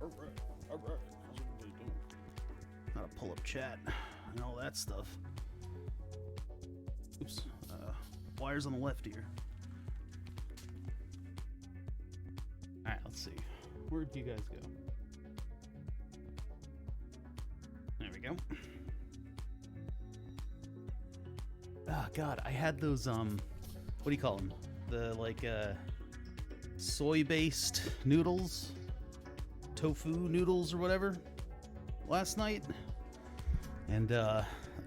All right. How's everybody doing? How to pull up chat and all that stuff. Oops. Wires on the left here. All right, let's see. Where'd you guys go? There we go. Oh, God, I had those, what do you call them? The, like, soy-based noodles? Tofu noodles or whatever last night. And,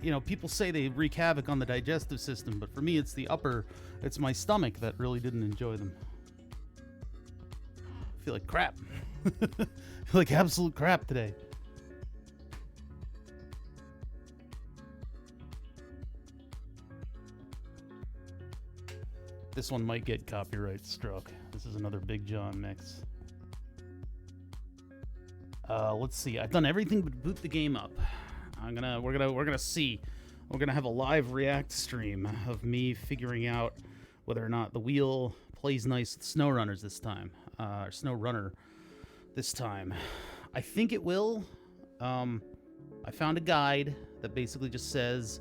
you know, people say they wreak havoc on the digestive system, but for me, it's it's my stomach that really didn't enjoy them. I feel like crap. I feel like absolute crap today. This one might get copyright struck. This is another Big John mix. Let's see. I've done everything but boot the game up. We're gonna see. We're gonna have a live react stream of me figuring out whether or not the wheel plays nice with SnowRunners this time, or SnowRunner this time. I think it will. I found a guide that basically just says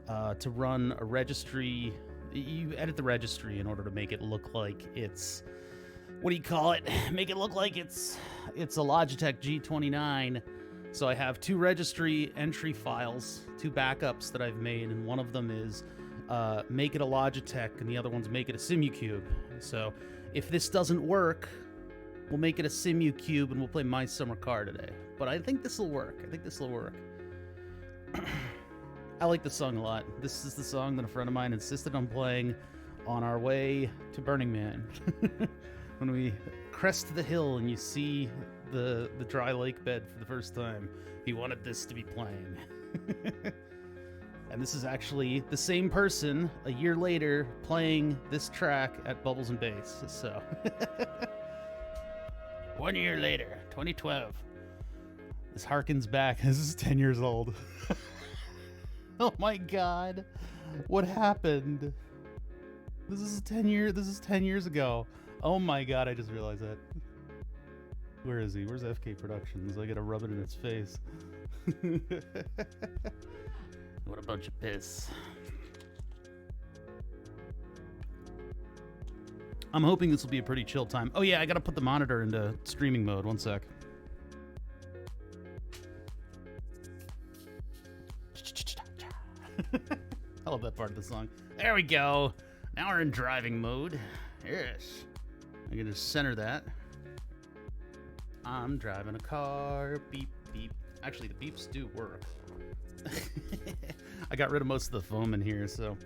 to run a registry. You edit the registry in order to make it look like it's, what do you call it? Make it look like it's a Logitech G29. So I have two registry entry files, two backups that I've made, and one of them is make it a Logitech, and the other one's make it a SimuCube. So if this doesn't work, we'll make it a SimuCube, and we'll play My Summer Car today. But I think this will work. I like the song a lot. This is the song that a friend of mine insisted on playing on our way to Burning Man. When we crest the hill and you see the dry lake bed for the first time, he wanted this to be playing. And this is actually the same person a year later playing this track at Bubbles and Bass. So 1 year later, 2012. This harkens back. This is 10 years old. Oh my God, what happened? This is 10 years ago. Oh my God, I just realized that. Where is he? Where's FK Productions? I gotta rub it in its face. What a bunch of piss. I'm hoping this will be a pretty chill time. Oh yeah, I gotta put the monitor into streaming mode. One sec. I love that part of the song. There we go. Now we're in driving mode. Yes. I'm gonna center that. I'm driving a car. Beep, beep. Actually, the beeps do work. I got rid of most of the foam in here, so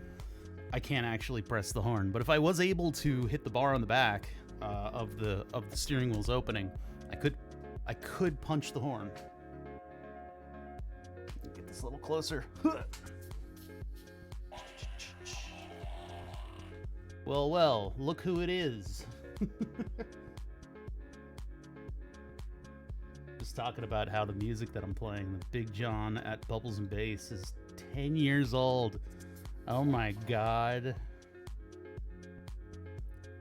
I can't actually press the horn. But if I was able to hit the bar on the back of the steering wheel's opening, I could punch the horn. Get this a little closer. Well, look who it is. Just talking about how the music that I'm playing, the Big John at Bubbles and Bass, is 10 years old. Oh my God.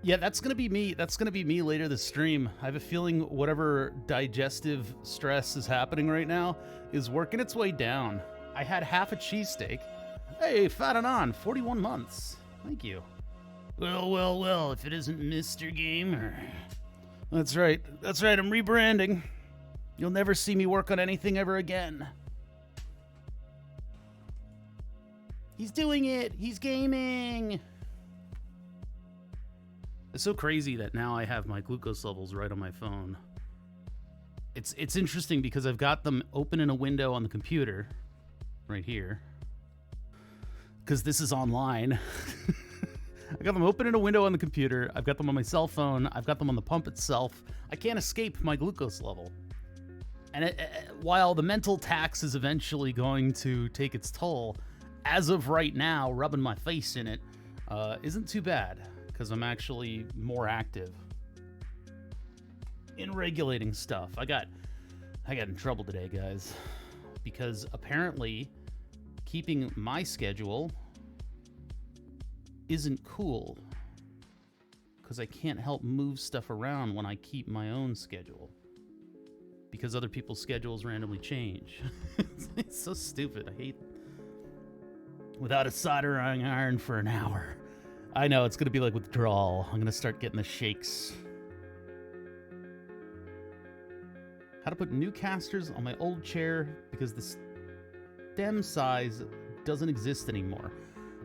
Yeah, that's gonna be me. That's gonna be me later this stream. I have a feeling whatever digestive stress is happening right now is working its way down. I had half a cheesesteak. Hey, fat and on, 41 months. Thank you. Well, if it isn't Mr. Gamer. That's right, I'm rebranding. You'll never see me work on anything ever again. He's doing it, he's gaming. It's so crazy that now I have my glucose levels right on my phone. It's interesting because I've got them open in a window on the computer, right here. Because this is online. I got them open in a window on the computer. I've got them on my cell phone. I've got them on the pump itself. I can't escape my glucose level. And while the mental tax is eventually going to take its toll, as of right now, rubbing my face in it isn't too bad because I'm actually more active in regulating stuff. I got in trouble today, guys, because apparently keeping my schedule isn't cool because I can't help move stuff around when I keep my own schedule. because other people's schedules randomly change. It's so stupid. I hate without a soldering iron for an hour. I know, it's going to be like withdrawal. I'm going to start getting the shakes. How to put new casters on my old chair because the stem size doesn't exist anymore.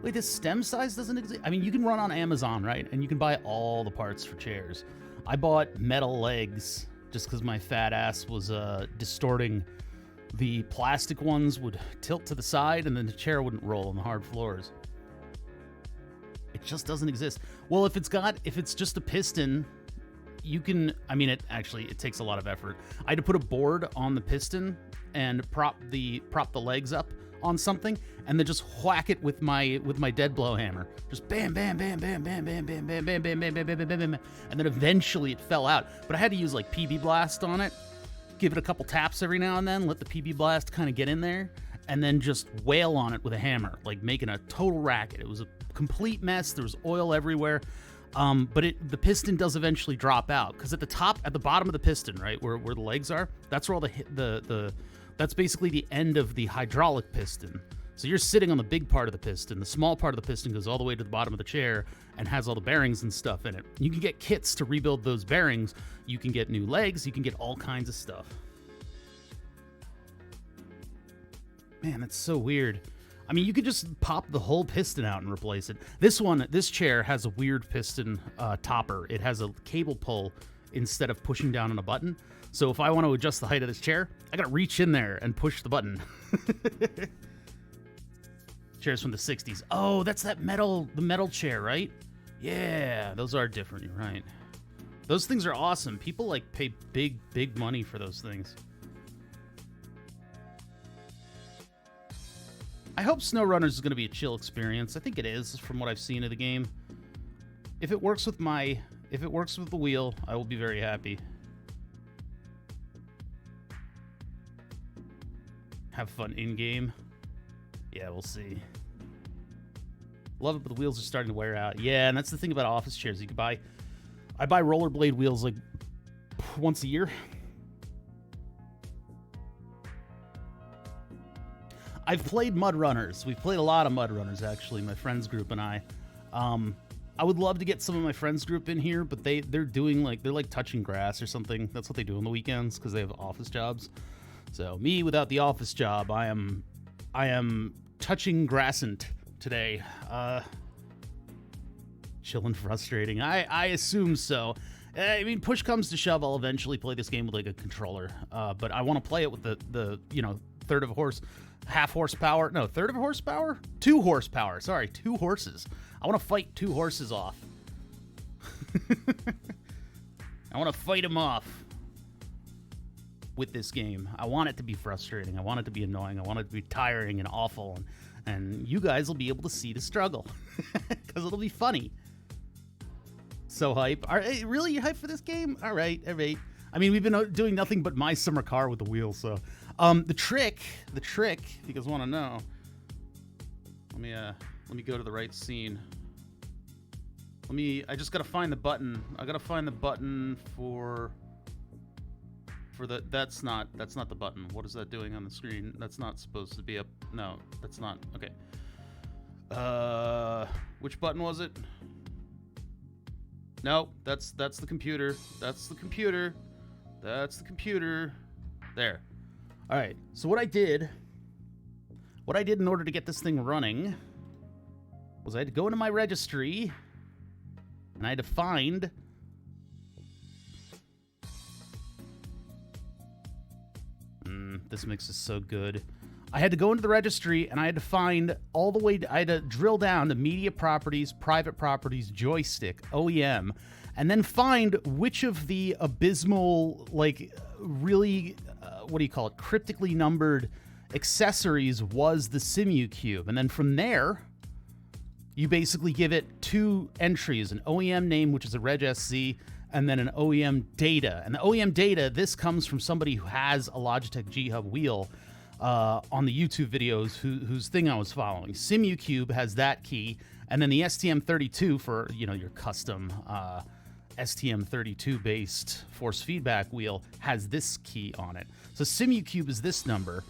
Wait, this stem size doesn't exist? I mean, you can run on Amazon, right? And you can buy all the parts for chairs. I bought metal legs just because my fat ass was distorting. The plastic ones would tilt to the side and then the chair wouldn't roll on the hard floors. It just doesn't exist. Well, if it's just a piston, you can, I mean, it takes a lot of effort. I had to put a board on the piston and prop the legs up on something and then just whack it with my dead blow hammer. Just bam, bam, bam, bam, bam, bam, bam, bam, bam, bam, bam, bam, bam, bam, bam, and then eventually it fell out. But I had to use like PB Blast on it, give it a couple taps every now and then, let the PB Blast kind of get in there, and then just wail on it with a hammer, like making a total racket. It was a complete mess. There was oil everywhere. But the piston does eventually drop out because at the bottom of the piston, right, where the legs are, that's where all that's basically the end of the hydraulic piston. So you're sitting on the big part of the piston. The small part of the piston goes all the way to the bottom of the chair and has all the bearings and stuff in it. You can get kits to rebuild those bearings. You can get new legs. You can get all kinds of stuff. Man, that's so weird. I mean, you could just pop the whole piston out and replace it. This chair has a weird piston topper. It has a cable pull instead of pushing down on a button. So if I want to adjust the height of this chair, I gotta reach in there and push the button. Chairs from the 60s. Oh, that's the metal chair, right? Yeah, those are different, you're right. Those things are awesome. People like pay big money for those things. I hope SnowRunners is going to be a chill experience. I think it is, from what I've seen of the game. If it works with the wheel, I will be very happy. Have fun in-game. Yeah, we'll see. Love it, but the wheels are starting to wear out. Yeah, and that's the thing about office chairs. I buy rollerblade wheels like once a year. I've played Mud Runners. We've played a lot of Mud Runners, actually, my friends group and I. I would love to get some of my friends group in here, but they're like touching grass or something. That's what they do on the weekends because they have office jobs. So me without the office job, I am touching grassant today. Chill and frustrating. I assume so. I mean, push comes to shove, I'll eventually play this game with like a controller. But I want to play it with the third of a horse. Half horsepower. No, third of a horsepower? 2 horsepower. Sorry, 2 horses. I want to fight 2 horses off. I want to fight them off with this game. I want it to be frustrating. I want it to be annoying. I want it to be tiring and awful. And you guys will be able to see the struggle. Because it'll be funny. So hype. Really? You hype for this game? All right. I mean, we've been doing nothing but my summer car with the wheels, so... The trick, if you guys want to know, let me go to the right scene. I just gotta find the button. I gotta find the button for that's not the button. What is that doing on the screen? That's not supposed to be up. No, that's not. Okay. Which button was it? No, that's the computer. That's the computer. There. All right, so what I did in order to get this thing running was I had to go into my registry and I had to find this mix is so good. I had to go into the registry and I had to find I had to drill down to media properties, private properties, joystick, OEM, and then find which of the abysmal, like, really... what do you call it? Cryptically numbered accessories was the SimuCube. And then from there, you basically give it 2 entries, an OEM name, which is a Reg SC, and then an OEM data. And the OEM data, this comes from somebody who has a Logitech G-Hub wheel on the YouTube videos whose thing I was following. SimuCube has that key, and then the STM32 for, your custom STM32 based force feedback wheel has this key on it. So SimuCube is this number,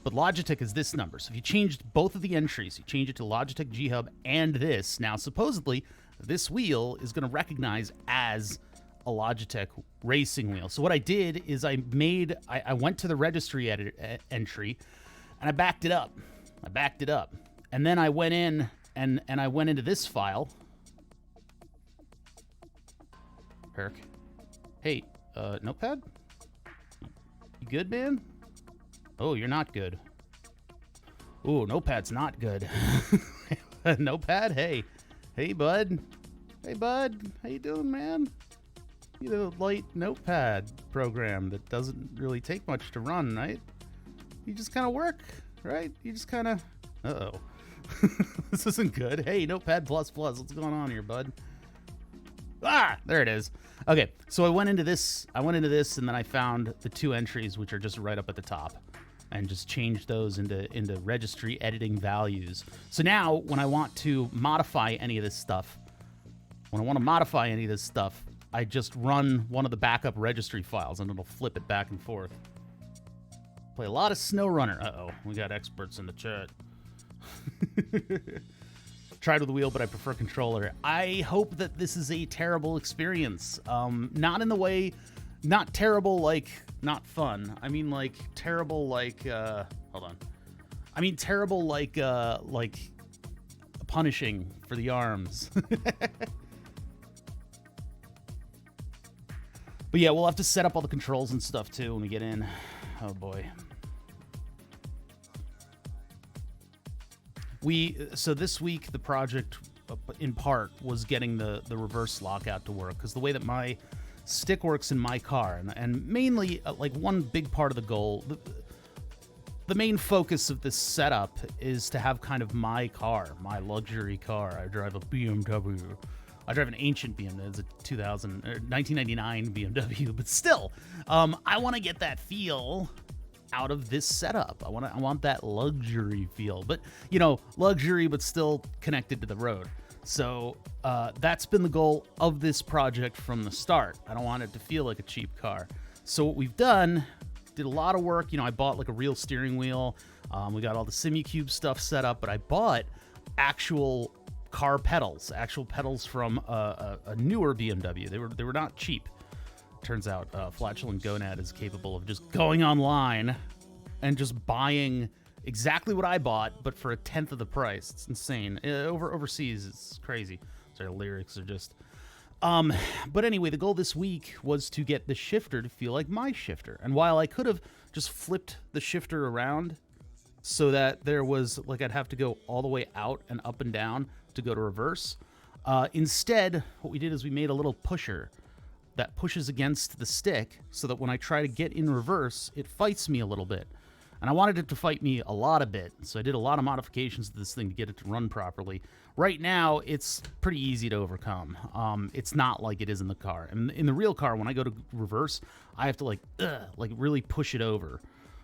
but Logitech is this number. So if you changed both of the entries, you change it to Logitech G Hub and this, now supposedly this wheel is going to recognize as a Logitech racing wheel. So what I did is I went to the registry entry and I backed it up. And then I went in and I went into this file. Herc. Hey, Notepad? You good, man? Oh, you're not good. Oh, Notepad's not good. Notepad? Hey, bud. Hey, bud. How you doing, man? You know, light Notepad program that doesn't really take much to run, right? You just kind of work, right? You just kind of... Uh-oh. This isn't good. Hey, Notepad++. What's going on here, bud? Ah, there it is. Okay, so I went into this, and then I found the two entries, which are just right up at the top, and just changed those into registry editing values. So now, when I want to modify any of this stuff, I just run one of the backup registry files, and it'll flip it back and forth. Play a lot of SnowRunner. Uh-oh, we got experts in the chat. Tried with the wheel, but I prefer controller. I hope that this is a terrible experience. Not in the way, not terrible like not fun. I mean like terrible like, hold on. I mean terrible like punishing for the arms. But yeah, we'll have to set up all the controls and stuff too when we get in. Oh boy. So this week the project in part was getting the reverse lockout to work, because the way that my stick works in my car, and mainly like one big part of the goal, the main focus of this setup is to have kind of my car, my luxury car. I drive a BMW. I drive an ancient BMW. It's a 1999 BMW, but still, I want to get that feel out of this setup. I want that luxury feel, but you know, luxury but still connected to the road. So that's been the goal of this project from the start. I don't want it to feel like a cheap car. So what we've done, did a lot of work. You know, I bought like a real steering wheel. We got all the SimuCube stuff set up, but I bought actual car pedals, from a newer BMW. They were not cheap. Turns out Flatulent Gonad is capable of just going online and just buying exactly what I bought, but for a tenth of the price. It's insane. Overseas, it's crazy. Sorry, the lyrics are just... But anyway, the goal this week was to get the shifter to feel like my shifter. And while I could have just flipped the shifter around so that there was, like, I'd have to go all the way out and up and down to go to reverse, instead, what we did is we made a little pusher that pushes against the stick so that when I try to get in reverse, it fights me a little bit. And I wanted it to fight me a lot of bit, so I did a lot of modifications to this thing to get it to run properly. Right now, it's pretty easy to overcome. It's not like it is in the car. And in the real car, when I go to reverse, I have to like really push it over.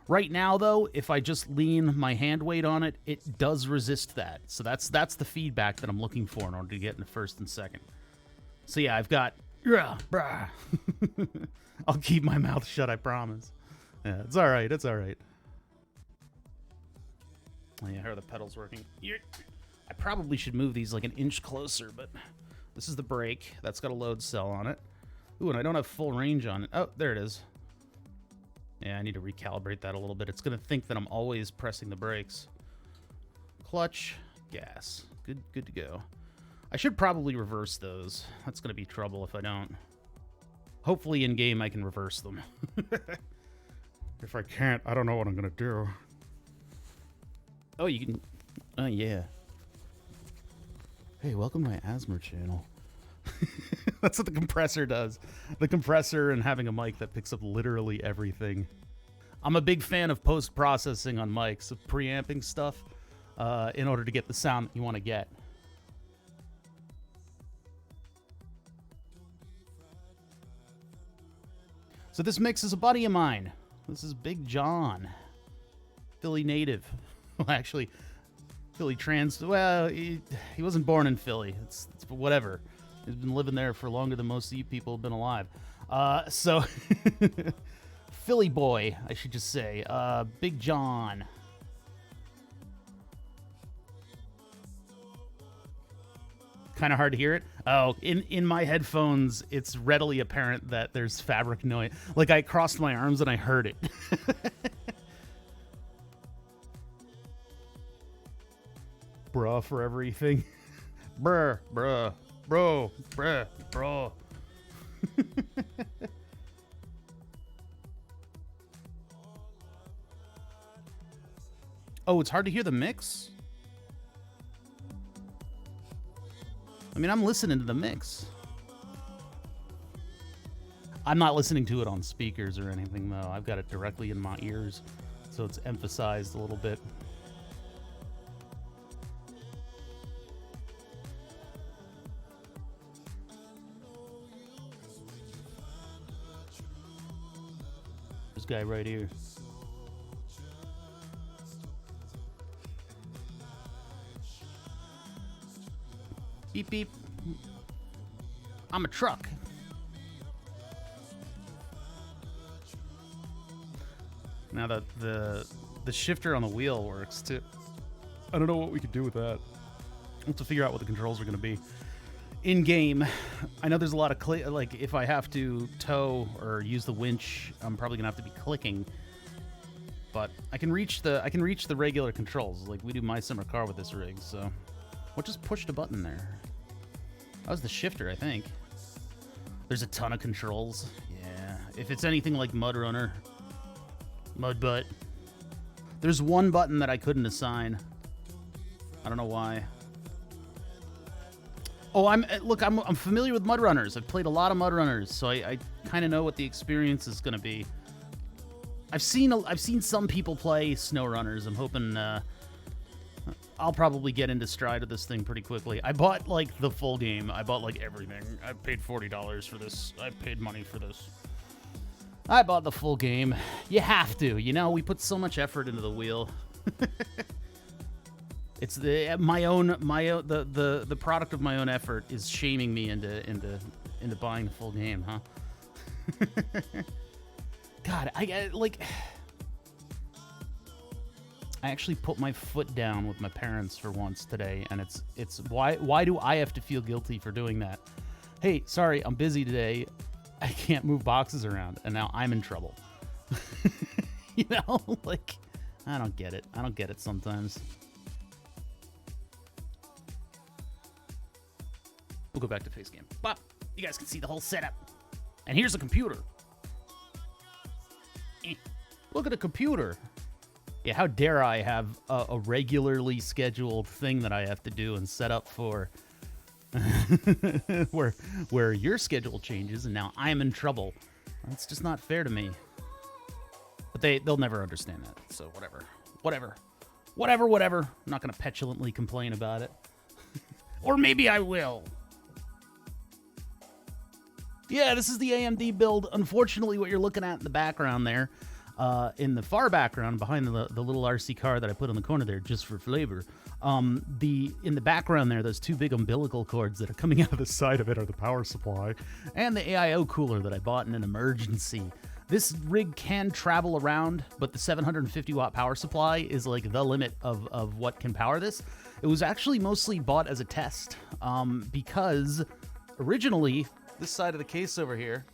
Right now, though, if I just lean my hand weight on it, it does resist that. So that's the feedback that I'm looking for in order to get into first and second. So yeah, I've got... Brah. I'll keep my mouth shut, I promise. Yeah, it's all right. It's all right. Oh, yeah, how are the pedals working? I probably should move these like an inch closer, but this is the brake. That's got a load cell on it. Ooh, and I don't have full range on it. Oh, there it is. Yeah, I need to recalibrate that a little bit. It's going to think that I'm always pressing the brakes. Clutch, gas. Good to go. I should probably reverse those. That's going to be trouble if I don't. Hopefully in-game I can reverse them. If I can't, I don't know what I'm going to do. Oh, you can... Oh, yeah. Hey, welcome to my asthma channel. That's what the compressor does. The compressor and having a mic that picks up literally everything. I'm a big fan of post-processing on mics, of preamping stuff in order to get the sound that you want to get. So this mix is a buddy of mine. This is Big John. Philly native. Well, actually, Philly trans... Well, he wasn't born in Philly. It's whatever. He's been living there for longer than most of you people have been alive. So, Philly boy, I should just say. Big John. Kind of hard to hear it. Oh, in my headphones, it's readily apparent that there's fabric noise. Like, I crossed my arms and I heard it. Bruh for everything. Bruh, bruh, bro, bruh, bro. Oh, it's hard to hear the mix? I mean, I'm listening to the mix. I'm not listening to it on speakers or anything, though. I've got it directly in my ears, so it's emphasized a little bit. This guy right here. Beep, beep. I'm a truck. Now that the shifter on the wheel works too. I don't know what we could do with that. We'll have to figure out what the controls are going to be. In game, I know there's a lot of like if I have to tow or use the winch, I'm probably gonna have to be clicking. But I can reach the regular controls like we do my summer car with this rig. So what just pushed a button there? That was the shifter, I think. There's a ton of controls. Yeah, if it's anything like MudRunner, Mudbutt. There's one button that I couldn't assign. I don't know why. Oh, I'm familiar with MudRunners. I've played a lot of MudRunners, so I kind of know what the experience is going to be. I've seen some people play SnowRunners. I'm hoping I'll probably get into stride of this thing pretty quickly. I bought like the full game. I bought like everything. I paid $40 for this. I paid money for this. I bought the full game. You have to, you know. We put so much effort into the wheel. It's the product of my own effort is shaming me into buying the full game, huh? God, I actually put my foot down with my parents for once today, and it's why do I have to feel guilty for doing that? Hey, sorry, I'm busy today. I can't move boxes around, and now I'm in trouble. You know, like, I don't get it. I don't get it sometimes. We'll go back to face cam. But you guys can see the whole setup. And here's a computer. Look at a computer. Yeah, how dare I have a regularly scheduled thing that I have to do and set up for where your schedule changes and now I'm in trouble. That's just not fair to me. But they'll never understand that. So whatever. I'm not going to petulantly complain about it. Or maybe I will. Yeah, this is the AMD build. Unfortunately, what you're looking at in the background there, in the far background behind the little RC car that I put in the corner there just for flavor, in the background there, those two big umbilical cords that are coming out of the side of it are the power supply and the AIO cooler that I bought in an emergency. This rig can travel around, but the 750 watt power supply is like the limit of what can power this. It was actually mostly bought as a test because originally this side of the case over here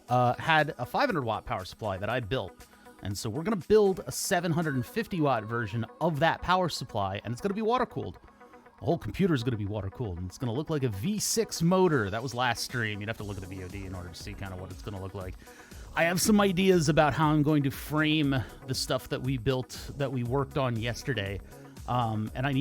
had a 500 watt power supply that I built. And so we're going to build a 750 watt version of that power supply, and it's going to be water cooled. The whole computer is going to be water cooled, and it's going to look like a V6 motor. That was last stream. You'd have to look at the VOD in order to see kind of what it's going to look like. I have some ideas about how I'm going to frame the stuff that we built, that we worked on yesterday. And I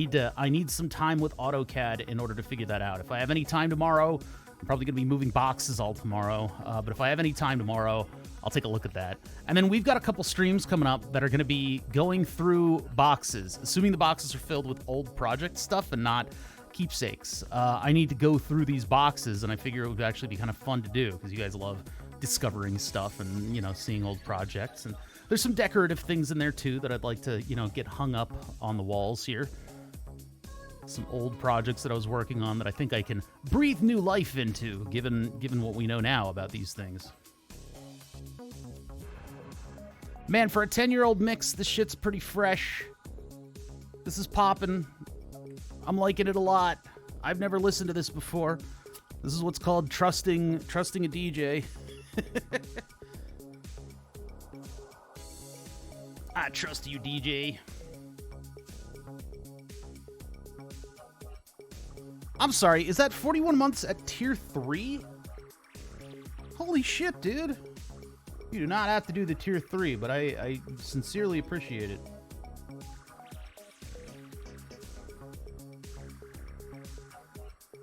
need some time with AutoCAD in order to figure that out. If I have any time tomorrow, I'm probably going to be moving boxes all tomorrow. But if I have any time tomorrow, I'll take a look at that. And then we've got a couple streams coming up that are going to be going through boxes, assuming the boxes are filled with old project stuff and not keepsakes. I need to go through these boxes, and I figure it would actually be kind of fun to do because you guys love discovering stuff and, you know, seeing old projects. And there's some decorative things in there too that I'd like to, you know, get hung up on the walls here. some old projects that I was working on that I think I can breathe new life into, given what we know now about these things. Man, for a 10-year-old mix, this shit's pretty fresh. This is poppin'. I'm liking it a lot. I've never listened to this before. This is what's called trusting a DJ. I trust you, DJ. I'm sorry, is that 41 months at tier 3? Holy shit, dude. You do not have to do the tier 3, but I sincerely appreciate it.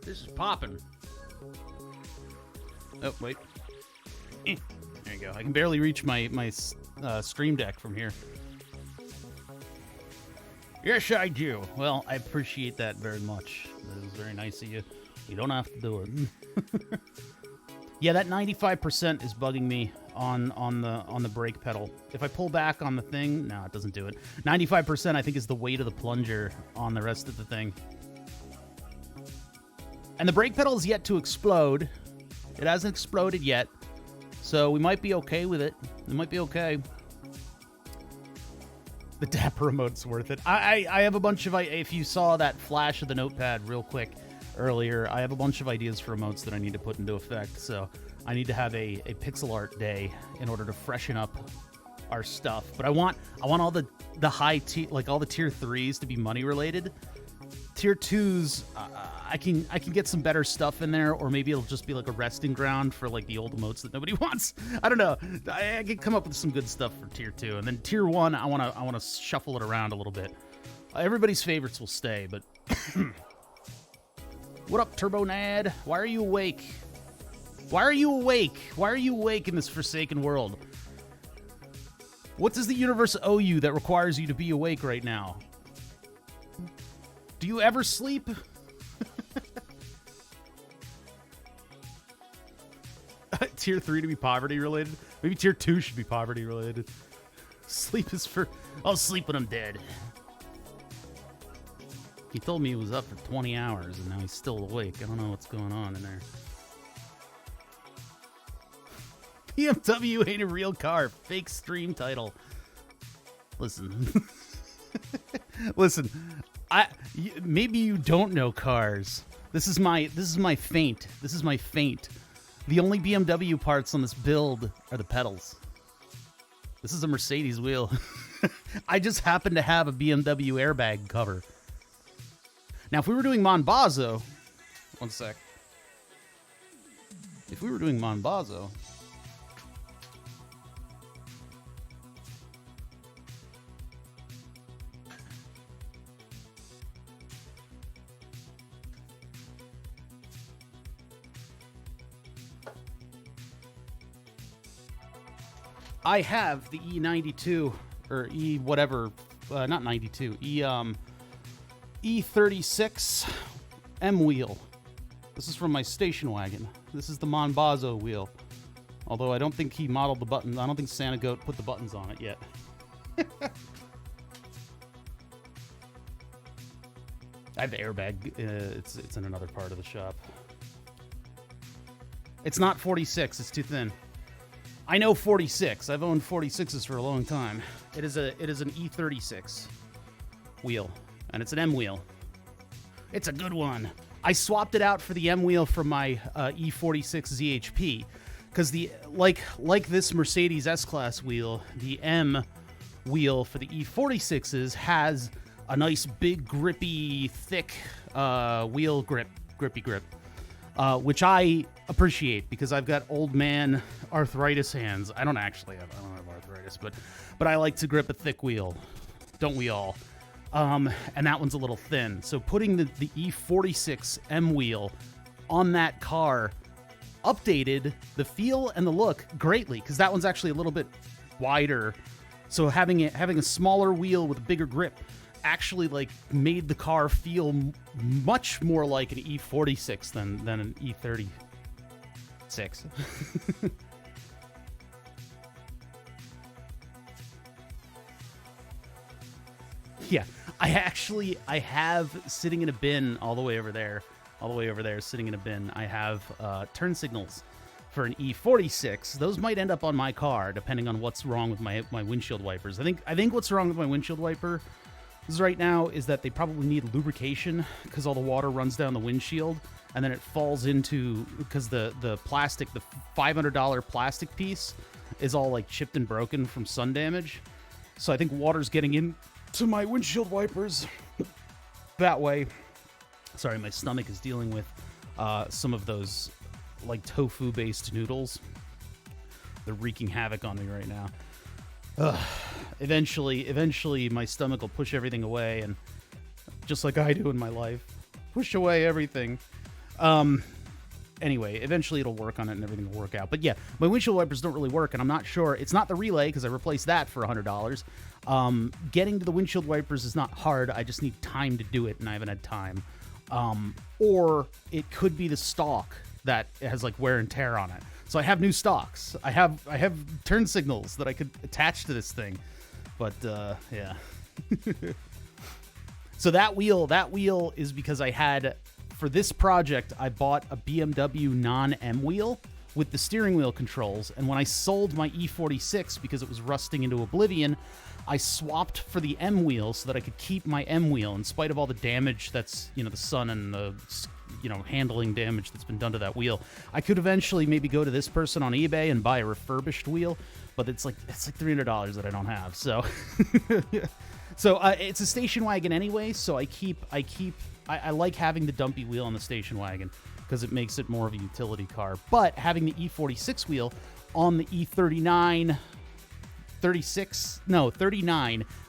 This is popping. Oh, wait. There you go. I can barely reach my stream deck from here. Yes, I do. Well, I appreciate that very much. That was very nice of you. You don't have to do it. Yeah, that 95% is bugging me on the brake pedal. If I pull back on the thing, no, it doesn't do it. 95% I think is the weight of the plunger on the rest of the thing. And the brake pedal is yet to explode. It hasn't exploded yet. So we might be okay with it. We might be okay. The Dapper remote's worth it. I have a bunch of... If you saw that flash of the notepad real quick earlier, I have a bunch of ideas for remotes that I need to put into effect. So I need to have a pixel art day in order to freshen up our stuff. But I want all the high tier, like all the tier 3s to be money related. Tier 2s, I can get some better stuff in there, or maybe it'll just be like a resting ground for like the old emotes that nobody wants. I don't know. I can come up with some good stuff for tier 2, and then tier 1, I wanna shuffle it around a little bit. Everybody's favorites will stay, but what up, Turbo Nad? Why are you awake? Why are you awake? Why are you awake in this forsaken world? What does the universe owe you that requires you to be awake right now? Do you ever sleep? Tier 3 to be poverty related? Maybe tier 2 should be poverty related. Sleep is for... I'll sleep when I'm dead. He told me he was up for 20 hours and now he's still awake. I don't know what's going on in there. BMW ain't a real car. Fake stream title. Listen. Listen. Maybe you don't know cars. This is my feint. This is my feint. The only BMW parts on this build are the pedals. This is a Mercedes wheel. I just happen to have a BMW airbag cover. Now, if we were doing Monbazo... One sec. If we were doing Monbazo... I have the E92, or E whatever, not 92, E36 M wheel. This is from my station wagon. This is the Monbazo wheel. Although I don't think he modeled the buttons. I don't think Santa Goat put the buttons on it yet. I have the airbag. It's in another part of the shop. It's not 46. It's too thin. I know 46. I've owned 46s for a long time. It is an E36 wheel, and it's an M wheel. It's a good one. I swapped it out for the M wheel from my E46 ZHP, because like this Mercedes S-Class wheel, the M wheel for the E46s has a nice big grippy, thick wheel grippy grip. Which I appreciate because I've got old man arthritis hands. I don't have arthritis, but I like to grip a thick wheel. Don't we all? And that one's a little thin. So putting the E46 M wheel on that car updated the feel and the look greatly, because that one's actually a little bit wider. So having a smaller wheel with a bigger grip actually like made the car feel much more like an E46 than an E36. Yeah, I have sitting in a bin all the way over there, sitting in a bin. I have turn signals for an E46. Those might end up on my car, depending on what's wrong with my windshield wipers. I think what's wrong with my windshield wiper right now is that they probably need lubrication because all the water runs down the windshield and then it falls into, because the plastic, the $500 plastic piece is all like chipped and broken from sun damage. So I think water's getting into my windshield wipers that way. Sorry, my stomach is dealing with some of those like tofu based noodles. They're wreaking havoc on me right now. Eventually my stomach will push everything away, and just like I do in my life, push away everything. Anyway, eventually it'll work on it and everything will work out. But yeah, my windshield wipers don't really work, and I'm not sure. It's not the relay because I replaced that for $100. Getting to the windshield wipers is not hard. I just need time to do it, and I haven't had time. Or it could be the stock that has like wear and tear on it. So I have new stocks. I have turn signals that I could attach to this thing. But yeah. So that wheel is because I had, for this project, I bought a BMW non-M wheel with the steering wheel controls. And when I sold my E46 because it was rusting into oblivion, I swapped for the M wheel so that I could keep my M wheel in spite of all the damage that's, the sun and the, handling damage that's been done to that wheel. I could eventually maybe go to this person on eBay and buy a refurbished wheel, but it's like $300 that I don't have. So, so it's a station wagon anyway. So I like having the dumpy wheel on the station wagon because it makes it more of a utility car. But having the E46 wheel on the E39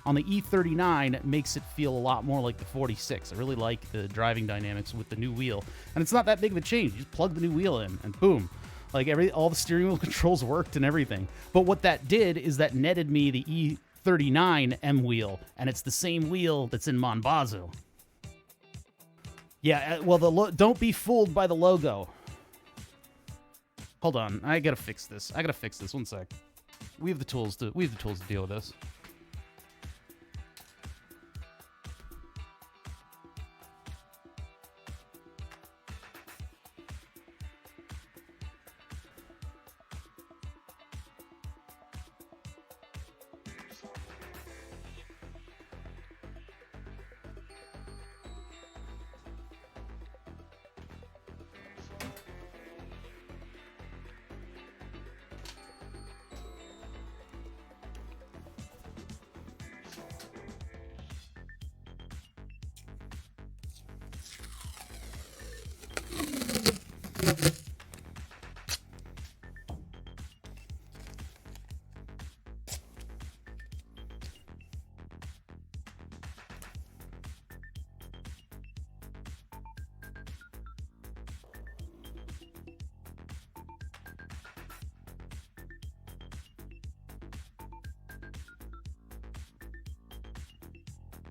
on the E39 makes it feel a lot more like the 46. I really like the driving dynamics with the new wheel, and it's not that big of a change. You just plug the new wheel in and boom, like all the steering wheel controls worked and everything. But what that did is that netted me the E39 M wheel, and it's the same wheel that's in Monbazo. Yeah, well, don't be fooled by the logo. Hold on, I gotta fix this. 1 sec. We have the tools to deal with this.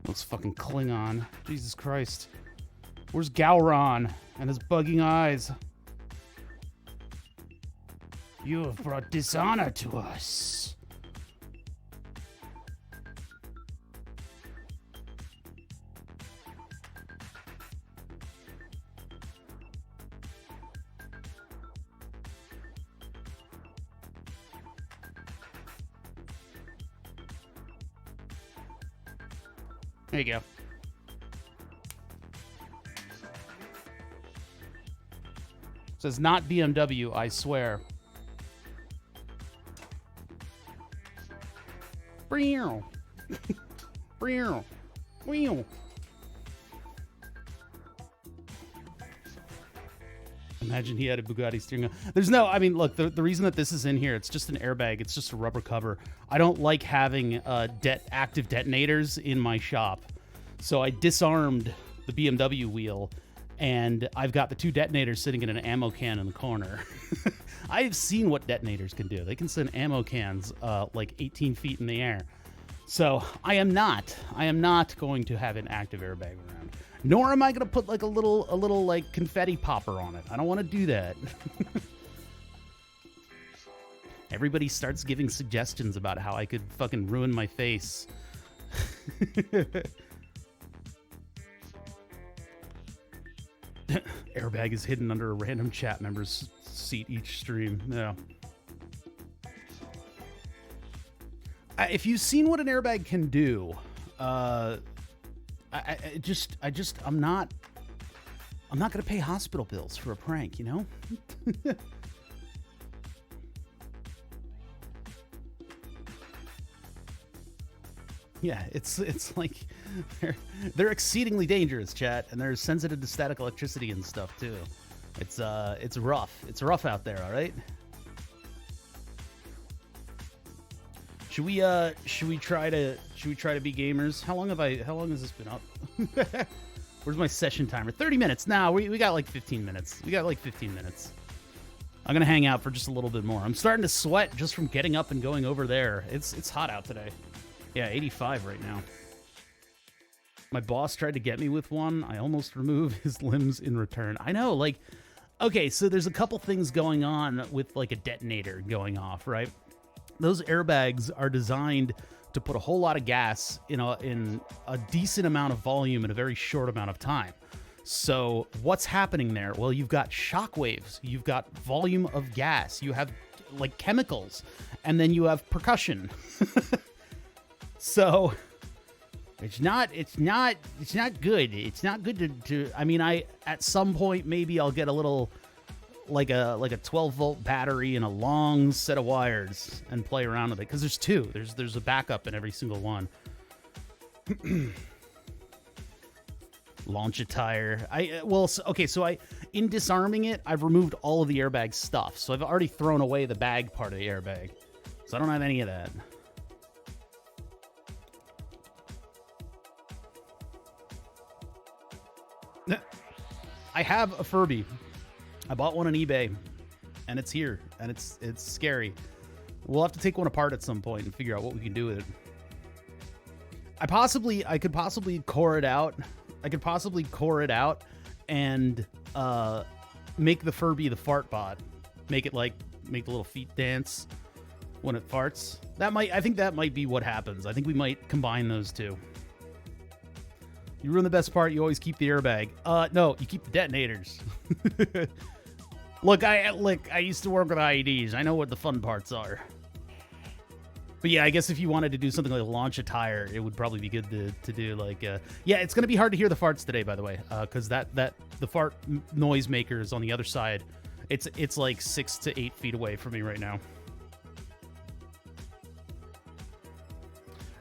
Looks fucking Klingon. Jesus Christ. Where's Gowron and his bugging eyes? You have brought dishonor to us. There you go. Says not BMW, I swear. Imagine he had a Bugatti steering wheel. There's no, I mean, look, the reason that this is in here, it's just an airbag. It's just a rubber cover. I don't like having active detonators in my shop. So I disarmed the BMW wheel, and I've got the 2 detonators sitting in an ammo can in the corner. I've seen what detonators can do. They can send ammo cans like 18 feet in the air. So I am not going to have an active airbag around. Nor am I going to put like a little like confetti popper on it. I don't want to do that. Everybody starts giving suggestions about how I could fucking ruin my face Airbag is hidden under a random chat member's seat each stream. Yeah. If you've seen what an airbag can do, I'm not gonna pay hospital bills for a prank, you know? Yeah, it's like they're exceedingly dangerous, chat, and they're sensitive to static electricity and stuff too. It's rough. It's rough out there, all right? Should we try to be gamers? How long has this been up? Where's my session timer? 30 minutes. Now we got like 15 minutes. I'm gonna hang out for just a little bit more. I'm starting to sweat just from getting up and going over there. It's hot out today. Yeah, 85 right now. My boss tried to get me with one. I almost removed his limbs in return. I know, like, okay, so there's a couple things going on with like a detonator going off, right? Those airbags are designed to put a whole lot of gas in a decent amount of volume in a very short amount of time. So what's happening there? Well, you've got shock waves, you've got volume of gas, you have like chemicals, and then you have percussion. So it's not good. It's not good to I mean, at some point maybe I'll get a little like a 12-volt battery and a long set of wires and play around with it, because there's two. There's a backup in every single one. Launch a tire. In disarming it, I've removed all of the airbag stuff. So I've already thrown away the bag part of the airbag. So I don't have any of that. I have a Furby. I bought one on eBay, and it's here, and it's scary. We'll have to take one apart at some point and figure out what we can do with it. I could possibly core it out. And make the Furby the fart bot. Make the little feet dance when it farts. I think that might be what happens. I think we might combine those two. You ruin the best part, you always keep the airbag. No, you keep the detonators. Look, I used to work with IEDs. I know what the fun parts are. But yeah, I guess if you wanted to do something like launch a tire, it would probably be good to do like... yeah, it's going to be hard to hear the farts today, by the way, because the fart noise maker is on the other side. It's like 6 to 8 feet away from me right now.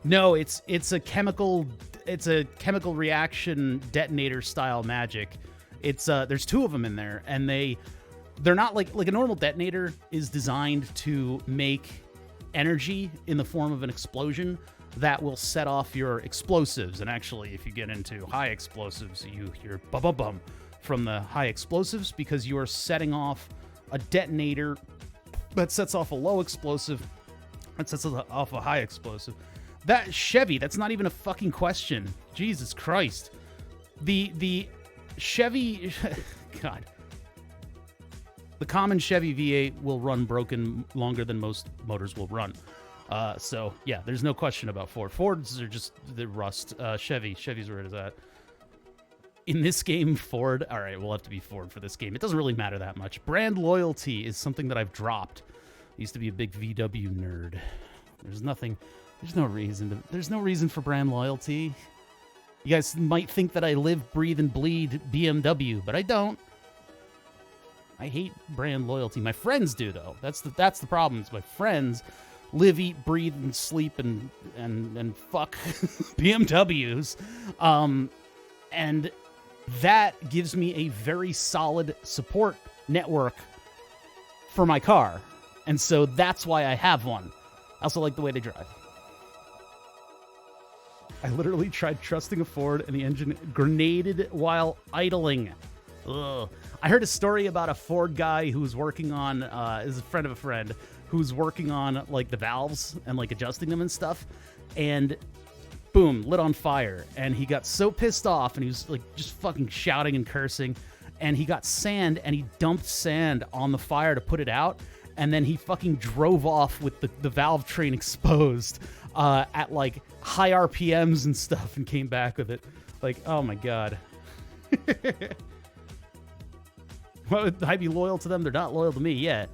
No, it's a chemical reaction detonator style magic. It's there's two of them in there, and they're not like a normal detonator is designed to make energy in the form of an explosion that will set off your explosives. And actually, if you get into high explosives, you hear bum from the high explosives, because you are setting off a detonator that sets off a low explosive that sets off a high explosive. That Chevy, that's not even a fucking question. Jesus Christ. The Chevy... God. The common Chevy V8 will run broken longer than most motors will run. So, yeah, there's no question about Ford. Fords are just the rust. Chevy's where it is at. In this game, Ford... All right, we'll have to be Ford for this game. It doesn't really matter that much. Brand loyalty is something that I've dropped. I used to be a big VW nerd. There's no reason for brand loyalty. You guys might think that I live, breathe, and bleed BMW, but I don't. I hate brand loyalty. My friends do, though. That's the problem. Is my friends live, eat, breathe, and sleep and fuck BMWs. And that gives me a very solid support network for my car. And so that's why I have one. I also like the way they drive. I literally tried trusting a Ford, and the engine grenaded while idling. Ugh. I heard a story about a Ford guy who was working on, is a friend of a friend, who's working on, like, the valves and, like, adjusting them and stuff, and boom, lit on fire. And he got so pissed off, and he was, like, just fucking shouting and cursing, and he got sand, and he dumped sand on the fire to put it out, and then he fucking drove off with the valve train exposed. at like high RPMs and stuff and came back with it. Like, oh my god. Why would I be loyal to them? They're not loyal to me. Yeah.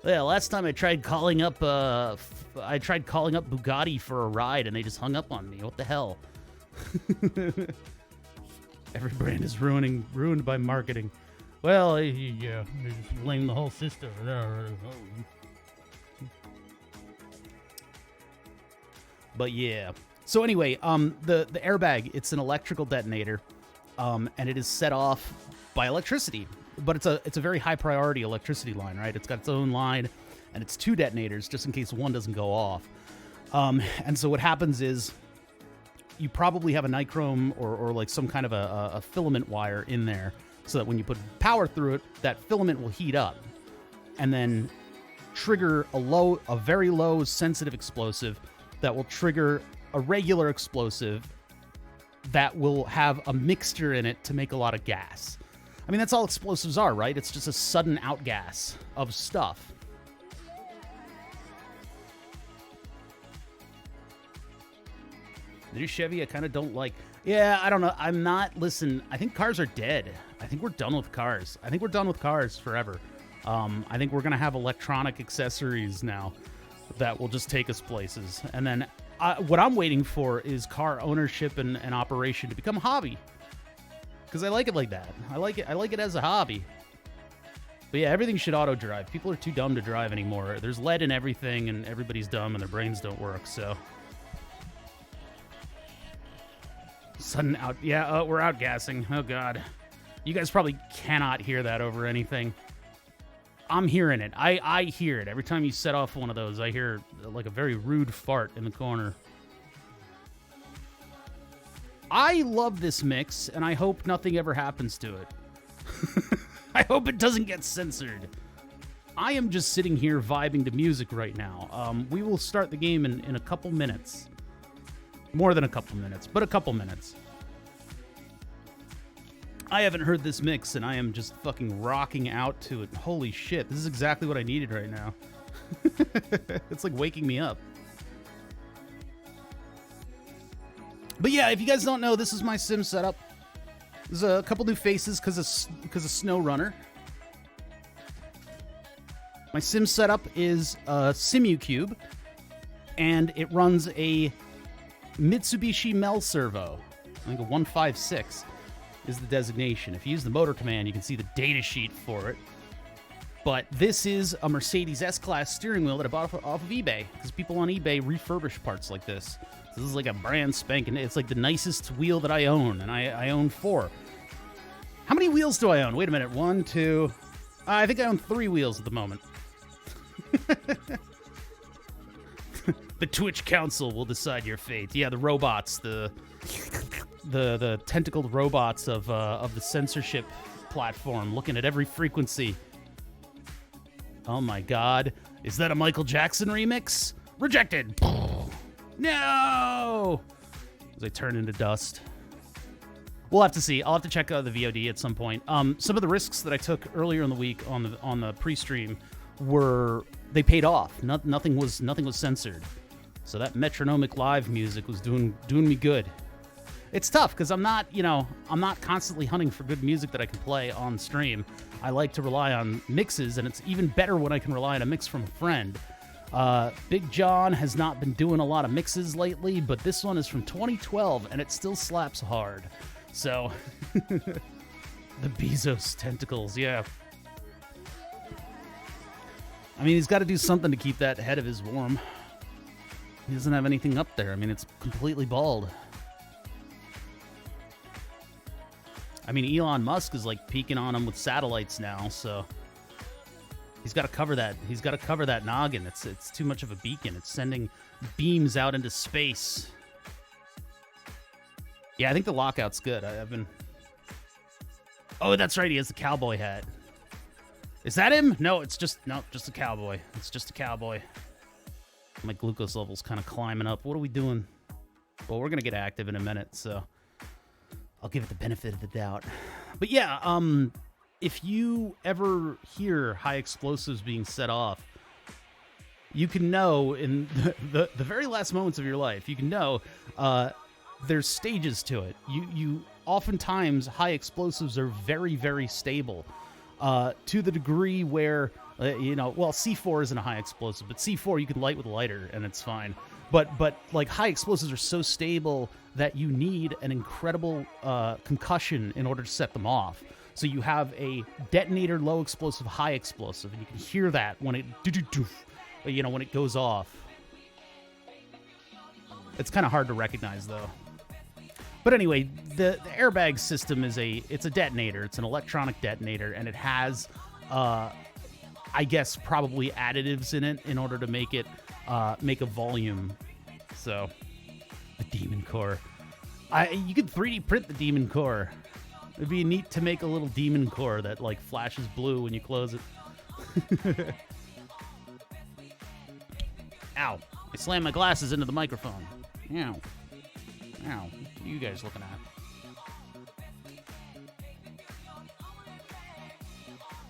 Last time I tried calling up Bugatti for a ride and they just hung up on me. What the hell? Every brand is ruined by marketing. Well, yeah, they just blame the whole system. But yeah. So anyway, the airbag, it's an electrical detonator, and it is set off by electricity. But it's a very high priority electricity line, right? It's got its own line, and it's 2 detonators just in case one doesn't go off. And so what happens is you probably have a nichrome or like some kind of a filament wire in there, so that when you put power through it, that filament will heat up and then trigger a very low sensitive explosive that will trigger a regular explosive that will have a mixture in it to make a lot of gas. I mean, that's all explosives are, right? It's just a sudden outgas of stuff. The new Chevy I kind of don't like. Yeah, I don't know. I'm not... Listen, I think cars are dead. I think we're done with cars. I think we're done with cars forever. I think we're going to have electronic accessories now that will just take us places. And then what I'm waiting for is car ownership and operation to become a hobby. Because I like it like that. I like it as a hobby. But yeah, everything should auto-drive. People are too dumb to drive anymore. There's lead in everything, and everybody's dumb, and their brains don't work, so... Sudden out... Yeah, we're outgassing. Oh, God. You guys probably cannot hear that over anything. I'm hearing it. I hear it. Every time you set off one of those, I hear, like, a very rude fart in the corner. I love this mix, and I hope nothing ever happens to it. I hope it doesn't get censored. I am just sitting here vibing to music right now. We will start the game in a couple minutes. More than a couple minutes, but a couple minutes. I haven't heard this mix, and I am just fucking rocking out to it. Holy shit, this is exactly what I needed right now. It's like waking me up. But yeah, if you guys don't know, this is my sim setup. There's a couple new faces because of SnowRunner. My sim setup is a SimuCube, and it runs a Mitsubishi Mel Servo. I think a 156 is the designation. If you use the motor command, you can see the data sheet for it. But this is a Mercedes S-Class steering wheel that I bought off of eBay, because people on eBay refurbish parts like this. So this is like a brand spanking. It's like the nicest wheel that I own, and I own 4. How many wheels do I own? Wait a minute. 1, 2... I think I own 3 wheels at the moment. The Twitch Council will decide your fate. Yeah, the robots, the tentacled robots of the censorship platform, looking at every frequency. Oh my God, is that a Michael Jackson remix? Rejected. No. As I turn into dust. We'll have to see. I'll have to check out the VOD at some point. Some of the risks that I took earlier in the week on the pre-stream they paid off. Nothing was censored. So that metronomic live music was doing me good. It's tough because I'm not constantly hunting for good music that I can play on stream. I like to rely on mixes, and it's even better when I can rely on a mix from a friend. Big John has not been doing a lot of mixes lately, but this one is from 2012, and it still slaps hard. So, the Bezos tentacles, yeah. I mean, he's got to do something to keep that head of his warm. He doesn't have anything up there. I mean, it's completely bald. I mean, Elon Musk is like peeking on him with satellites now, so he's got to cover that. He's got to cover that noggin. It's too much of a beacon. It's sending beams out into space. Yeah, I think the lockout's good. I've been... Oh, that's right. He has the cowboy hat. Is that him? No, it's just a cowboy. It's just a cowboy. My glucose level's kind of climbing up. What are we doing? Well, we're going to get active in a minute, so I'll give it the benefit of the doubt. But yeah, if you ever hear high explosives being set off, you can know in the very last moments of your life, you can know there's stages to it. You oftentimes high explosives are very, very stable to the degree where well, C4 isn't a high explosive, but C4 you can light with a lighter and it's fine. But like high explosives are so stable that you need an incredible concussion in order to set them off. So you have a detonator, low explosive, high explosive, and you can hear that when it when it goes off. It's kind of hard to recognize though. But anyway, the airbag system it's a detonator. It's an electronic detonator, and it has I guess probably additives in it in order to make it make a volume. So the Demon Core. You could 3D print the Demon Core. It'd be neat to make a little Demon Core that like flashes blue when you close it. Ow. I slammed my glasses into the microphone. Ow. Ow. What are you guys looking at?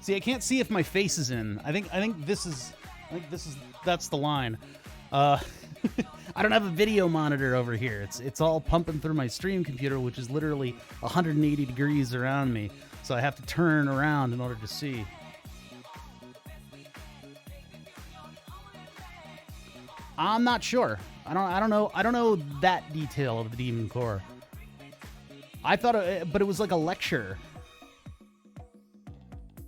See, I can't see if my face is in. I think that's the line. I don't have a video monitor over here. It's all pumping through my stream computer, which is literally 180 degrees around me. So I have to turn around in order to see. I'm not sure. I don't know that detail of the Demon Core. I thought but it was like a lecture.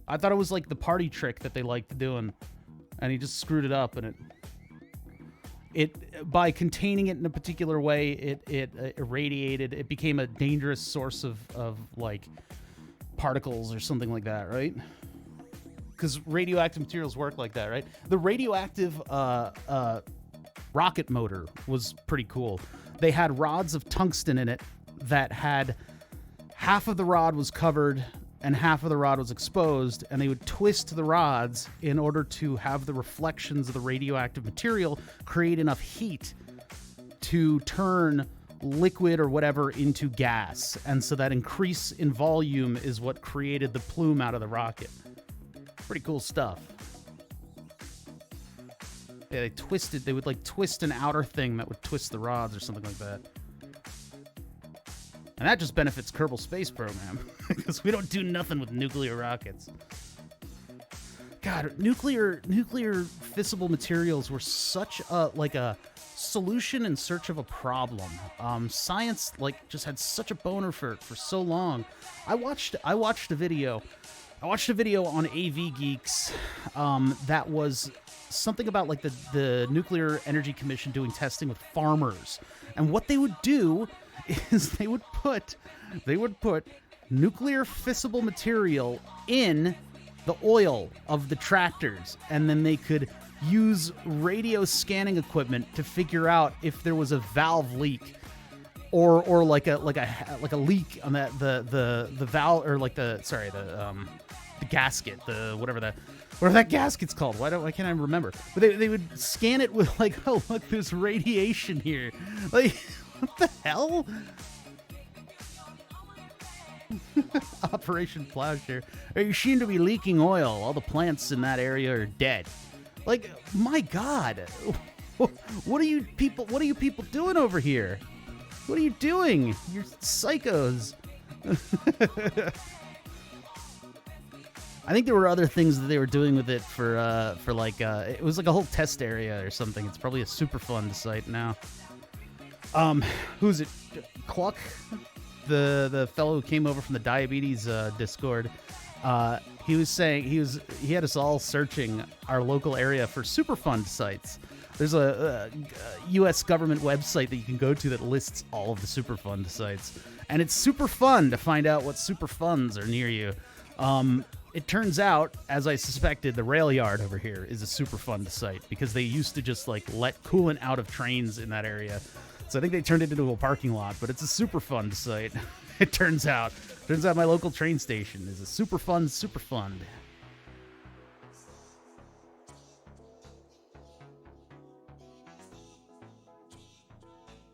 I thought it was like the party trick that they liked doing, and he just screwed it up, and it by containing it in a particular way, it irradiated. It became a dangerous source of like particles or something like that, right? Because radioactive materials work like that, right? The radioactive rocket motor was pretty cool. They had rods of tungsten in it that had half of the rod was covered and half of the rod was exposed, and they would twist the rods in order to have the reflections of the radioactive material create enough heat to turn liquid or whatever into gas. And so that increase in volume is what created the plume out of the rocket. Pretty cool stuff. Yeah, they would like twist an outer thing that would twist the rods or something like that. And that just benefits Kerbal Space Program, because we don't do nothing with nuclear rockets. God, nuclear fissible materials were such a solution in search of a problem. Science just had such a boner for so long. I watched a video on AV Geeks that was something about like the Nuclear Energy Commission doing testing with farmers, and what they would do is they would put nuclear fissible material in the oil of the tractors, and then they could use radio scanning equipment to figure out if there was a valve leak or like a leak on the valve, or like the gasket, whatever that gasket's called. Why can't I remember? But they would scan it with like, oh look, there's radiation here. Like, what the hell? Operation Plowshare. You seem to be leaking oil. All the plants in that area are dead. Like, my God, what are you people doing over here? What are you doing? You're psychos. I think there were other things that they were doing with it for it was like a whole test area or something. It's probably a Superfund site now. Who's it? Cluck, the fellow who came over from the diabetes Discord. He was saying he had us all searching our local area for Superfund sites. There's a U.S. government website that you can go to that lists all of the Superfund sites, and it's super fun to find out what Superfunds are near you. It turns out, as I suspected, the rail yard over here is a Superfund site because they used to just like let coolant out of trains in that area. So I think they turned it into a parking lot, but it's a Superfund site. It turns out. Turns out my local train station is a Superfund.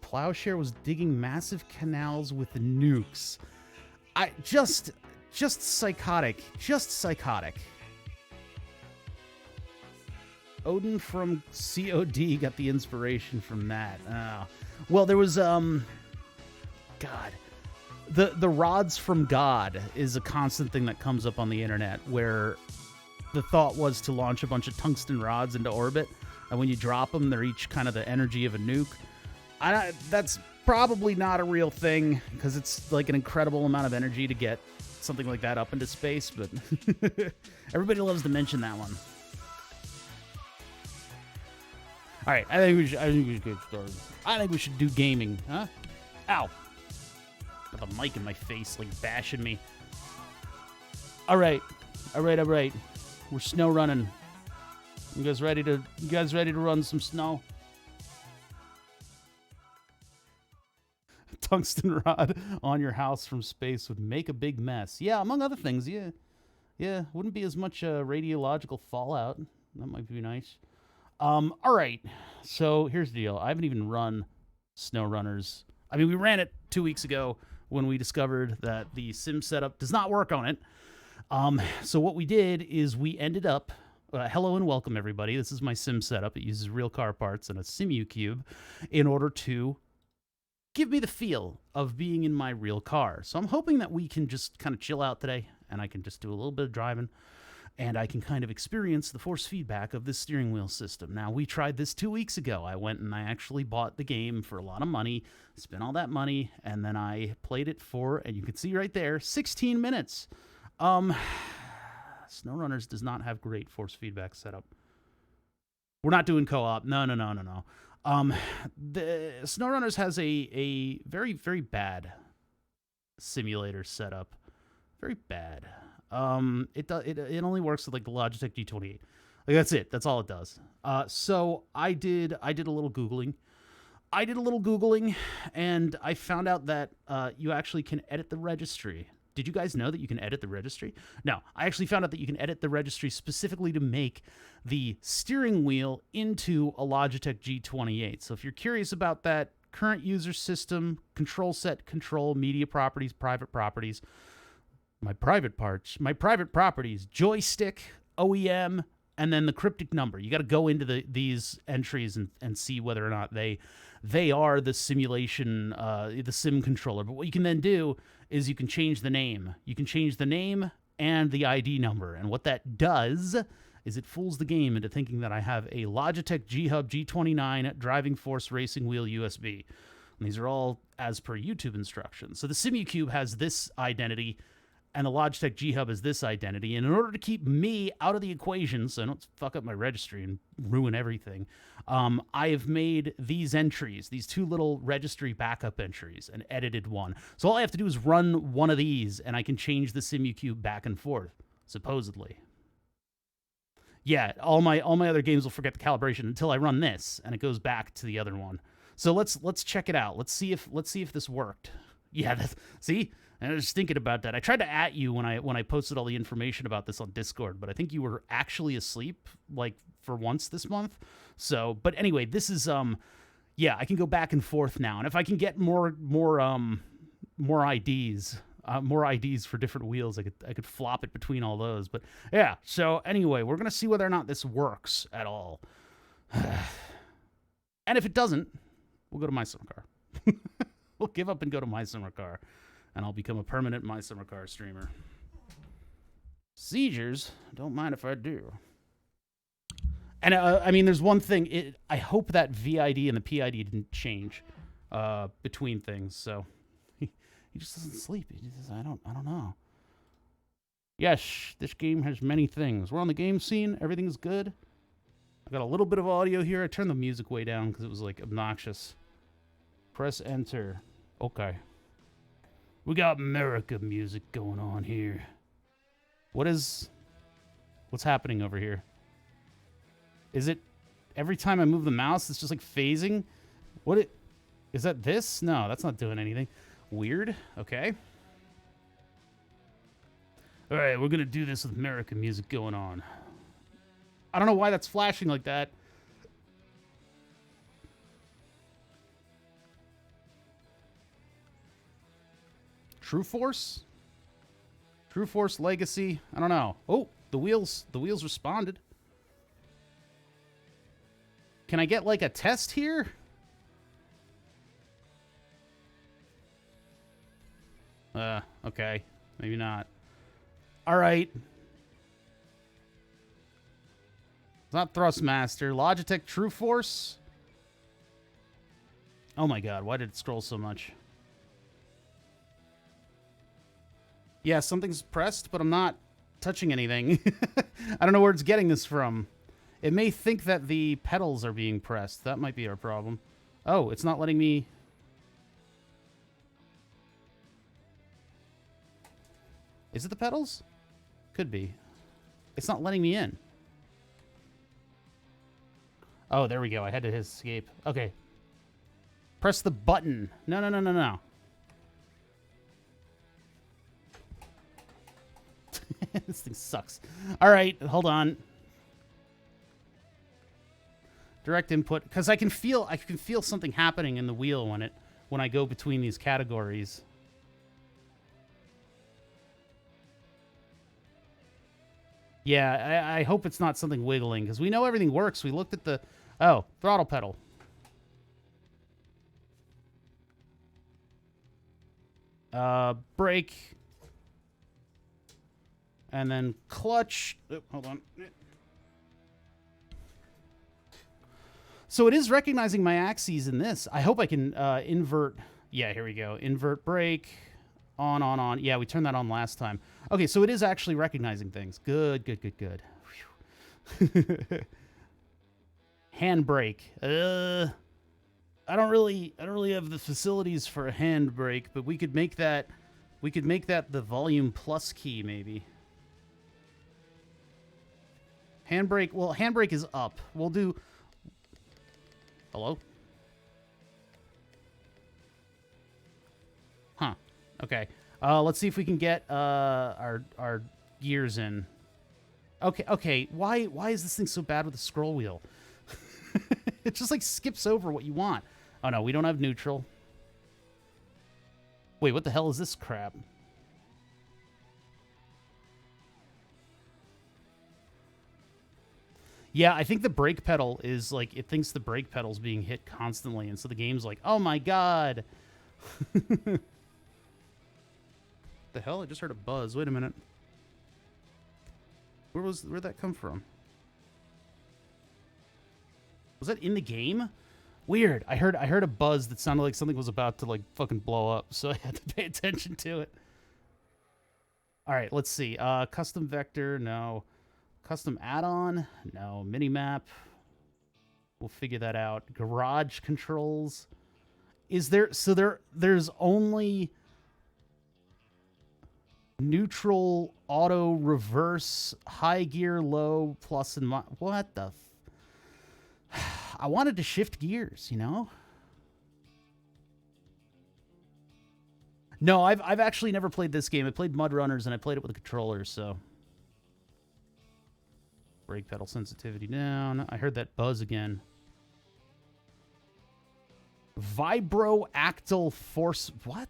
Plowshare was digging massive canals with the nukes. Just psychotic. Just psychotic. Odin from COD got the inspiration from that. Well, there was God. The rods from God is a constant thing that comes up on the internet, where the thought was to launch a bunch of tungsten rods into orbit, and when you drop them, they're each kind of the energy of a nuke. That's probably not a real thing, because it's like an incredible amount of energy to get something like that up into space, but everybody loves to mention that one. All right, I think we should get started. I think we should do gaming, huh? Ow. Got the mic in my face, like bashing me. All right. We're snow running. You guys ready to run some snow? Tungsten rod on your house from space would make a big mess. Yeah, among other things. Yeah. Wouldn't be as much radiological fallout. That might be nice. All right. So here's the deal. I haven't even run SnowRunners. I mean, we ran it 2 weeks ago when we discovered that the sim setup does not work on it. So what we did is we ended up, hello and welcome everybody. This is my sim setup. It uses real car parts and a simu cube in order to give me the feel of being in my real car. So I'm hoping that we can just kind of chill out today, and I can just do a little bit of driving, and I can kind of experience the force feedback of this steering wheel system. Now, we tried this 2 weeks ago. I went and I actually bought the game for a lot of money, spent all that money, and then I played it for, and you can see right there, 16 minutes. SnowRunners does not have great force feedback setup. We're not doing co-op. No. The SnowRunners has a very, very bad simulator setup. Very bad. It only works with like the Logitech G28. Like that's it. That's all it does. So I did a little Googling. And I found out that you actually can edit the registry. Did you guys know that you can edit the registry? No, I actually found out that you can edit the registry specifically to make the steering wheel into a Logitech G28. So if you're curious about that, current user system, control set, control, media properties, private properties, my private properties, joystick, OEM, and then the cryptic number. You got to go into these entries and see whether or not they are the simulation, the sim controller. But what you can then do is you can change the name. You can change the name and the ID number. And what that does is it fools the game into thinking that I have a Logitech G-Hub G29 driving force racing wheel USB. And these are all as per YouTube instructions. So the SimuCube has this identity, and the Logitech G-Hub is this identity. And in order to keep me out of the equation, so I don't fuck up my registry and ruin everything, I have made these entries, these two little registry backup entries, and edited one. So all I have to do is run one of these, and I can change the SimuCube back and forth, supposedly. Yeah, all my other games will forget the calibration until I run this, and it goes back to the other one. So let's check it out. Let's see if this worked. Yeah, see? I was thinking about that. I tried to at you when I posted all the information about this on Discord, but I think you were actually asleep, like, for once this month. So, but anyway, this is yeah, I can go back and forth now, and if I can get more IDs, more IDs for different wheels, I could flop it between all those. But yeah, so anyway, we're gonna see whether or not this works at all, and if it doesn't, we'll go to My Summer Car. We'll give up and go to My Summer Car. And I'll become a permanent My Summer Car streamer. Seizures? Don't mind if I do. And, I mean, there's one thing. I hope that VID and the PID didn't change between things. So, he just doesn't sleep. I don't know. Yes, this game has many things. We're on the game scene. Everything's good. I got a little bit of audio here. I turned the music way down because it was, like, obnoxious. Press enter. Okay. We got America music going on here. What's happening over here? Is it every time I move the mouse, it's just like phasing? Is that this? No, that's not doing anything. Weird. Okay. All right, we're going to do this with America music going on. I don't know why that's flashing like that. True Force? True Force Legacy? I don't know. Oh, the wheels responded. Can I get, like, a test here? Okay. Maybe not. All right. It's not Thrustmaster. Logitech True Force. Oh my god, why did it scroll so much? Yeah, something's pressed, but I'm not touching anything. I don't know where it's getting this from. It may think that the pedals are being pressed. That might be our problem. Oh, it's not letting me... Is it the pedals? Could be. It's not letting me in. Oh, there we go. I had to hit escape. Okay. Press the button. No, no, no, no, no. This thing sucks. All right, hold on. Direct input, because I can feel something happening in the wheel when I go between these categories. Yeah, I hope it's not something wiggling, because we know everything works. We looked at the... Oh, throttle pedal. Brake. And then clutch. Oh, hold on. So it is recognizing my axes in this. I hope I can invert. Yeah, here we go. Invert brake. On, on, on. Yeah, we turned that on last time. Okay, so it is actually recognizing things. Good, good, good, good. Handbrake. I don't really have the facilities for a handbrake, but we could make that the volume plus key maybe. Handbrake, well, handbrake is up. We'll do... Hello? Huh. Okay. Let's see if we can get our gears in. Okay, okay. Why is this thing so bad with the scroll wheel? It just, like, skips over what you want. Oh, no, we don't have neutral. Wait, what the hell is this crap? Yeah, I think the brake pedal is, like, it thinks the brake pedal's being hit constantly, and so the game's like, oh my god! The hell? I just heard a buzz. Wait a minute. Where'd that come from? Was that in the game? Weird. I heard a buzz that sounded like something was about to, like, fucking blow up, so I had to pay attention to it. Alright, let's see. Custom vector, no. Custom add-on, no. Minimap, we'll figure that out. Garage controls. Is there... So there's only... Neutral, auto, reverse, high gear, low, plus and minus. What the... I wanted to shift gears, you know? No, I've actually never played this game. I played Mud Runners, and I played it with a controller, so... Brake pedal sensitivity down. I heard that buzz again. Vibroactal force... What?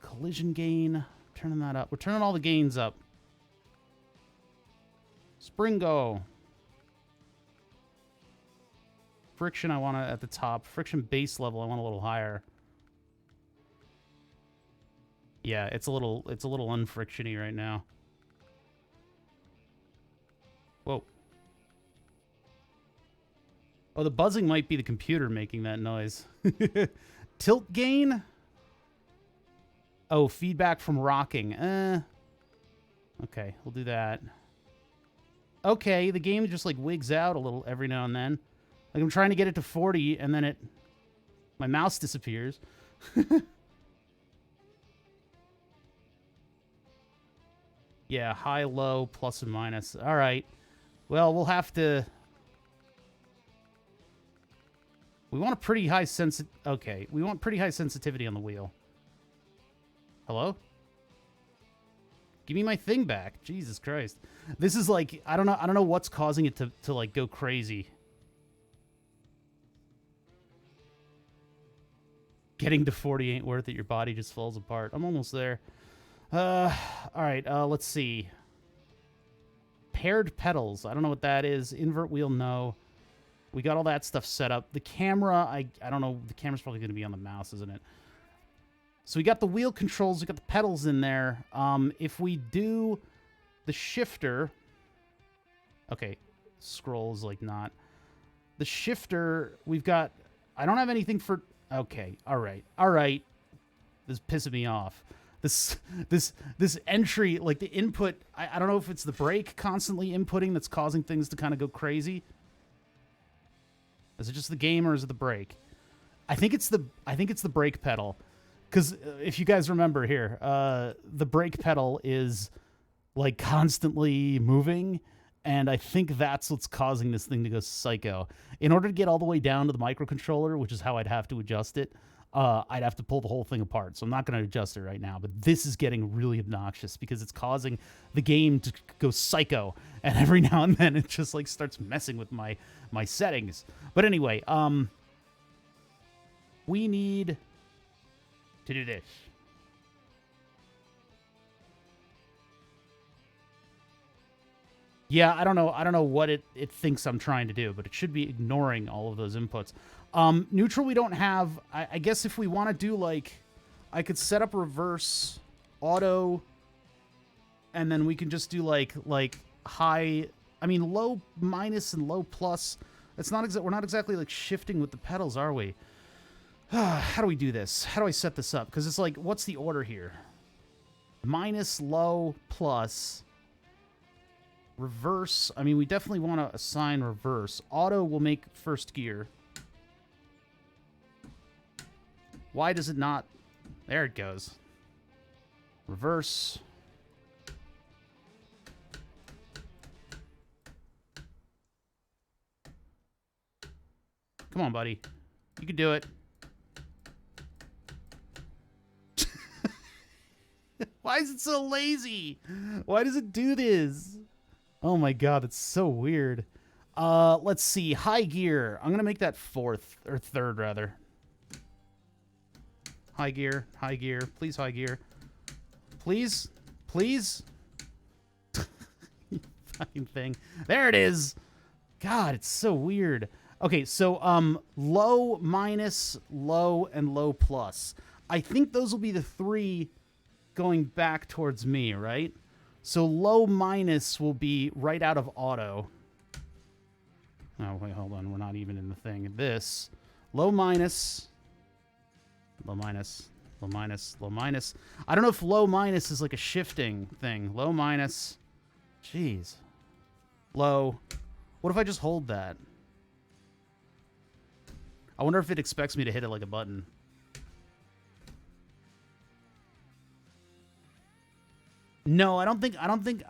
Collision gain. Turning that up. We're turning all the gains up. Springo. Friction I want at the top. Friction base level I want a little higher. Yeah, it's a little unfrictiony right now. Whoa. Oh, the buzzing might be the computer making that noise. Tilt gain? Oh, feedback from rocking. Okay, we'll do that. Okay, the game just, like, wigs out a little every now and then. Like, I'm trying to get it to 40, and then my mouse disappears. Yeah, high, low, plus and minus. All right. Well, we'll have to... We want a pretty high Okay, we want pretty high sensitivity on the wheel. Hello? Give me my thing back. Jesus Christ. This is like, I don't know what's causing it to like go crazy. Getting to 40 ain't worth it. Your body just falls apart. I'm almost there. All right, let's see. Paired pedals. I don't know what that is. Invert wheel, no. We got all that stuff set up. The camera, I don't know. The camera's probably going to be on the mouse, isn't it? So we got the wheel controls. We got the pedals in there. If we do the shifter... Okay, scroll is like not... The shifter, we've got... I don't have anything for... Okay, all right. This is pissing me off. This entry, like the input, I don't know if it's the brake constantly inputting that's causing things to kind of go crazy. Is it just the game or is it the brake? I think it's the brake pedal. Because if you guys remember here, the brake pedal is like constantly moving, and I think that's what's causing this thing to go psycho. In order to get all the way down to the microcontroller, which is how I'd have to adjust it, I'd have to pull the whole thing apart. So I'm not going to adjust it right now. But this is getting really obnoxious because it's causing the game to go psycho. And every now and then it just like starts messing with my settings. But anyway, we need to do this. Yeah, I don't know what it thinks I'm trying to do, but it should be ignoring all of those inputs. Neutral we don't have. I guess if we want to do like, I could set up reverse, auto, and then we can just do like high, I mean low minus and low plus. It's not we're not exactly like shifting with the pedals, are we? How do we do this? How do I set this up? Because it's like, what's the order here? Minus, low, plus... Reverse, I mean, we definitely want to assign reverse. Auto will make first gear. Why does it not? There it goes. Reverse. Come on, buddy. You can do it. Why is it so lazy? Why does it do this? Oh my god, it's so weird. Let's see. High gear. I'm going to make that fourth, or third, rather. High gear. High gear. Please, high gear. Please? Please? Fucking thing. There it is! God, it's so weird. Okay, so, low, minus, low, and low plus. I think those will be the three going back towards me, right? So low minus will be right out of auto. Oh, wait, hold on. We're not even in the thing. This. Low minus. Low minus. Low minus. Low minus. I don't know if low minus is like a shifting thing. Low minus. Jeez. Low. What if I just hold that? I wonder if it expects me to hit it like a button. No, I don't think.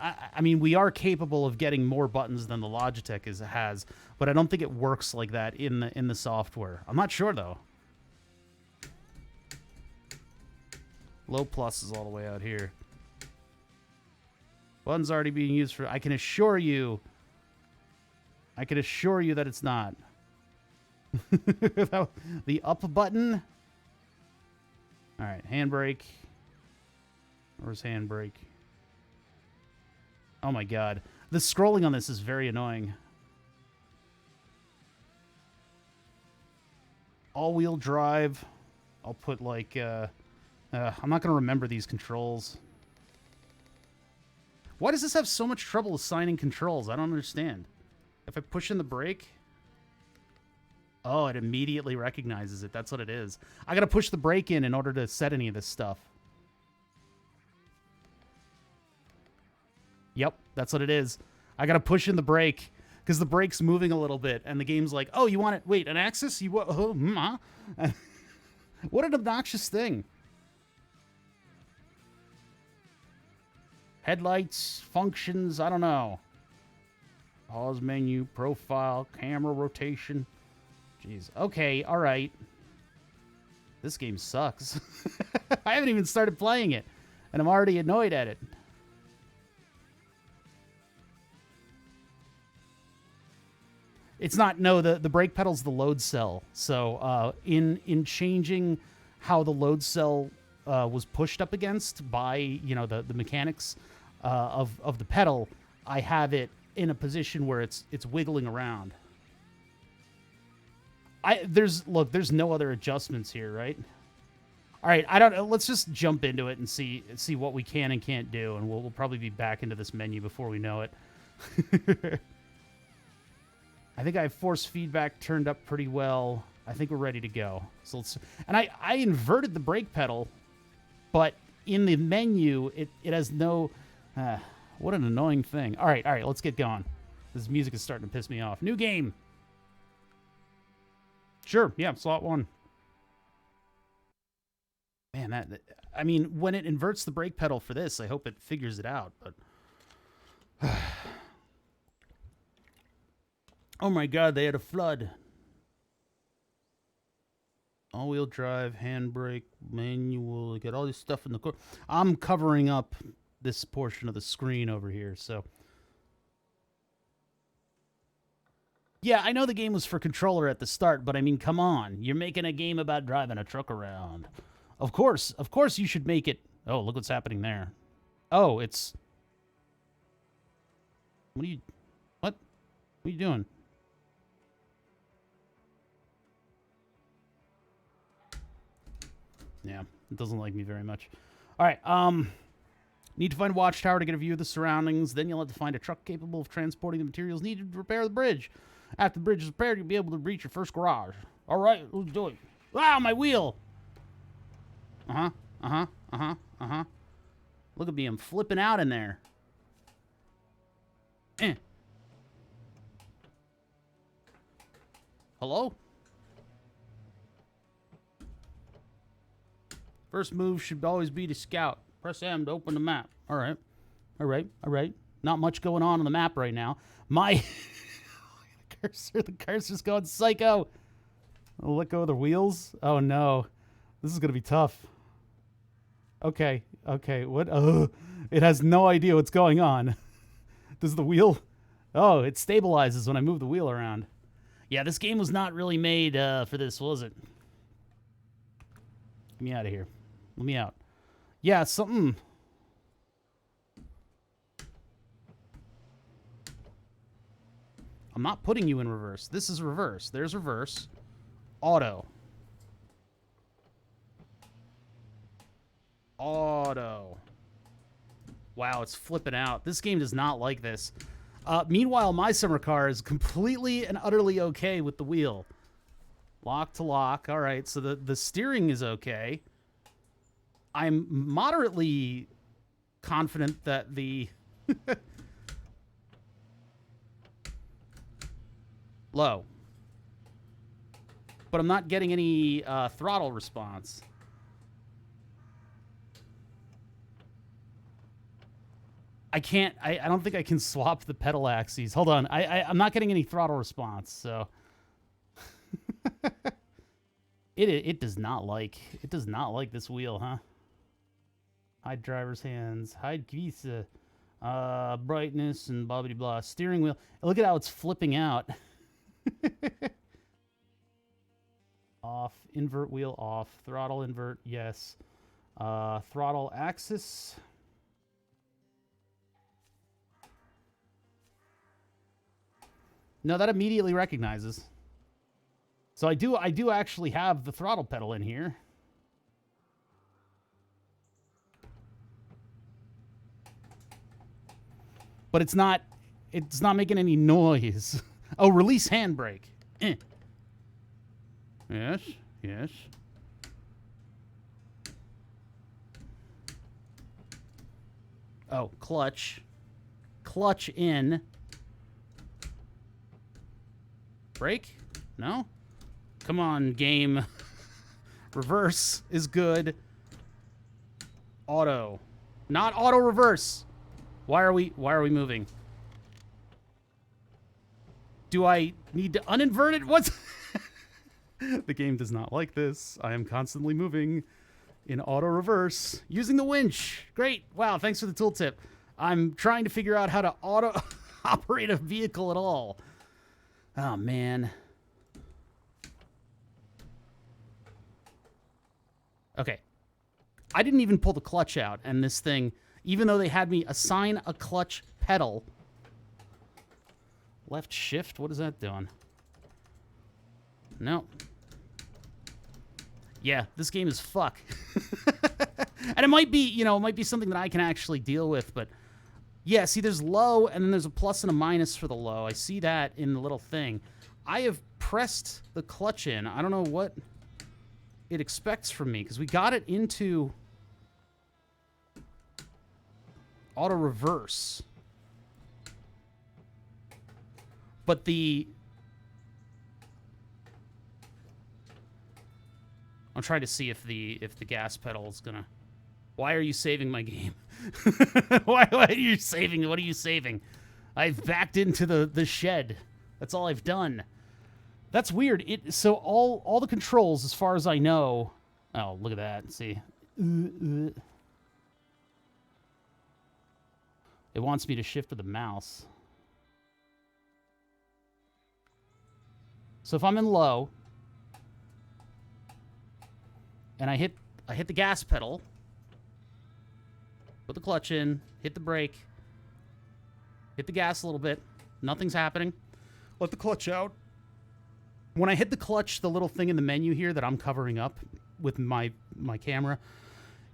I mean, we are capable of getting more buttons than the Logitech has, but I don't think it works like that in the software. I'm not sure though. Low plus is all the way out here. Buttons already being used for. I can assure you that it's not. The up button. All right, handbrake. Where's handbrake? Oh my god. The scrolling on this is very annoying. All-wheel drive. I'll put like... I'm not going to remember these controls. Why does this have so much trouble assigning controls? I don't understand. If I push in the brake... Oh, it immediately recognizes it. That's what it is. I got to push the brake in order to set any of this stuff. Yep, that's what it is. I gotta push in the brake because the brake's moving a little bit, and the game's like, "Oh, you want it? Wait, an axis? You what? Oh, what an obnoxious thing!" Headlights, functions, I don't know. Pause menu, profile, camera rotation. Jeez. Okay, all right. This game sucks. I haven't even started playing it, and I'm already annoyed at it. It's not, no, the brake pedal's the load cell. So in changing how the load cell was pushed up against by, you know, the mechanics of the pedal, I have it in a position where it's wiggling around. There's no other adjustments here, right? All right, let's just jump into it and see what we can and can't do, and we'll probably be back into this menu before we know it. I think I have force feedback turned up pretty well. I think we're ready to go. So and I inverted the brake pedal, but in the menu it has no. What an annoying thing. All right, let's get going. This music is starting to piss me off. New game. Sure, yeah, slot 1. Man, I mean, when it inverts the brake pedal for this, I hope it figures it out, but... Oh my god, they had a flood. All-wheel drive, handbrake, manual, get all this stuff in the car. I'm covering up this portion of the screen over here, so... Yeah, I know the game was for controller at the start, but I mean, come on. You're making a game about driving a truck around. Of course you should make it... Oh, look what's happening there. Oh, it's... What are you doing? Yeah, it doesn't like me very much. All right, need to find a watchtower to get a view of the surroundings. Then you'll have to find a truck capable of transporting the materials needed to repair the bridge. After the bridge is repaired, you'll be able to reach your first garage. All right, let's do it. Wow, my wheel! Look at me, I'm flipping out in there. Hello? First move should always be to scout. Press M to open the map. All right. Not much going on the map right now. My... the cursor's going psycho. I'll let go of the wheels. Oh, no. This is going to be tough. Okay. What? Oh, it has no idea what's going on. Does the wheel... Oh, it stabilizes when I move the wheel around. Yeah, this game was not really made for this, was it? Get me out of here. Let me out. Yeah, something... I'm not putting you in reverse. This is reverse. There's reverse. Auto. Wow, it's flipping out. This game does not like this. Meanwhile, my summer car is completely and utterly okay with the wheel. Lock to lock. All right, so the steering is okay. I'm moderately confident that the... Low. But I'm not getting any throttle response. I don't think I can swap the pedal axes. Hold on. I'm not getting any throttle response, so... It does not like this wheel, huh? Hide driver's hands. Hide visa. Brightness and blah blah blah. Steering wheel. Look at how it's flipping out. Off. Invert wheel off. Throttle invert, yes. Throttle axis. No, that immediately recognizes. So I do actually have the throttle pedal in here. But it's not making any noise. Oh, release handbrake. Yes. Oh, clutch. Clutch in. Brake? No? Come on, game. Reverse is good. Auto. Not auto reverse. Why are we moving? Do I need to uninvert it? What's... The game does not like this. I am constantly moving in auto reverse using the winch. Great. Wow, thanks for the tooltip. I'm trying to figure out how to auto operate a vehicle at all. Oh, man. Okay. I didn't even pull the clutch out, and this thing, even though they had me assign a clutch pedal... Left shift? What is that doing? no. Yeah, this game is fuck. And it might be, you know, it might be something that I can actually deal with, but yeah, see, there's low, and then there's a plus and a minus for the low. I see that in the little thing. I have pressed the clutch in. I don't know what it expects from me, because we got it into auto reverse. But I'm trying to see if the gas pedal is gonna... Why are you saving my game? Why are you saving? What are you saving? I've backed into the shed. That's all I've done. That's weird. So all the controls, as far as I know... Oh, look at that. See? It wants me to shift with the mouse. So if I'm in low, and I hit the gas pedal, put the clutch in, hit the brake, hit the gas a little bit, nothing's happening. Let the clutch out. When I hit the clutch, the little thing in the menu here that I'm covering up with my camera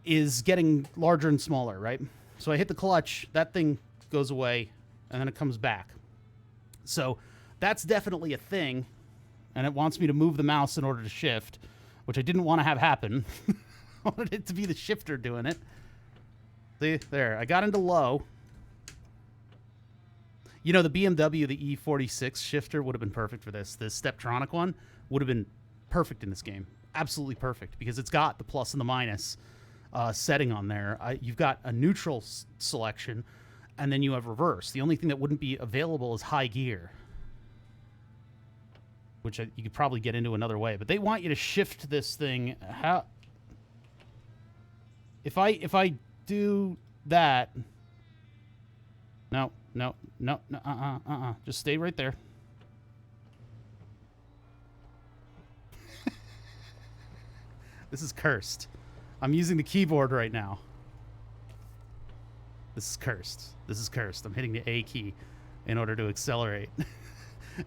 is getting larger and smaller, right? So I hit the clutch, that thing goes away, and then it comes back. So that's definitely a thing, and it wants me to move the mouse in order to shift, which I didn't want to have happen. I wanted it to be the shifter doing it. See, there, I got into low. You know, the BMW, the E46 shifter would have been perfect for this. The Steptronic one would have been perfect in this game. Absolutely perfect, because it's got the plus and the minus setting on there. You've got a neutral selection, and then you have reverse. The only thing that wouldn't be available is high gear, which you could probably get into another way. But they want you to shift this thing. How? If I do that, no, just stay right there. This is cursed. I'm using the keyboard right now. This is cursed. This is cursed. I'm hitting the A key in order to accelerate.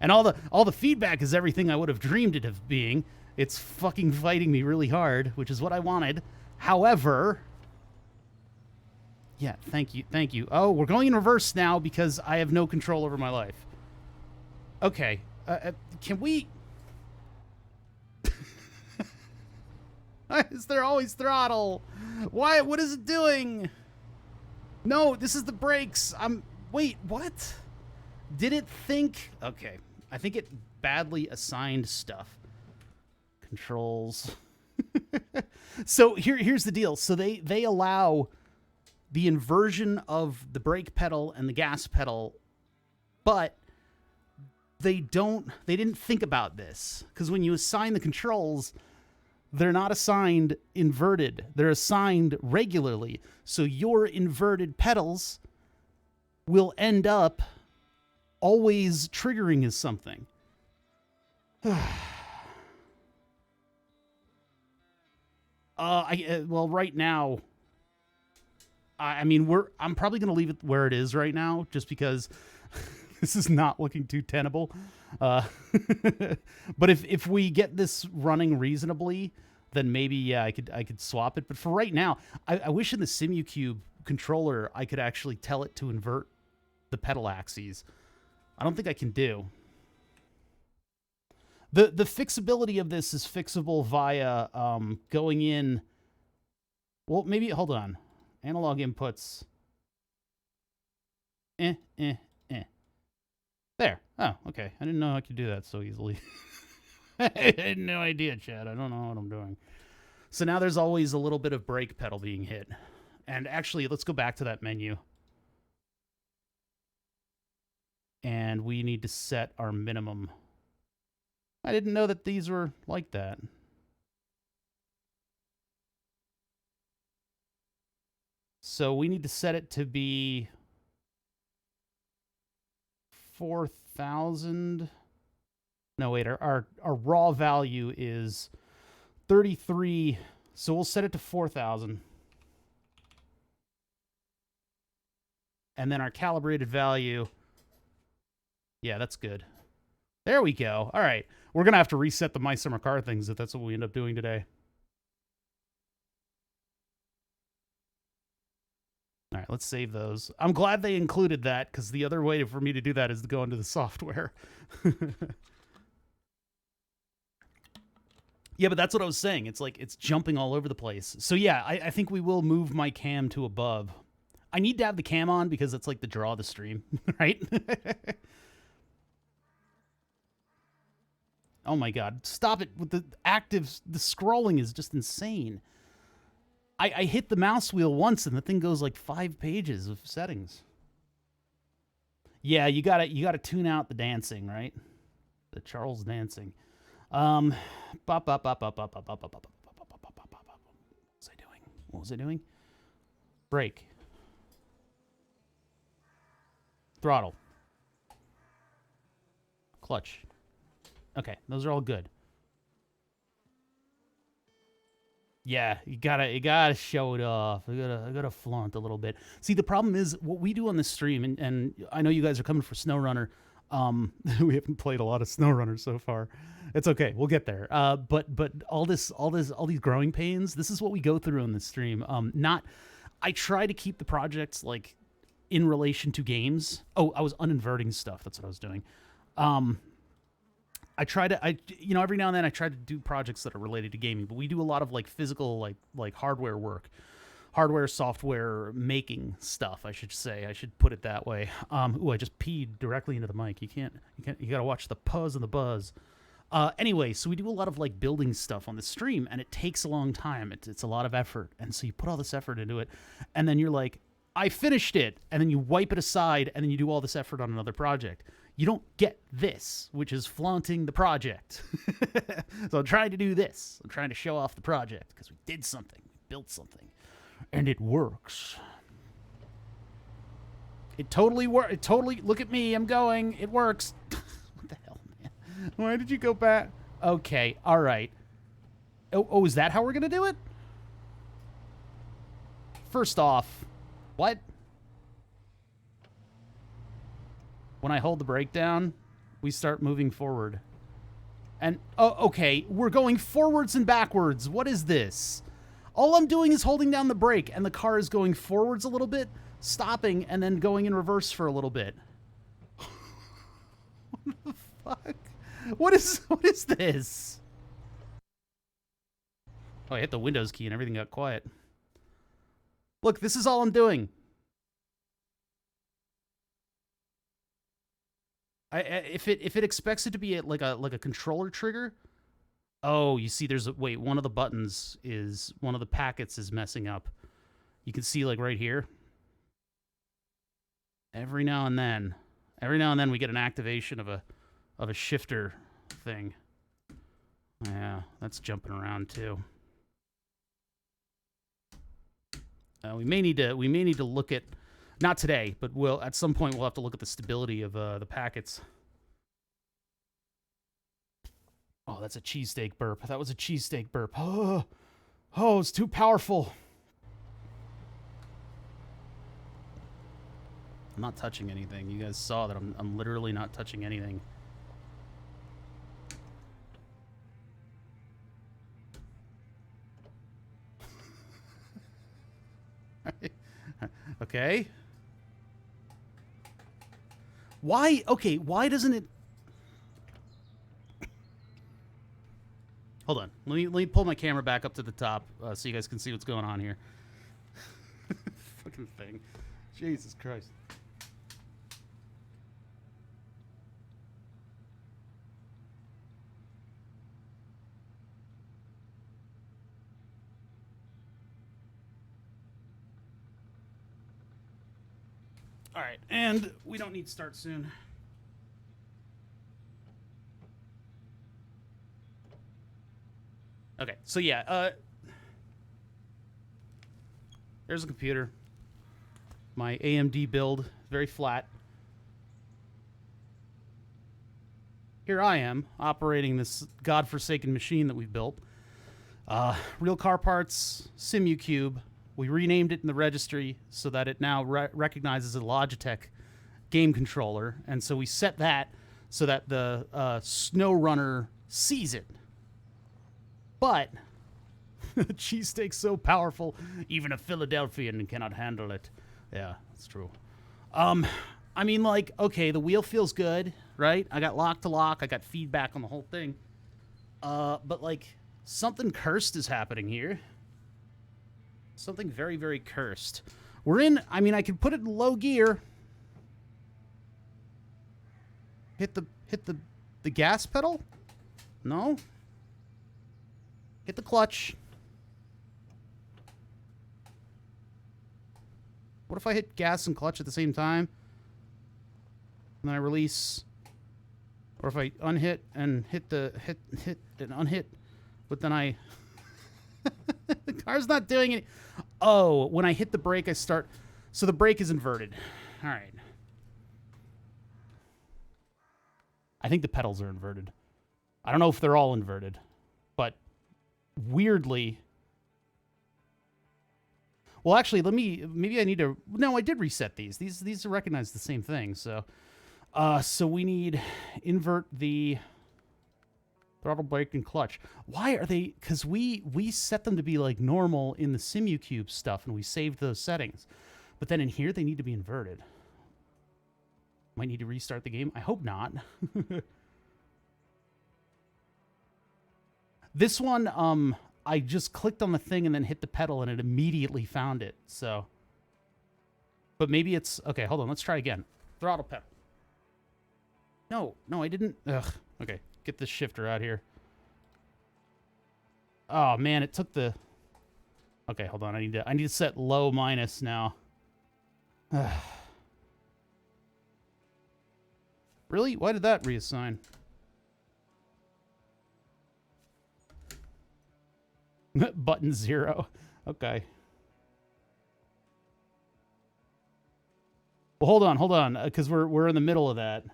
And all the feedback is everything I would have dreamed it of being. It's fucking fighting me really hard, which is what I wanted. However, yeah, thank you. Oh, we're going in reverse now because I have no control over my life. Okay, can we... Why is there always throttle? Why? What is it doing? No, this is the brakes. Wait, what? Did it think... Okay, I think it badly assigned stuff. Controls. So here's the deal. So they allow the inversion of the brake pedal and the gas pedal, but they didn't think about this. Because when you assign the controls, they're not assigned inverted. They're assigned regularly. So your inverted pedals will end up always triggering as something. Well, right now, I mean, I'm probably going to leave it where it is right now, just because this is not looking too tenable. But if we get this running reasonably, then maybe, yeah, I could swap it. But for right now, I wish in the SimuCube controller I could actually tell it to invert the pedal axes. I don't think I can do. The fixability of this is fixable via going in. Well, maybe, hold on. Analog inputs. There. Oh, okay. I didn't know I could do that so easily. I had no idea, Chad. I don't know what I'm doing. So now there's always a little bit of brake pedal being hit. And actually, let's go back to that menu. And we need to set our minimum. I didn't know that these were like that. So we need to set it to be 4,000. No, wait, our raw value is 33. So we'll set it to 4,000. And then our calibrated value, yeah, that's good. There we go. All right. We're going to have to reset the My Summer Car things if that's what we end up doing today. All right, let's save those. I'm glad they included that because the other way for me to do that is to go into the software. Yeah, but that's what I was saying. It's like it's jumping all over the place. So yeah, I think we will move my cam to above. I need to have the cam on because it's like the draw of the stream, right? Oh my god, stop it with the scrolling is just insane. I hit the mouse wheel once and the thing goes like 5 pages of settings. Yeah, you gotta tune out the dancing, right? The Charles dancing. What was I doing? Brake. Throttle. Clutch. Okay, those are all good. Yeah, you gotta show it off. I gotta flaunt a little bit. See, the problem is what we do on the stream, and I know you guys are coming for SnowRunner. We haven't played a lot of SnowRunner so far. It's okay, we'll get there. But all these growing pains. This is what we go through on the stream. I try to keep the projects like in relation to games. Oh, I was uninverting stuff. That's what I was doing. I try to, every now and then I try to do projects that are related to gaming, but we do a lot of like physical, like hardware work, hardware, software making stuff. I should say, I should put it that way. Ooh, I just peed directly into the mic. You gotta watch the puzz and the buzz. Anyway, so we do a lot of like building stuff on the stream, and it takes a long time. It's a lot of effort, and so you put all this effort into it, and then you're like, I finished it, and then you wipe it aside, and then you do all this effort on another project. You don't get this, which is flaunting the project. So I'm trying to do this. I'm trying to show off the project because we did something, we built something, and it works. It totally works. Look at me. I'm going. It works. What the hell, man? Why did you go back? Okay. All right. Oh, is that how we're going to do it? First off, what? When I hold the brake down, we start moving forward. And, oh, okay, we're going forwards and backwards. What is this? All I'm doing is holding down the brake, and the car is going forwards a little bit, stopping, and then going in reverse for a little bit. What the fuck? What is this? Oh, I hit the Windows key and everything got quiet. Look, this is all I'm doing. If it expects it to be like a controller trigger, oh, you see, wait, one of the buttons is one of the packets is messing up. You can see like right here. Every now and then we get an activation of a shifter thing. Yeah, that's jumping around too. We may need to look at. Not today, but at some point we'll have to look at the stability of the packets. Oh, that's a cheesesteak burp. That was a cheesesteak burp. Oh, it's too powerful. I'm not touching anything. You guys saw that I'm literally not touching anything. Okay. Why? Okay, why doesn't it... Hold on. Let me pull my camera back up to the top so you guys can see what's going on here. Fucking thing. Jesus Christ. All right, and we don't need start soon. Okay, so yeah, there's a computer. My AMD build, very flat. Here I am, operating this godforsaken machine that we've built. Real car parts, SimuCube. We renamed it in the registry so that it now recognizes a Logitech game controller, and so we set that so that the snowrunner sees it. But cheesesteak's so powerful, even a Philadelphian cannot handle it. Yeah, that's true. I mean, like, okay, the wheel feels good, right? I got lock to lock. I got feedback on the whole thing. But, like, something cursed is happening here. Something very, very cursed. We're in, I mean, I could put it in low gear. Hit the gas pedal? No. Hit the clutch. What if I hit gas and clutch at the same time? And then I release. Or if I unhit and hit and unhit, but then I the car's not doing it. Oh, when I hit the brake, I start. So the brake is inverted. All right. I think the pedals are inverted. I don't know if they're all inverted, but weirdly. Well, actually, maybe I need to. No, I did reset these. These recognize the same thing. So, so we need invert the throttle, brake, and clutch. Why are they? Because we set them to be like normal in the SimuCube stuff, and we saved those settings. But then in here, they need to be inverted. Might need to restart the game. I hope not. This one, I just clicked on the thing and then hit the pedal, and it immediately found it. So, but maybe it's okay. Hold on, let's try again. Throttle pedal. No, I didn't. Ugh. Okay, get this shifter out here. Oh man, it took the. Okay, hold on. I need to set low minus now. Really? Why did that reassign? Button 0. Okay. Well, hold on, because we're in the middle of that.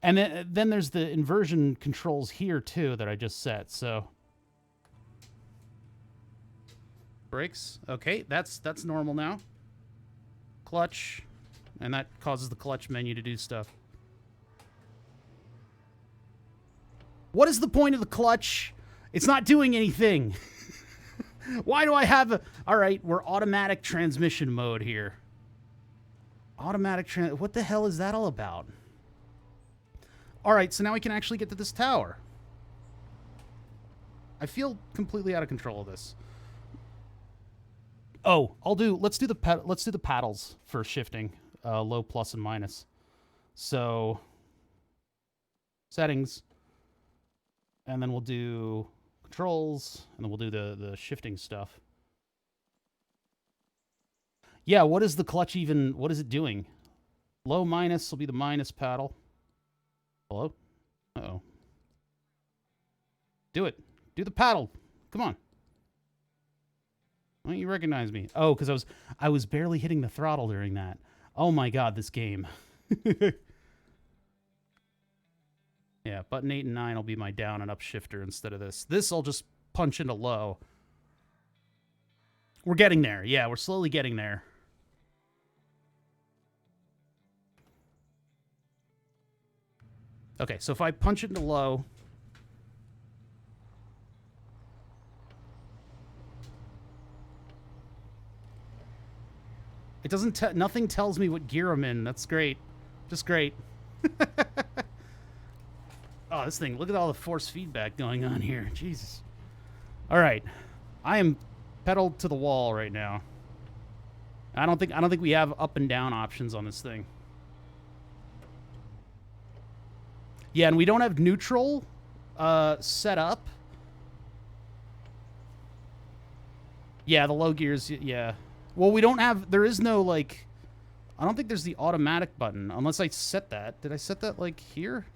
And then there's the inversion controls here too that I just set. So brakes. Okay, that's normal now. Clutch. And that causes the clutch menu to do stuff. What is the point of the clutch? It's not doing anything. Why do I have a... All right, we're automatic transmission mode here. What the hell is that all about? All right, so now we can actually get to this tower. I feel completely out of control of this. Oh, let's do the paddles for shifting. Low, plus, and minus. So, settings. And then we'll do controls. And then we'll do the shifting stuff. Yeah, what is the clutch even... What is it doing? Low, minus will be the minus paddle. Hello? Uh-oh. Do it. Do the paddle. Come on. Why don't you recognize me? Oh, because I was barely hitting the throttle during that. Oh my god, this game. Yeah, button 8 and 9 will be my down and up shifter instead of this. This I'll just punch into low. We're getting there. Yeah, we're slowly getting there. Okay, so if I punch it into low... It doesn't... Nothing tells me what gear I'm in. That's great. Just great. Oh, this thing. Look at all the force feedback going on here. Jesus. All right. I am pedaled to the wall right now. I don't think we have up and down options on this thing. Yeah, and we don't have neutral set up. Yeah, the low gears, yeah. Well, we don't have... There is no, like... I don't think there's the automatic button, unless I set that. Did I set that, like, here?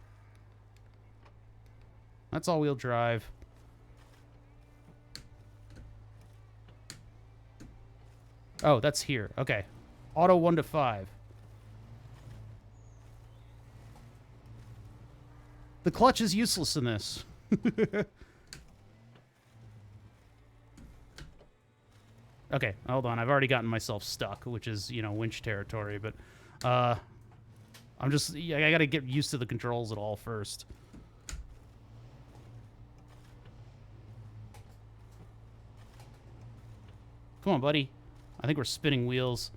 That's all-wheel drive. Oh, that's here. Okay. Auto 1 to 5. The clutch is useless in this. Okay, hold on. I've already gotten myself stuck, which is, you know, winch territory, but I'm just, I gotta get used to the controls at all first. Come on, buddy. I think we're spinning wheels.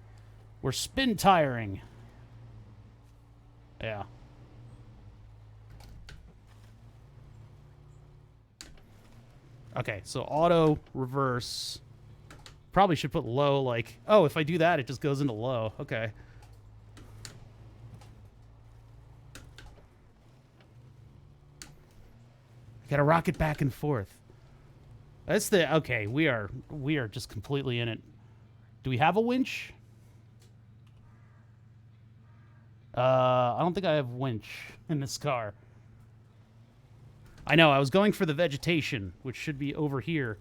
We're spin tiring. Yeah. Okay, so auto, reverse. Probably should put low, like... Oh, if I do that, it just goes into low. Okay. I gotta rock it back and forth. That's the... Okay, we are just completely in it. Do we have a winch? I don't think I have winch in this car. I know, I was going for the vegetation, which should be over here.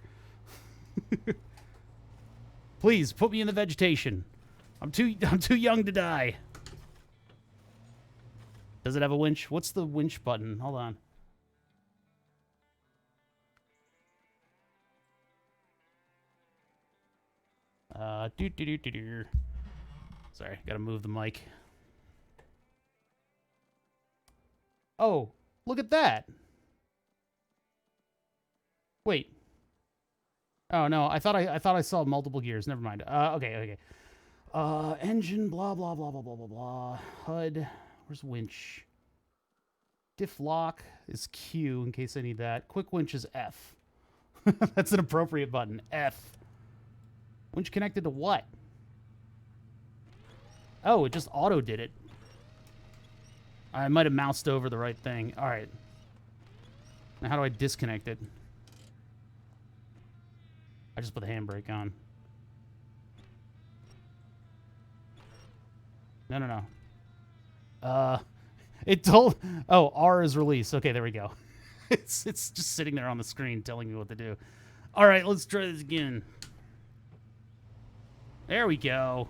Please, put me in the vegetation. I'm too young to die. Does it have a winch? What's the winch button? Hold on. Sorry, gotta move the mic. Oh, look at that. Wait. Oh no, I thought I saw multiple gears. Never mind. Okay. Engine, blah blah blah blah blah blah blah. HUD. Where's winch? Diff lock is Q in case I need that. Quick winch is F. That's an appropriate button. F. Winch connected to what? Oh, it just auto did it. I might have moused over the right thing. All right. Now how do I disconnect it? I just put the handbrake on. No. It told... Oh, R is release. Okay, there we go. It's just sitting there on the screen telling me what to do. All right, let's try this again. There we go.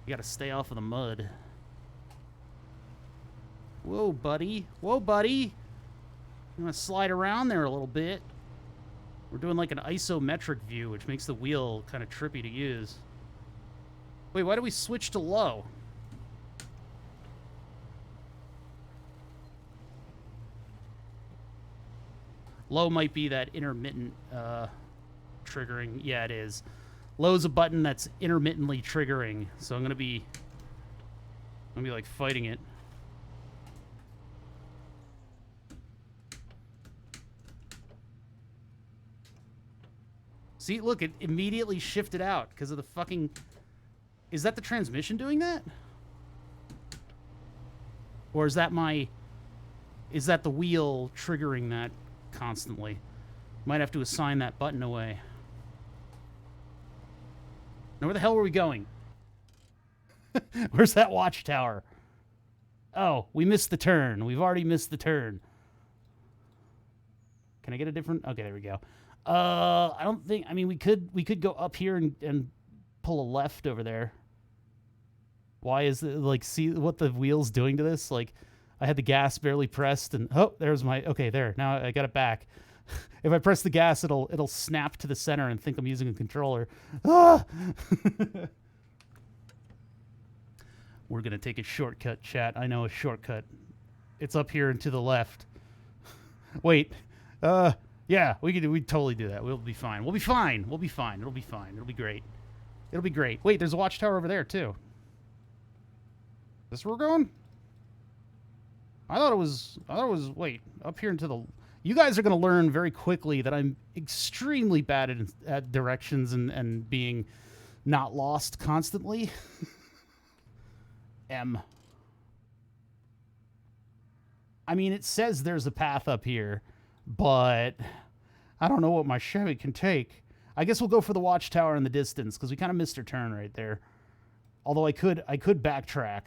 You gotta stay off of the mud. Whoa, buddy. Whoa, buddy. I'm gonna slide around there a little bit. We're doing like an isometric view, which makes the wheel kind of trippy to use. Wait, why do we switch to low? Low might be that intermittent triggering. Yeah, it is. Low's a button that's intermittently triggering, so I'm gonna be like fighting it. See, look, it immediately shifted out because of the fucking... Is that the transmission doing that? Or is that my... Is that the wheel triggering that constantly? Might have to assign that button away. Now, where the hell were we going? Where's that watchtower? Oh, we missed the turn. We've already missed the turn. Can I get a different... Okay, there we go. I don't think... I mean, we could go up here and pull a left over there. Why is it... Like, see what the wheel's doing to this? Like, I had the gas barely pressed, and... Oh, there's my... Okay, there. Now I got it back. If I press the gas, it'll snap to the center and think I'm using a controller. Ah! We're going to take a shortcut, chat. I know a shortcut. It's up here and to the left. Wait. Yeah, we'd totally do that. We'll be fine. We'll be fine. We'll be fine. It'll be fine. It'll be great. It'll be great. Wait, there's a watchtower over there, too. Is this where we're going? I thought it was... Wait, up here into the... You guys are going to learn very quickly that I'm extremely bad at directions and being not lost constantly. M. I mean, it says there's a path up here, but I don't know what my Chevy can take. I guess we'll go for the watchtower in the distance, because we kind of missed our turn right there. Although I could backtrack.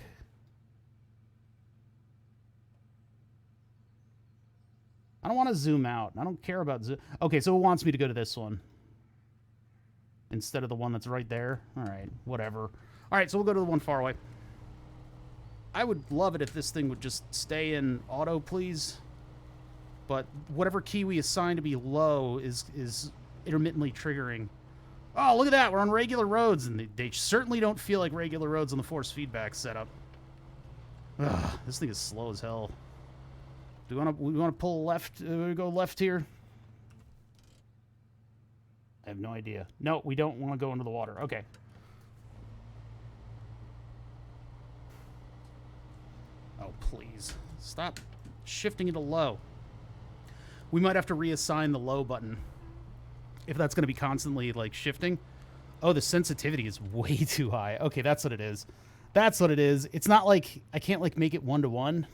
I don't want to zoom out. I don't care about zoom. Okay, so it wants me to go to this one instead of the one that's right there. All right, whatever. All right, so we'll go to the one far away. I would love it if this thing would just stay in auto, please. But whatever key we assign to be low is intermittently triggering. Oh, look at that. We're on regular roads, and they certainly don't feel like regular roads on the force feedback setup. Ugh, this thing is slow as hell. Do we want to pull left? Go left here? I have no idea. No, we don't want to go into the water. Okay. Oh, please. Stop shifting it to low. We might have to reassign the low button if that's going to be constantly, like, shifting. Oh, the sensitivity is way too high. Okay, that's what it is. That's what it is. It's not like I can't, like, make it 1-to-1.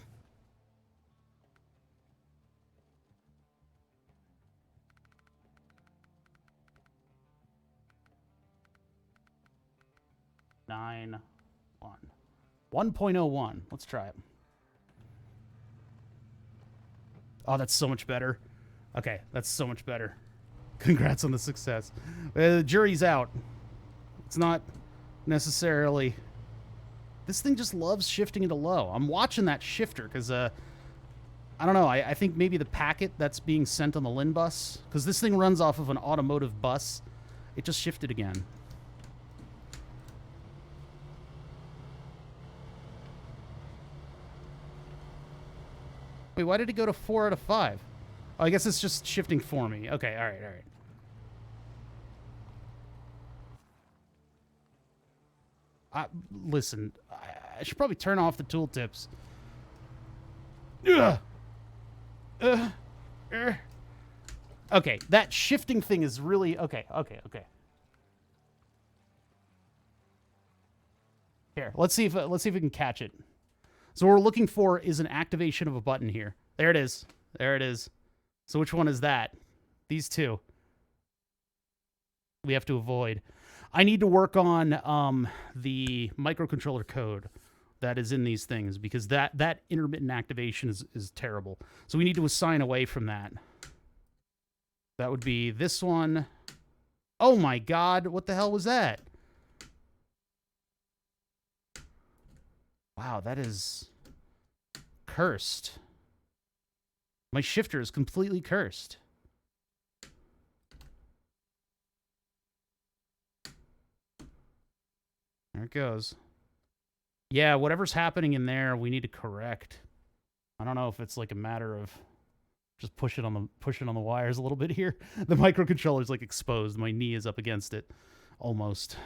Nine, 1.01. Let's try it. Oh, that's so much better. Okay, that's so much better. Congrats on the success. The jury's out. It's not necessarily... This thing just loves shifting into low. I'm watching that shifter because, I don't know. I think maybe the packet that's being sent on the LIN bus, because this thing runs off of an automotive bus, it just shifted again. Wait, why did it go to 4 out of 5? Oh, I guess it's just shifting for me. Okay, all right, all right. Listen, I should probably turn off the tooltips. Okay, that shifting thing is really... Okay. Here, let's see if we can catch it. So what we're looking for is an activation of a button here. There it is. There it is. So which one is that? These two. We have to avoid. I need to work on the microcontroller code that is in these things, because that intermittent activation is terrible. So we need to assign away from that. That would be this one. Oh my God, what the hell was that? Wow, that is cursed. My shifter is completely cursed. There it goes. Yeah, whatever's happening in there, we need to correct. I don't know if it's like a matter of just pushing on the wires a little bit here. The microcontroller's like exposed. My knee is up against it, almost.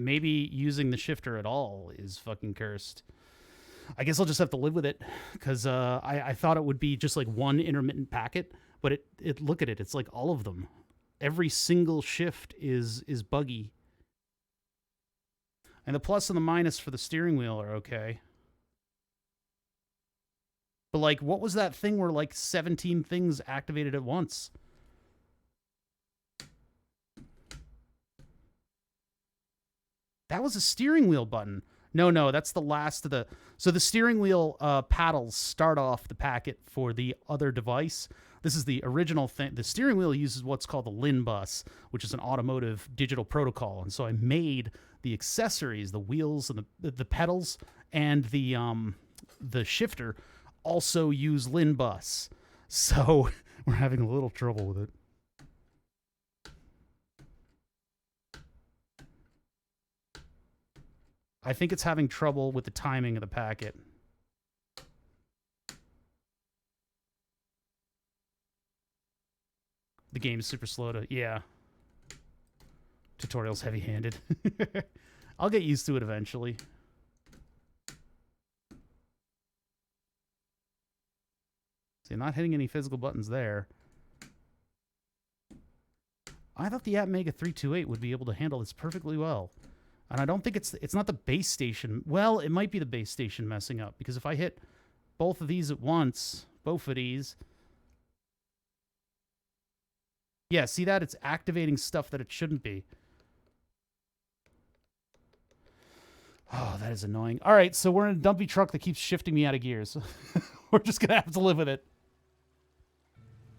Maybe using the shifter at all is fucking cursed. I guess I'll just have to live with it, because I thought it would be just like one intermittent packet, but it look at it, it's like all of them. Every single shift is buggy. And the plus and the minus for the steering wheel are okay. But like, what was that thing where like 17 things activated at once? That was a steering wheel button. No, that's the last of the... So the steering wheel paddles start off the packet for the other device. This is the original thing. The steering wheel uses what's called the LIN bus, which is an automotive digital protocol. And so I made the accessories, the wheels and the pedals, and the shifter also use LIN bus. So we're having a little trouble with it. I think it's having trouble with the timing of the packet. The game's super slow to... Yeah. Tutorial's heavy-handed. I'll get used to it eventually. See, I'm not hitting any physical buttons there. I thought the Atmega 328 would be able to handle this perfectly well. And I don't think it's not the base station. Well, it might be the base station messing up, because if I hit both of these at once, both of these... Yeah, see that? It's activating stuff that it shouldn't be. Oh, that is annoying. All right, so we're in a dumpy truck that keeps shifting me out of gears. We're just going to have to live with it.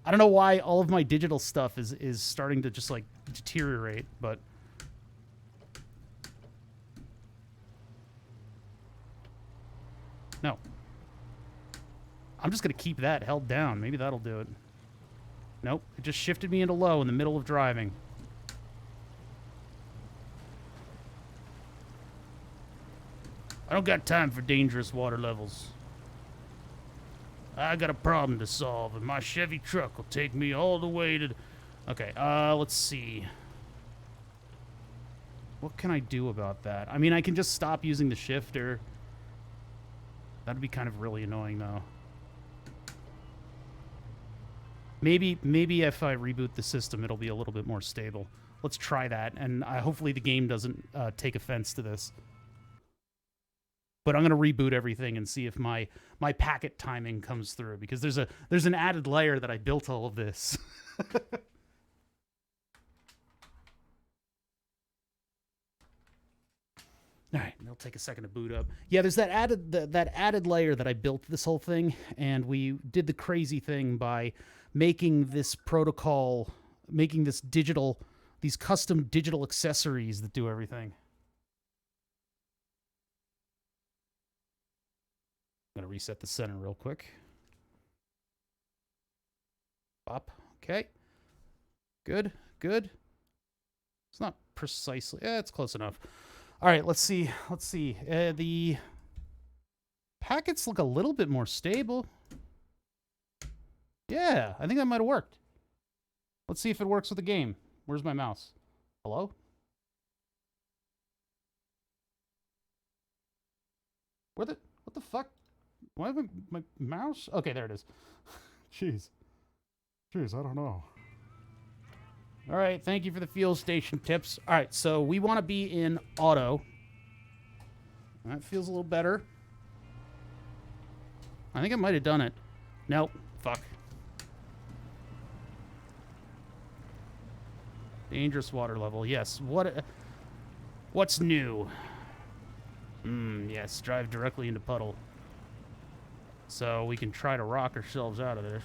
I don't know why all of my digital stuff is starting to just, like, deteriorate, but... No. I'm just going to keep that held down. Maybe that'll do it. Nope. It just shifted me into low in the middle of driving. I don't got time for dangerous water levels. I got a problem to solve, and my Chevy truck will take me all the way to... Okay, let's see. What can I do about that? I mean, I can just stop using the shifter. That'd be kind of really annoying, though. Maybe if I reboot the system, it'll be a little bit more stable. Let's try that, and hopefully the game doesn't take offense to this. But I'm going to reboot everything and see if my packet timing comes through, because there's an added layer that I built all of this. All right, it'll take a second to boot up. Yeah, there's that added layer that I built this whole thing, and we did the crazy thing by making this protocol, making this these custom digital accessories that do everything. I'm going to reset the center real quick. Up. Okay. Good. Good. It's not precisely... it's close enough. All right, let's see. Let's see. The packets look a little bit more stable. Yeah, I think that might have worked. Let's see if it works with the game. Where's my mouse? Hello? What the fuck? Why have my mouse? Okay, there it is. Jeez, I don't know. All right, thank you for the fuel station tips. All right, so we want to be in auto. That feels a little better. I think I might have done it. Nope, fuck. Dangerous water level, yes. What's new? Yes, drive directly into puddle. So we can try to rock ourselves out of this.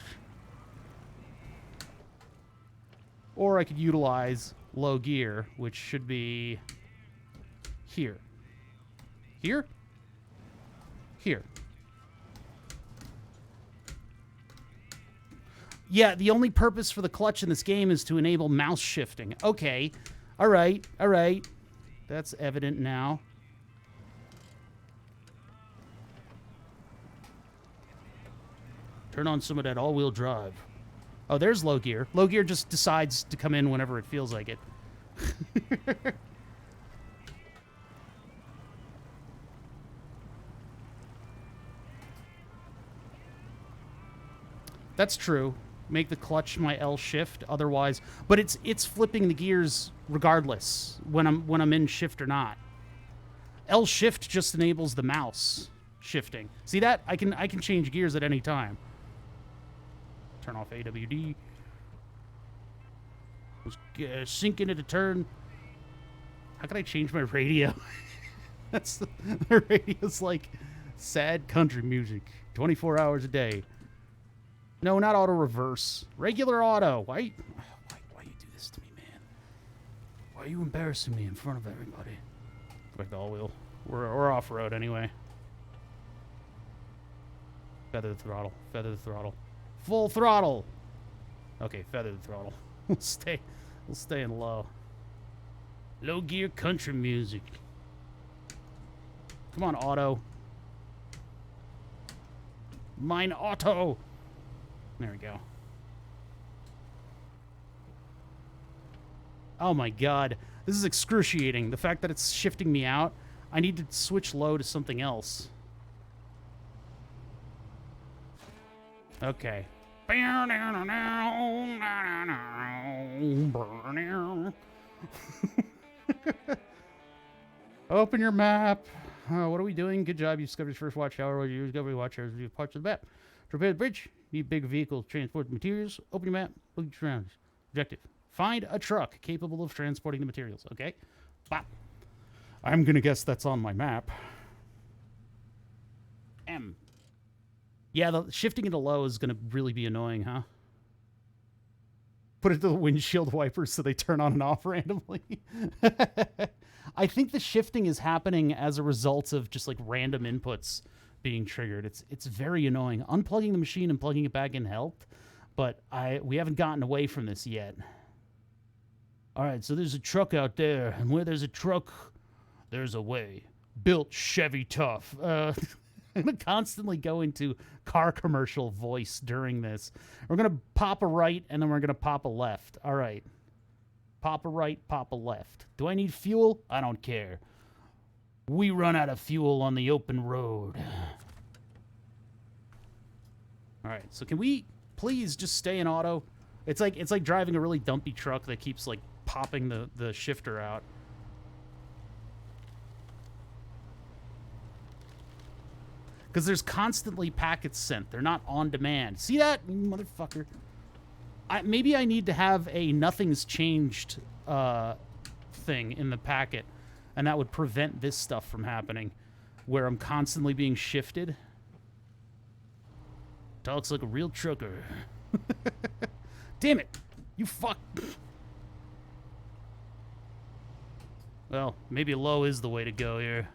Or I could utilize low gear, which should be here. Here? Here. Yeah, the only purpose for the clutch in this game is to enable mouse shifting. Okay. All right. All right. That's evident now. Turn on some of that all-wheel drive. Oh, there's low gear. Low gear just decides to come in whenever it feels like it. That's true. Make the clutch my L shift otherwise, but it's flipping the gears regardless when I'm in shift or not. L shift just enables the mouse shifting. See that? I can change gears at any time. Turn off AWD. Let's sink into the turn. How can I change my radio? That's the radio's like sad country music, 24 hours a day. No, not auto reverse. Regular auto. Why you do this to me, man? Why are you embarrassing me in front of everybody? Go back to all wheel. We're off road anyway. Feather the throttle. Feather the throttle. Full throttle. Okay, feather the throttle. We'll stay in low. Low gear country music. Come on, auto. Mine auto. There we go. Oh my god. This is excruciating. The fact that it's shifting me out. I need to switch low to something else. Okay. Open your map. What are we doing? Good job. You discovered your first watch tower. You discovered watch towers. You parts of the map. Repair the bridge. Need big vehicles to transport the materials. Open your map. Look at your surroundings. Objective. Find a truck capable of transporting the materials. Okay. Bop. I'm going to guess that's on my map. M. Yeah, the shifting into low is going to really be annoying, huh? Put it to the windshield wipers so they turn on and off randomly. I think the shifting is happening as a result of just like random inputs being triggered. It's very annoying. Unplugging the machine and plugging it back in helped, but we haven't gotten away from this yet. All right, so there's a truck out there, and where there's a truck, there's a way. Built Chevy tough. I'm going to constantly go into car commercial voice during this. We're going to pop a right, and then we're going to pop a left. All right. Pop a right, pop a left. Do I need fuel? I don't care. We run out of fuel on the open road. All right, so can we please just stay in auto? It's like driving a really dumpy truck that keeps, like, popping the shifter out. Because there's constantly packets sent. They're not on demand. See that, motherfucker? Maybe I need to have a nothing's changed thing in the packet, and that would prevent this stuff from happening, where I'm constantly being shifted. Talks like a real trucker. Damn it! You fuck... Well, maybe low is the way to go here.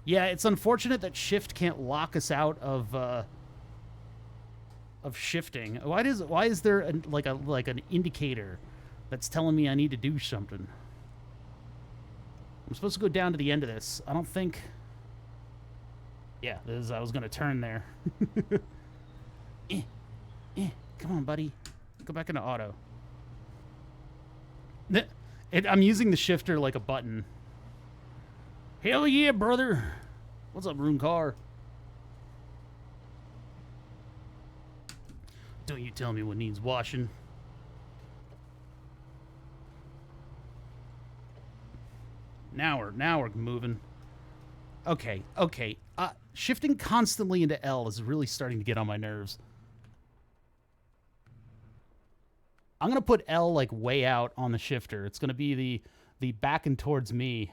Yeah, it's unfortunate that shift can't lock us out of shifting. Why is there an indicator that's telling me I need to do something? I'm supposed to go down to the end of this. I don't think... Yeah, I was going to turn there. Come on, buddy. Go back into auto. I'm using the shifter like a button. Hell yeah, brother. What's up, room car? Don't you tell me what needs washing. Now we're moving. Okay. Shifting constantly into L is really starting to get on my nerves. I'm gonna put L like way out on the shifter. It's gonna be the back and towards me.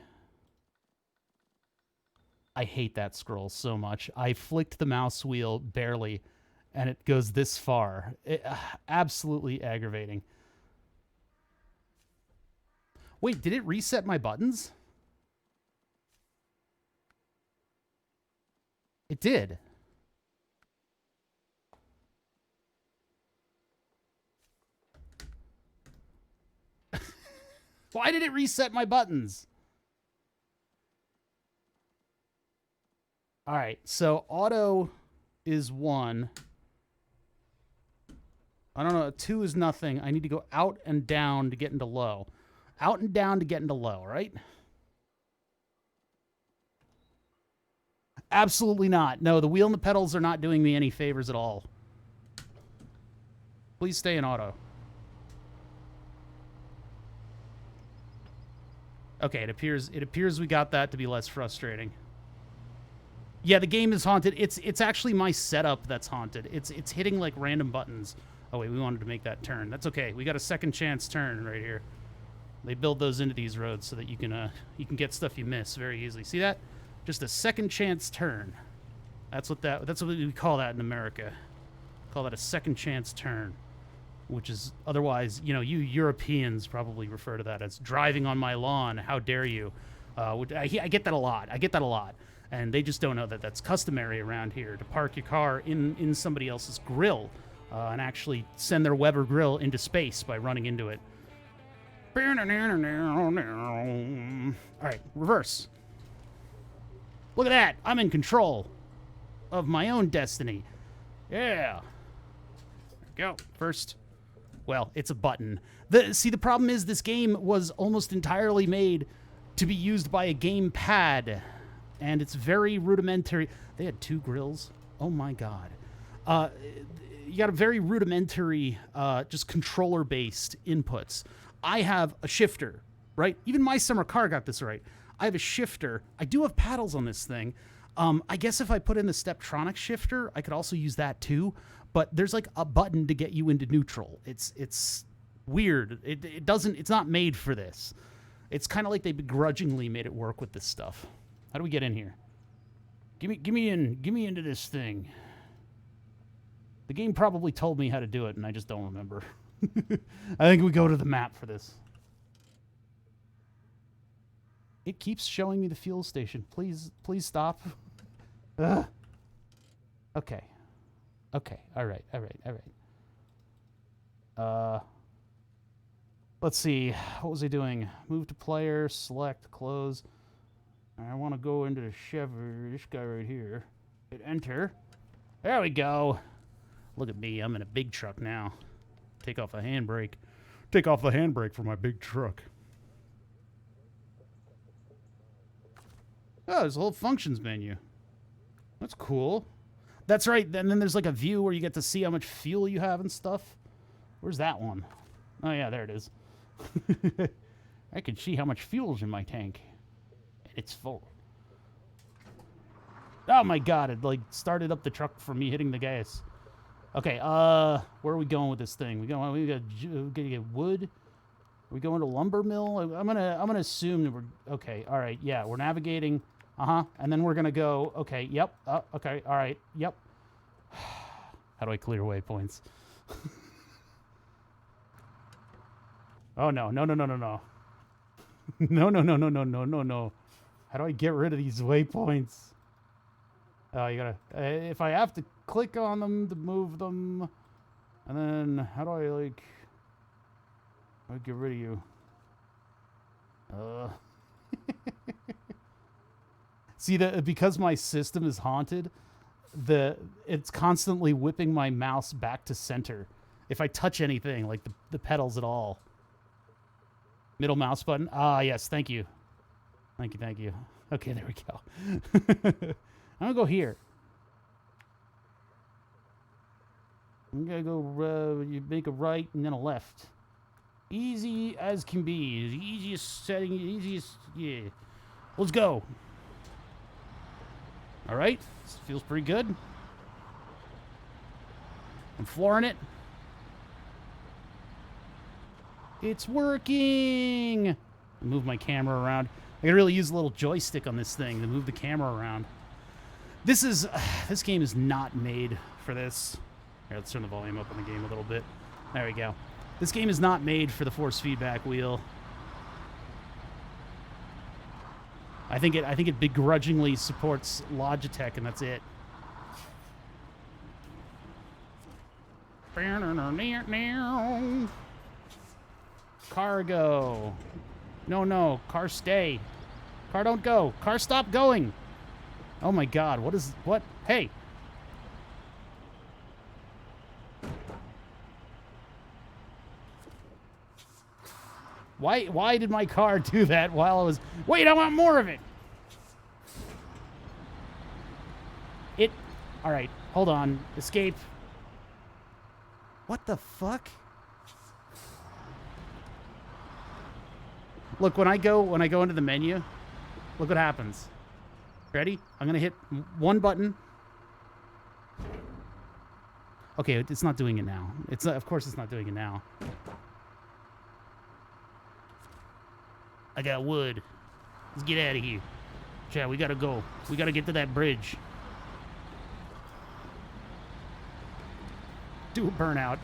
I hate that scroll so much. I flicked the mouse wheel barely, and it goes this far. Absolutely aggravating. Wait, did it reset my buttons? It did. Why did it reset my buttons? All right, so auto is 1. I don't know, 2 is nothing. I need to go out and down to get into low. Out and down to get into low, right? Absolutely not. No, the wheel and the pedals are not doing me any favors at all. Please stay in auto. Okay, it appears we got that to be less frustrating. Yeah, the game is haunted. It's actually my setup that's haunted. It's hitting like random buttons. Oh wait, we wanted to make that turn. That's okay. We got a second chance turn right here. They build those into these roads so that you can get stuff you miss very easily. See that? Just a second chance turn. That's what we call that in America. Call that a second chance turn, which is otherwise, you Europeans probably refer to that as driving on my lawn. How dare you? I get that a lot. And they just don't know that that's customary around here, to park your car in somebody else's grill and actually send their Weber grill into space by running into it. All right, reverse. Look at that. I'm in control of my own destiny. Yeah. There we go. First. Well, it's a button. The problem is this game was almost entirely made to be used by a gamepad. And it's very rudimentary. They had 2 grills. Oh, my God. You got a very rudimentary, just controller-based inputs. I have a shifter, right? Even my summer car got this right. I have a shifter. I do have paddles on this thing. I guess if I put in the Steptronic shifter, I could also use that too. But there's like a button to get you into neutral. It's weird. It's not made for this. It's kind of like they begrudgingly made it work with this stuff. How do we get in here? Give me into this thing. The game probably told me how to do it, and I just don't remember. I think we go to the map for this. It keeps showing me the fuel station. Please stop. Ugh. Okay. Okay. All right. Let's see. What was I doing? Move to player, select, close. I want to go into the Chevy. This guy right here. Hit enter. There we go. Look at me. I'm in a big truck now. Take off the handbrake. Take off the handbrake for my big truck. Oh, there's a whole functions menu. That's cool. That's right. And then there's like a view where you get to see how much fuel you have and stuff. Where's that one? Oh, yeah, there it is. I can see how much fuel's in my tank. And it's full. Oh, my God. It, like, started up the truck from me hitting the gas. Okay, where are we going with this thing? We gotta get wood? Are we going to lumber mill? I'm gonna assume that we're... Okay, all right, yeah, we're navigating... And then we're going to go, okay, yep, okay, all right, yep. How do I clear waypoints? Oh, no. No. How do I get rid of these waypoints? Oh, you gotta... if I have to click on them to move them, and then how do I, like... How do I get rid of you? See, because my system is haunted, it's constantly whipping my mouse back to center. If I touch anything, like the pedals at all. Middle mouse button. Ah, yes, thank you. Thank you. Okay, there we go. I'm going to go here. I'm going to go, you make a right and then a left. Easy as can be. The easiest setting, yeah. Let's go. All right, this feels pretty good. I'm flooring it. It's working. Move my camera around. I can really use a little joystick on this thing to move the camera around. This game is not made for this. Here, let's turn the volume up on the game a little bit. There we go. This game is not made for the force feedback wheel. I think it begrudgingly supports Logitech, and that's it. Cargo. No. Car stay. Car don't go. Car stop going. Oh my God. What? Hey. Why did my car do that while I was... Wait, I want more of it! All right, hold on. Escape. What the fuck? Look, when I go into the menu, look what happens. Ready? I'm gonna hit one button. Okay, it's not doing it now. Of course it's not doing it now. I got wood. Let's get out of here. Chad, we gotta go. We gotta get to that bridge. Do a burnout.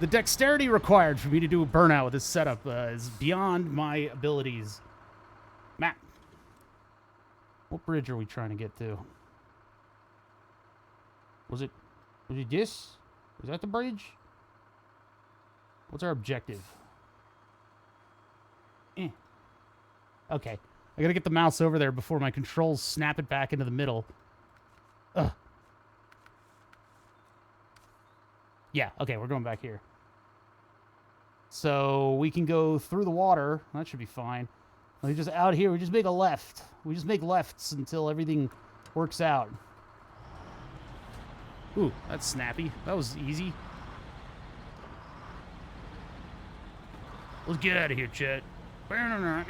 The dexterity required for me to do a burnout with this setup is beyond my abilities. Matt, what bridge are we trying to get to? Was it this? Was that the bridge? What's our objective? Okay. I gotta get the mouse over there before my controls snap it back into the middle. Ugh. Yeah, okay, we're going back here. So we can go through the water. That should be fine. We just out here, we just make a left. We just make lefts until everything works out. Ooh, that's snappy. That was easy. Let's get out of here, Chet. I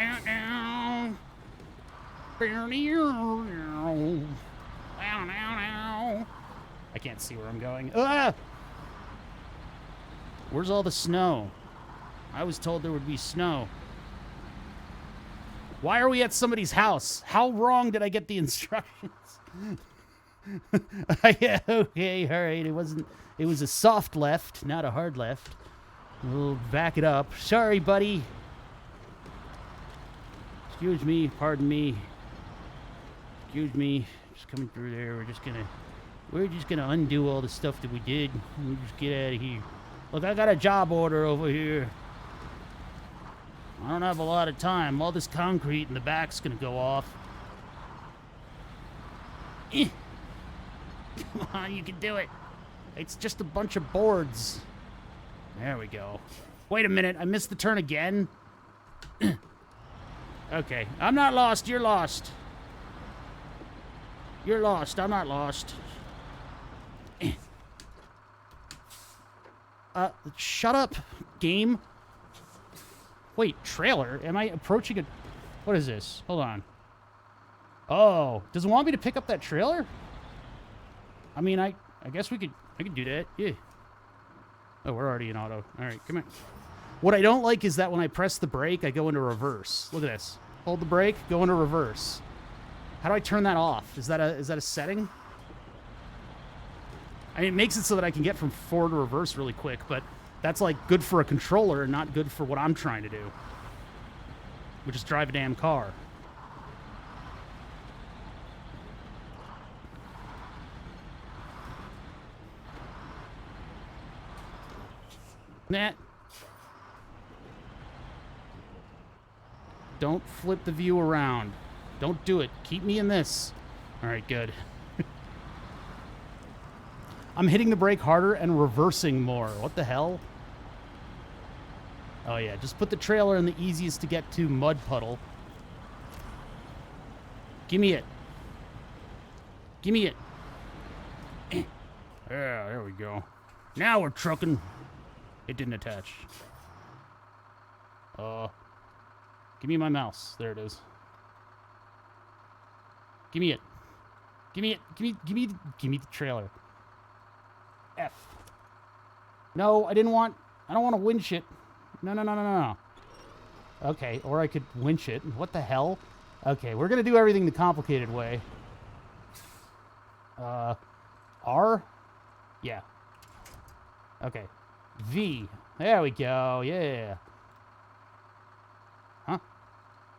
can't see where I'm going. Ah! Where's all the snow? I was told there would be snow. Why are we at somebody's house? How wrong did I get the instructions? Yeah, okay, all right. It was a soft left, not a hard left. We'll back it up. Sorry, buddy. Excuse me, pardon me. Excuse me. Just coming through there. We're just gonna undo all the stuff that we did. We'll just get out of here. Look, I got a job order over here. I don't have a lot of time. All this concrete in the back's gonna go off. Come on, you can do it. It's just a bunch of boards. There we go. Wait a minute, I missed the turn again? Okay, I'm not lost, you're lost. You're lost, I'm not lost. Shut up, game. Wait, trailer? Am I approaching a... What is this? Hold on. Oh, does it want me to pick up that trailer? I mean, I guess I could do that, yeah. Oh, we're already in auto. All right, come on. What I don't like is that when I press the brake, I go into reverse. Look at this. Hold the brake, go into reverse. How do I turn that off? Is that a setting? I mean, it makes it so that I can get from forward to reverse really quick, but that's like good for a controller and not good for what I'm trying to do, which is drive a damn car. Nah. Don't flip the view around. Don't do it. Keep me in this. All right, good. I'm hitting the brake harder and reversing more. What the hell? Oh, yeah. Just put the trailer in the easiest to get to mud puddle. Give me it. Give me it. Yeah, there we go. Now we're trucking. It didn't attach. Give me my mouse. There it is. Give me it. Give me it. Give me the trailer. F. No, I don't want to winch it. No. Okay, or I could winch it. What the hell? Okay, we're going to do everything the complicated way. R? Yeah. Okay. V. There we go. Yeah. Huh?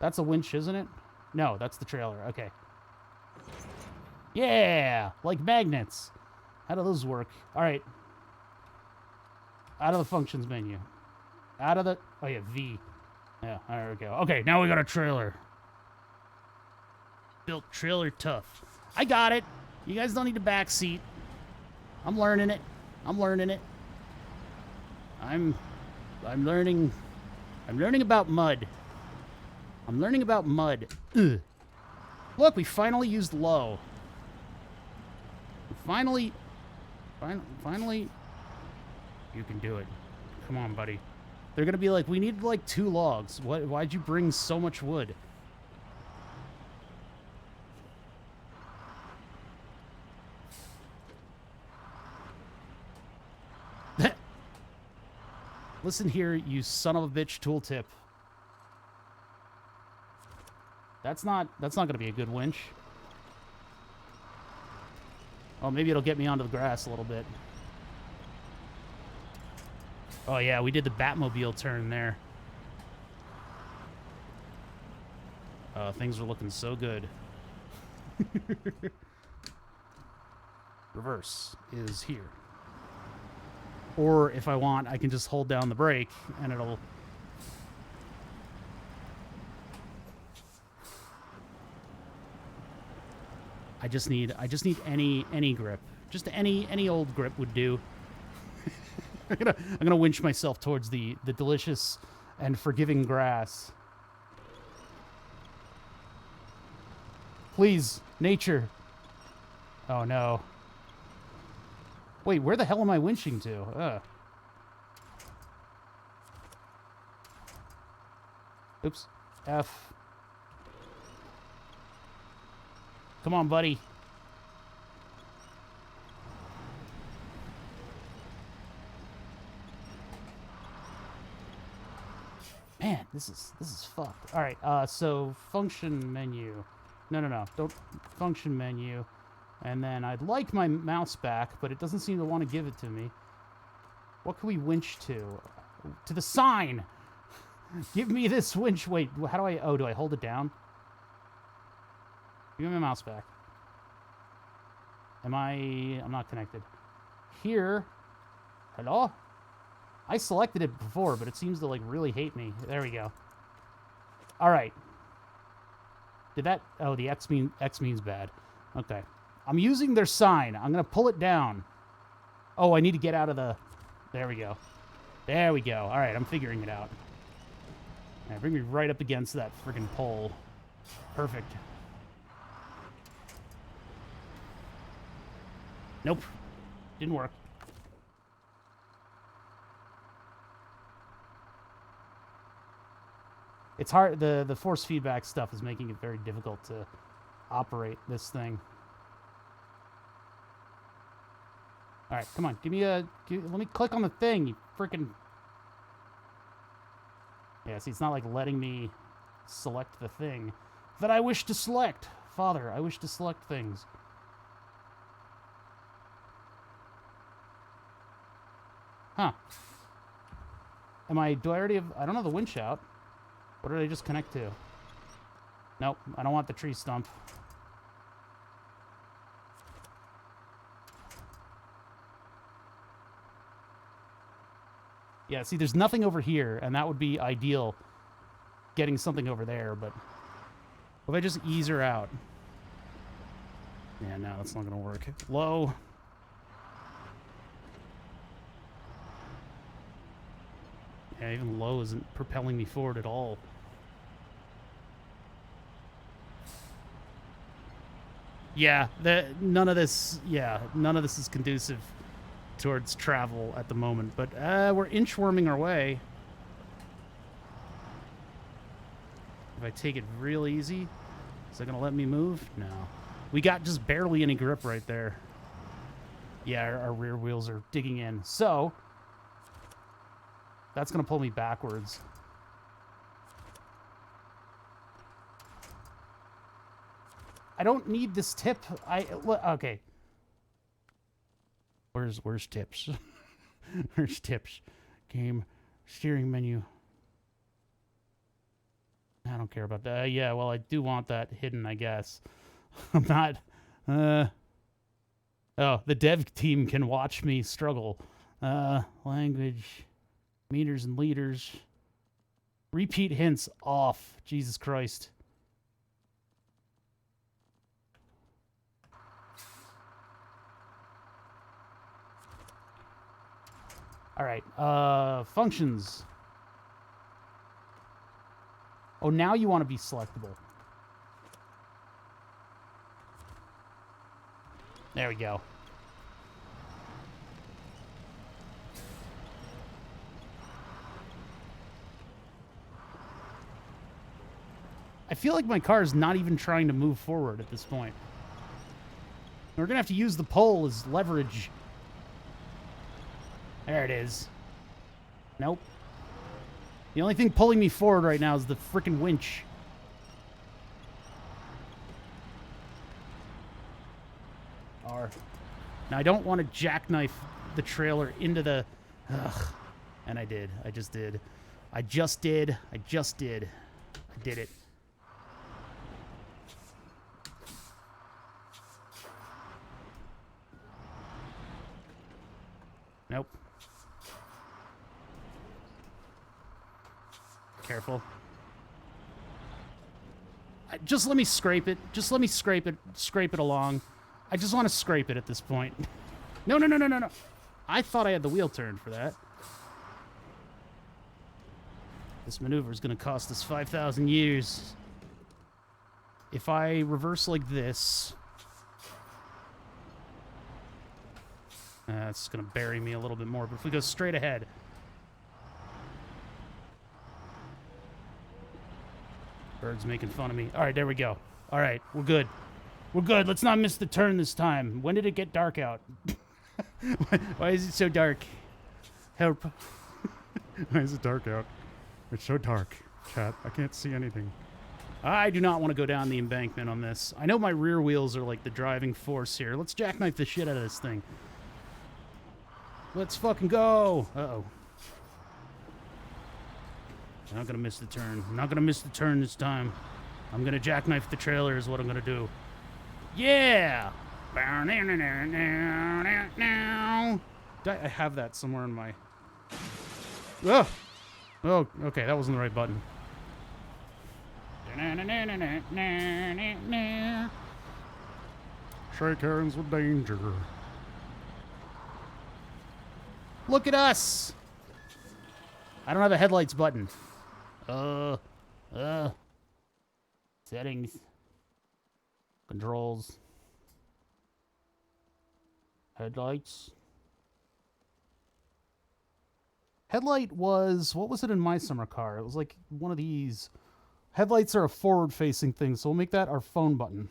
That's a winch, isn't it? No, that's the trailer. Okay. Yeah! Like magnets. How do those work? All right. Out of the functions menu. Out of the... Oh, yeah, V. Yeah, there we go. Okay, now we got a trailer. Built trailer tough. I got it. You guys don't need a back seat. I'm learning it. I'm learning about mud. I'm learning about mud. Ugh. Look, we finally used low. Finally, you can do it. Come on, buddy. They're gonna be like, we need like 2 logs. Why'd you bring so much wood? Listen here, you son of a bitch tooltip. That's not gonna be a good winch. Oh, maybe it'll get me onto the grass a little bit. Oh yeah, we did the Batmobile turn there. Things are looking so good. Reverse is here. Or if I want, I can just hold down the brake and it'll... I just need any grip. Just any old grip would do. I'm gonna winch myself towards the delicious and forgiving grass. Please, nature. Oh no. Wait, where the hell am I winching to? Ugh. Oops. F. Come on, buddy. Man, this is fucked. All right, so function menu. No. Don't function menu. And then I'd like my mouse back, but it doesn't seem to want to give it to me. What can we winch to? To the sign! Give me this winch. Wait, how do I... Oh, do I hold it down? Give me my mouse back. Am I... I'm not connected. Here. Hello? I selected it before, but it seems to, like, really hate me. There we go. All right. Did that... Oh, the X means bad. Okay. I'm using their sign. I'm going to pull it down. Oh, I need to get out of the... There we go. There we go. All right, I'm figuring it out. All right, bring me right up against that freaking pole. Perfect. Nope. Didn't work. It's hard. The force feedback stuff is making it very difficult to operate this thing. All right, come on. Let me click on the thing, you freaking... Yeah, see, it's not like letting me select the thing that I wish to select. Father, I wish to select things. Huh. Do I already have... I don't have the winch out. What did I just connect to? Nope, I don't want the tree stump. Yeah, see, there's nothing over here, and that would be ideal, getting something over there, but if I just ease her out... Yeah, no, that's not going to work. Low. Yeah, even low isn't propelling me forward at all. Yeah, none of this is conducive towards travel at the moment, but we're inchworming our way. If I take it real easy, is that gonna let me move? No. We got just barely any grip right there. Yeah, our rear wheels are digging in. So, that's gonna pull me backwards. I don't need this tip. Okay. Where's tips? Where's tips? Game, steering menu. I don't care about that. Yeah, well, I do want that hidden, I guess. I'm not... Oh, the dev team can watch me struggle. Language, meters and liters. Repeat hints off. Jesus Christ. All right, functions. Oh, now you want to be selectable. There we go. I feel like my car is not even trying to move forward at this point. We're going to have to use the pole as leverage. There it is. Nope. The only thing pulling me forward right now is the frickin' winch. R. Now, I don't want to jackknife the trailer into the... Ugh. And I did. I just did. I just did. I just did. I did it. Nope. Careful. Just let me scrape it. Just let me scrape it. Scrape it along. I just want to scrape it at this point. No, no, no, no, no, no. I thought I had the wheel turned for that. This maneuver is going to cost us 5,000 years. If I reverse like this... That's going to bury me a little bit more. But if we go straight ahead... Bird's making fun of me. All right, there we go. All right, we're good. We're good. Let's not miss the turn this time. When did it get dark out? Why is it so dark? Help. Why is it dark out? It's so dark, chat. I can't see anything. I do not want to go down the embankment on this. I know my rear wheels are like the driving force here. Let's jackknife the shit out of this thing. Let's fucking go. Uh-oh. I'm not gonna miss the turn. I'm not gonna miss the turn this time. I'm gonna jackknife the trailer is what I'm gonna do. Yeah! I have that somewhere in my... Oh! Oh, okay, that wasn't the right button. Shake hands with danger. Look at us! I don't have a headlights button. Settings. Controls. Headlights. Headlight was... What was it in my summer car? It was like one of these. Headlights are a forward-facing thing, so we'll make that our phone button.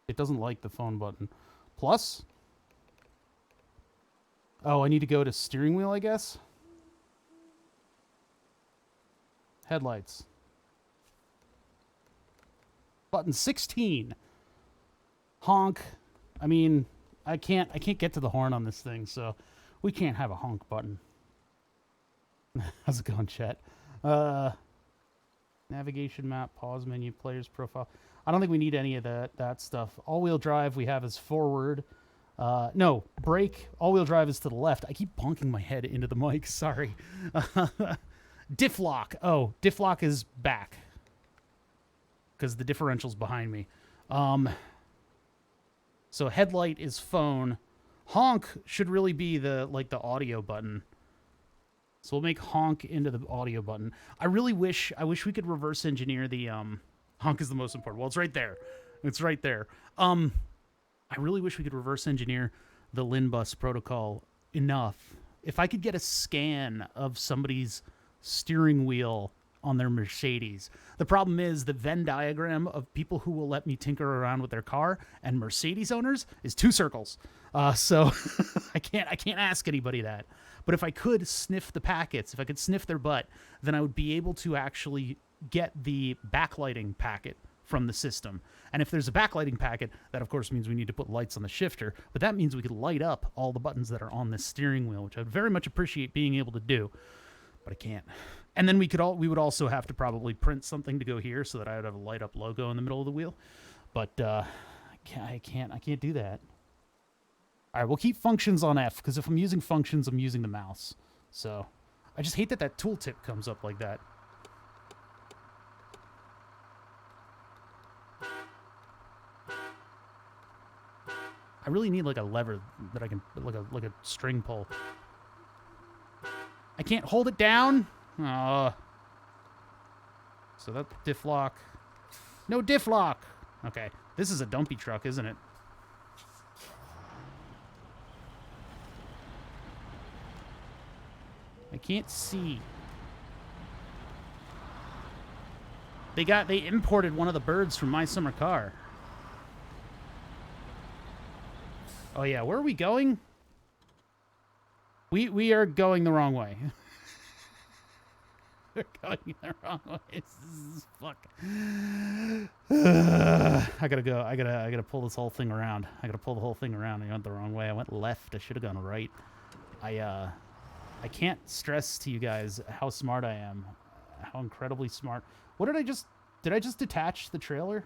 It doesn't like the phone button. Plus? Oh, I need to go to steering wheel, I guess? Headlights. Button 16. Honk. I mean, I can't get to the horn on this thing, so we can't have a honk button. How's it going, chat? Navigation map, pause menu, player's profile. I don't think we need any of that stuff. All-wheel drive we have is forward. No, brake. All-wheel drive is to the left. I keep bonking my head into the mic. Sorry. Diff lock. Oh, diff lock is back. Because the differential's behind me. So headlight is phone. Honk should really be the audio button. So we'll make honk into the audio button. I wish we could reverse engineer the honk is the most important. Well, it's right there. It's right there. I really wish we could reverse engineer the LIN bus protocol enough. If I could get a scan of somebody's steering wheel on their Mercedes. The problem is the Venn diagram of people who will let me tinker around with their car and Mercedes owners is 2 circles. So I can't ask anybody that. But if I could sniff the packets, if I could sniff their butt, then I would be able to actually get the backlighting packet from the system. And if there's a backlighting packet, that of course means we need to put lights on the shifter, but that means we could light up all the buttons that are on this steering wheel, which I'd very much appreciate being able to do, but I can't. And then we would also have to probably print something to go here so that I would have a light up logo in the middle of the wheel. But I can't do that. All right, we'll keep functions on F, because if I'm using functions, I'm using the mouse. So I just hate that tooltip comes up like that. I really need like a lever that I can, like a string pull. I can't hold it down. So that diff lock. No diff lock. Okay, this is a dumpy truck, isn't it? I can't see. They imported one of the birds from my summer car. Oh yeah, where are we going? We are going the wrong way. We're going the wrong way. This is fuck. I gotta go. I gotta pull this whole thing around. I gotta pull the whole thing around. I went the wrong way. I went left. I should have gone right. I can't stress to you guys how smart I am. How incredibly smart. What did I just detach the trailer?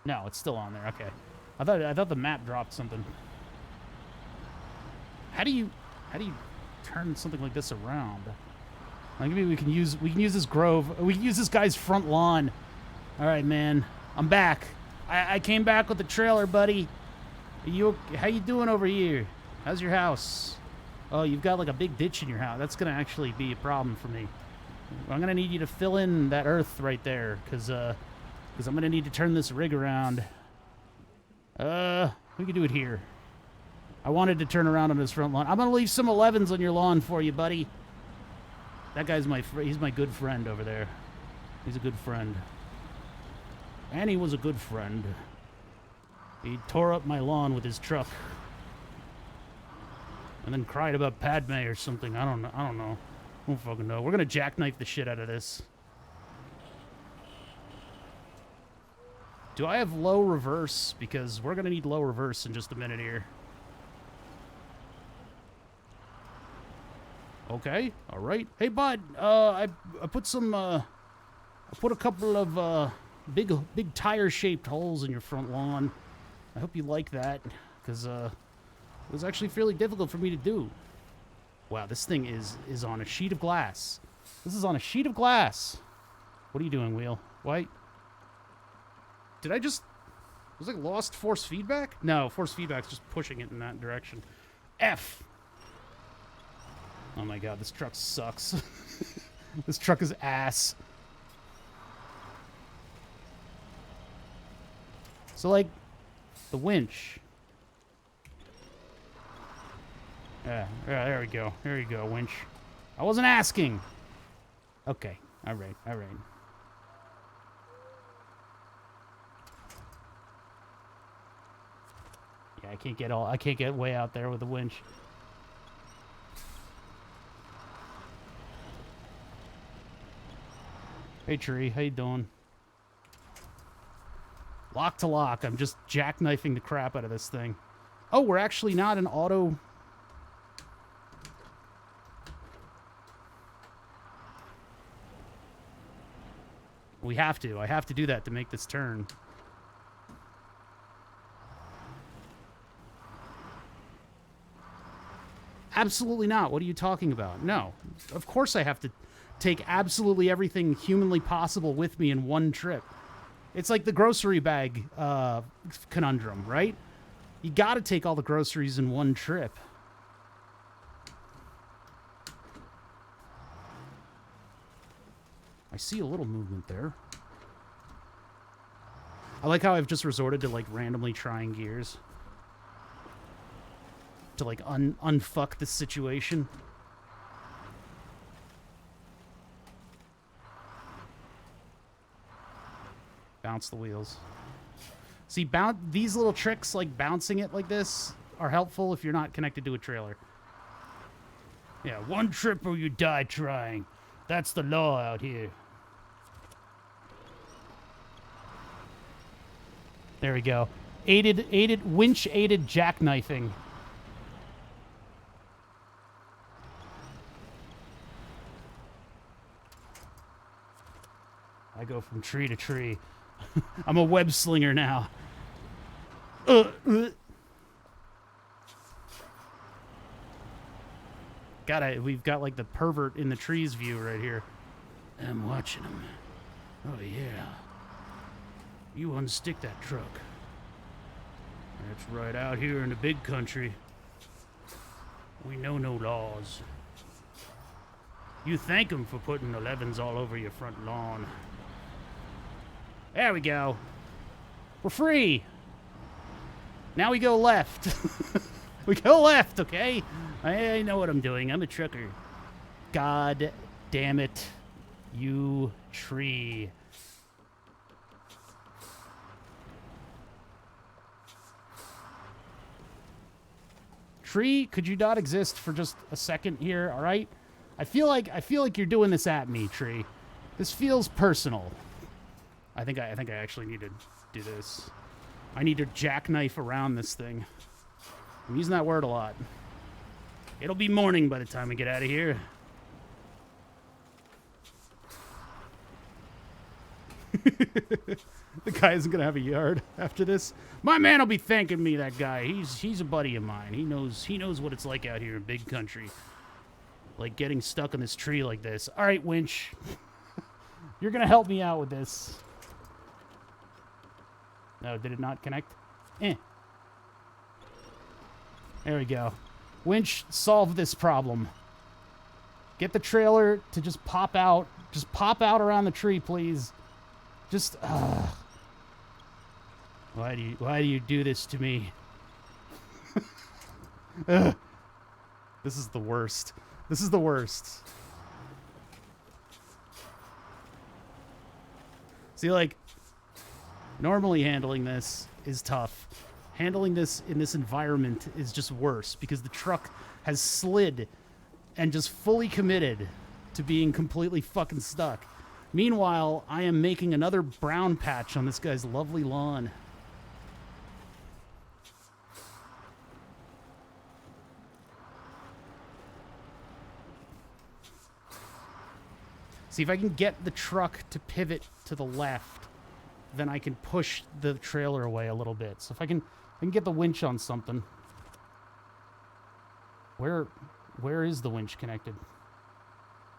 No, it's still on there. Okay. I thought the map dropped something. How do you turn something like this around? Like maybe we can use this grove. We can use this guy's front lawn. All right, man. I'm back. I came back with the trailer, buddy. How you doing over here? How's your house? Oh, you've got like a big ditch in your house. That's gonna actually be a problem for me. I'm gonna need you to fill in that earth right there, cause I'm gonna need to turn this rig around. We can do it here. I wanted to turn around on his front lawn. I'm gonna leave some 11s on your lawn for you, buddy. That guy's he's my good friend over there. He's a good friend. And he was a good friend. He tore up my lawn with his truck. And then cried about Padme or something. I don't know. I don't fucking know. We're gonna jackknife the shit out of this. Do I have low reverse? Because we're gonna need low reverse in just a minute here. Okay, all right. Hey, bud, I put some, I put a couple of, big tire-shaped holes in your front lawn. I hope you like that, because, it was actually fairly difficult for me to do. Wow, this thing is on a sheet of glass. This is on a sheet of glass. What are you doing, Wheel? Why? Did I just... Was it lost force feedback? No, force feedback's just pushing it in that direction. F! Oh my god, this truck sucks. This truck is ass. So, like, the winch. Yeah, there we go. There you go, winch. I wasn't asking. Okay, alright, alright. Yeah, I can't get way out there with the winch. Hey, Tree, how you doing? Lock to lock, I'm just jackknifing the crap out of this thing. Oh, we're actually not an auto... We have to. I have to do that to make this turn. Absolutely not. What are you talking about? No. Of course I have to take absolutely everything humanly possible with me in one trip. It's like the grocery bag conundrum, right? You gotta take all the groceries in one trip. I see a little movement there. I like how I've just resorted to, like, randomly trying gears. To, like, unfuck this situation. Bounce the wheels. See, these little tricks, like bouncing it like this, are helpful if you're not connected to a trailer. Yeah, one trip or you die trying. That's the law out here. There we go. Winch-aided jackknifing. I go from tree to tree. I'm a web slinger now. We've got like the pervert in the trees view right here. I'm watching him. Oh yeah. You unstick that truck. That's right out here in the big country. We know no laws. You thank him for putting 11s all over your front lawn. There we go. We're free. Now we go left. We go left, okay? I know what I'm doing. I'm a trucker. God damn it. You tree. Tree, could you not exist for just a second here, all right? I feel like you're doing this at me, Tree. This feels personal. I think I actually need to do this. I need to jackknife around this thing. I'm using that word a lot. It'll be morning by the time we get out of here. The guy isn't gonna have a yard after this. My man will be thanking me, that guy. He's a buddy of mine. He knows what it's like out here in big country. Like getting stuck in this tree like this. All right, winch. You're gonna help me out with this. No, did it not connect? Eh. There we go. Winch, solve this problem. Get the trailer to just pop out. Just pop out around the tree, please. Just, why do you do this to me? This is the worst. This is the worst. See, like, normally handling this is tough. Handling this in this environment is just worse because the truck has slid and just fully committed to being completely fucking stuck. Meanwhile, I am making another brown patch on this guy's lovely lawn. See, if I can get the truck to pivot to the left, then I can push the trailer away a little bit. So if I can get the winch on something. Where is the winch connected?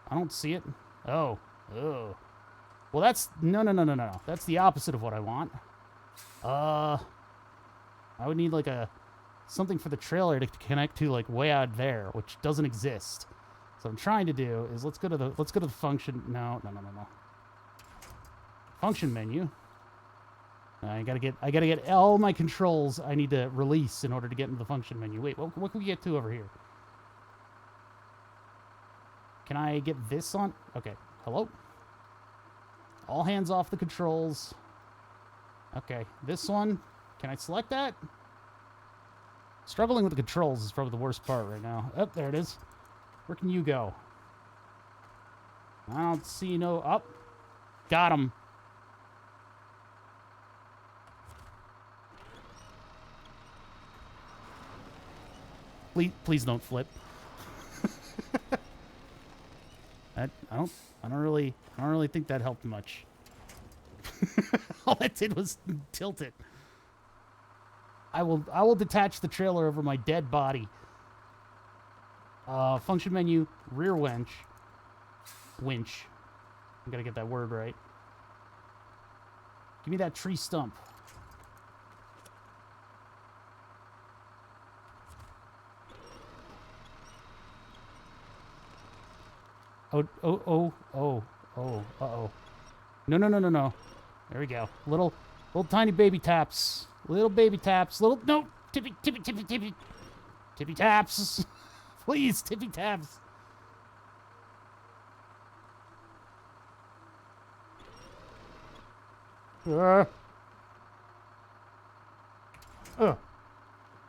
I don't see it. Oh. Well, that's... No. That's the opposite of what I want. I would need, like, something for the trailer to connect to, like, way out there, which doesn't exist. So what I'm trying to do is let's go to the function. No. Function menu. I gotta get all my controls I need to release in order to get into the function menu. Wait, what can we get to over here? Can I get this on? Okay. Hello? All hands off the controls. Okay. This one. Can I select that? Struggling with the controls is probably the worst part right now. Oh, there it is. Where can you go? I don't see no... Up. Got him. Please don't flip. I don't really think that helped much. All that did was tilt it. I will detach the trailer over my dead body. Function menu, rear winch. I gotta get that word right. Give me that tree stump. Oh, uh-oh. No. There we go. Little tiny baby taps. Little baby taps. No! Tippy taps. Please, tippy taps.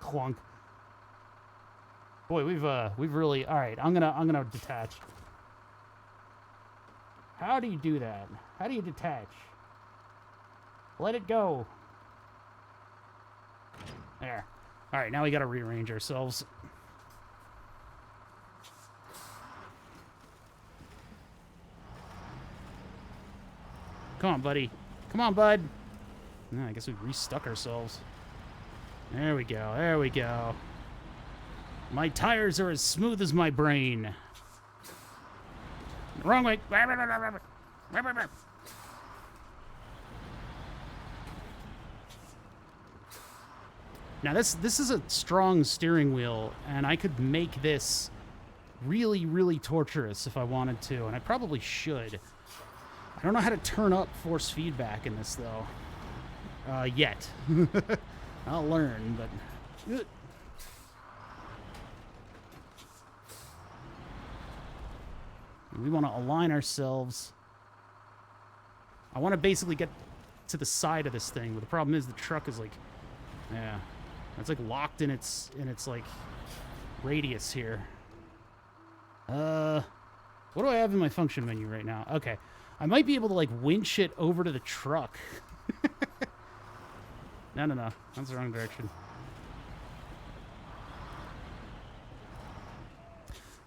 Clunk. Boy, we've really... All right, I'm gonna detach. How do you do that? How do you detach? Let it go. There. All right, now we got to rearrange ourselves. Come on, buddy. Come on, bud. I guess we restuck ourselves. There we go. My tires are as smooth as my brain. Wrong way. Now this is a strong steering wheel, and I could make this really, really torturous if I wanted to, and I probably should. I don't know how to turn up force feedback in this, though. Yet. I'll learn, but... We want to align ourselves. I want to basically get to the side of this thing, but the problem is the truck is like... Yeah. It's like locked in its like radius here. What do I have in my function menu right now? Okay. I might be able to like winch it over to the truck. No. That's the wrong direction.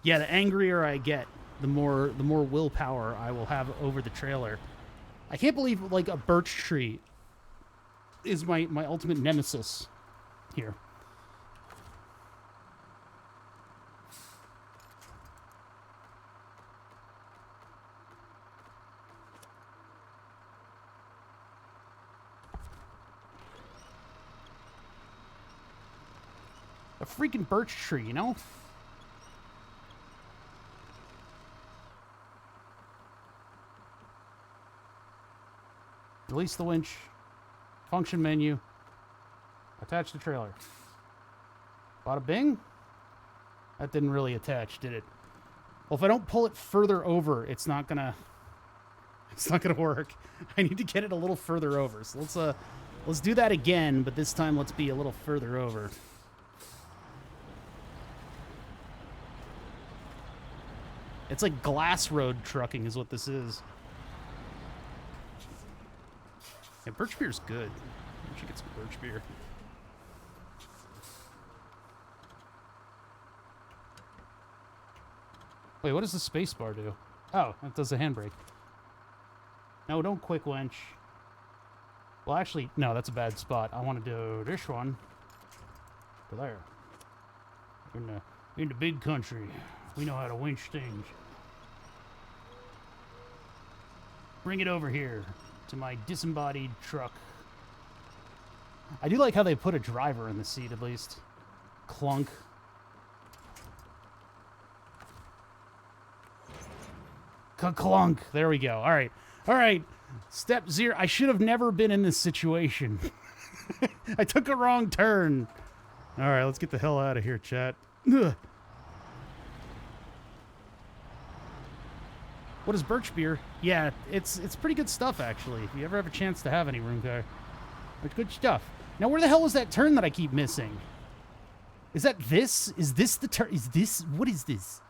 Yeah, the angrier I get, the more willpower I will have over the trailer. I can't believe like a birch tree is my ultimate nemesis here. A freaking birch tree, you know? Release the winch. Function menu. Attach the trailer. Bada bing. That didn't really attach, did it? Well, if I don't pull it further over, it's not gonna work. I need to get it a little further over. So let's do that again, but this time let's be a little further over. It's like glass road trucking is what this is. Yeah, birch beer's good. I should get some birch beer. Wait, what does the space bar do? Oh, that does a handbrake. No, don't quick winch. Well, actually, no, that's a bad spot. I want to do this one. To there. In the big country, we know how to winch things. Bring it over here to my disembodied truck. I do like how they put a driver in the seat, at least. Clunk. Clunk. There we go. All right. All right. Step 0. I should have never been in this situation. I took a wrong turn. All right, let's get the hell out of here, chat. Ugh. What is birch beer? Yeah, it's pretty good stuff, actually. If you ever have a chance to have any room car. It's good stuff. Now, where the hell was that turn that I keep missing? Is that this? Is this the turn? Is this? What is this?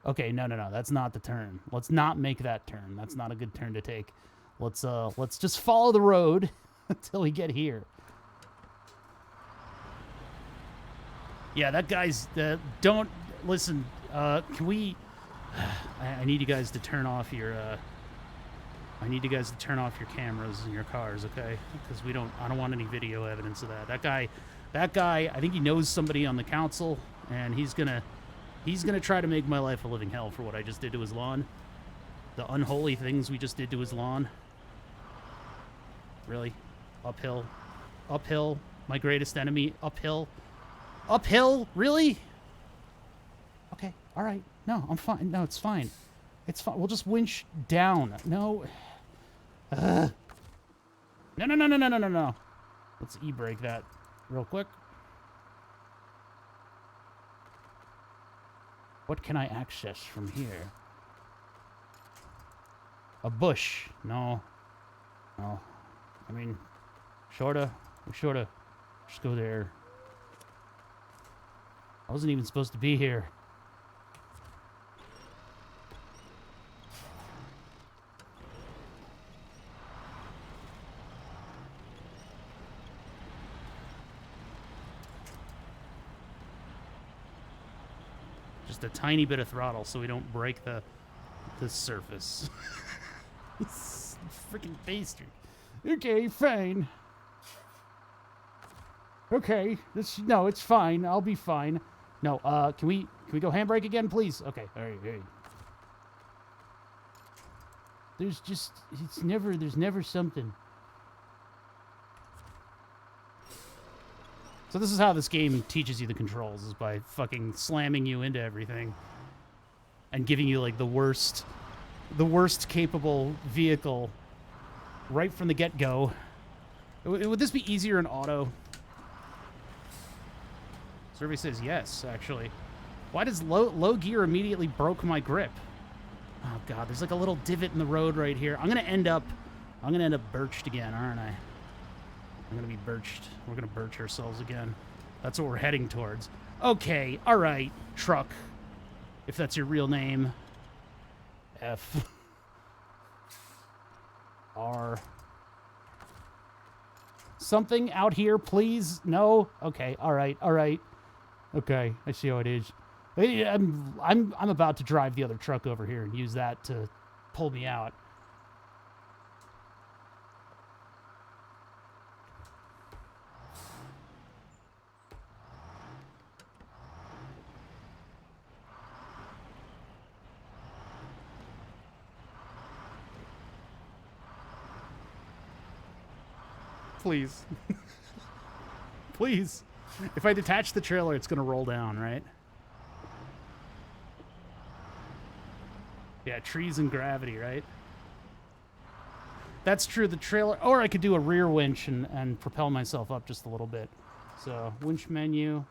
Okay, no. That's not the turn. Let's not make that turn. That's not a good turn to take. Let's just follow the road until we get here. Yeah, that guy's... don't... Listen, can we... I need you guys to turn off your... I need you guys to turn off your cameras in your cars, okay? Because I don't want any video evidence of that. That guy, I think he knows somebody on the council, and he's gonna try to make my life a living hell for what I just did to his lawn. The unholy things we just did to his lawn. Really? Uphill. Uphill. My greatest enemy. Uphill. Uphill? Really? Okay. All right. No, I'm fine. No, it's fine. It's fine. We'll just winch down. No. No. Let's e-brake that real quick. What can I access from here? A bush. No. No. I mean, sorta. Just go there. I wasn't even supposed to be here. Just a tiny bit of throttle so we don't break the surface. Freaking bastard. Okay, fine. Okay, no, it's fine. I'll be fine. No, can we go handbrake again, please? Okay, all right. There's never something. So this is how this game teaches you the controls, is by fucking slamming you into everything and giving you like the worst capable vehicle right from the get-go. Would this be easier in auto? Survey says yes, actually. Why does low gear immediately broke my grip? Oh god, there's like a little divot in the road right here. I'm gonna end up birched again, aren't I? I'm gonna be birched. We're gonna birch ourselves again. That's what we're heading towards. Okay, all right, truck. If that's your real name. F. R. Something out here, please? No? Okay, all right. Okay, I see how it is. I'm about to drive the other truck over here and use that to pull me out. Please. Please. If I detach the trailer, it's going to roll down, right? Yeah, trees and gravity, right? That's true, the trailer... Or I could do a rear winch and propel myself up just a little bit. So, winch menu.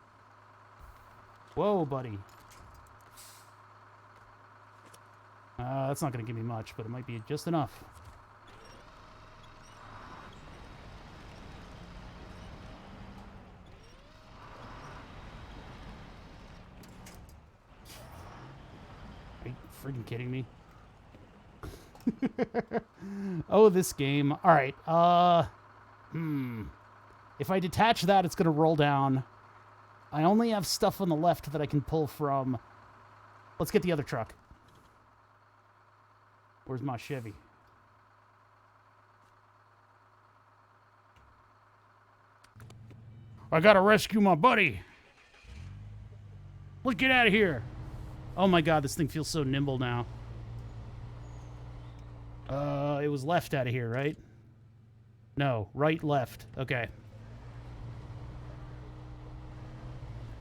Whoa, buddy. That's not going to give me much, but it might be just enough. Freaking kidding me? Oh, this game. All right. If I detach that, it's going to roll down. I only have stuff on the left that I can pull from. Let's get the other truck. Where's my Chevy? I gotta rescue my buddy. Let's get out of here. Oh my god, this thing feels so nimble now. It was left out of here, right? No, right, left. Okay.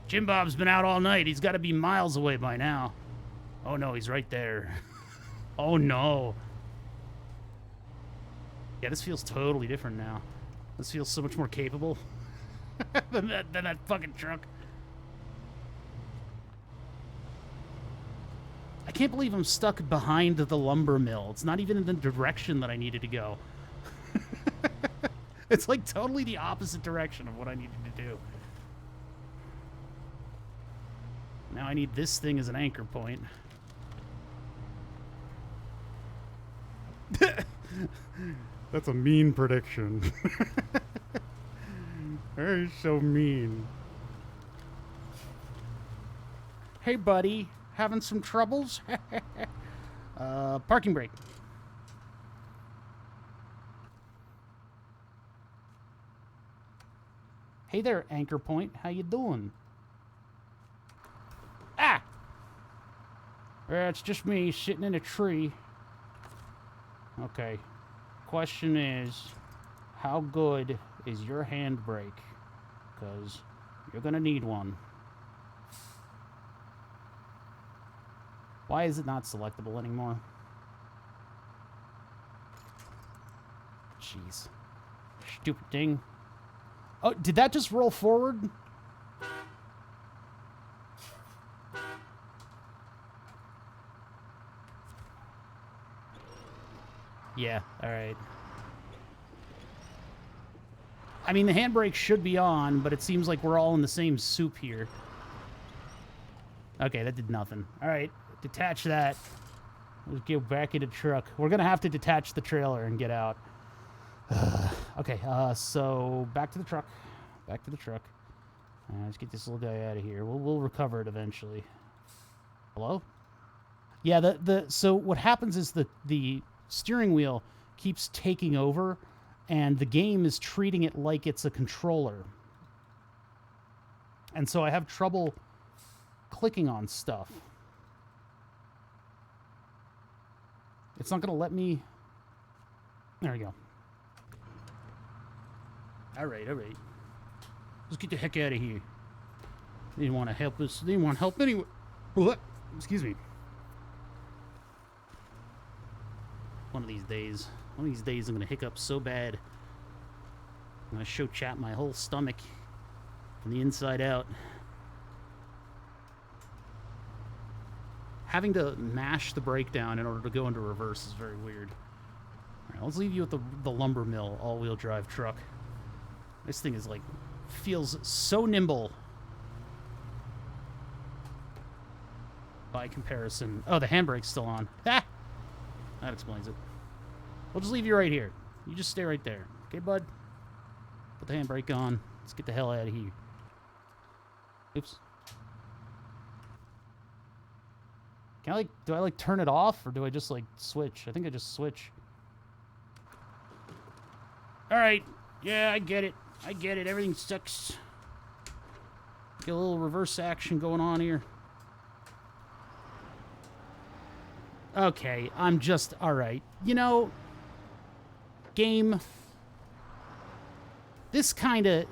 Jim Bob's been out all night. He's got to be miles away by now. Oh no, he's right there. Oh no. Yeah, this feels totally different now. This feels so much more capable than that fucking truck. I can't believe I'm stuck behind the lumber mill. It's not even in the direction that I needed to go. It's like totally the opposite direction of what I needed to do. Now I need this thing as an anchor point. That's a mean prediction. That is so mean. Hey, buddy. Having some troubles? Parking brake. Hey there, anchor point. How you doing? Ah! It's just me sitting in a tree. Okay. Question is, how good is your handbrake? Because you're gonna need one. Why is it not selectable anymore? Jeez. Stupid thing. Oh, did that just roll forward? Yeah, alright. I mean, the handbrake should be on, but it seems like we're all in the same soup here. Okay, that did nothing. Alright, detach that. Let's get back into the truck. We're gonna have to detach the trailer and get out. Okay, so back to the truck. Back to the truck. Let's get this little guy out of here. We'll recover it eventually. Hello? Yeah, so what happens is the steering wheel keeps taking over, and the game is treating it like it's a controller. And so I have trouble clicking on stuff. It's not going to let me... There we go. Alright, alright. Let's get the heck out of here. They didn't want to help us. They didn't want help anyway. What? Excuse me. One of these days I'm going to hiccup so bad. I'm going to show chat my whole stomach from the inside out. Having to mash the brake down in order to go into reverse is very weird. All right, let's leave you with the lumber mill all-wheel drive truck. This thing is like, feels so nimble by comparison. Oh, the handbrake's still on. Ah! That explains it. We'll just leave you right here. You just stay right there. Okay, bud? Put the handbrake on. Let's get the hell out of here. Oops. Can I, like, do I, like, turn it off, or do I just, like, switch? I think I just switch. Alright. Yeah, I get it. I get it. Everything sucks. Get a little reverse action going on here. Okay, I'm just... Alright. You know... Game... This kind of...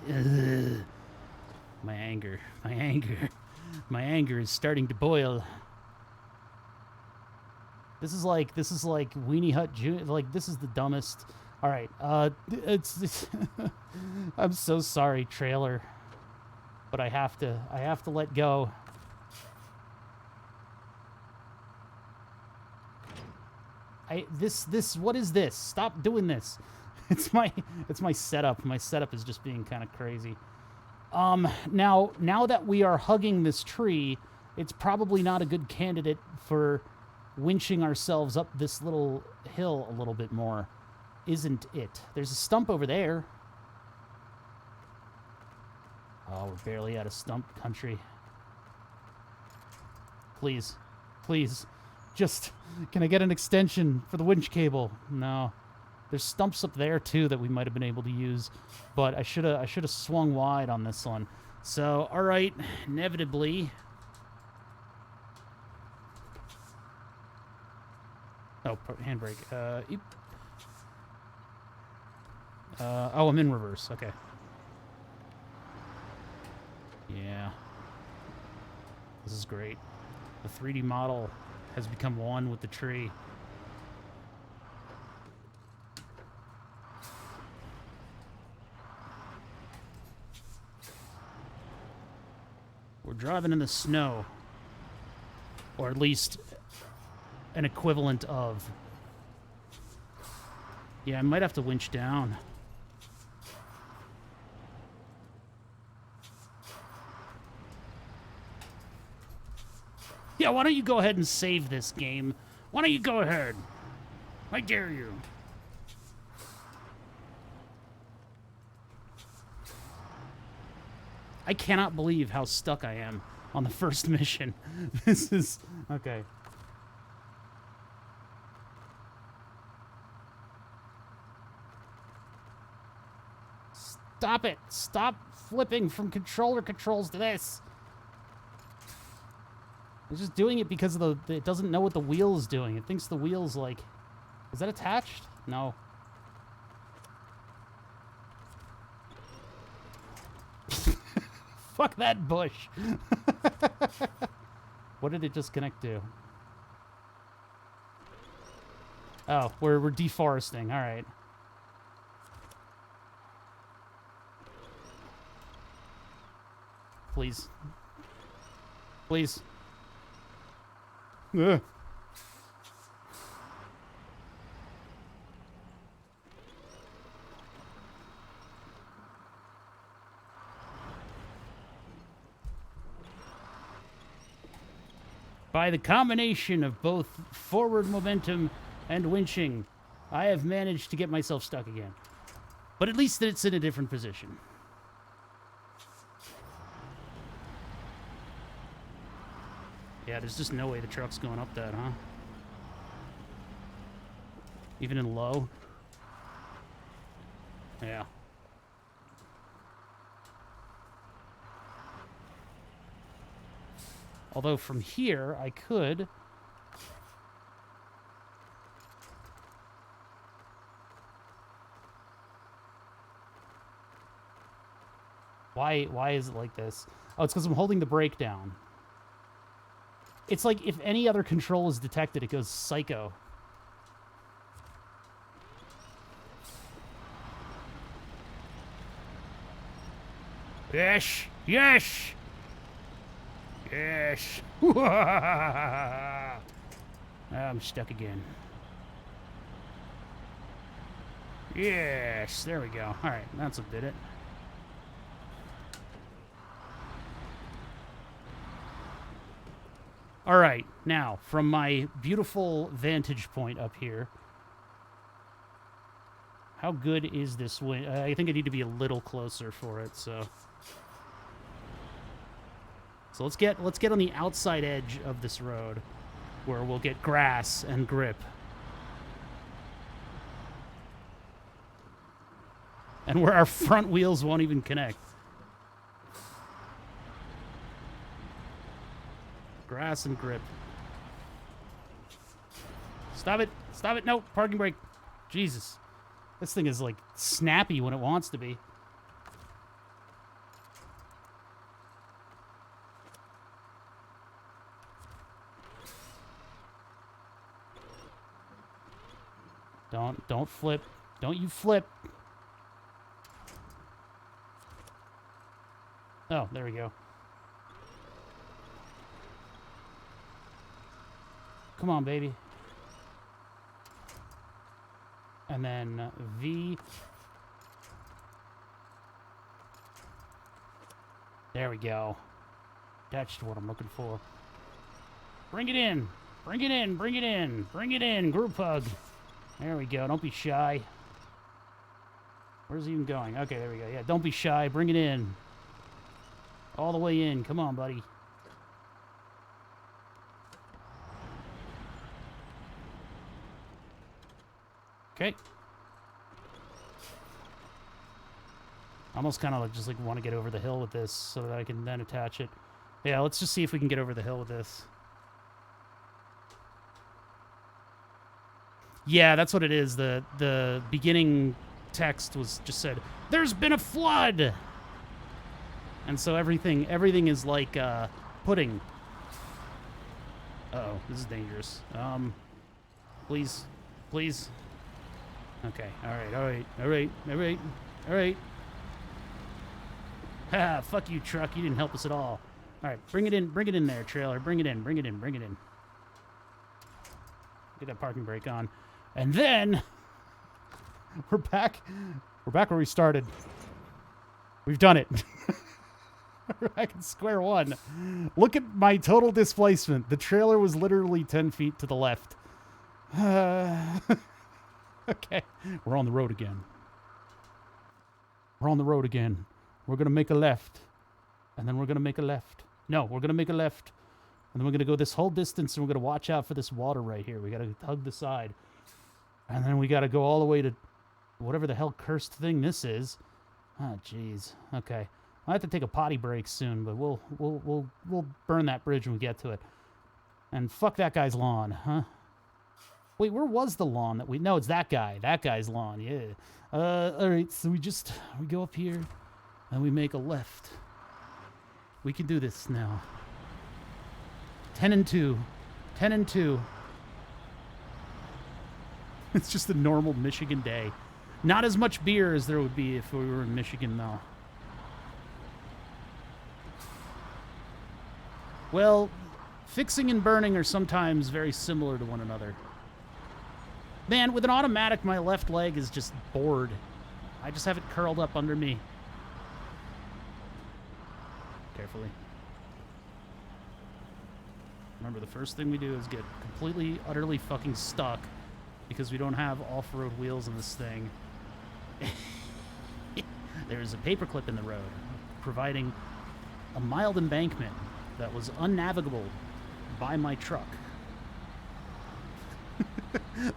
My anger. My anger. My anger is starting to boil. This is like Weenie Hut Jr. Like, this is the dumbest. All right, it's I'm so sorry, trailer, but I have to let go. This what is this? Stop doing this. It's my setup. My setup is just being kind of crazy. Now that we are hugging this tree, it's probably not a good candidate for winching ourselves up this little hill a little bit more, isn't it? There's a stump over there. Oh, we're barely out of stump country. Please. Please. Just, can I get an extension for the winch cable? No. There's stumps up there, too, that we might have been able to use. But I should have swung wide on this one. So, all right. Inevitably. Oh, handbrake. Eep. Oh, I'm in reverse. Okay. Yeah. This is great. The 3D model has become one with the tree. We're driving in the snow. Or at least an equivalent of. Yeah, I might have to winch down. Yeah, why don't you go ahead and save this game? Why don't you go ahead? I dare you. I cannot believe how stuck I am on the first mission. This is... Okay. Stop it! Stop flipping from controller controls to this! It's just doing it because of it doesn't know what the wheel is doing. It thinks the wheel's like... Is that attached? No. Fuck that bush. What did it just connect to? Oh, we're deforesting. All right. Please. Please. Ugh. By the combination of both forward momentum and winching, I have managed to get myself stuck again. But at least it's in a different position. Yeah, there's just no way the truck's going up that, huh? Even in low? Yeah. Although from here, I could... Why is it like this? Oh, it's because I'm holding the brake down. It's like if any other control is detected, it goes psycho. Yes! Yes! Yes! I'm stuck again. Yes! There we go. Alright, that's what did it. Alright, now, from my beautiful vantage point up here, how good is this wind? I think I need to be a little closer for it, so... So let's get on the outside edge of this road, where we'll get grass and grip. And where our front wheels won't even connect. Grass and grip. Stop it! Stop it! No! Parking brake! Jesus. This thing is, like, snappy when it wants to be. Don't flip. Don't you flip. Oh, there we go. Come on, baby. And then V. There we go. That's what I'm looking for. Bring it in. Bring it in. Bring it in. Bring it in. Group hug. There we go. Don't be shy. Where's he even going? Okay, there we go. Yeah, don't be shy. Bring it in. All the way in. Come on, buddy. Okay. I almost kind of just like want to get over the hill with this so that I can then attach it. Yeah, let's just see if we can get over the hill with this. Yeah, that's what it is. The beginning text was just said, "There's been a flood," and so everything is like pudding. Uh-oh, this is dangerous. Please, please. Okay, all right. Ha! Fuck you, truck. You didn't help us at all. All right, bring it in there, trailer. Bring it in. Get that parking brake on. And then we're back where we started. We've done it. We're back at square one. Look at my total displacement. The trailer was literally 10 feet to the left. Okay. We're on the road again. We're going to make a left. And then we're going to make a left. No, we're going to make a left. And then we're going to go this whole distance, and we're going to watch out for this water right here. We got to hug the side. And then we got to go all the way to whatever the hell cursed thing this is. Oh, jeez. Okay. I'll have to take a potty break soon, but we'll burn that bridge when we get to it. And fuck that guy's lawn, huh? Wait, where was the lawn that we... No, it's that guy. That guy's lawn, yeah. All right, so we go up here, and we make a left. We can do this now. 10 and 2. 10 and 2. It's just a normal Michigan day. Not as much beer as there would be if we were in Michigan, though. Well, fixing and burning are sometimes very similar to one another. Man, with an automatic, my left leg is just bored. I just have it curled up under me. Carefully. Remember, the first thing we do is get completely, utterly fucking stuck because we don't have off-road wheels in this thing. There's a paperclip in the road, providing a mild embankment that was unnavigable by my truck.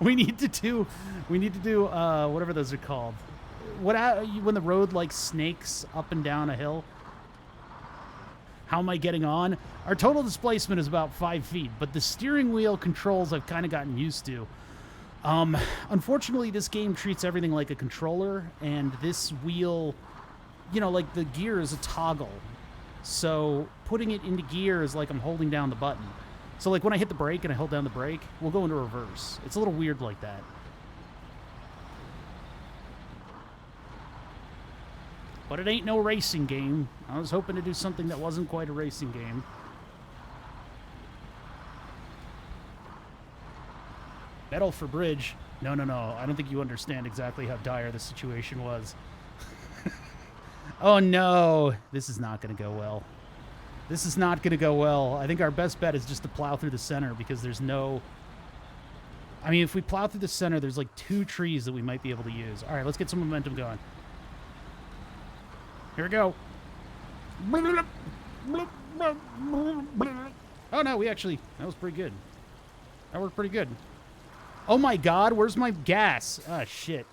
we need to do whatever those are called. When the road like snakes up and down a hill. How am I getting on? Our total displacement is about 5 feet, but the steering wheel controls I've kind of gotten used to. Unfortunately, this game treats everything like a controller, and this wheel, like the gear is a toggle. So putting it into gear is like I'm holding down the button. So like when I hit the brake and I hold down the brake, we'll go into reverse. It's a little weird like that. But it ain't no racing game. I was hoping to do something that wasn't quite a racing game. Metal for bridge. No. I don't think you understand exactly how dire the situation was. Oh, no. This is not going to go well. I think our best bet is just to plow through the center because there's no... I mean, if we plow through the center, there's like 2 trees that we might be able to use. All right, let's get some momentum going. Here we go. Oh, no, that was pretty good. That worked pretty good. Oh, my God, where's my gas? Ah, shit.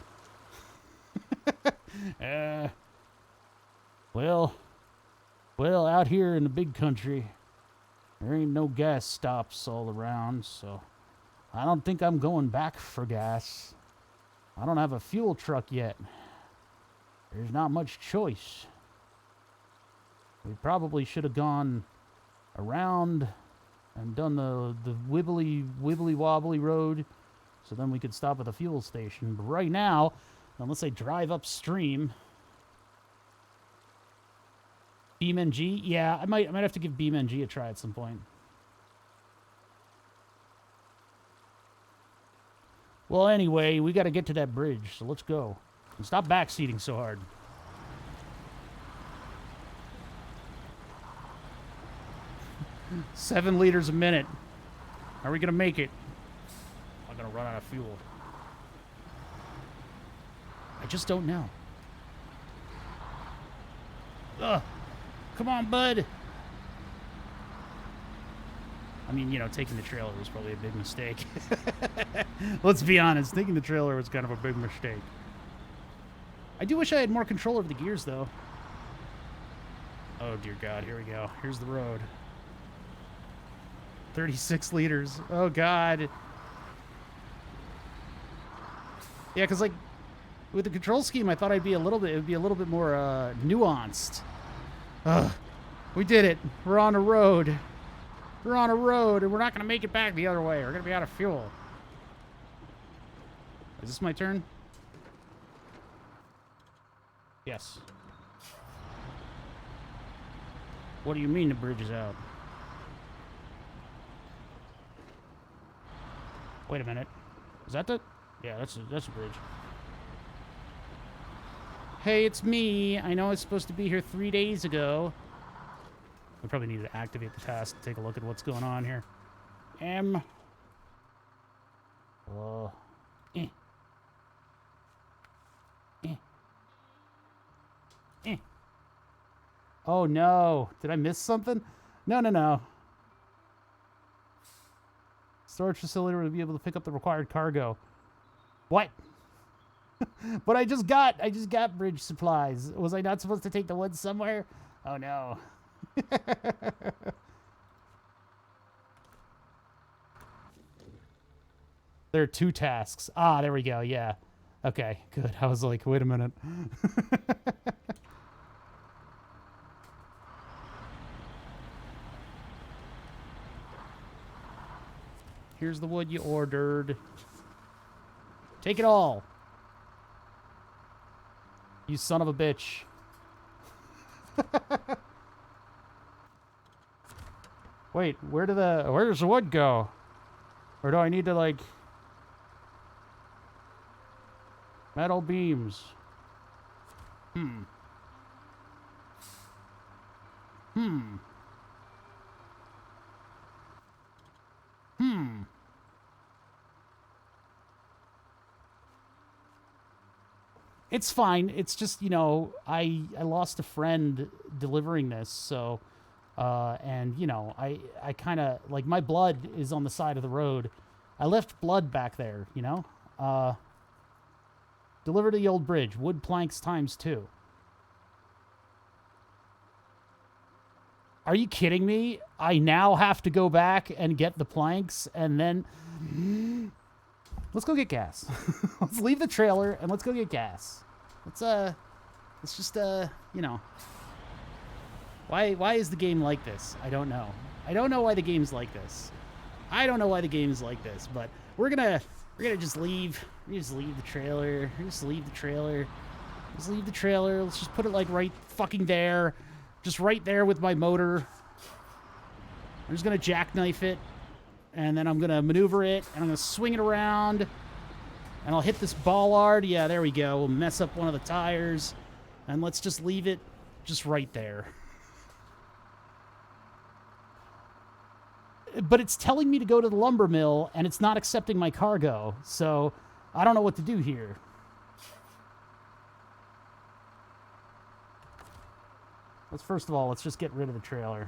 Well, out here in the big country, there ain't no gas stops all around, so I don't think I'm going back for gas. I don't have a fuel truck yet. There's not much choice. We probably should have gone around and done the wibbly wobbly road so then we could stop at the fuel station. But right now, unless I drive upstream... BeamNG? Yeah, I might have to give BeamNG a try at some point. Well, anyway, we got to get to that bridge, so let's go. And stop backseating so hard. $7 liters a minute. Are we going to make it? I'm going to run out of fuel. I just don't know. Ugh. Come on, bud. I mean, you know, taking the trailer was probably a big mistake. Let's be honest. Taking the trailer was kind of a big mistake. I do wish I had more control over the gears, though. Oh, dear God. Here we go. Here's the road. 36 liters. Oh, God. Yeah, because, like, with the control scheme, I thought it would be a little bit more nuanced. Ugh. We did it. We're on a road. We're on a road, and we're not going to make it back the other way. We're going to be out of fuel. Is this my turn? Yes. What do you mean the bridge is out? Wait a minute. Is that the... Yeah, that's a bridge. Hey, it's me. I know I was supposed to be here 3 days ago. We probably need to activate the task to take a look at what's going on here. Eh. Eh. Eh. Oh, no. Did I miss something? No. Storage facility will be able to pick up the required cargo. What? But I just got bridge supplies. Was I not supposed to take the one somewhere? Oh, no. There are 2 tasks. Ah, there we go. Yeah. Okay, good. I was like, wait a minute. Here's the wood you ordered. Take it all. You son of a bitch. Wait, where does the wood go? Or do I need to, like... Metal beams. Hmm. It's fine. It's just, you know, I lost a friend delivering this, so... and, you know, I kind of... Like, my blood is on the side of the road. I left blood back there, you know? Deliver to the old bridge. Wood planks ×2. Are you kidding me? I now have to go back and get the planks, and then... Let's go get gas. Let's leave the trailer, and let's go get gas. Let's just, you know... Why is the game like this? I don't know. I don't know why the game's like this. I don't know why the game's like this, but we're gonna just leave. We just leave the trailer. Just leave the trailer. Just leave the trailer. Let's just put it like right fucking there. Just right there with my motor. I'm just gonna jackknife it. And then I'm gonna maneuver it. And I'm gonna swing it around. And I'll hit this bollard. Yeah, there we go. We'll mess up one of the tires. And let's just leave it just right there. But it's telling me to go to the lumber mill, and it's not accepting my cargo. So I don't know what to do here. First of all, let's just get rid of the trailer.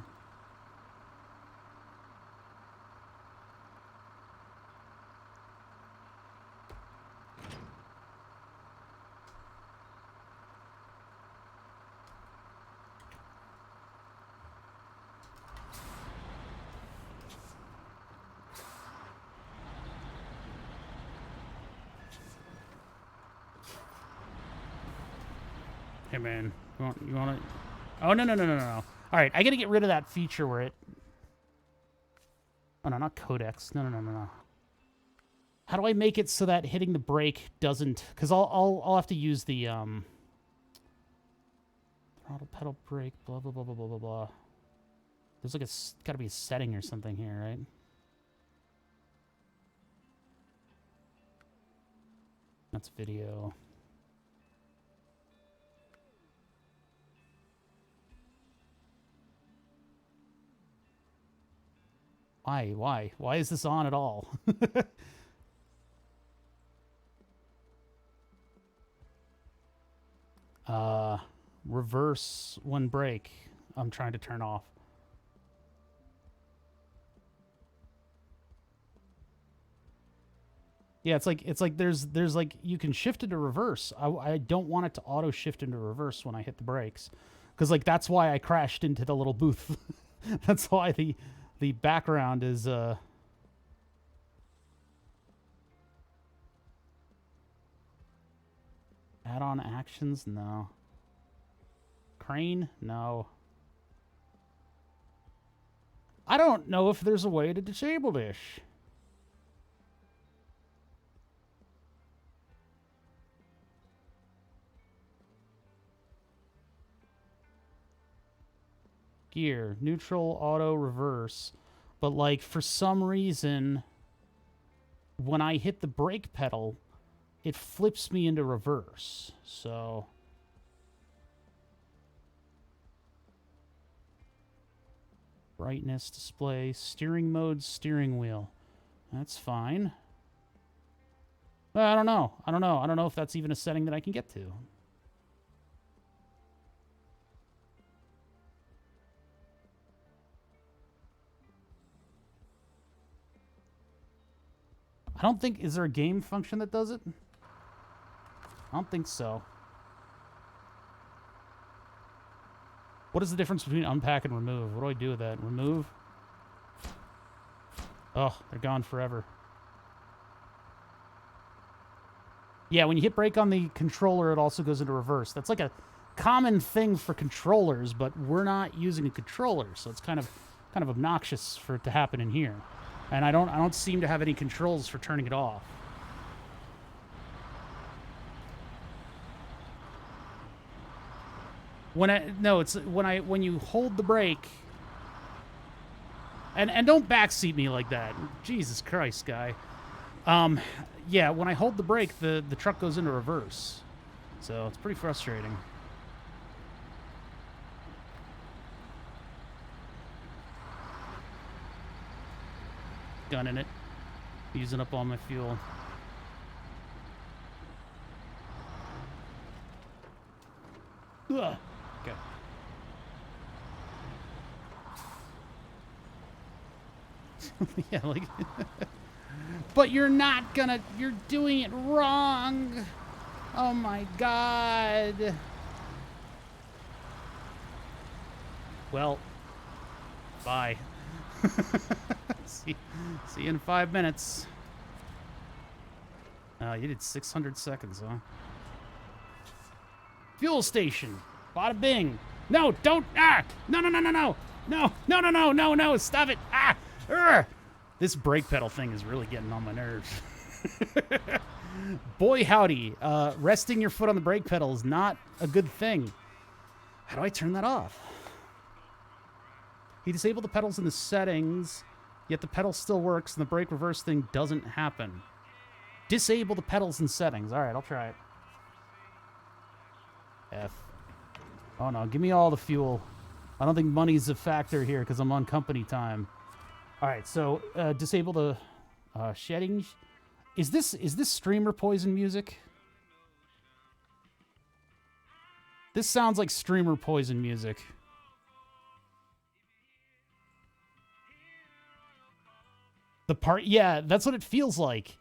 Hey, man. You want to... Oh, no. All right, I got to get rid of that feature where it... Oh, no, not codex. No. How do I make it so that hitting the brake doesn't... Because I'll have to use the... Throttle, pedal, brake, blah, blah, blah, blah, blah, blah, blah. There's like got to be a setting or something here, right? That's video. Why? Why is this on at all? Reverse one brake. I'm trying to turn off. Yeah, it's like there's like you can shift into reverse. I don't want it to auto shift into reverse when I hit the brakes, because like that's why I crashed into the little booth. That's why the background is add-on actions, no. Crane, no. I don't know if there's a way to disable this. Gear, neutral, auto, reverse. But like for some reason, when I hit the brake pedal, it flips me into reverse. So brightness display, steering mode, steering wheel. That's fine. Well, I don't know. I don't know if that's even a setting that I can get to. I don't think... Is there a game function that does it? I don't think so. What is the difference between unpack and remove? What do I do with that? Remove? Oh, they're gone forever. Yeah, when you hit brake on the controller, it also goes into reverse. That's like a common thing for controllers, but we're not using a controller, so it's kind of obnoxious for it to happen in here. And I don't seem to have any controls for turning it off. When you hold the brake, and don't backseat me like that. Jesus Christ, guy. Yeah, when I hold the brake, the truck goes into reverse. So it's pretty frustrating. Gunning it. Using up all my fuel. Ugh. Okay. Yeah, like... But you're not gonna... You're doing it wrong! Oh my god! Well... Bye. See you in 5 minutes. You did 600 seconds, huh? Fuel station. Bada bing. No, don't. Ah! No, no, no, no, no. No, no, no, no, no, no. Stop it. Ah! Urgh! This brake pedal thing is really getting on my nerves. Boy, howdy. Resting your foot on the brake pedal is not a good thing. How do I turn that off? He disabled the pedals in the settings, yet the pedal still works and the brake reverse thing doesn't happen. Disable the pedals and settings. All right, I'll try it. F. Oh, no. Give me all the fuel. I don't think money's a factor here because I'm on company time. All right, so disable the shedding. Is this streamer poison music? This sounds like streamer poison music. The part, yeah, that's what it feels like.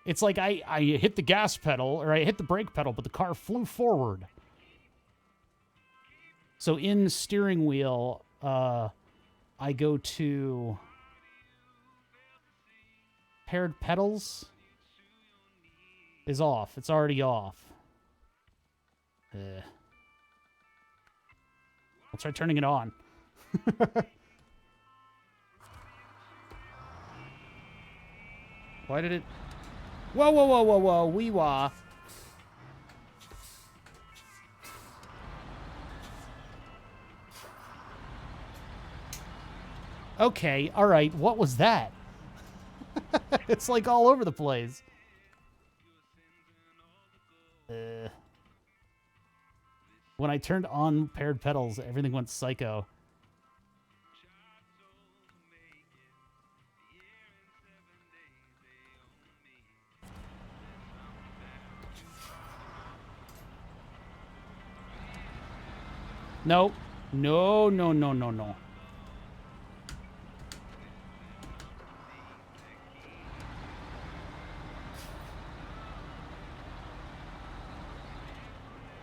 It's like I hit the gas pedal, or I hit the brake pedal, but the car flew forward. So in steering wheel, I go to paired pedals is off. It's already off. I'll try turning it on. Why did it... Whoa, whoa, whoa, whoa, whoa, wee-wah. Okay, all right, what was that? It's like all over the place. When I turned on paired pedals, everything went psycho. Nope. No, no, no, no, no.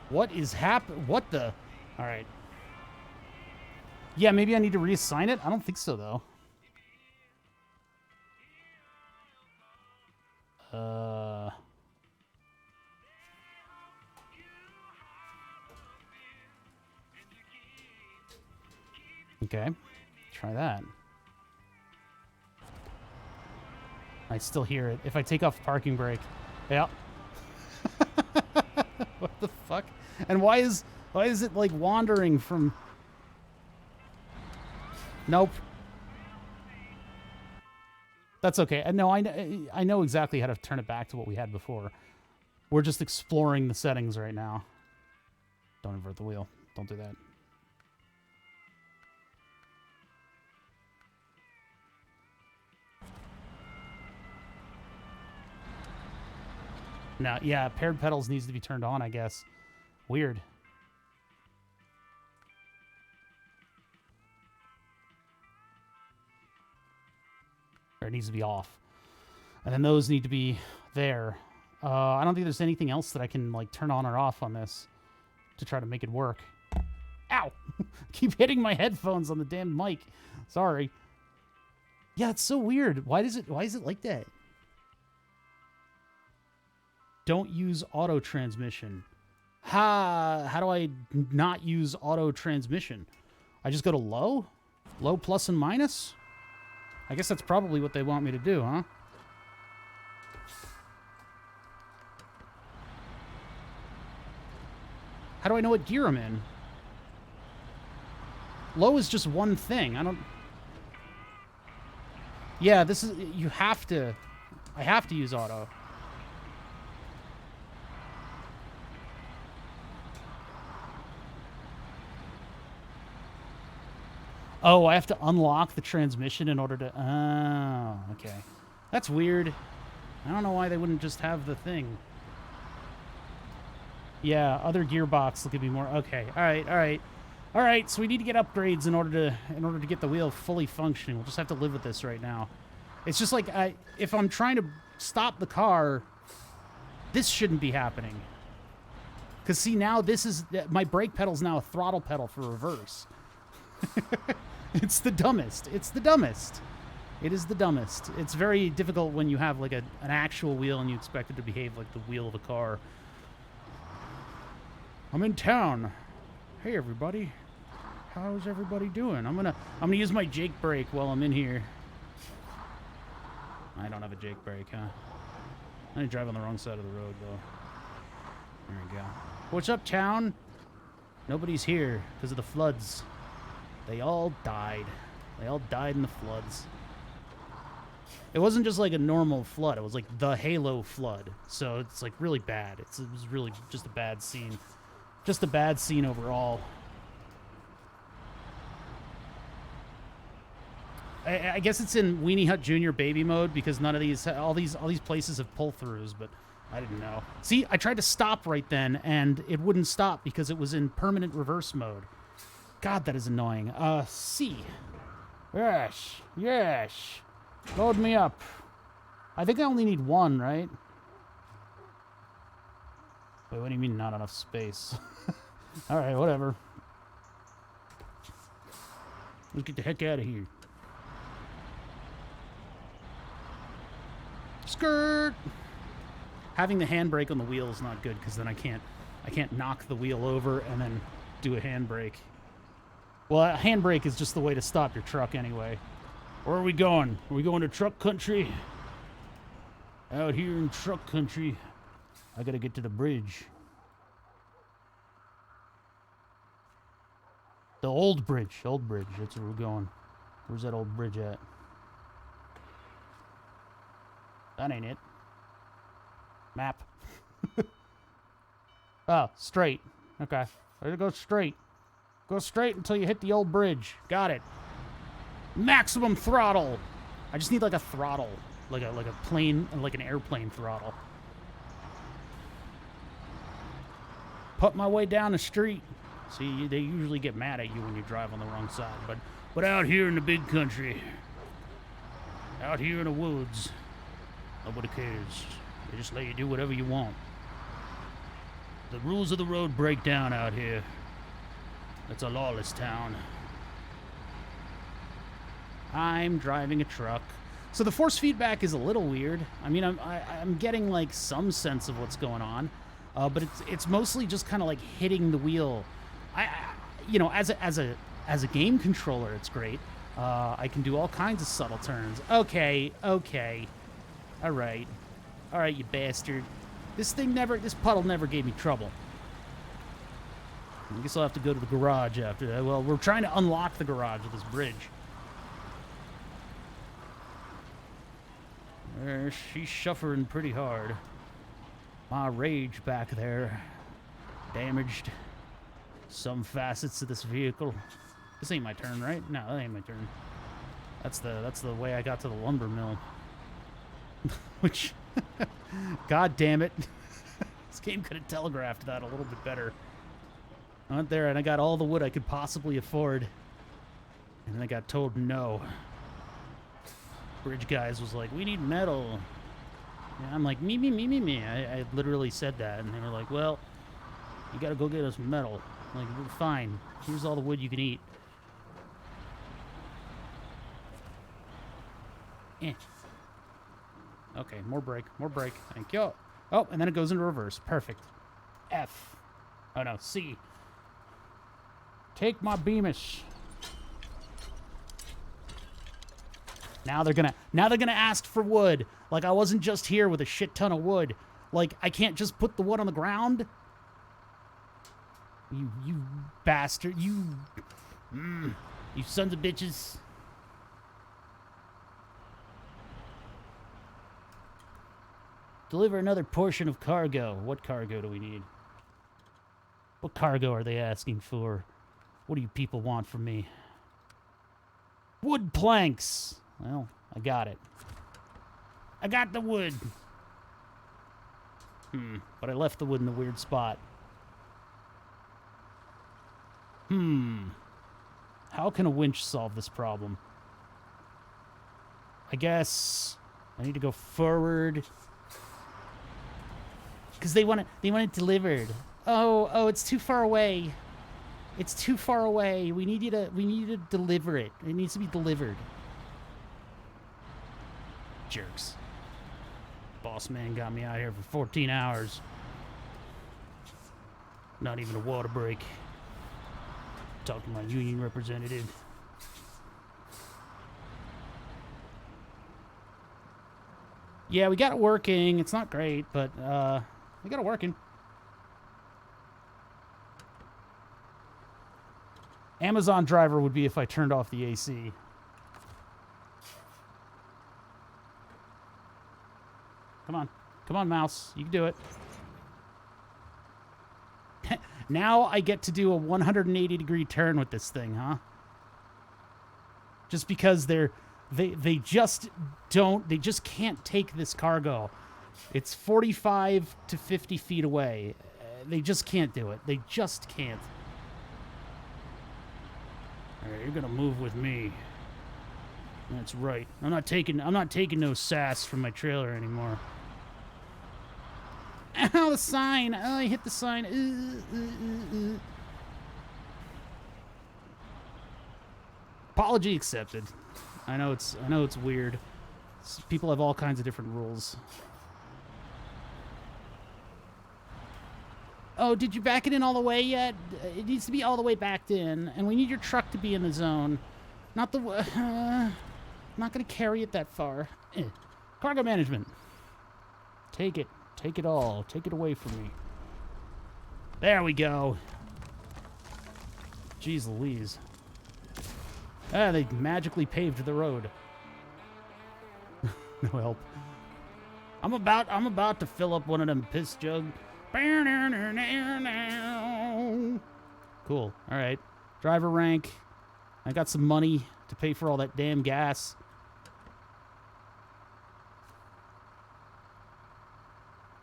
What is What the? All right. Yeah, maybe I need to reassign it. I don't think so, though. Okay. Try that. I still hear it. If I take off parking brake. Yeah. What the fuck? And why is it like wandering from... Nope. That's okay. No, I know exactly how to turn it back to what we had before. We're just exploring the settings right now. Don't invert the wheel. Don't do that. No, yeah, paired pedals needs to be turned on, I guess. Weird. Or it needs to be off. And then those need to be there. I don't think there's anything else that I can, like, turn on or off on this to try to make it work. Ow! Keep hitting my headphones on the damn mic. Sorry. Yeah, it's so weird. Why is it like that? Don't use auto transmission. How do I not use auto transmission? I just go to low? Low plus and minus? I guess that's probably what they want me to do, huh? How do I know what gear I'm in? Low is just one thing. I don't... Yeah, this is... You have to... I have to use auto. Oh, I have to unlock the transmission in order to... Oh, okay. That's weird. I don't know why they wouldn't just have the thing. Yeah, other gearbox could be more... Okay, all right, all right. All right, so we need to get upgrades in order to get the wheel fully functioning. We'll just have to live with this right now. It's just like, if I'm trying to stop the car, this shouldn't be happening. Because see, now this is... My brake pedal's now a throttle pedal for reverse. It's the dumbest. It's the dumbest. It is the dumbest. It's very difficult when you have like an actual wheel and you expect it to behave like the wheel of a car. I'm in town. Hey everybody. How's everybody doing? I'm gonna use my Jake brake while I'm in here. I don't have a Jake brake, huh? I drive on the wrong side of the road though. There we go. What's up, town? Nobody's here because of the floods. They all died. They all died in the floods. It wasn't just like a normal flood. It was like the Halo flood. So it's like really bad. It was really just a bad scene. Just a bad scene overall. I guess it's in Weenie Hut Jr. baby mode because none of these, all these places have pull-throughs, but I didn't know. See, I tried to stop right then and it wouldn't stop because it was in permanent reverse mode. God, that is annoying. C. Yes, yes. Load me up. I think I only need one, right? Wait, what do you mean not enough space? Alright, whatever. Let's get the heck out of here. Skirt! Having the handbrake on the wheel is not good because then I can't knock the wheel over and then do a handbrake. Well, a handbrake is just the way to stop your truck anyway. Where are we going? Are we going to truck country? Out here in truck country. I gotta get to the bridge. The old bridge. Old bridge. That's where we're going. Where's that old bridge at? That ain't it. Map. Oh, straight. Okay. There to go straight. Go straight until you hit the old bridge. Got it. Maximum throttle. I just need like a throttle, like a plane, like an airplane throttle. Put my way down the street. See, they usually get mad at you when you drive on the wrong side. But out here in the big country, out here in the woods, nobody cares. They just let you do whatever you want. The rules of the road break down out here. It's a lawless town. I'm driving a truck. So the force feedback is a little weird. I mean, I'm getting like some sense of what's going on, but it's mostly just kind of like hitting the wheel. You know, as a game controller, it's great. I can do all kinds of subtle turns. Okay, all right, you bastard. This puddle never gave me trouble. I guess I'll have to go to the garage after that. Well, we're trying to unlock the garage of this bridge. She's suffering pretty hard. My rage back there damaged some facets of this vehicle. This ain't my turn, right? No, that ain't my turn. That's the way I got to the lumber mill. Which, god damn it. This game could have telegraphed that a little bit better. I went there and I got all the wood I could possibly afford. And then I got told no. Bridge guys was like, we need metal. And I'm like, me. I literally said that. And they were like, well, you gotta go get us metal. I'm like, fine. Here's all the wood you can eat. Okay, more brake. Thank you. Oh, and then it goes into reverse. Perfect. F. Oh, no, C. Take my Beamish. Now they're gonna ask for wood. Like, I wasn't just here with a shit ton of wood. Like, I can't just put the wood on the ground. You bastard. You sons of bitches. Deliver another portion of cargo. What cargo do we need? What cargo are they asking for? What do you people want from me? Wood planks. Well, I got it. I got the wood. But I left the wood in the weird spot. How can a winch solve this problem? I guess I need to go forward. Because they want it delivered. Oh, it's too far away. It's too far away. We need you to deliver it. It needs to be delivered. Jerks. Boss man got me out here for 14 hours. Not even a water break. Talk to my union representative. Yeah, we got it working. It's not great, but we got it working. Amazon driver would be if I turned off the AC. Come on, mouse. You can do it. Now I get to do a 180-degree turn with this thing, huh? Just because they just can't take this cargo. It's 45 to 50 feet away. They just can't do it. They just can't. All right, you're gonna move with me. That's right. I'm not taking no sass from my trailer anymore. Ow, the sign! Oh, I hit the sign. Apology accepted. I know it's weird. People have all kinds of different rules. Oh, did you back it in all the way yet? It needs to be all the way backed in, and we need your truck to be in the zone. Not the... not gonna carry it that far. Cargo management. Take it. Take it all. Take it away from me. There we go. Jeez Louise. Ah, they magically paved the road. No help. I'm about to fill up one of them piss jugs. Cool. All right. Driver rank. I got some money to pay for all that damn gas.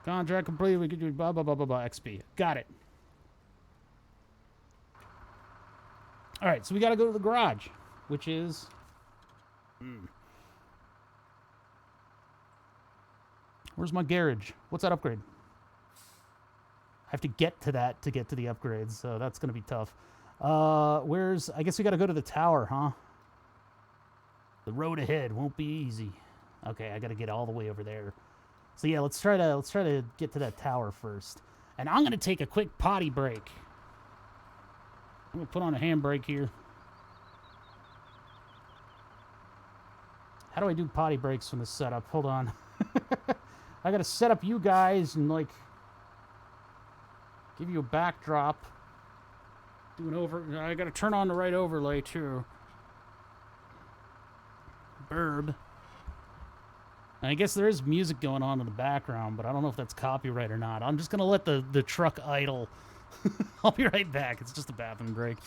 Contract complete. We could do blah, blah, blah, blah, blah, XP. Got it. All right, so we got to go to the garage, which is... Where's my garage? What's that upgrade? I have to get to that to get to the upgrades, so that's going to be tough. I guess we got to go to the tower, huh? The road ahead won't be easy. Okay, I got to get all the way over there. So yeah, let's try to get to that tower first. And I'm going to take a quick potty break. I'm going to put on a handbrake here. How do I do potty breaks from this setup? Hold on. I got to set up you guys and, like, give you a backdrop. I got to turn on the right overlay, too. Burb. And I guess there is music going on in the background, but I don't know if that's copyright or not. I'm just going to let the truck idle. I'll be right back. It's just a bathroom break.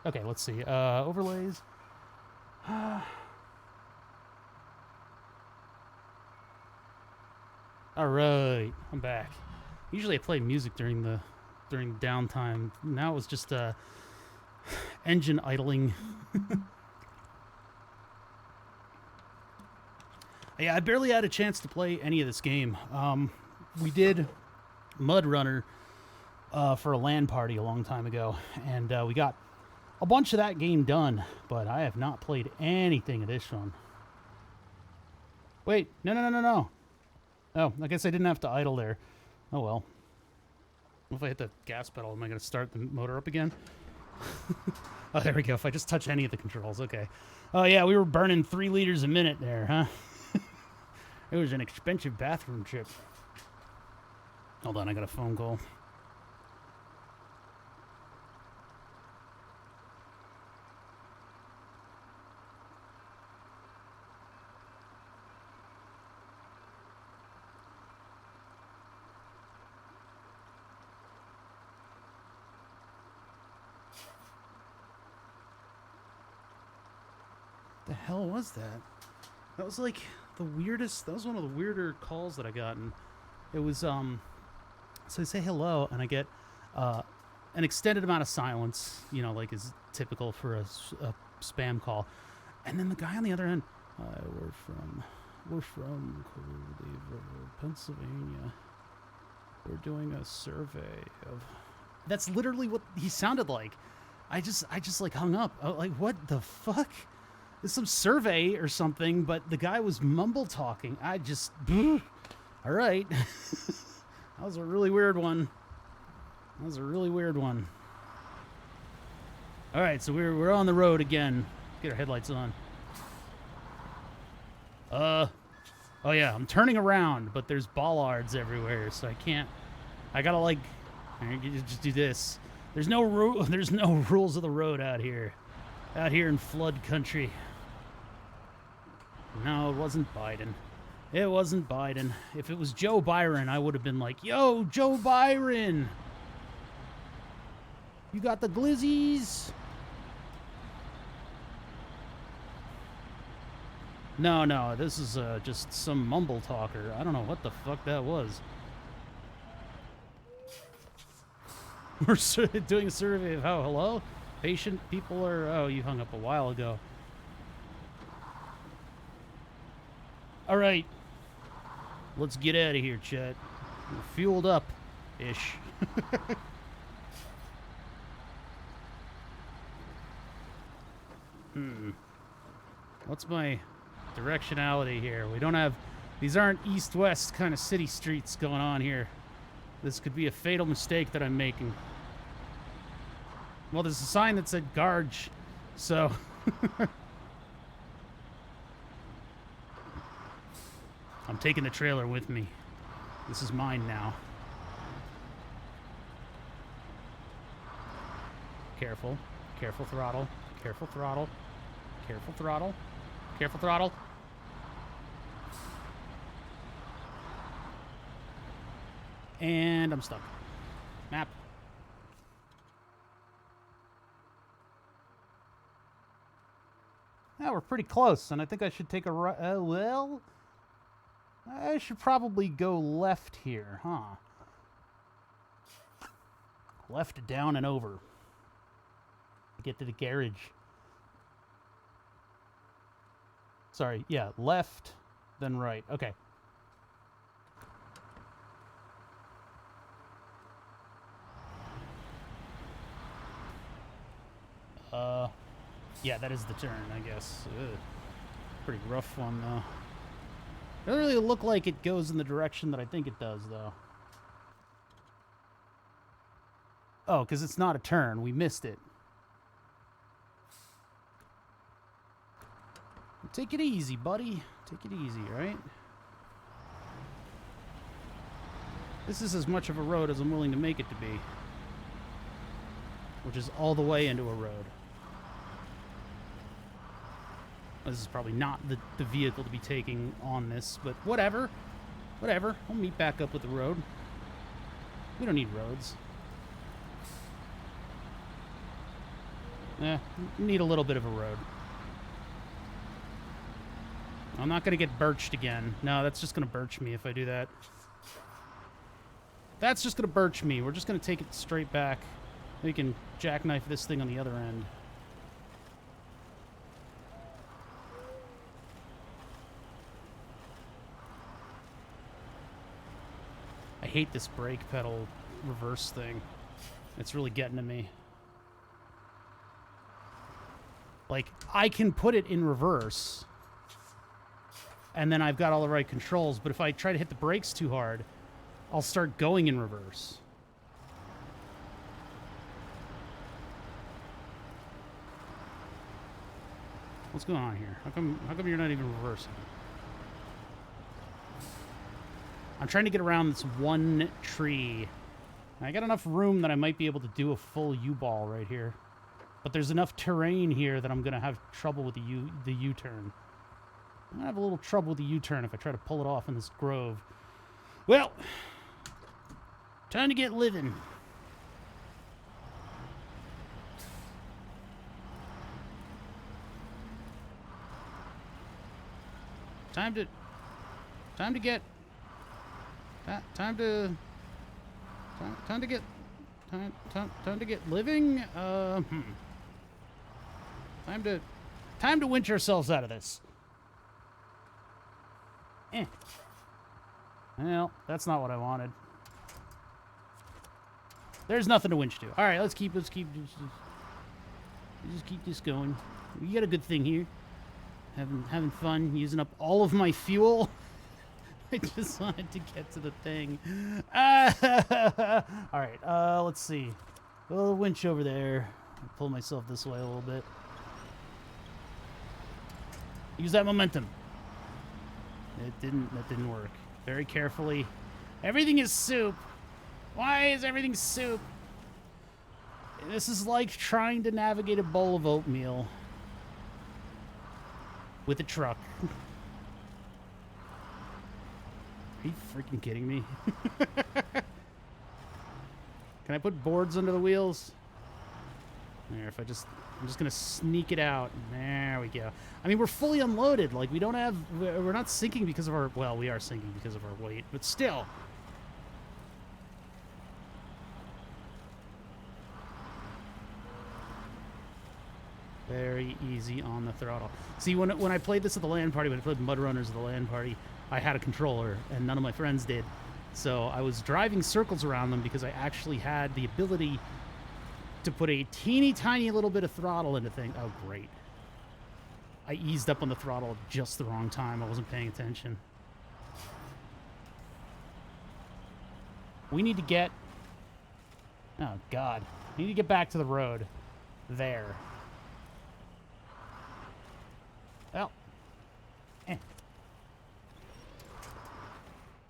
Okay, let's see. Overlays. All right, I'm back. Usually I play music during downtime. Now it was just engine idling. Yeah, I barely had a chance to play any of this game. We did Mud Runner for a LAN party a long time ago, and we got a bunch of that game done, but I have not played anything of this one. Wait, no. Oh, I guess I didn't have to idle there. Oh well. If I hit the gas pedal, am I going to start the motor up again? Oh, there we go. If I just touch any of the controls, okay. Oh yeah, we were burning 3 liters a minute there, huh? It was an expensive bathroom trip. Hold on, I got a phone call. The hell was that? That was like the weirdest. That was one of the weirder calls that I gotten. It was so I say hello, and I get an extended amount of silence. You know, like is typical for a spam call. And then the guy on the other end, we're from Pennsylvania. We're doing a survey of. That's literally what he sounded like. I just like hung up. Like, what the fuck? It's some survey or something, but the guy was mumble talking. I just, all right. That was a really weird one. All right, so we're on the road again. Get our headlights on. Oh yeah, I'm turning around, but there's bollards everywhere, so I can't. I gotta like, I just do this. There's no rules of the road out here in flood country. No, it wasn't Biden. If it was Joe Byron, I would have been like, "Yo, Joe Byron, you got the glizzies?" No, this is just some mumble talker. I don't know what the fuck that was. We're doing a survey of how, hello? Patient people are, oh, you hung up a while ago. All right. Let's get out of here, Chet. We're fueled up-ish. What's my directionality here? We don't have... These aren't east-west kind of city streets going on here. This could be a fatal mistake that I'm making. Well, there's a sign that said Garge, so... I'm taking the trailer with me. This is mine now. Careful. Careful throttle. Careful throttle. Careful throttle. Careful throttle. And I'm stuck. Map. Yeah, we're pretty close, and I think I should take a right. Well, I should probably go left here, huh? Left, down, and over. To get to the garage. Sorry, yeah, left, then right. Okay. Yeah, that is the turn, I guess. Ugh. Pretty rough one, though. Doesn't really look like it goes in the direction that I think it does, though. Oh, because it's not a turn. We missed it. Take it easy, buddy. Take it easy, right? This is as much of a road as I'm willing to make it to be. Which is all the way into a road. This is probably not the vehicle to be taking on this, but whatever. Whatever. I'll meet back up with the road. We don't need roads. We need a little bit of a road. I'm not going to get birched again. No, that's just going to birch me if I do that. That's just going to birch me. We're just going to take it straight back. We can jackknife this thing on the other end. I hate this brake pedal reverse thing. It's really getting to me. Like, I can put it in reverse, and then I've got all the right controls, but if I try to hit the brakes too hard, I'll start going in reverse. What's going on here? How come you're not even reversing? I'm trying to get around this one tree. I got enough room that I might be able to do a full U-ball right here. But there's enough terrain here that I'm going to have trouble with the U-turn. I'm going to have a little trouble with the U-turn if I try to pull it off in this grove. Well, time to get living. Time to get time to get living. Time to winch ourselves out of this. Well, that's not what I wanted. There's nothing to winch to. All right, let's keep just keep this going. We got a good thing here. Having fun, using up all of my fuel. I just wanted to get to the thing. All right, let's see. A little winch over there. I'll pull myself this way a little bit. Use that momentum. That didn't work. Very carefully. Everything is soup. Why is everything soup? This is like trying to navigate a bowl of oatmeal with a truck. Are you freaking kidding me? Can I put boards under the wheels? There, if I'm just gonna sneak it out. There we go. I mean, we're fully unloaded. Like, we're not sinking because of our, well, we are sinking because of our weight, but still. Very easy on the throttle. See, when I played this at the LAN party, when I played Mud Runners at the LAN party, I had a controller, and none of my friends did. So I was driving circles around them because I actually had the ability to put a teeny tiny little bit of throttle into things. Oh, great. I eased up on the throttle at just the wrong time. I wasn't paying attention. We need to get... Oh, God. We need to get back to the road. There. Well.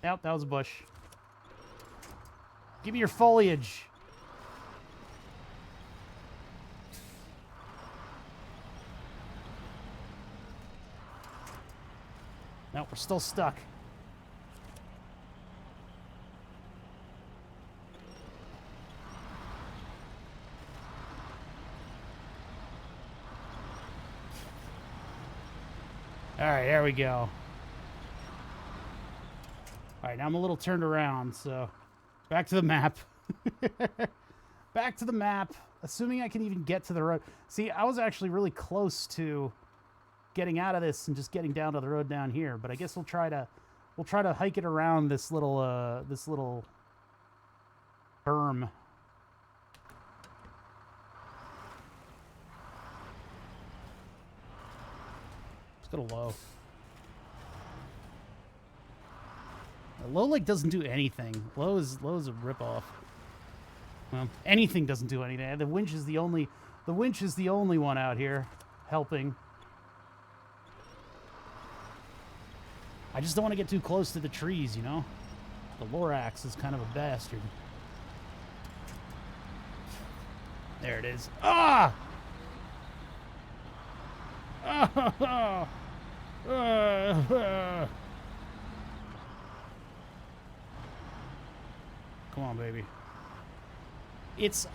Yep, that was a bush. Give me your foliage. No, we're still stuck. All right, there we go. All right, now I'm a little turned around, so back to the map. Back to the map, assuming I can even get to the road. See, I was actually really close to getting out of this and just getting down to the road down here, but I guess we'll try to hike it around this little berm. Let's go to low. Low like doesn't do anything. Low is a ripoff. Well, anything doesn't do anything. The winch is the only one out here helping. I just don't want to get too close to the trees, you know? The Lorax is kind of a bastard. There it is. Ah! Ah! Come on, baby. It's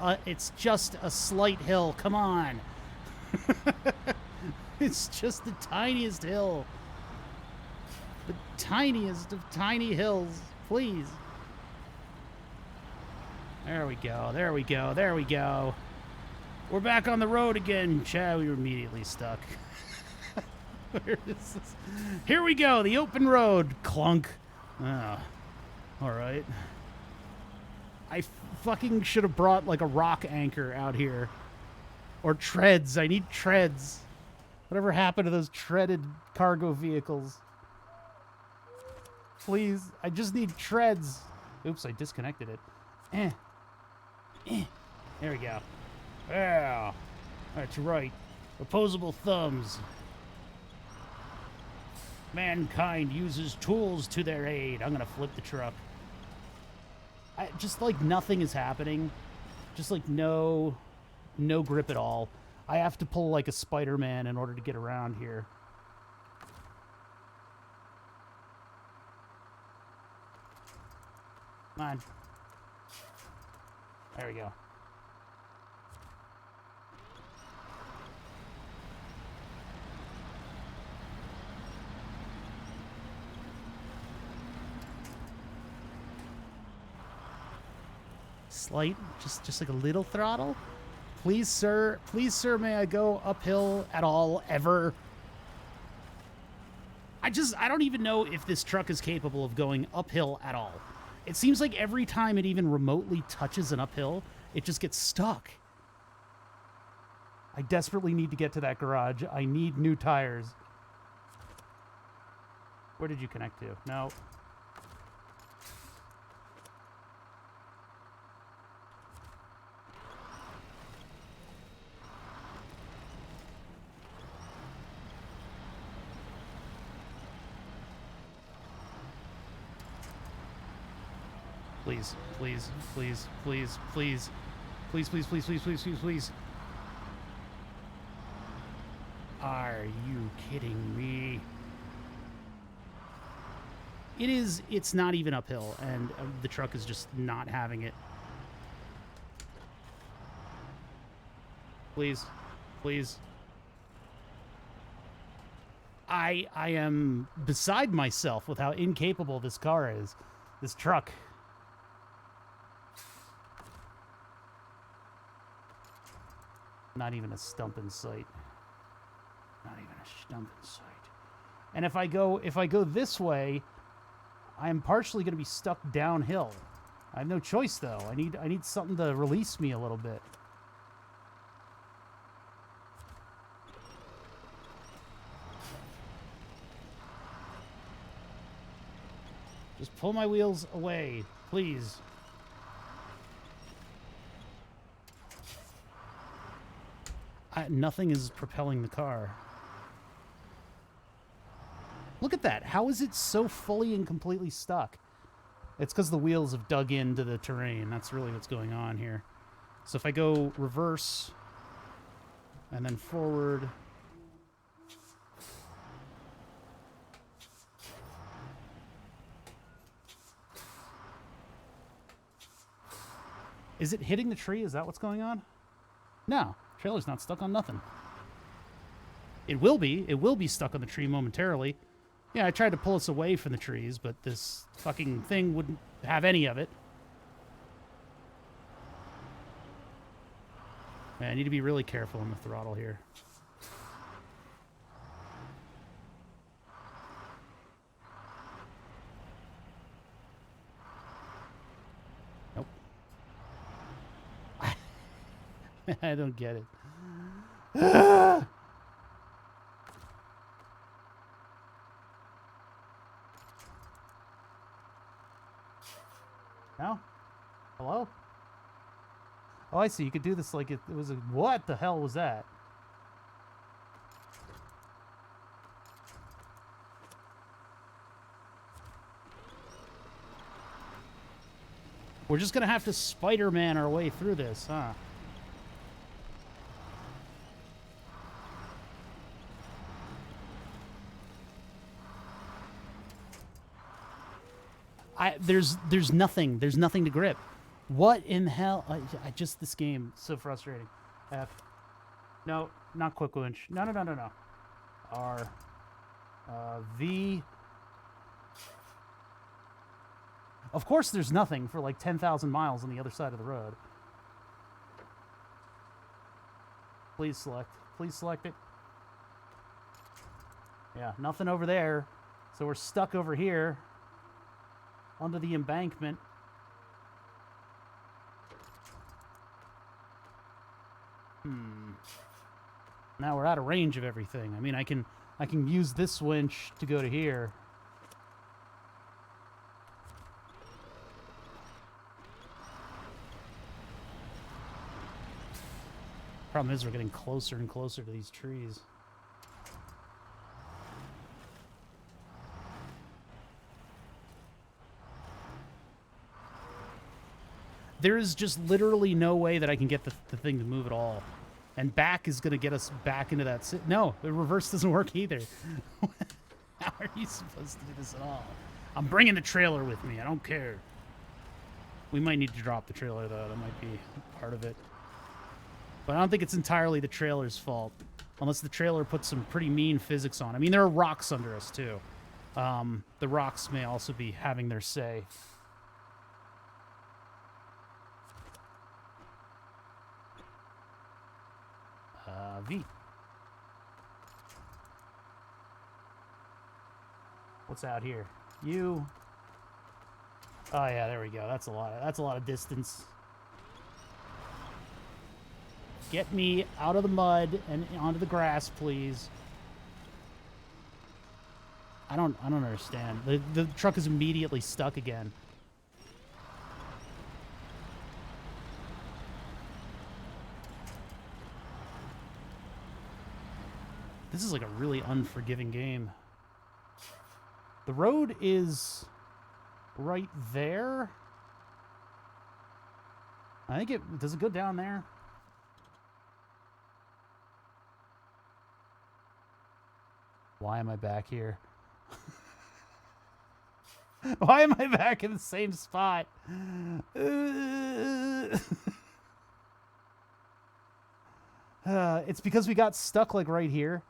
just a slight hill. Come on. It's just the tiniest hill. The tiniest of tiny hills. Please. There we go. There we go. There we go. We're back on the road again. Chad, we were immediately stuck. Where is this? Here we go. The open road. Clunk. Oh. All right. I fucking should have brought like a rock anchor out here. Or treads. I need treads. Whatever happened to those treaded cargo vehicles? Please. I just need treads. Oops, I disconnected it. There we go. Yeah. That's right. Opposable thumbs. Mankind uses tools to their aid. I'm gonna flip the truck. Just like nothing is happening. Just like no grip at all. I have to pull like a Spider-Man in order to get around here. Come on. There we go. slight, just like a little throttle. Please, sir, may I go uphill at all, ever? I don't even know if this truck is capable of going uphill at all. It seems like every time it even remotely touches an uphill, it just gets stuck. I desperately need to get to that garage. I need new tires. Where did you connect to? No. Please, please, please, please, please. Please, please, please, please, please, please, please. Are you kidding me? It's not even uphill, and the truck is just not having it. Please, please. I am beside myself with how incapable this car is. This truck. Not even a stump in sight. Not even a stump in sight. And if I go this way, I am partially going to be stuck downhill. I have no choice though. I need something to release me a little bit. Just pull my wheels away, please. Nothing is propelling the car. Look at that. How is it so fully and completely stuck? It's because the wheels have dug into the terrain. That's really what's going on here. So if I go reverse and then forward. Is it hitting the tree? Is that what's going on? No. Trailer's not stuck on nothing. It will be. It will be stuck on the tree momentarily. Yeah, I tried to pull us away from the trees, but this fucking thing wouldn't have any of it. Man, I need to be really careful on the throttle here. Nope. I don't get it. No? Hello? Oh, I see. You could do this like it was a... What the hell was that? We're just gonna have to Spider-Man our way through this, huh? There's nothing to grip. What in hell? I just, this game so frustrating. F. No, not quick winch. No. R. V. Of course there's nothing for like 10,000 miles on the other side of the road. Please select. Please select it. Yeah, nothing over there. So we're stuck over here. Under the embankment. Now we're out of range of everything. I mean, I can use this winch to go to here. Problem is, we're getting closer and closer to these trees. There is just literally no way that I can get the thing to move at all. And back is going to get us back into that... No, the reverse doesn't work either. How are you supposed to do this at all? I'm bringing the trailer with me. I don't care. We might need to drop the trailer, though. That might be part of it. But I don't think it's entirely the trailer's fault. Unless the trailer puts some pretty mean physics on. I mean, there are rocks under us, too. The rocks may also be having their say. V. What's out here? You. Oh yeah, there we go. That's a lot of distance. Get me out of the mud and onto the grass, please. I don't understand. The truck is immediately stuck again. This is like a really unforgiving game. The road is right there. I think does it go down there? Why am I back here? Why am I back in the same spot? It's because we got stuck like right here,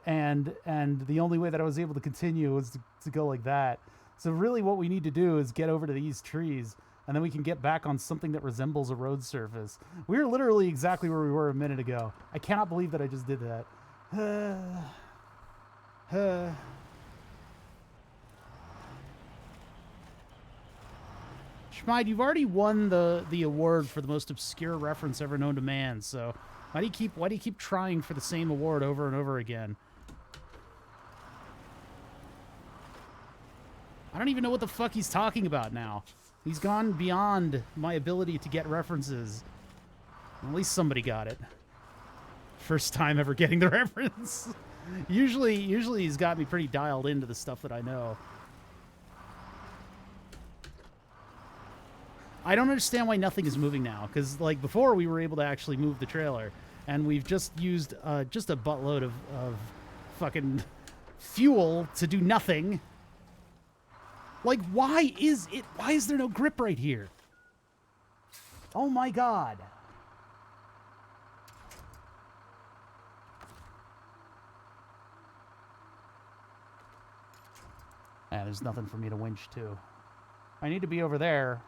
and the only way that I was able to continue was to go like that. So really what we need to do is get over to these trees, and then we can get back on something that resembles a road surface. We were literally exactly where we were a minute ago. I cannot believe that I just did that. Schmide, you've already won the award for the most obscure reference ever known to man, so why do you keep trying for the same award over and over again? I don't even know what the fuck he's talking about now. He's gone beyond my ability to get references. At least somebody got it. First time ever getting the reference. Usually he's got me pretty dialed into the stuff that I know. I don't understand why nothing is moving now, because like before we were able to actually move the trailer, and we've just used just a buttload of fucking fuel to do nothing. Like, why is there no grip right here? Oh my god. Yeah, there's nothing for me to winch to. I need to be over there.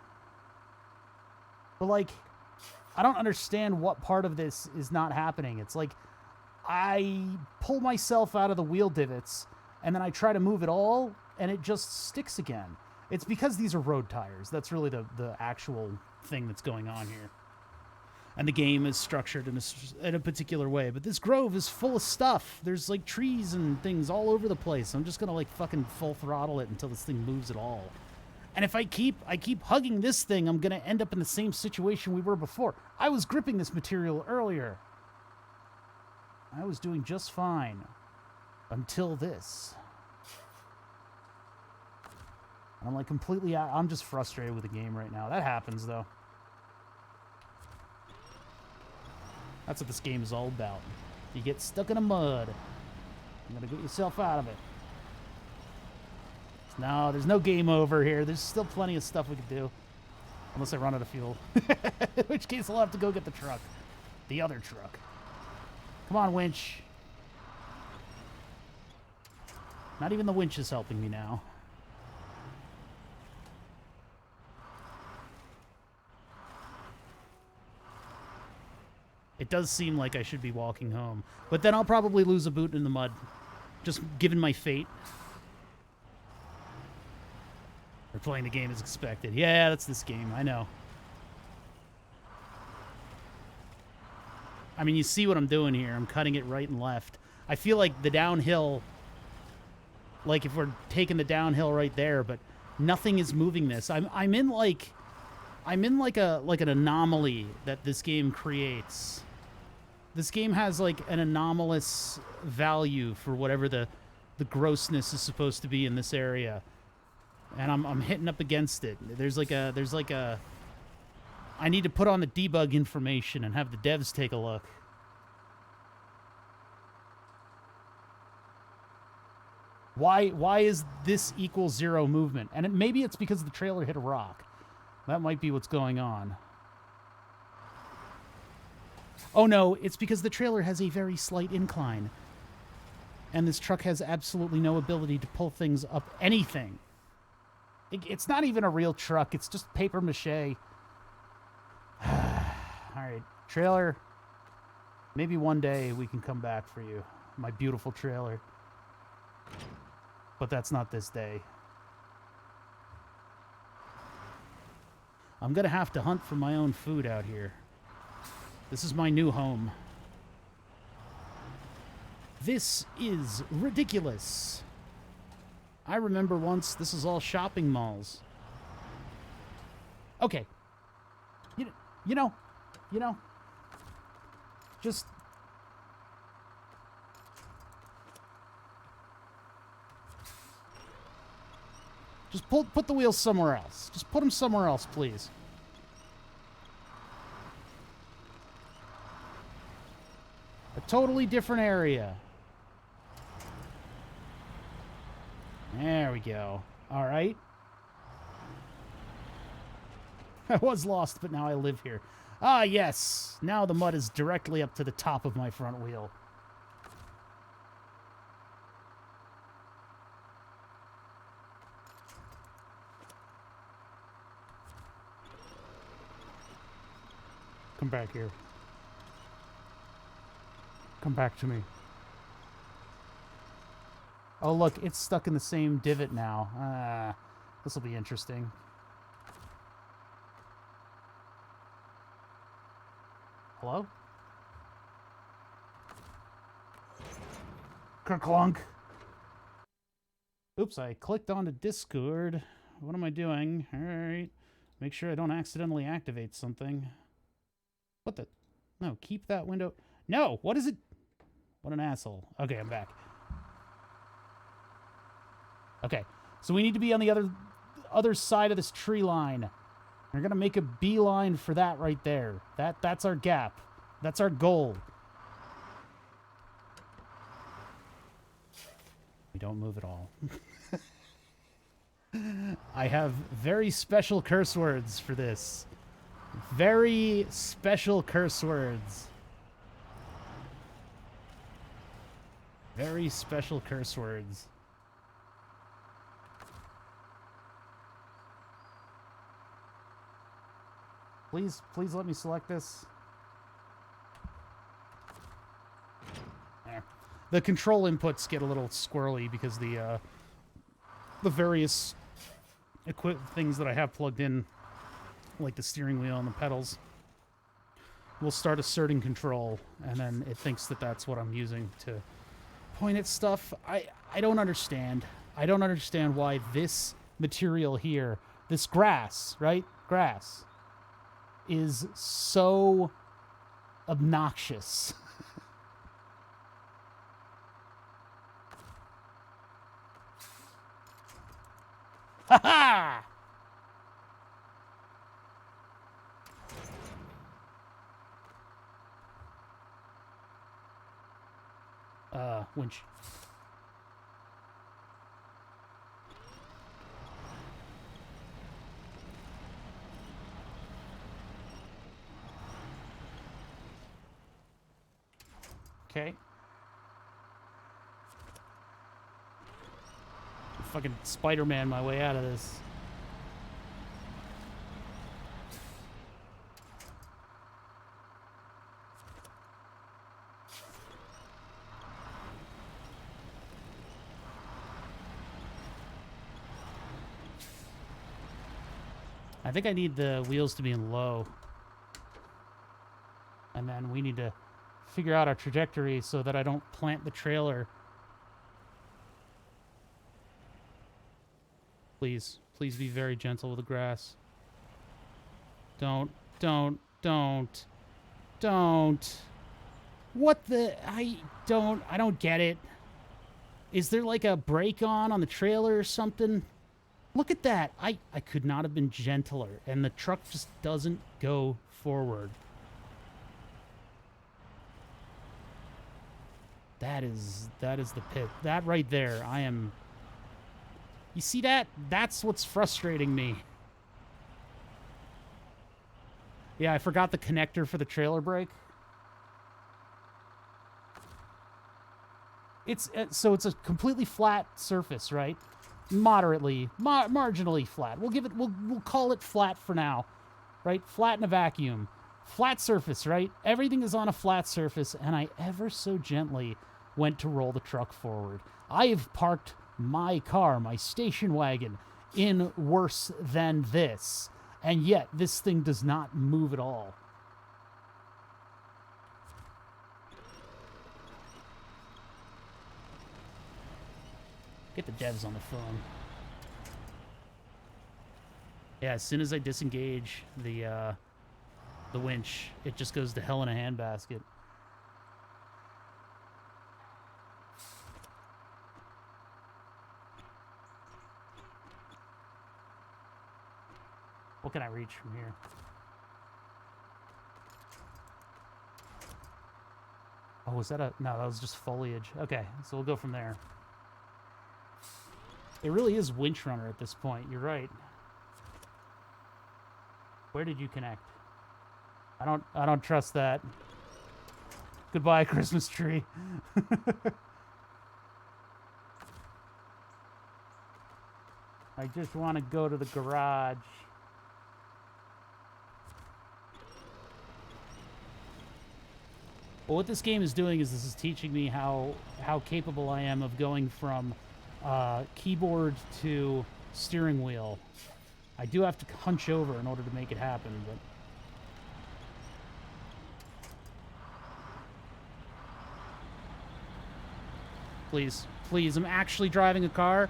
But, like, I don't understand what part of this is not happening. It's like I pull myself out of the wheel divots, and then I try to move it all, and it just sticks again. It's because these are road tires. That's really the actual thing that's going on here. And the game is structured in a particular way. But this grove is full of stuff. There's, like, trees and things all over the place. I'm just going to, like, fucking full throttle it until this thing moves at all. And if I keep hugging this thing, I'm going to end up in the same situation we were before. I was gripping this material earlier. I was doing just fine. Until this. I'm like completely out. I'm just frustrated with the game right now. That happens, though. That's what this game is all about. You get stuck in the mud. You gotta get yourself out of it. No, there's no game over here. There's still plenty of stuff we could do. Unless I run out of fuel. In which case I'll have to go get the truck. The other truck. Come on, winch. Not even the winch is helping me now. It does seem like I should be walking home. But then I'll probably lose a boot in the mud. Just given my fate. We're playing the game as expected. Yeah, that's this game. I know. I mean, you see what I'm doing here. I'm cutting it right and left. I feel like the downhill... Like, if we're taking the downhill right there, but nothing is moving this. I'm in like an anomaly that this game creates. This game has like an anomalous value for whatever the grossness is supposed to be in this area. And I'm hitting up against it. There's like a I need to put on the debug information and have the devs take a look. Why is this equals 0 movement? And maybe it's because the trailer hit a rock. That might be what's going on. Oh no, it's because the trailer has a very slight incline. And this truck has absolutely no ability to pull things up anything. It's not even a real truck. It's just paper mache. All right, trailer. Maybe one day we can come back for you, my beautiful trailer. But that's not this day. I'm gonna have to hunt for my own food out here. This is my new home. This is ridiculous. I remember once this was all shopping malls. Okay. You know, just... Just put the wheels somewhere else. Just put them somewhere else, please. A totally different area. There we go. All right. I was lost, but now I live here. Ah, yes. Now the mud is directly up to the top of my front wheel. Come back here. Come back to me. Oh, look, it's stuck in the same divot now. This will be interesting. Hello? Kerclunk. Oops, I clicked onto Discord. What am I doing? All right. Make sure I don't accidentally activate something. What the? No, keep that window. No, what is it? What an asshole. Okay, I'm back. Okay, so we need to be on the other side of this tree line. We're gonna make a beeline for that right there. That's our gap. That's our goal. We don't move at all. I have very special curse words for this. Very special curse words. Very special curse words. Please let me select this. There. The control inputs get a little squirrely because the various things that I have plugged in, like the steering wheel and the pedals, will start asserting control, and then it thinks that that's what I'm using to point at stuff. I don't understand. I don't understand why this material here, this grass, right? Grass, is so obnoxious. Ha ha! Winch. Okay. Fucking Spider-Man my way out of this. I think I need the wheels to be in low. And then we need to figure out our trajectory so that I don't plant the trailer. Please be very gentle with the grass. Don't. What the? I don't get it. Is there like a brake on the trailer or something? Look at that. I could not have been gentler, and the truck just doesn't go forward. That is the pit. That right there, I am... You see that? That's what's frustrating me. Yeah, I forgot the connector for the trailer brake. So it's a completely flat surface, right? Moderately, marginally flat. We'll call it flat for now, right? Flat in a vacuum. Flat surface, right? Everything is on a flat surface, and I ever so gently went to roll the truck forward. I have parked my car, my station wagon, in worse than this, and yet this thing does not move at all. Get the devs on the phone. Yeah, as soon as I disengage the winch, it just goes to hell in a handbasket. What can I reach from here? Oh, was that a... No, that was just foliage. Okay, so we'll go from there. It really is winch runner at this point. You're right. Where did you connect? I don't trust that. Goodbye, Christmas tree. I just want to go to the garage. Well, what this game is doing is this is teaching me how capable I am of going from keyboard to steering wheel. I do have to hunch over in order to make it happen, but... Please, please, I'm actually driving a car.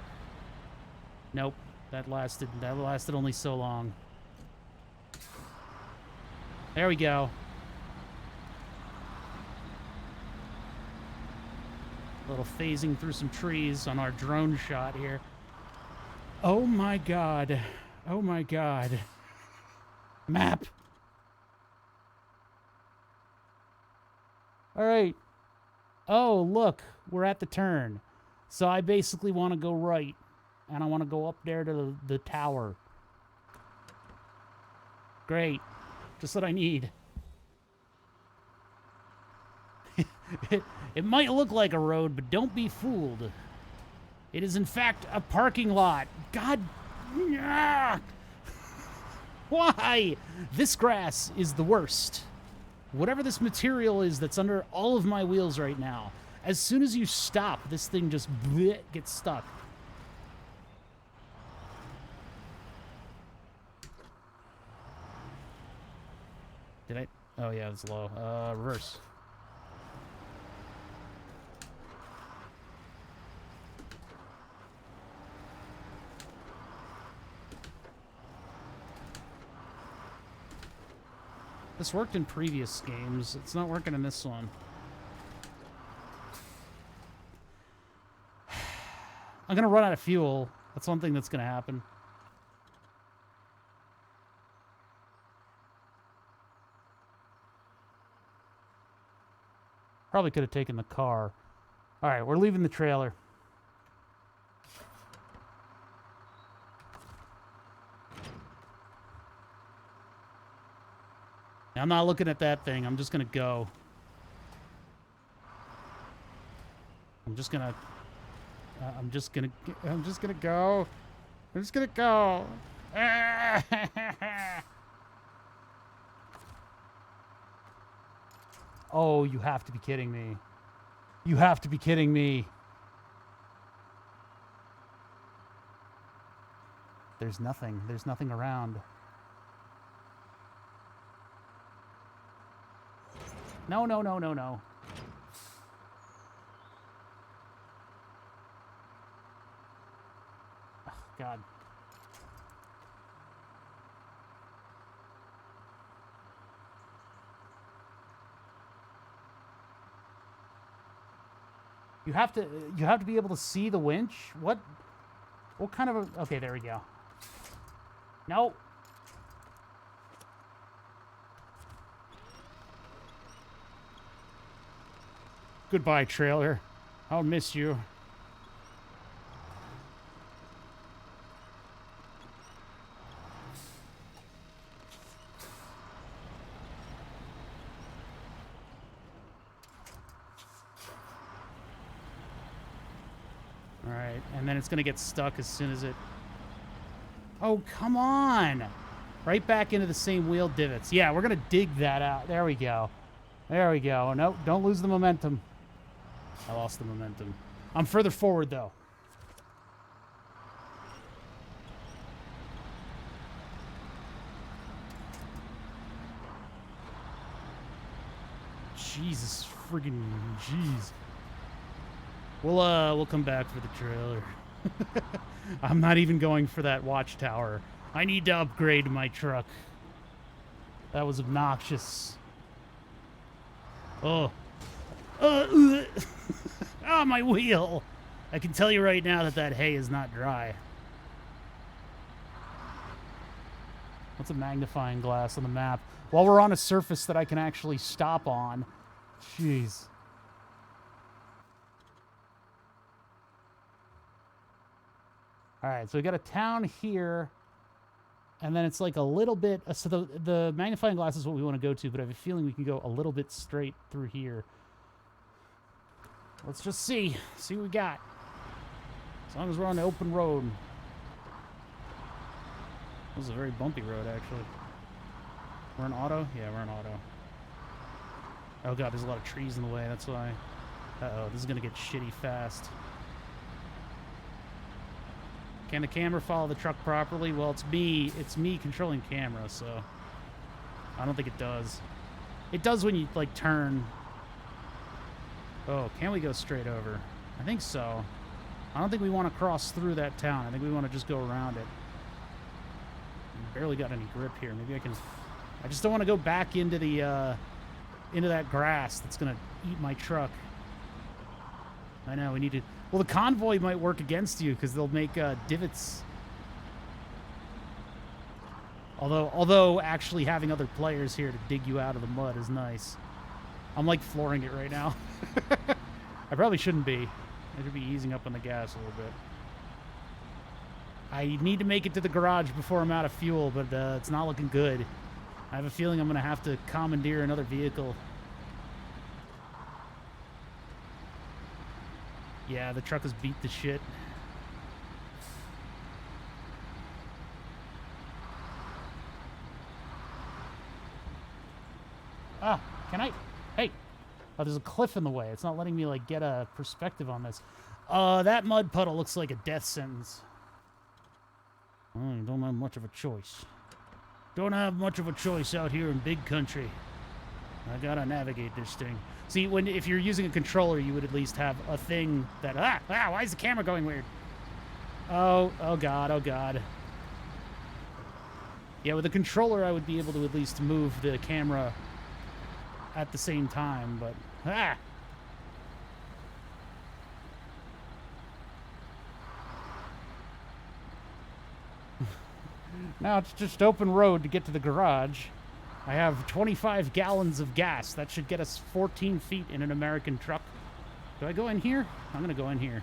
Nope, that lasted only so long. There we go. A little phasing through some trees on our drone shot here. Oh my god. Oh my god. Map. All right. Oh, look, we're at the turn. So I basically want to go right, and I want to go up there to the tower. Great. Just what I need. It might look like a road, but don't be fooled. It is, in fact, a parking lot. God... Why? This grass is the worst. Whatever this material is that's under all of my wheels right now, as soon as you stop, this thing just gets stuck. Did I? Oh, yeah, it's low. Reverse. This worked in previous games. It's not working in this one. I'm gonna run out of fuel. That's one thing that's gonna happen. Probably could have taken the car. All right, we're leaving the trailer. I'm not looking at that thing. I'm just gonna go. I'm just gonna go. I'm just gonna go. Oh, you have to be kidding me. You have to be kidding me. There's nothing. There's nothing around. No, no, no, no, no. Oh, God. You have to be able to see the winch? What kind of a... Okay, there we go. No. Goodbye, trailer. I'll miss you. All right, and then it's gonna get stuck as soon as it... Oh, come on! Right back into the same wheel divots. Yeah, we're going to dig that out. There we go. There we go. No, don't lose the momentum. I lost the momentum. I'm further forward, though. Jesus friggin' jeez. We'll come back for the trailer. I'm not even going for that watchtower. I need to upgrade my truck. That was obnoxious. Oh. Oh, my wheel. I can tell you right now that that hay is not dry. What's a magnifying glass on the map? While we're on a surface that I can actually stop on. Jeez. Alright, so we got a town here. And then it's like a little bit... so the magnifying glass is what we want to go to, but I have a feeling we can go a little bit straight through here. Let's just see. See what we got. As long as we're on the open road. This is a very bumpy road, actually. We're in auto? Yeah, we're in auto. Oh god, there's a lot of trees in the way, that's why. Uh-oh, this is gonna get shitty fast. Can the camera follow the truck properly? Well, it's me controlling camera, so... I don't think it does. It does when you, like, turn. Oh, can we go straight over? I think so. I don't think we want to cross through that town. I think we want to just go around it. Barely got any grip here. Maybe I can... I just don't want to go back into the, into that grass that's going to eat my truck. I know, we need to... Well, the convoy might work against you because they'll make divots. Although actually having other players here to dig you out of the mud is nice. I'm like flooring it right now. I probably shouldn't be. I should be easing up on the gas a little bit. I need to make it to the garage before I'm out of fuel, but it's not looking good. I have a feeling I'm going to have to commandeer another vehicle. Yeah, the truck has beat the shit. Ah, can I? Hey. Oh, there's a cliff in the way. It's not letting me, like, get a perspective on this. That mud puddle looks like a death sentence. Oh, you don't have much of a choice. Don't have much of a choice out here in big country. I gotta navigate this thing. See, if you're using a controller, you would at least have a thing that... why is the camera going weird? Oh god, oh god. Yeah, with a controller, I would be able to at least move the camera at the same time, but... Now it's just open road to get to the garage. I have 25 gallons of gas. That should get us 14 feet in an American truck. Do I go in here? I'm gonna go in here.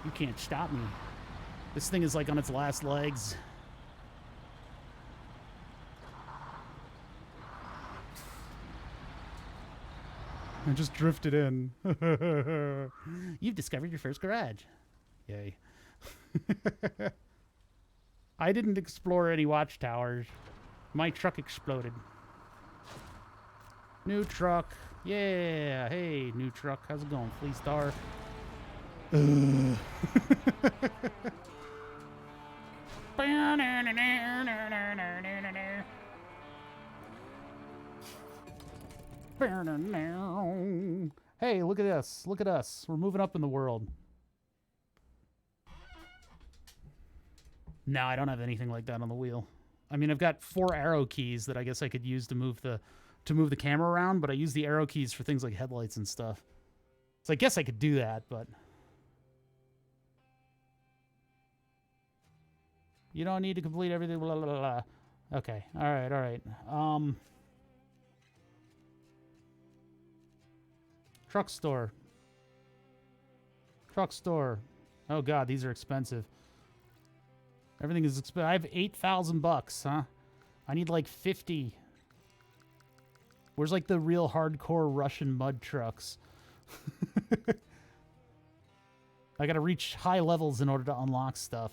You can't stop me. This thing is like on its last legs. I just drifted in. You've discovered your first garage. Yay. I didn't explore any watchtowers. My truck exploded. New truck. Yeah. Hey, new truck. How's it going, Flea Star? Hey, look at us. Look at us. We're moving up in the world. No, I don't have anything like that on the wheel. I mean, I've got 4 arrow keys that I guess I could use to move the camera around, but I use the arrow keys for things like headlights and stuff. So I guess I could do that, but you don't need to complete everything. Blah, blah, blah, blah. Okay. All right. All right. Truck store. Truck store. Oh god, these are expensive. Everything is expensive. I have $8,000, huh? I need like 50. Where's like the real hardcore Russian mud trucks? I gotta reach high levels in order to unlock stuff.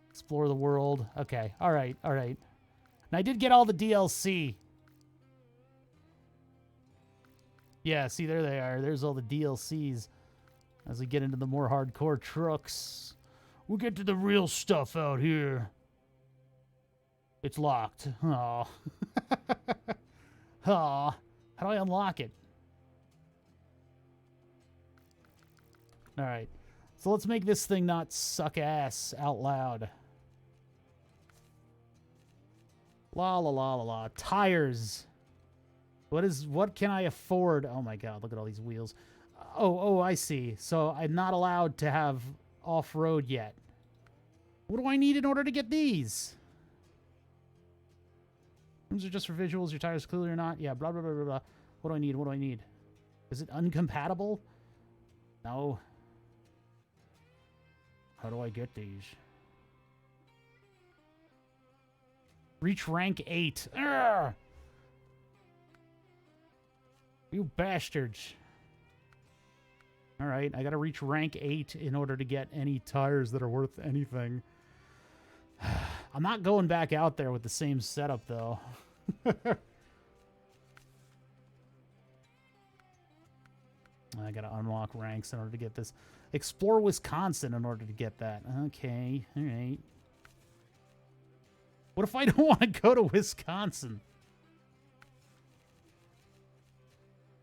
Explore the world. Okay, alright, alright. And I did get all the DLC. Yeah, see, there they are. There's all the DLCs. As we get into the more hardcore trucks, we'll get to the real stuff out here. It's locked. Oh. Oh. How do I unlock it? All right. So let's make this thing not suck ass out loud. La la la la la. Tires. What can I afford? Oh my god, look at all these wheels. Oh, I see. So I'm not allowed to have off-road yet. What do I need in order to get these? Rooms are just for visuals. Your tires clearly or not? Yeah, blah, blah, blah, blah, blah. What do I need? What do I need? Is it uncompatible? No. How do I get these? Reach rank 8. Urgh! You bastards. Alright, I gotta reach rank 8 in order to get any tires that are worth anything. I'm not going back out there with the same setup, though. I gotta unlock ranks in order to get this. Explore Wisconsin in order to get that. Okay, alright. What if I don't want to go to Wisconsin?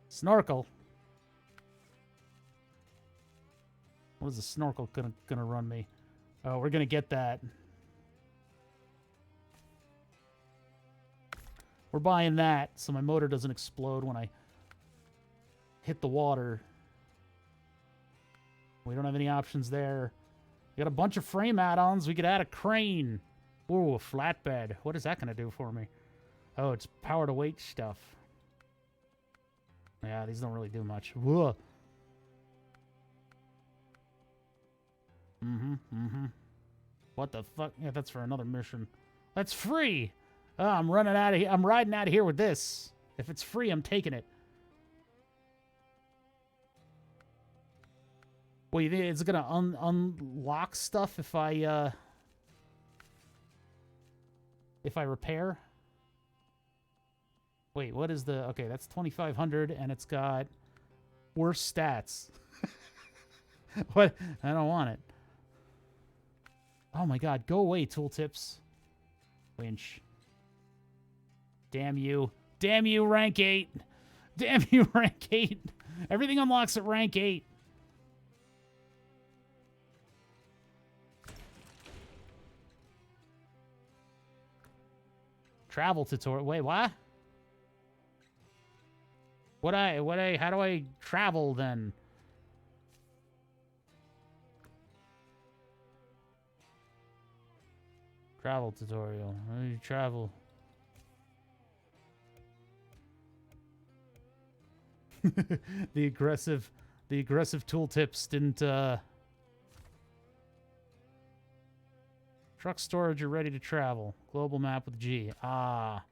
Snorkel. What is the snorkel gonna run me? Oh, we're gonna get that. We're buying that so my motor doesn't explode when I hit the water. We don't have any options there. We got a bunch of frame add-ons. We could add a crane. Ooh, a flatbed. What is that going to do for me? Oh, it's power to weight stuff. Yeah, these don't really do much. Whoa. What the fuck? Yeah, that's for another mission. That's free! Oh, I'm running out of here. I'm riding out of here with this. If it's free, I'm taking it. Wait, is it gonna unlock stuff if I repair? Wait, what is the... Okay, that's 2,500, and it's got worse stats. What? I don't want it. Oh my god, go away, tooltips. Winch. Damn you. Damn you, rank 8. Damn you, rank 8. Everything unlocks at rank 8. Travel tutorial. Wait, what? How do I travel then? Travel tutorial. How do you travel? The aggressive tooltips didn't, Truck storage, you're ready to travel. Global map with G. Ah.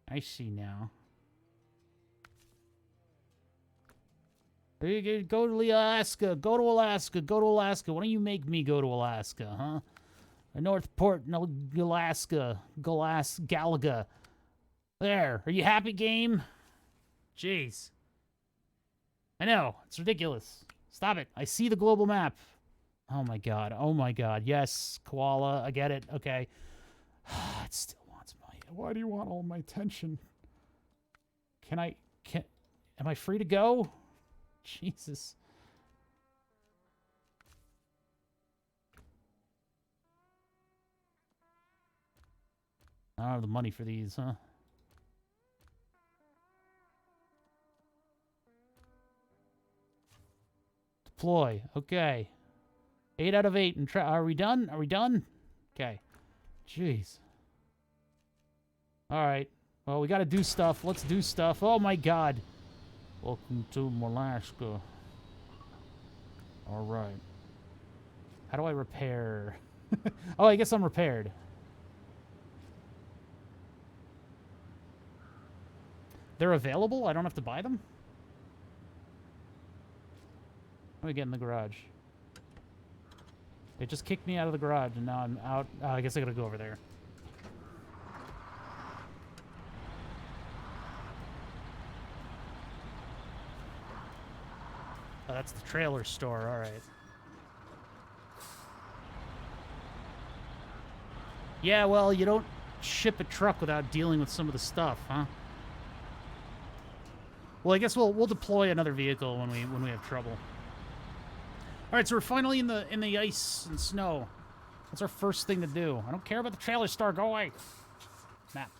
I see now. Go to Alaska. Go to Alaska. Go to Alaska. Why don't you make me go to Alaska, huh? Northport, no, Alaska. Galaga. There. Are you happy, game? Jeez. I know. It's ridiculous. Stop it. I see the global map. Oh my god. Oh my god. Yes, koala. I get it. Okay. It still wants my... Why do you want all my attention? Am I free to go? Jesus. I don't have the money for these, huh? Deploy. Okay. 8 out of 8. And are we done? Are we done? Okay. Jeez. Alright. Well, we gotta do stuff. Let's do stuff. Oh my god. Welcome to Alaska. Alright. How do I repair? Oh, I guess I'm repaired. They're available? I don't have to buy them? Let me get in the garage. They just kicked me out of the garage, and now I'm out. I guess I gotta go over there. Oh, that's the trailer store. All right. Yeah, well, you don't ship a truck without dealing with some of the stuff, huh? Well, I guess we'll deploy another vehicle when we have trouble. All right, so we're finally in the ice and snow. That's our first thing to do. I don't care about the trailer store. Go away. Map.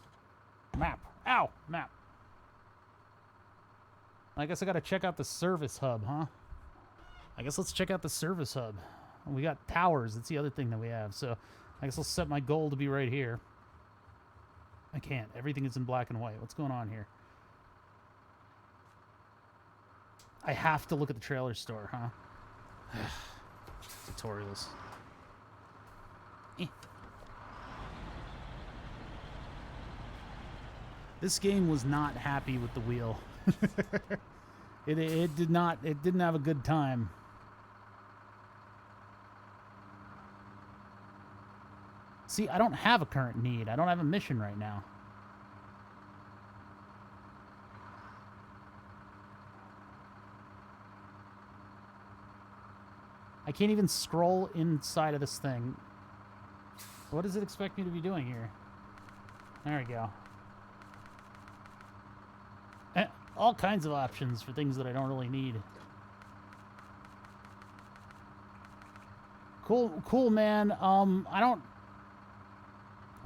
Map. Ow. Map. I guess I gotta check out the service hub, huh? I guess let's check out the service hub. We got towers. That's the other thing that we have. So I guess I'll set my goal to be right here. I can't. Everything is in black and white. What's going on here? I have to look at the trailer store, huh? Tutorials. This game was not happy with the wheel. It didn't have a good time. See, I don't have a current need. I don't have a mission right now. I can't even scroll inside of this thing. What does it expect me to be doing here? There we go. All kinds of options for things that I don't really need. Cool, man. I don't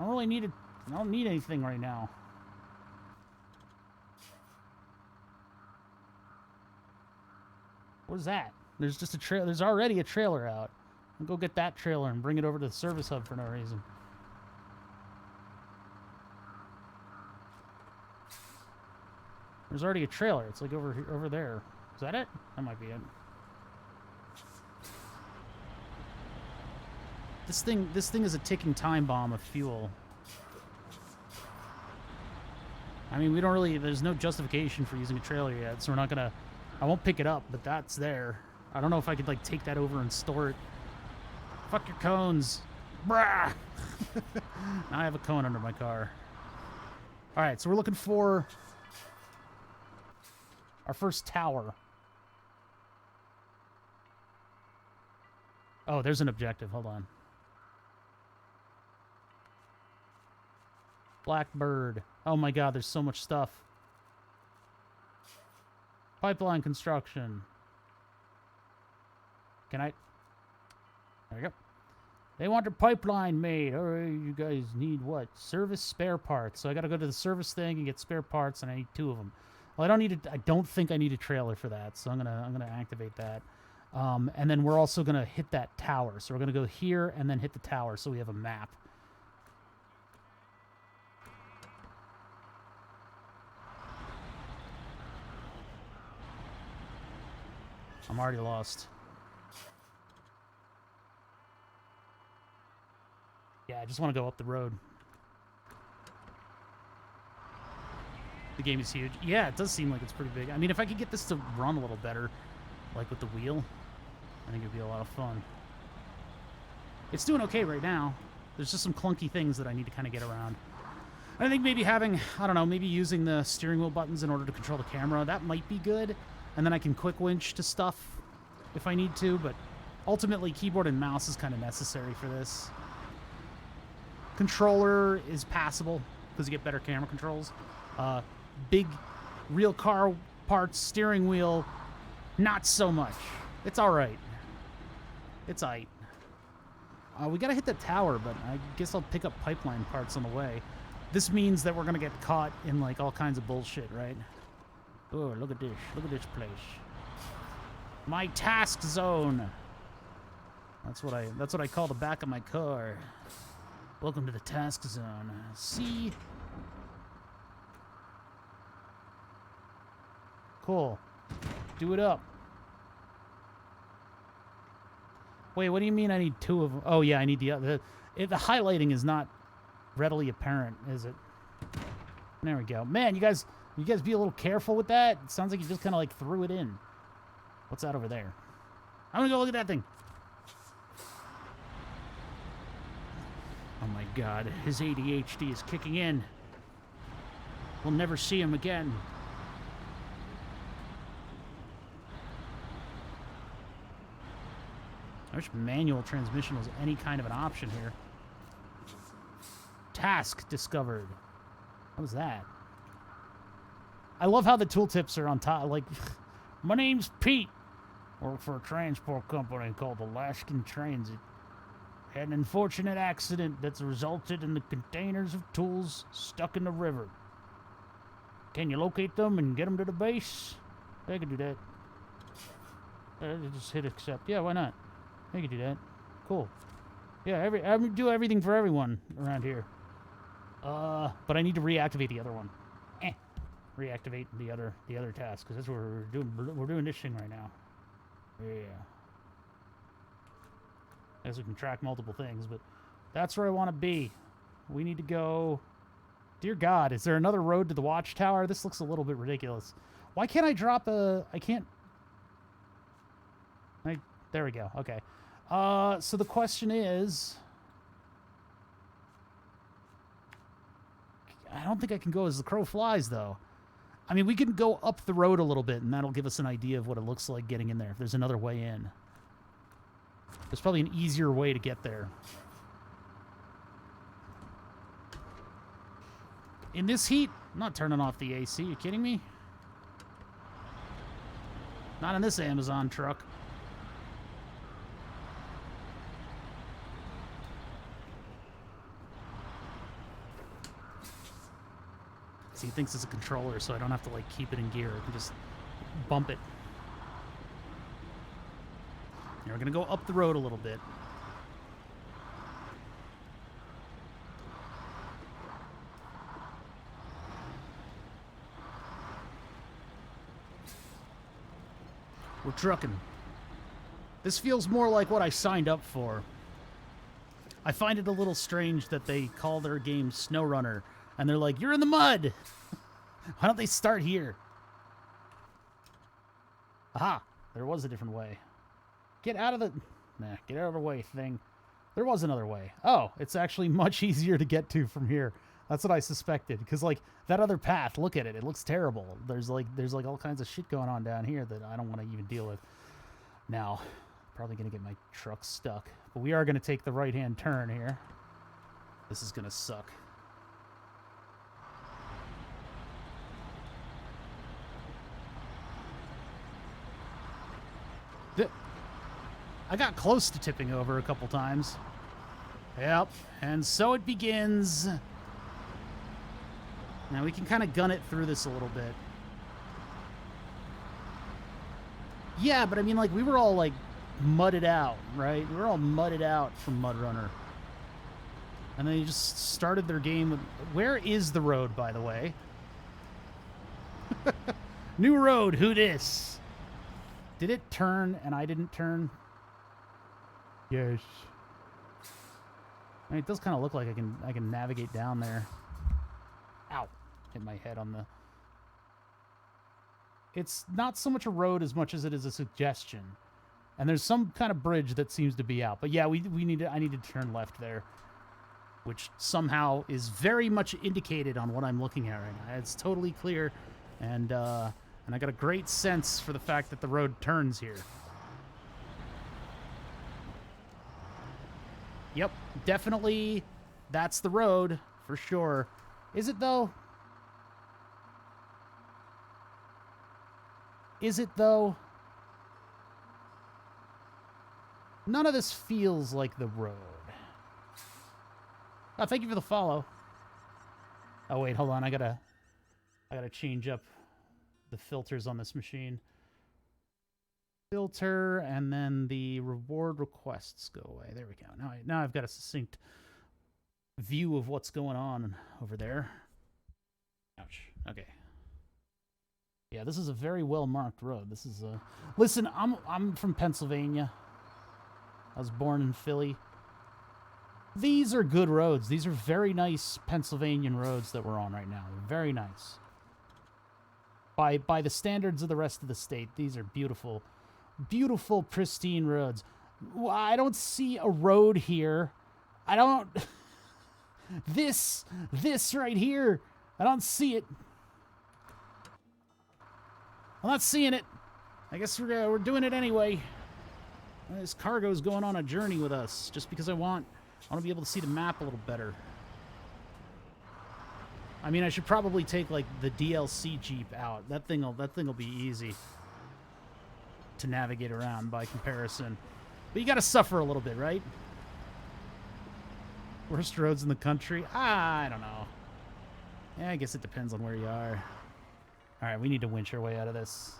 really need it. I don't need anything right now. What is that? There's just a trailer. There's already a trailer out. I'll go get that trailer and bring it over to the service hub for no reason. There's already a trailer. It's like over there. Is that it? That might be it. This thing is a ticking time bomb of fuel. I mean, we don't really... There's no justification for using a trailer yet, so we're not gonna... I won't pick it up, but that's there. I don't know if I could, like, take that over and store it. Fuck your cones. Brah! Now I have a cone under my car. Alright, so we're looking for... our first tower. Oh, there's an objective. Hold on. Blackbird. Oh my god, there's so much stuff. Pipeline construction. Can I... There we go. They want a pipeline made. All right, you guys need what? Service spare parts. So I gotta go to the service thing and get spare parts, and I need 2 of them. Well, I don't think I need a trailer for that, so I'm gonna activate that. And then we're also gonna hit that tower. So we're gonna go here and then hit the tower, so we have a map. I'm already lost. Yeah, I just want to go up the road. The game is huge. Yeah, it does seem like it's pretty big. I mean, if I could get this to run a little better, like with the wheel, I think it'd be a lot of fun. It's doing okay right now. There's just some clunky things that I need to kind of get around. I think maybe having, I don't know, maybe using the steering wheel buttons in order to control the camera, that might be good. And then I can quick winch to stuff if I need to, but ultimately keyboard and mouse is kind of necessary for this. Controller is passable because you get better camera controls. Big real car parts, steering wheel, not so much. It's all right. It's all right. We gotta hit the tower, but I guess I'll pick up pipeline parts on the way. This means that we're gonna get caught in like all kinds of bullshit, right? Oh, look at this. Look at this place. My task zone. That's what I call the back of my car. Welcome to the task zone. See? Cool. Do it up. Wait, what do you mean I need 2 of them? Oh, yeah, I need the other. The highlighting is not readily apparent, is it? There we go. Man, you guys be a little careful with that. It sounds like you just kind of like threw it in. What's that over there? I'm gonna go look at that thing. Oh my god, his ADHD is kicking in. We'll never see him again. I wish manual transmission was any kind of an option here. Task discovered. What was that? I love how the tooltips are on top. Like, my name's Pete. Work for a transport company called Alaskan Transit. Had an unfortunate accident that's resulted in the containers of tools stuck in the river. Can you locate them and get them to the base? I can do that. Just hit accept. Yeah, why not? I can do that. Cool. Yeah, I do everything for everyone around here. But I need to reactivate the other one. Reactivate the other task, because that's what we're doing. We're doing this thing right now. Yeah. I guess we can track multiple things, but that's where I want to be. We need to go... Dear God, is there another road to the watchtower? This looks a little bit ridiculous. Why can't I drop a... I can't... There we go. Okay. So the question is... I don't think I can go as the crow flies, though. I mean, we can go up the road a little bit, and that'll give us an idea of what it looks like getting in there, if there's another way in. There's probably an easier way to get there. In this heat, I'm not turning off the AC. You kidding me? Not in this Amazon truck. See, he thinks it's a controller, so I don't have to, like, keep it in gear. I can just bump it. Now we're going to go up the road a little bit. We're trucking. This feels more like what I signed up for. I find it a little strange that they call their game SnowRunner, and they're like, you're in the mud! Why don't they start here? Aha! There was a different way. Get out of the... Nah, get out of the way, thing. There was another way. Oh, it's actually much easier to get to from here. That's what I suspected. Because, like, that other path, look at it. It looks terrible. There's like all kinds of shit going on down here that I don't want to even deal with. Now, probably going to get my truck stuck. But we are going to take the right-hand turn here. This is going to suck. I got close to tipping over a couple times. Yep, and so it begins. Now we can kind of gun it through this a little bit. Yeah, but I mean, like, we were all, like, mudded out, right? We were all mudded out from Mud Runner. And they just started their game with... Where is the road, by the way? New road, who dis? Did it turn and I didn't turn? Yes. I mean, it does kind of look like I can navigate down there. Ow. Hit my head on the... It's not so much a road as much as it is a suggestion. And there's some kind of bridge that seems to be out. But yeah, I need to turn left there. Which somehow is very much indicated on what I'm looking at right now. It's totally clear. And I got a great sense for the fact that the road turns here. Yep, definitely that's the road, for sure. Is it, though? Is it, though? None of this feels like the road. Oh, thank you for the follow. Oh, wait, hold on. I gotta change up the filters on this machine. Filter, and then the reward requests go away. There we go. Now I've got a succinct view of what's going on over there. Ouch. Okay. Yeah, this is a very well-marked road. This is a... Listen, I'm from Pennsylvania. I was born in Philly. These are good roads. These are very nice Pennsylvanian roads that we're on right now. They're very nice. By the standards of the rest of the state, these are beautiful, beautiful, pristine roads. I don't see a road here. I don't... This right here, I don't see it. I'm not seeing it. I guess we're doing it anyway. This cargo's going on a journey with us just because I want to be able to see the map a little better. I mean, I should probably take like the DLC Jeep out. That thing'll be easy to navigate around by comparison. But you got to suffer a little bit, right? Worst roads in the country? I don't know. Yeah, I guess it depends on where you are. All right, we need to winch our way out of this.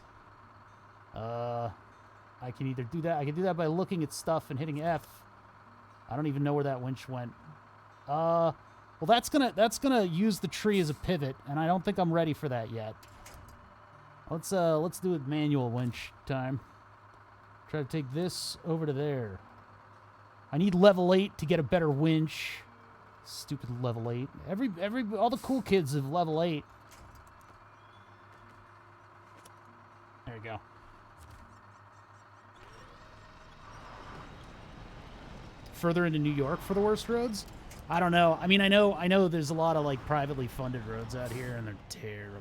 I can either do that. I can do that by looking at stuff and hitting F. I don't even know where that winch went. Well, that's gonna use the tree as a pivot, and I don't think I'm ready for that yet. Let's do it manual winch time. Try to take this over to there. I need level 8 to get a better winch. Stupid level 8. All the cool kids have level 8. There you go. Further into New York for the worst roads? I don't know. I mean, I know there's a lot of like privately funded roads out here, and they're terrible.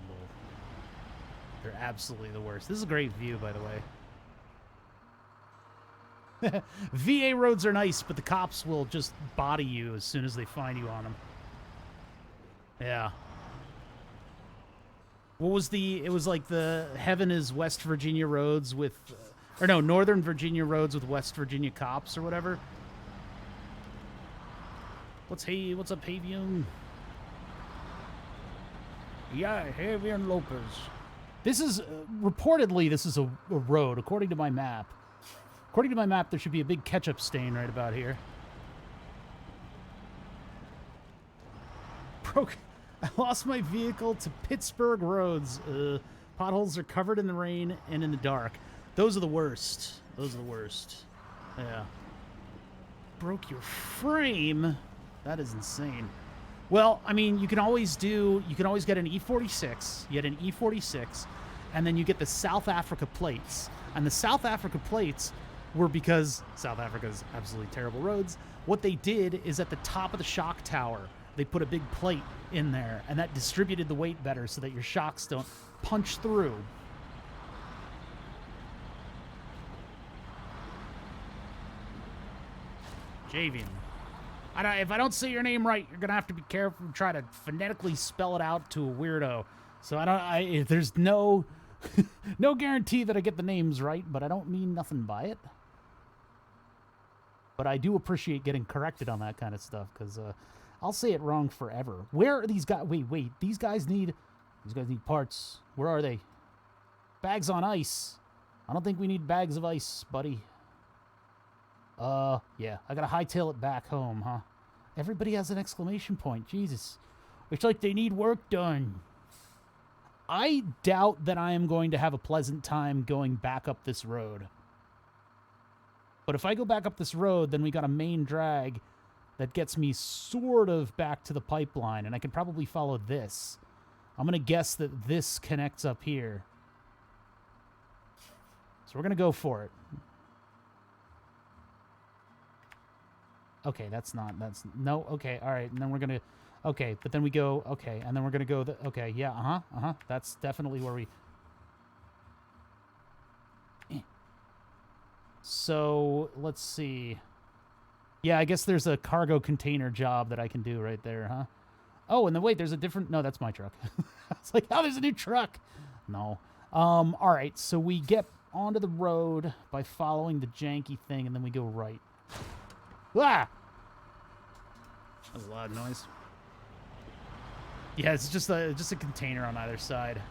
They're absolutely the worst. This is a great view, by the way. VA roads are nice, but the cops will just body you as soon as they find you on them. Yeah. What was it was like the heaven is West Virginia roads with, or no, Northern Virginia roads with West Virginia cops or whatever. What's up, Havian? Yeah, Havian Lopez. This is, reportedly, this is a road, according to my map. According to my map, there should be a big ketchup stain right about here. I lost my vehicle to Pittsburgh roads. Potholes are covered in the rain and in the dark. Those are the worst. Those are the worst. Yeah. Broke your frame? That is insane. Well, I mean, you can always get an E46. You get an E46, and then you get the South Africa plates. And the South Africa plates were because South Africa's absolutely terrible roads. What they did is at the top of the shock tower, they put a big plate in there, and that distributed the weight better so that your shocks don't punch through. Javian. If I don't say your name right, you're gonna have to be careful and try to phonetically spell it out to a weirdo. So there's no no guarantee that I get the names right, but I don't mean nothing by it. But I do appreciate getting corrected on that kind of stuff, because I'll say it wrong forever. Where are these guys? Wait. These guys need parts. Where are they? Bags on ice. I don't think we need bags of ice, buddy. Yeah. I gotta hightail it back home, huh? Everybody has an exclamation point. Jesus. It's like they need work done. I doubt that I am going to have a pleasant time going back up this road. But if I go back up this road, then we got a main drag that gets me sort of back to the pipeline, and I can probably follow this. I'm going to guess that this connects up here. So we're going to go for it. Okay, no, okay, all right, and then we're going to, okay, but then we go, okay, and then we're going to go, okay, yeah, that's definitely where we, So, let's see. Yeah, I guess there's a cargo container job that I can do right there, huh? Oh, and then wait, there's a different, no, that's my truck. It's like, oh, there's a new truck. No. All right, so we get onto the road by following the janky thing, and then we go right. Ah! That was a loud noise. Yeah, it's just a container on either side.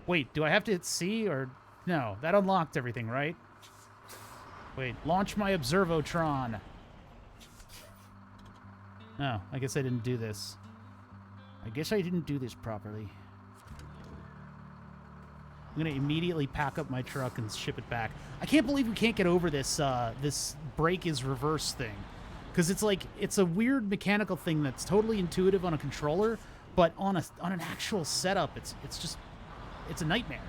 Wait, do I have to hit C or no? That unlocked everything, right? Wait, launch my Observotron. No, I guess I didn't do this. I guess I didn't do this properly. I'm gonna immediately pack up my truck and ship it back. I can't believe we can't get over this this brake is reverse thing, because it's like it's a weird mechanical thing that's totally intuitive on a controller, but on an actual setup, it's a nightmare.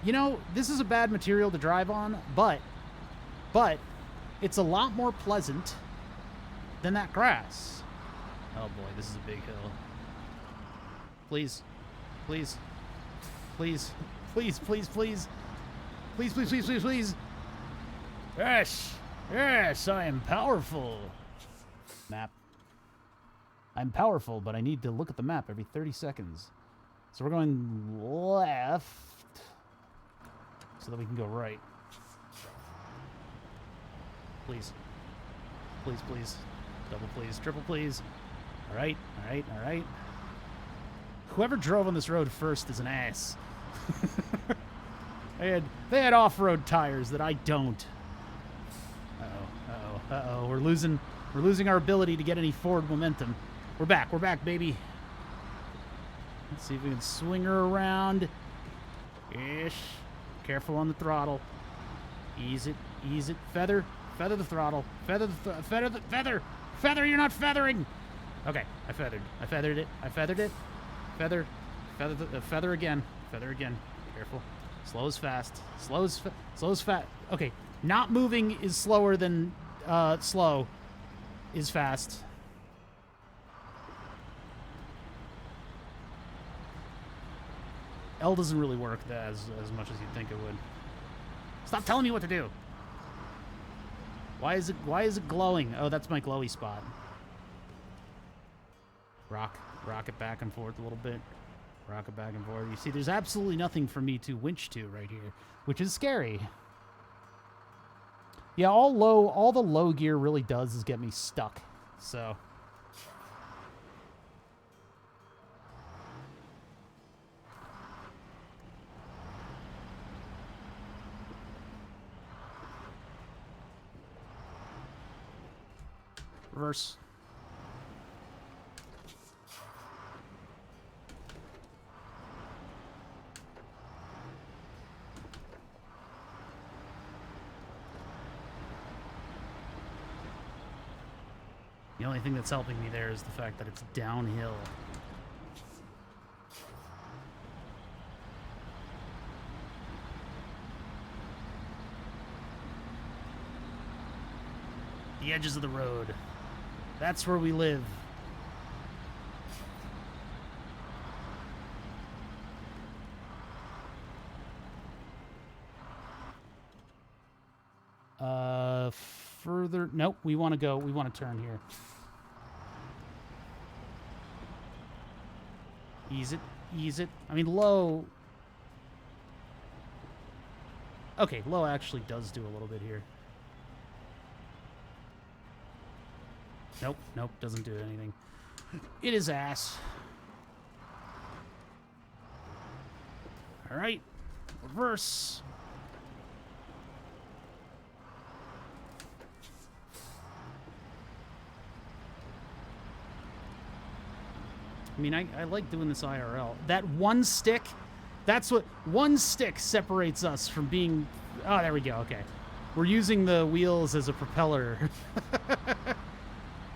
You know, this is a bad material to drive on, but it's a lot more pleasant than that grass. Oh boy, this is a big hill. Please. Please. Please. Please, please, please. Please, please, please, please, please. Yes. Yes, I am powerful. Map. I'm powerful, but I need to look at the map every 30 seconds. So we're going left so that we can go right. Please. Please, please. Double please. Triple please. All right, all right, all right. Whoever drove on this road first is an ass. they had off-road tires that I don't. Uh-oh, uh-oh, uh-oh. We're losing our ability to get any forward momentum. We're back, baby. Let's see if we can swing her around. Ish. Careful on the throttle. Ease it, ease it. Feather the throttle. Feather, you're not feathering. Okay, I feathered it. Feather again. Careful. Slow is fast. Slow is fast. Okay, not moving is slower than slow is fast. L doesn't really work as much as you'd think it would. Stop telling me what to do. Why is it glowing? Oh, that's my glowy spot. Rock it back and forth a little bit. Rock it back and forth. You see, there's absolutely nothing for me to winch to right here, which is scary. Yeah, all the low gear really does is get me stuck. So. Reverse. The only thing that's helping me there is the fact that it's downhill. The edges of the road. That's where we live. Further. Nope. We want to turn here. Ease it. I mean, low. Okay, low actually does do a little bit here. Nope, doesn't do anything. It is ass. All right, reverse. I mean, I like doing this IRL. That one stick, that's what, one stick separates us from being, oh, there we go, okay. We're using the wheels as a propeller.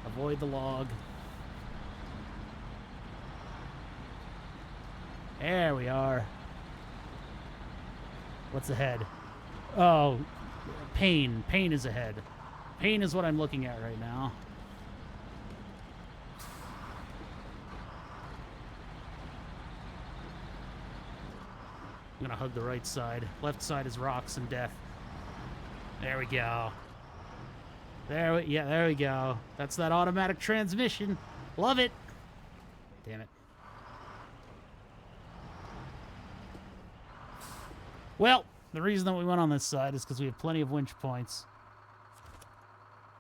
Avoid the log. There we are. What's ahead? Oh, pain. Pain is ahead. Pain is what I'm looking at right now. I'm gonna hug the right side. Left side is rocks and death. There we go. There we go. That's that automatic transmission. Love it. Damn it. Well, the reason that we went on this side is because we have plenty of winch points.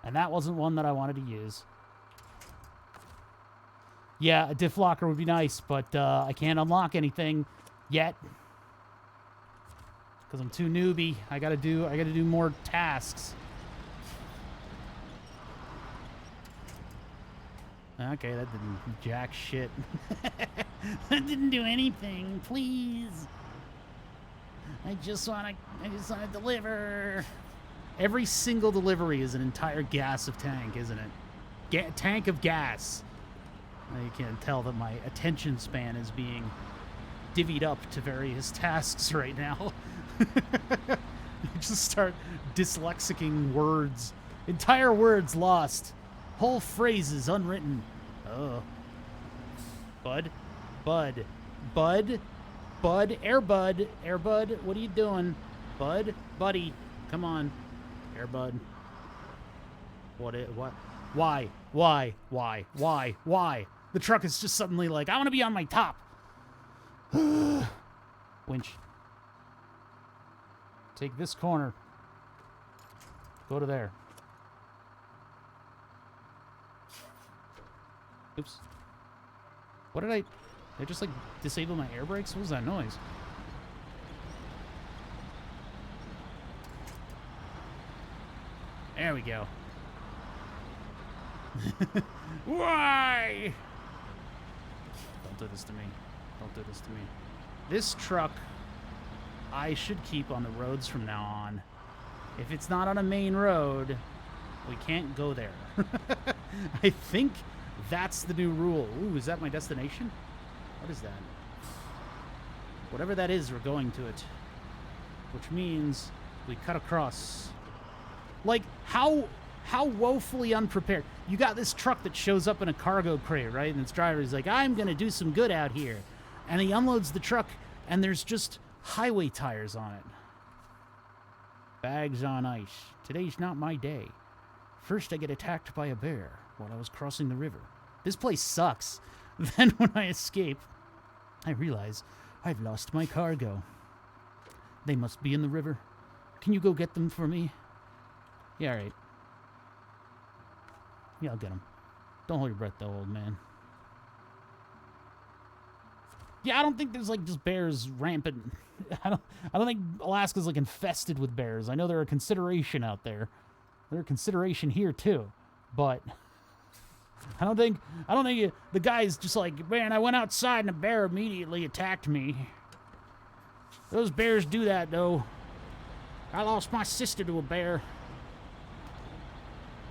And that wasn't one that I wanted to use. Yeah, a diff locker would be nice, but I can't unlock anything yet. Because I'm too newbie. I gotta do more tasks. Okay, that didn't jack shit. That didn't do anything. Please. I just wanna deliver. Every single delivery is an entire gas of tank, isn't it? Tank of gas. You can tell that my attention span is being divvied up to various tasks right now. You just start dyslexicing words. Entire words lost. Whole phrases unwritten. Oh. Bud, Airbud, what are you doing? Bud? Buddy. Come on. Air Bud. What? Why? Why? Why? Why? Why? The truck is just suddenly like, I want to be on my top. Winch. Take this corner. Go to there. Oops. What did I just like disable my air brakes? What was that noise? There we go. Why? Don't do this to me. Don't do this to me. This truck, I should keep on the roads from now on. If it's not on a main road, we can't go there. I think that's the new rule. Ooh, is that my destination? What is that? Whatever that is, we're going to it. Which means we cut across. Like, how woefully unprepared. You got this truck that shows up in a cargo crate, right? And its driver is like, I'm going to do some good out here. And he unloads the truck, and there's just highway tires on it. Bags on ice. Today's not my day. First, I get attacked by a bear while I was crossing the river. This place sucks. Then when I escape, I realize I've lost my cargo. They must be in the river. Can you go get them for me? Yeah, all right. Yeah, I'll get them. Don't hold your breath, though, old man. Yeah, I don't think there's, like, just bears rampant. I don't think Alaska's, like, infested with bears. I know they're a consideration out there. They're a consideration here, too. But I don't think the guy's just like, man, I went outside and a bear immediately attacked me. Those bears do that, though. I lost my sister to a bear.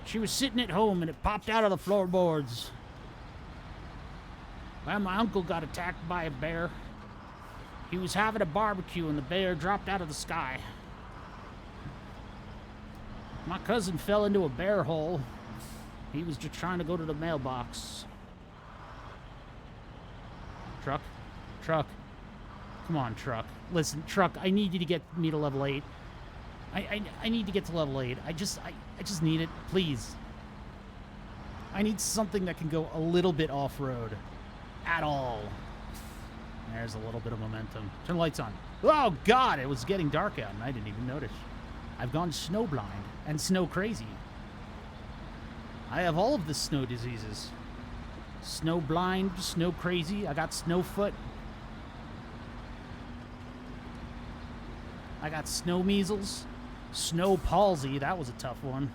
She was sitting at home and it popped out of the floorboards. Well, my uncle got attacked by a bear. He was having a barbecue and the bear dropped out of the sky. My cousin fell into a bear hole. He was just trying to go to the mailbox. Truck? Truck. Come on, truck. Listen, truck, I need you to get me to level 8. I need to get to level 8. I just need it, please. I need something that can go a little bit off-road. At all. There's a little bit of momentum. Turn the lights on. Oh, God, it was getting dark out, and I didn't even notice. I've gone snow blind and snow crazy. I have all of the snow diseases. Snow blind, snow crazy. I got snow foot. I got snow measles. Snow palsy. That was a tough one.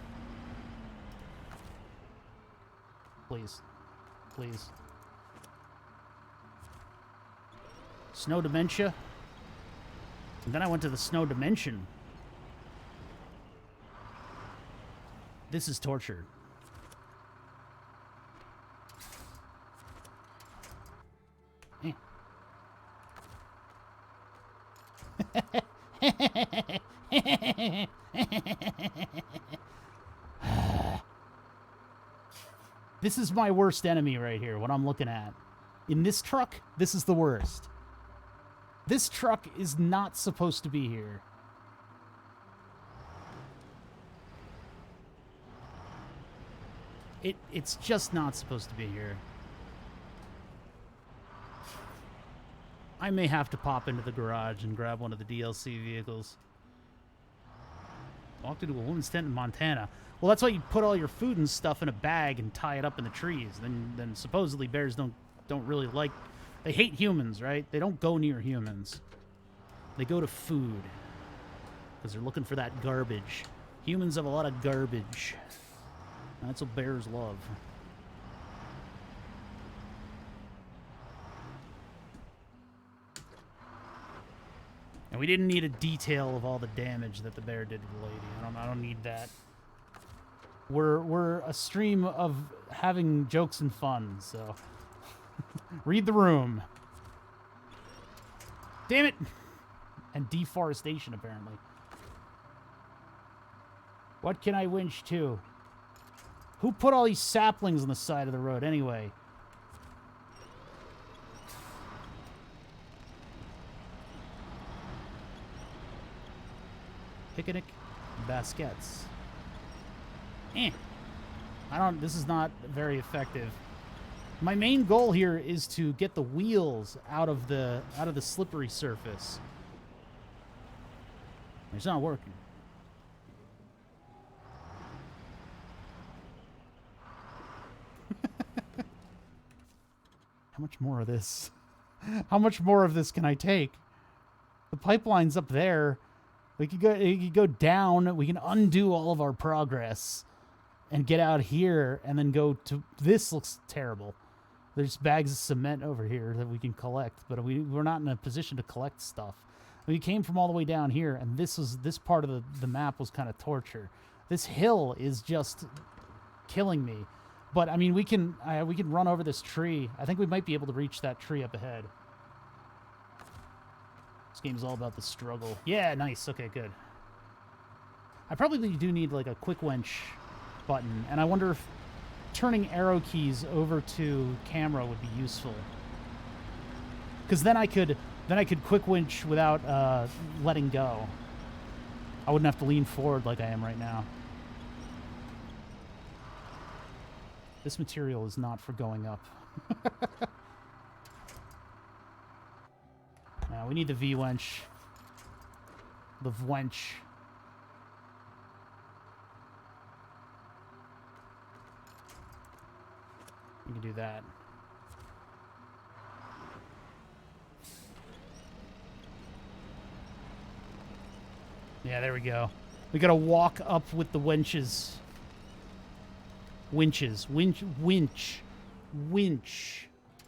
Please. Please. Snow dementia. And then I went to the snow dimension. This is torture. Eh. This is my worst enemy right here, what I'm looking at. In this truck, this is the worst. This truck is not supposed to be here. It's just not supposed to be here. I may have to pop into the garage and grab one of the DLC vehicles. Walked into a woman's tent in Montana. Well, that's why you put all your food and stuff in a bag and tie it up in the trees. Then supposedly bears don't really like... They hate humans, right? They don't go near humans. They go to food. Because they're looking for that garbage. Humans have a lot of garbage. That's what bears love. And we didn't need a detail of all the damage that the bear did to the lady. I don't need that. We're a stream of having jokes and fun, so read the room. Damn it! And deforestation, apparently. What can I winch to? Who put all these saplings on the side of the road anyway? Picnic baskets. This is not very effective. My main goal here is to get the wheels out of the slippery surface. It's not working. How much more of this? How much more of this can I take? The pipeline's up there. We could go down. We can undo all of our progress and get out here and then go to... This looks terrible. There's bags of cement over here that we can collect, but we're not in a position to collect stuff. We came from all the way down here, and this part of the map was kind of torture. This hill is just killing me. But, I mean, we can run over this tree. I think we might be able to reach that tree up ahead. This game's all about the struggle. Yeah, nice. Okay, good. I probably do need, like, a quick winch button, and I wonder if turning arrow keys over to camera would be useful. Because then I could quick winch without letting go. I wouldn't have to lean forward like I am right now. This material is not for going up. Now we need the V-wench. The wench. We can do that. Yeah, there we go. We gotta walk up with the wenches. Winches. Winch.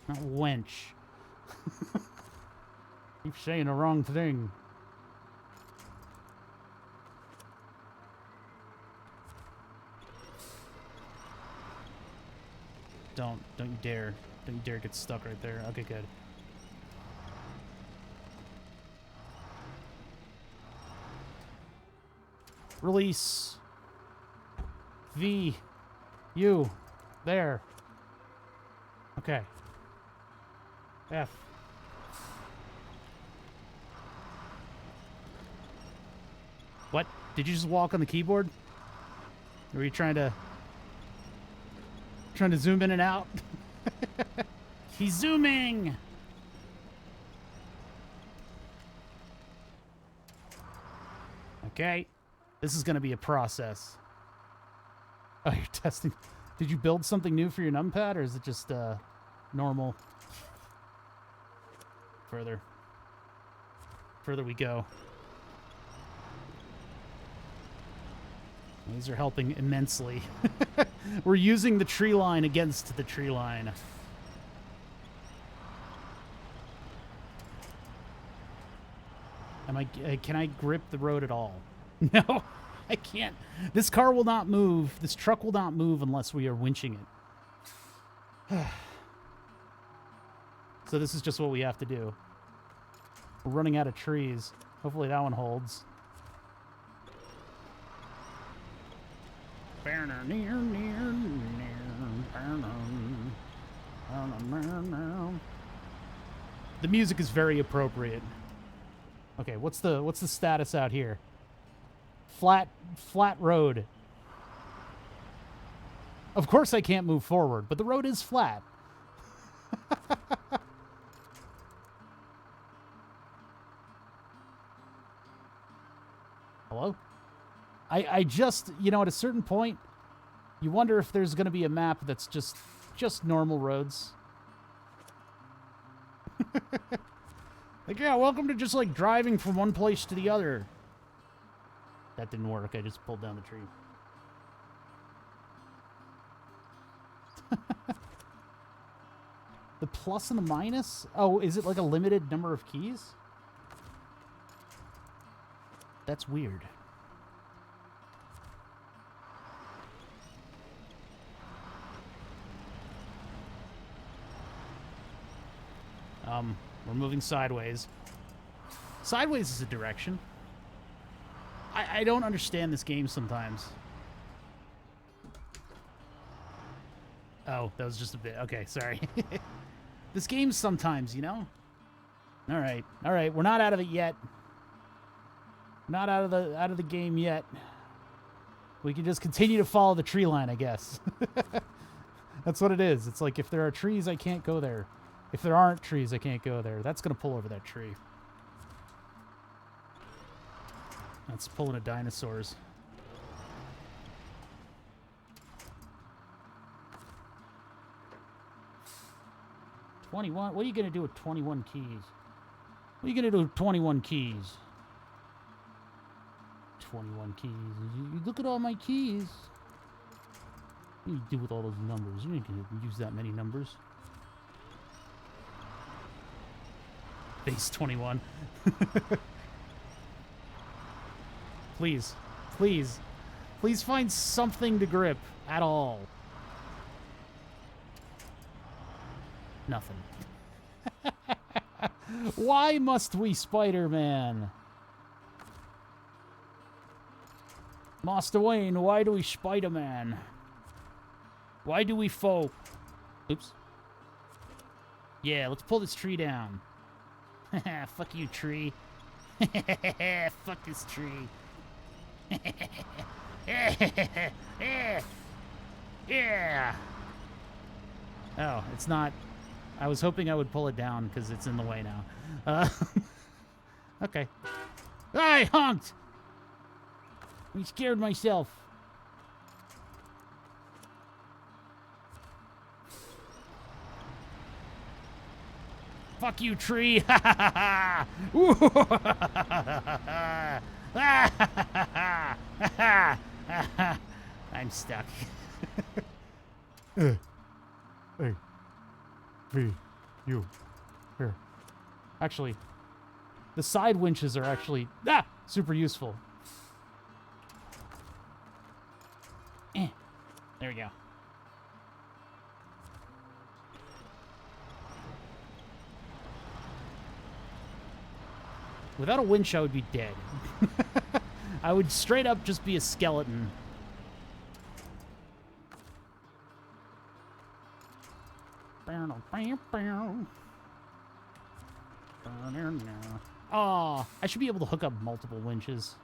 Not wench. Keep saying the wrong thing. Don't you dare. Don't you dare get stuck right there. Okay, good. Release. V. U. There. Okay. F. What? Did you just walk on the keyboard? Or were you trying to zoom in and out? He's zooming! Okay. This is going to be a process. Oh, you're testing. Did you build something new for your numpad, or is it just normal? Further. Further we go. These are helping immensely. We're using the tree line against the tree line. Can I grip the road at all? No, I can't. This car will not move. This truck will not move unless we are winching it. So this is just what we have to do. We're running out of trees. Hopefully that one holds. The music is very appropriate. Okay, what's the status out here? Flat road. Of course I can't move forward, but the road is flat. Hello? I just, you know, at a certain point, you wonder if there's going to be a map that's just normal roads. Like, yeah, welcome to just, like, driving from one place to the other. That didn't work. I just pulled down the tree. The plus and the minus? Oh, is it like a limited number of keys? That's weird. We're moving sideways. Sideways is a direction. I don't understand this game sometimes. Oh, that was just a bit. Okay, sorry. This game sometimes, you know? All right. All right, we're not out of it yet. Not out of the game yet. We can just continue to follow the tree line, I guess. That's what it is. It's like if there are trees, I can't go there. If there aren't trees, I can't go there. That's going to pull over that tree. That's pulling a dinosaurs. What are you going to do with 21 keys? What are you going to do with 21 keys? 21 keys. You look at all my keys. What do you do with all those numbers? You ain't going to use that many numbers. Base 21. Please. Please. Please find something to grip at all. Nothing. Why must we, Spider-Man? Master Wayne, why do we Spider-Man? Why do we foe? Oops. Yeah, let's pull this tree down. Fuck you, tree. Fuck this tree. Yeah. Oh, it's not. I was hoping I would pull it down because it's in the way now. Okay. I honked! I scared myself. Fuck you, tree! I'm stuck. Hey. V. You. Here. Actually, the side winches are actually super useful. There we go. Without a winch, I would be dead. I would straight up just be a skeleton. Oh, I should be able to hook up multiple winches.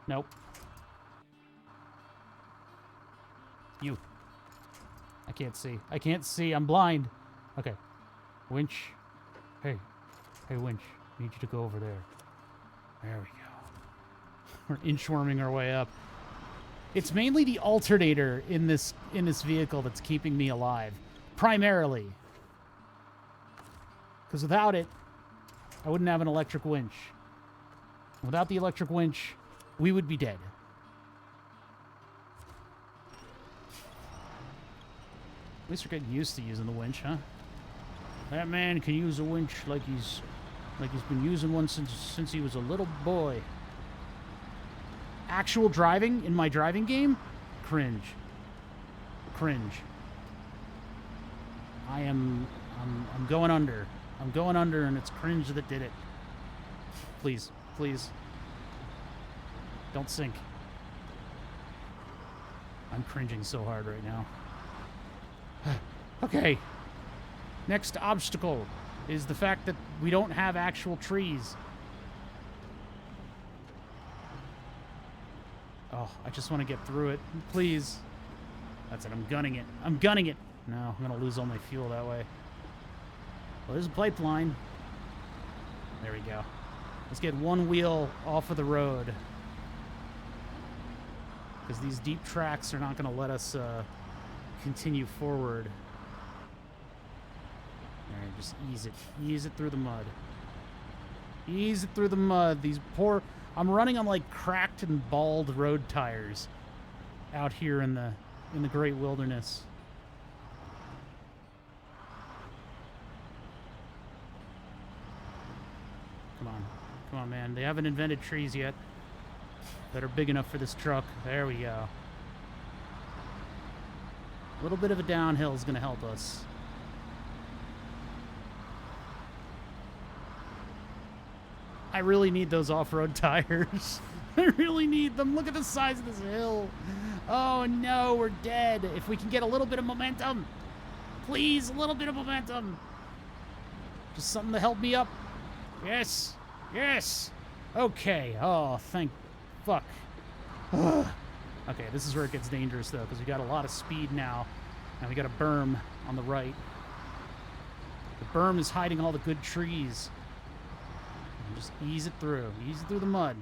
Nope. You. I can't see. I can't see. I'm blind. Okay. Winch. Hey. Hey, winch. I need you to go over there. There we go. We're inchworming our way up. It's mainly the alternator in this vehicle that's keeping me alive. Primarily. Because without it, I wouldn't have an electric winch. Without the electric winch, we would be dead. At least we're getting used to using the winch, huh? That man can use a winch like he's been using one since he was a little boy. Actual driving in my driving game? Cringe. Cringe. I'm going under. I'm going under, and it's cringe that did it. Please, please. Don't sink. I'm cringing so hard right now. Okay. Next obstacle is the fact that we don't have actual trees. Oh, I just want to get through it. Please. That's it. I'm gunning it. I'm gunning it. No, I'm going to lose all my fuel that way. Well, there's a pipeline. There we go. Let's get one wheel off of the road. Because these deep tracks are not going to let us continue forward. Alright, just ease it. Ease it through the mud. Ease it through the mud. These poor... I'm running on, like, cracked and bald road tires out here in the great wilderness. Come on. Come on, man. They haven't invented trees yet that are big enough for this truck. There we go. A little bit of a downhill is going to help us. I really need those off-road tires. I really need them. Look at the size of this hill. Oh, no, we're dead. If we can get a little bit of momentum. Please, a little bit of momentum. Just something to help me up. Yes. Yes! Okay. Oh, thank fuck. Ugh. Okay, this is where it gets dangerous, though, because we got a lot of speed now, and we got a berm on the right. The berm is hiding all the good trees. And just ease it through. Ease it through the mud.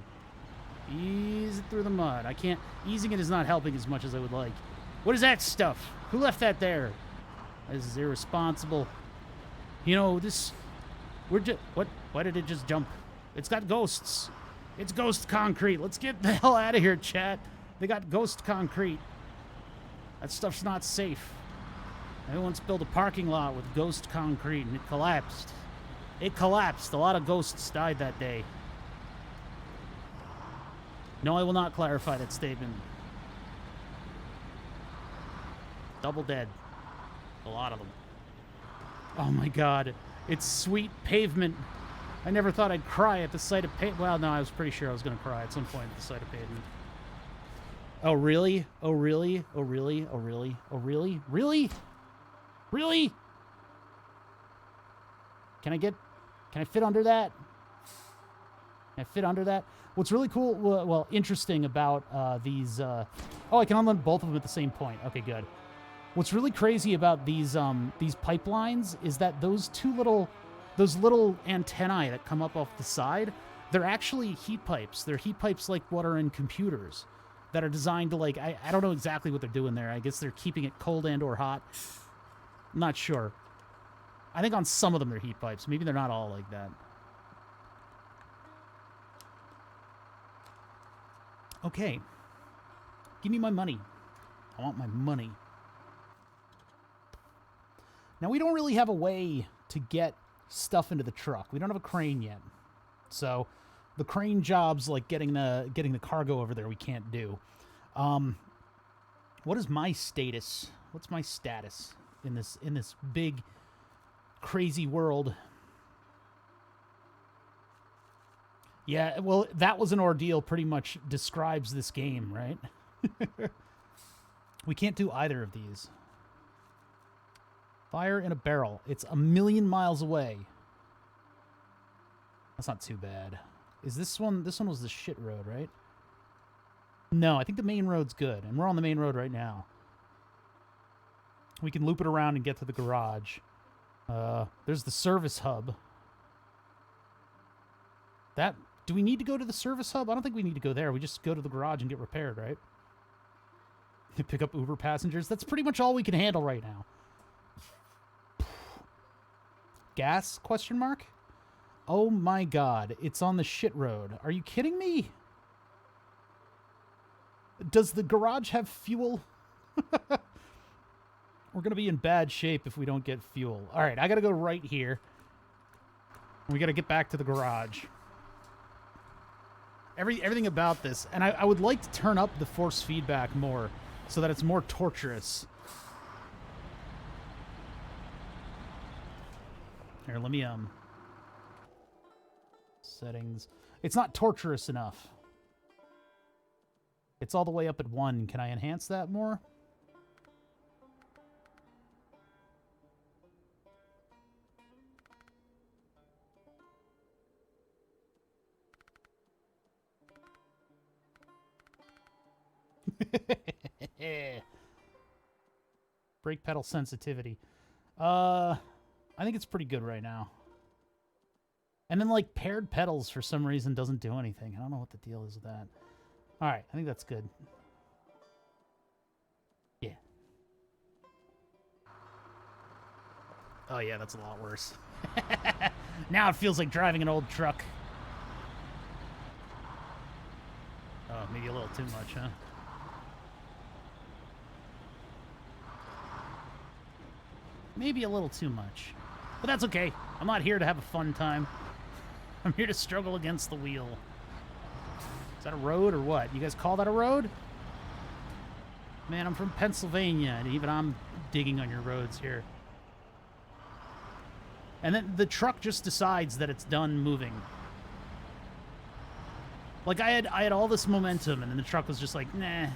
Ease it through the mud. I can't... Easing it is not helping as much as I would like. What is that stuff? Who left that there? This is irresponsible. You know, this... We're just... What? Why did it just jump? It's got ghosts. It's ghost concrete. Let's get the hell out of here, chat. They got ghost concrete. That stuff's not safe. I once built a parking lot with ghost concrete, and it collapsed. It collapsed. A lot of ghosts died that day. No, I will not clarify that statement. Double dead. A lot of them. Oh my god. It's sweet pavement. I never thought I'd cry at the sight of pavement. Well, no, I was pretty sure I was going to cry at some point at the sight of pavement. Oh, really? Oh, really? Oh, really? Oh, really? Oh, really? Really? Really? Can I fit under that? Can I fit under that? What's really cool, well, interesting about these, oh, I can unload both of them at the same point. Okay, good. What's really crazy about these pipelines is that those little antennae that come up off the side, they're actually heat pipes. They're heat pipes like what are in computers that are designed to, like, I don't know exactly what they're doing there. I guess they're keeping it cold and or hot. I'm not sure. I think on some of them they're heat pipes. Maybe they're not all like that. Okay. Give me my money. I want my money. Now, we don't really have a way to get stuff into the truck. We don't have a crane yet. So, the crane jobs, like getting the cargo over there, we can't do. What is my status? What's my status in this big, crazy world? Yeah, well, that was an ordeal pretty much describes this game, right? We can't do either of these. Fire in a barrel. It's 1,000,000 miles away. That's not too bad. Is this one... This one was the shit road, right? No, I think the main road's good. And we're on the main road right now. We can loop it around and get to the garage. There's the service hub. That... Do we need to go to the service hub? I don't think we need to go there. We just go to the garage and get repaired, right? Pick up Uber passengers. That's pretty much all we can handle right now. Gas? Question mark? Oh my god. It's on the shit road. Are you kidding me? Does the garage have fuel? We're going to be in bad shape if we don't get fuel. Alright, I got to go right here. We got to get back to the garage. Everything about this. And I would like to turn up the force feedback more so that it's more torturous. Here, let me, settings. It's not torturous enough. It's all the way up at 1. Can I enhance that more? Brake pedal sensitivity. I think it's pretty good right now. And then, like, paired pedals for some reason doesn't do anything. I don't know what the deal is with that. Alright, I think that's good. Yeah. Oh, yeah, that's a lot worse. Now it feels like driving an old truck. Oh, maybe a little too much, huh? Maybe a little too much. But that's okay. I'm not here to have a fun time. I'm here to struggle against the wheel. Is that a road or what? You guys call that a road? Man, I'm from Pennsylvania, and even I'm digging on your roads here. And then the truck just decides that it's done moving. Like, I had all this momentum, and then the truck was just like, nah,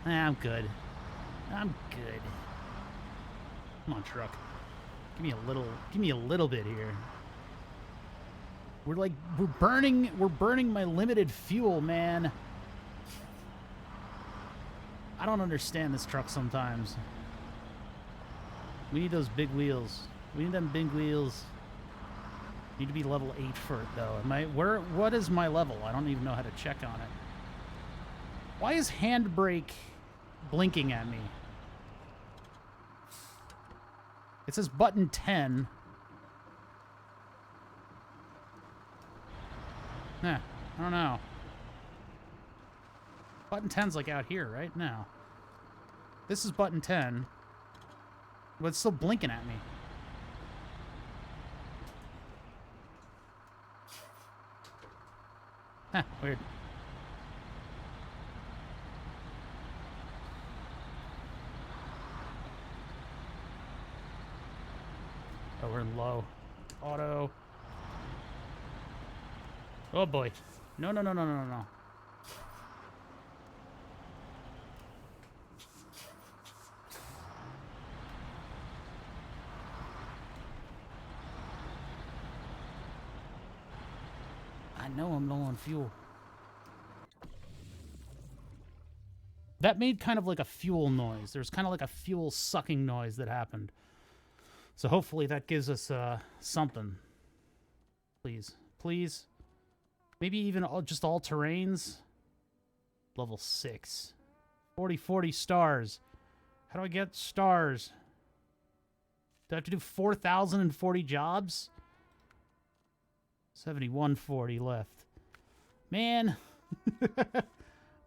I'm good. I'm good. Come on, truck. Give me a little bit here. We're burning my limited fuel, man. I don't understand this truck sometimes. We need those big wheels. We need them big wheels. Need to be level 8 for it, though. What is my level? I don't even know how to check on it. Why is handbrake blinking at me? It says button 10. I don't know. Button 10's like out here, right? No. This is button 10. But it's still blinking at me. Weird. Oh, we're in low. Auto. Oh boy. No. I know I'm low on fuel. That made kind of like a fuel noise. There's kind of like a fuel sucking noise that happened. So hopefully that gives us something. Please. Please. Maybe even just all terrains. Level 6. 40 stars. How do I get stars? Do I have to do 4,040 jobs? 7140 left. Man.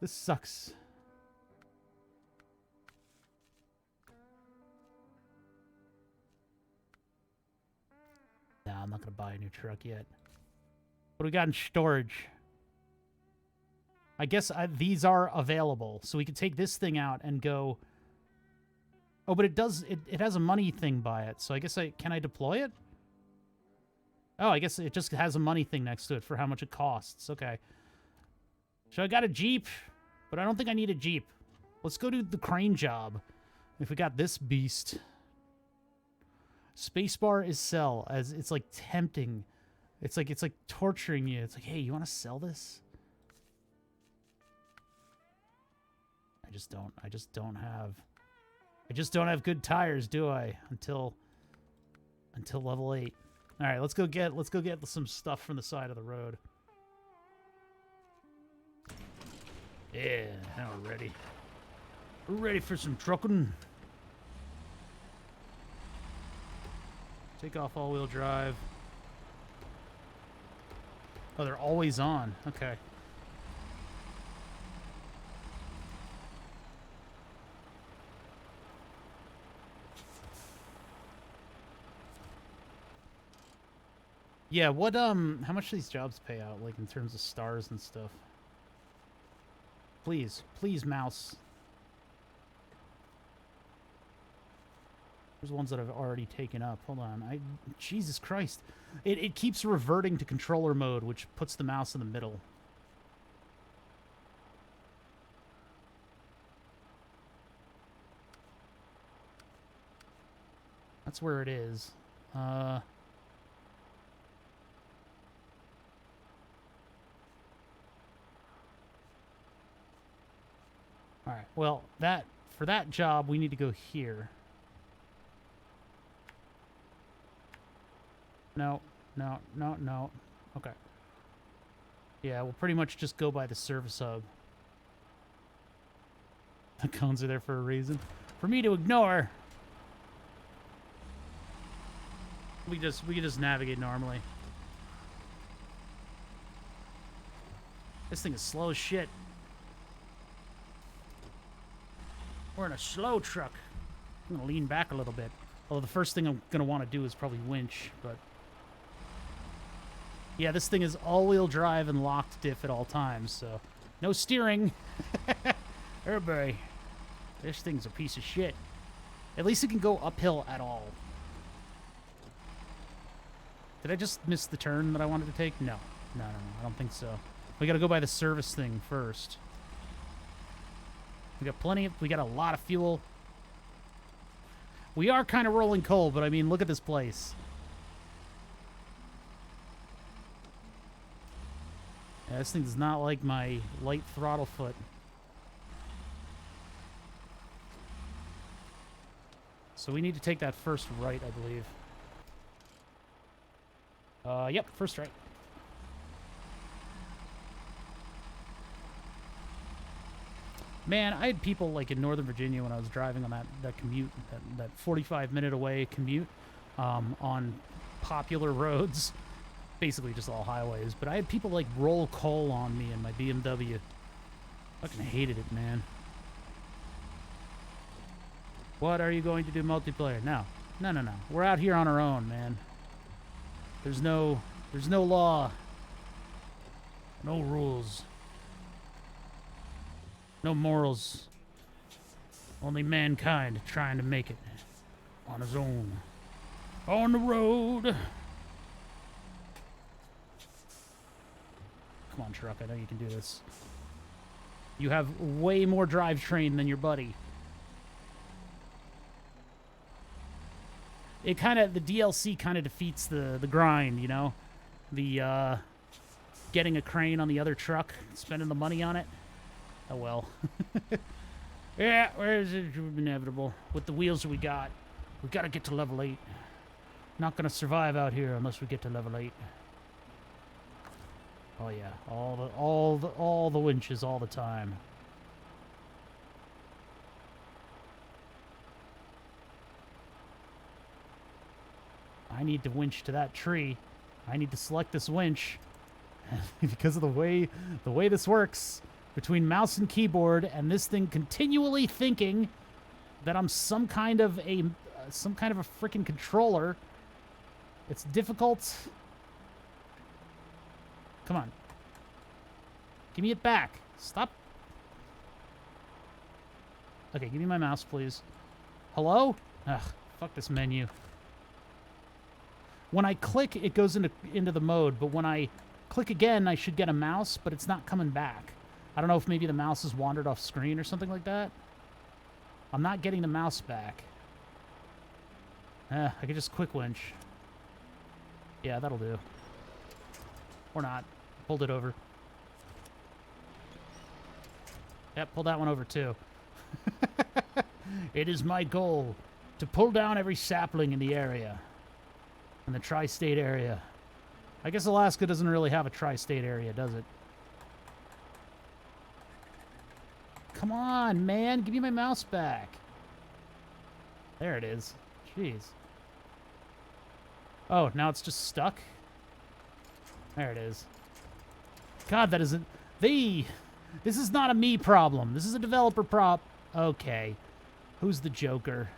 This sucks. Nah, I'm not going to buy a new truck yet. What do we got in storage? I guess these are available. So we could take this thing out and go... Oh, but it has a money thing by it. So I guess can I deploy it? Oh, I guess it just has a money thing next to it for how much it costs. Okay. So I got a Jeep, but I don't think I need a Jeep. Let's go do the crane job. If we got this beast. Spacebar is sell, as it's like tempting. It's like torturing you. It's like, hey, you want to sell this? I just don't have good tires, do I? Until level 8. All right, let's go get some stuff from the side of the road. Yeah, now we're ready. We're ready for some trucking. Take off all-wheel drive. Oh, they're always on. Okay. Yeah, what, how much do these jobs pay out, like, in terms of stars and stuff? Please, mouse. There's ones that I've already taken up. Hold on. Jesus Christ. It keeps reverting to controller mode, which puts the mouse in the middle. That's where it is. Alright, well, for that job, we need to go here. No. Okay. Yeah, we'll pretty much just go by the service hub. The cones are there for a reason. For me to ignore. We can just navigate normally. This thing is slow as shit. We're in a slow truck. I'm gonna lean back a little bit. Although the first thing I'm gonna want to do is probably winch, but... Yeah, this thing is all-wheel drive and locked diff at all times, so... No steering! Oh boy. This thing's a piece of shit. At least it can go uphill at all. Did I just miss the turn that I wanted to take? No. No, I don't think so. We gotta go by the service thing first. We got a lot of fuel. We are kind of rolling coal, but I mean, look at this place. Yeah, this thing does not like my light throttle foot. So we need to take that first right, I believe. Yep, first right. Man, I had people like in Northern Virginia when I was driving on that commute, that 45-minute away commute on popular roads, basically just all highways. But I had people like roll coal on me in my BMW. Fucking hated it, man. What are you going to do multiplayer? No. No, no, no. We're out here on our own, man. There's no law. No rules. No morals. Only mankind trying to make it on his own. On the road. Come on, truck. I know you can do this. You have way more drivetrain than your buddy. It kind of, the DLC kind of defeats the grind, you know? The, getting a crane on the other truck, spending the money on it. Oh, well. Yeah, where is it? Inevitable. With the wheels we got to get to level 8. Not going to survive out here unless we get to level 8. Oh, yeah. All the winches all the time. I need to winch to that tree. I need to select this winch. Because of the way this works, between mouse and keyboard and this thing continually thinking that I'm some kind of a freaking controller, it's difficult. Come on. Give me it back. Stop. Okay, give me my mouse, please. Hello? Ugh, fuck this menu. When I click, it goes into the mode, but when I click again, I should get a mouse, but it's not coming back. I don't know if maybe the mouse has wandered off screen or something like that. I'm not getting the mouse back. I could just quick winch. Yeah, that'll do. Or not. Pulled it over. Yep, pull that one over too. It is my goal to pull down every sapling in the area. In the tri-state area. I guess Alaska doesn't really have a tri-state area, does it? Come on, man. Give me my mouse back. There it is. Jeez. Oh, now it's just stuck? There it is. God, that isn't... This is not a me problem. This is a developer prop. Okay. Who's the Joker?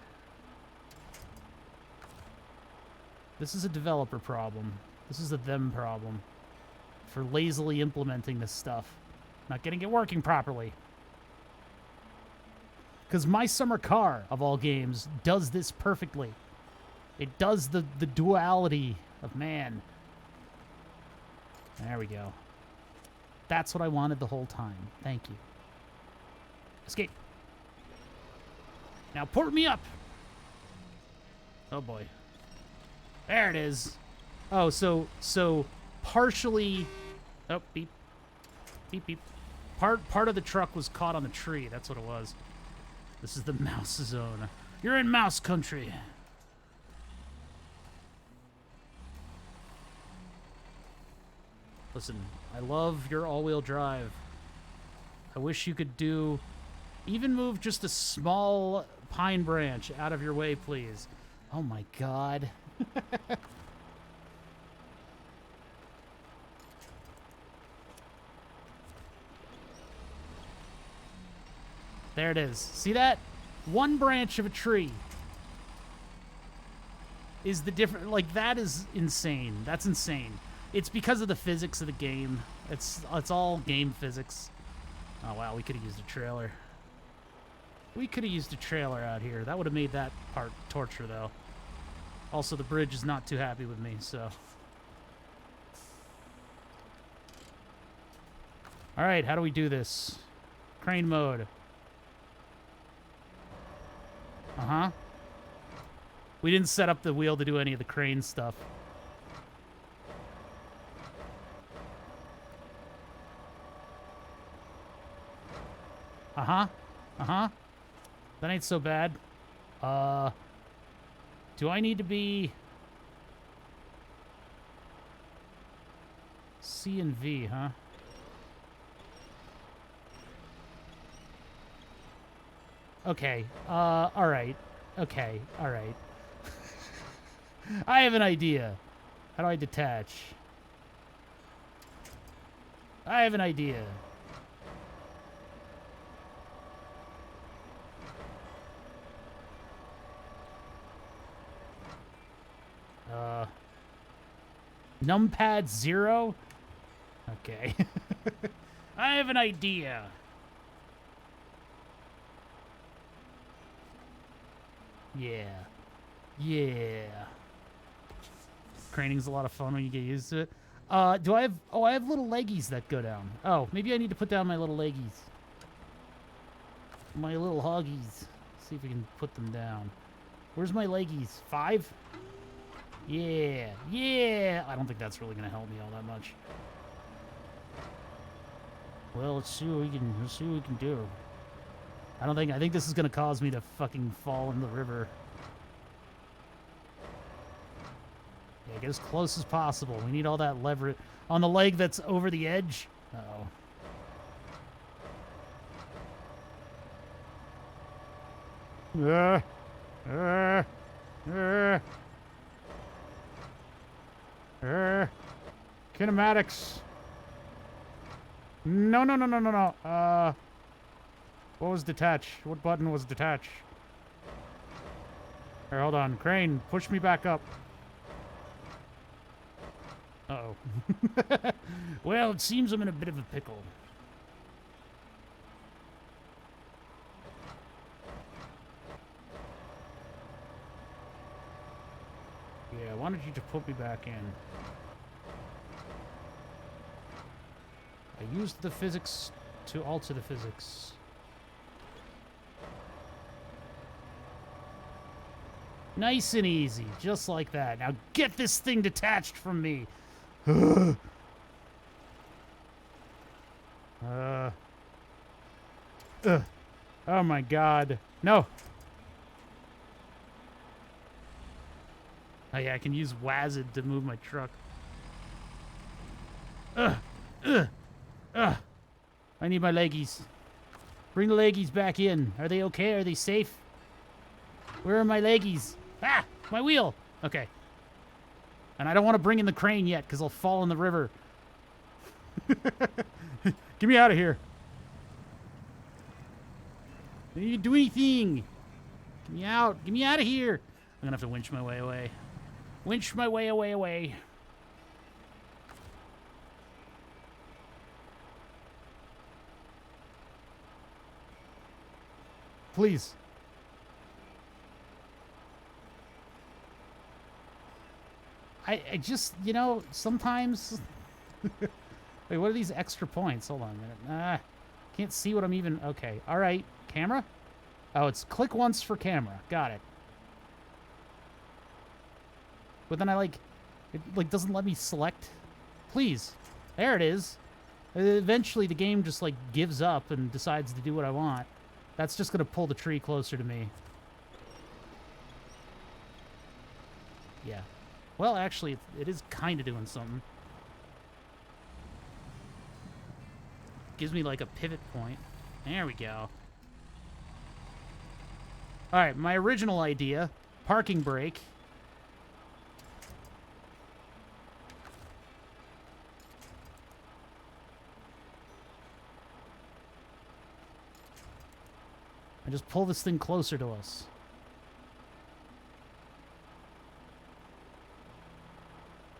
This is a developer problem. This is a them problem. For lazily implementing this stuff. Not getting it working properly. Because My Summer Car, of all games, does this perfectly. It does the duality of man. There we go. That's what I wanted the whole time. Thank you. Escape. Now port me up. Oh boy. There it is. Oh, so partially... Oh, beep. Beep, beep. Part of the truck was caught on the tree. That's what it was. This is the mouse zone. You're in mouse country. Listen, I love your all-wheel drive. I wish you could do... Even move just a small pine branch out of your way, please. Oh my god. There it is. See that? One branch of a tree is the different... Like, that is insane. That's insane. It's because of the physics of the game. It's all game physics. Oh, wow. We could have used a trailer. We could have used a trailer out here. That would have made that part torture, though. Also, the bridge is not too happy with me, so... Alright, how do we do this? Crane mode. Uh-huh. We didn't set up the wheel to do any of the crane stuff. Uh-huh. Uh-huh. That ain't so bad. Do I need to be... C and V, huh? Okay. Alright. Okay. Alright. I have an idea. How do I detach? I have an idea. Numpad 0? Okay. I have an idea. Yeah. Yeah. Craning's a lot of fun when you get used to it. Do I have... Oh, I have little leggies that go down. Oh, maybe I need to put down my little leggies. My little hoggies. See if we can put them down. Where's my leggies? 5? Yeah. Yeah! I don't think that's really gonna help me all that much. Well, let's see what we can do. I think this is gonna cause me to fucking fall in the river. Yeah, get as close as possible. We need all that leverage on the leg that's over the edge. Uh-oh. Kinematics. No. What was detach? What button was detach? Here, hold on. Crane, push me back up. Uh-oh. Well, it seems I'm in a bit of a pickle. Yeah, why don't you just put me back in? I used the physics to alter the physics. Nice and easy, just like that. Now get this thing detached from me. Oh my god. No. Oh yeah, I can use WASD to move my truck. I need my leggies. Bring the leggies back in. Are they okay? Are they safe? Where are my leggies? Ah! My wheel! Okay. And I don't want to bring in the crane yet, because I'll fall in the river. Get me out of here. I need to do anything. Get me out. Get me out of here. I'm going to have to winch my way away. Winch my way away. Please. I just, you know, sometimes... Wait, what are these extra points? Hold on a minute. Can't see what I'm even... Okay, all right. Camera? Oh, it's click once for camera. Got it. But then it doesn't let me select. Please. There it is. Eventually, the game just, like, gives up and decides to do what I want. That's just going to pull the tree closer to me. Yeah. Well, actually, it is kind of doing something. Gives me, like, a pivot point. There we go. All right, my original idea, parking brake. And just pull this thing closer to us.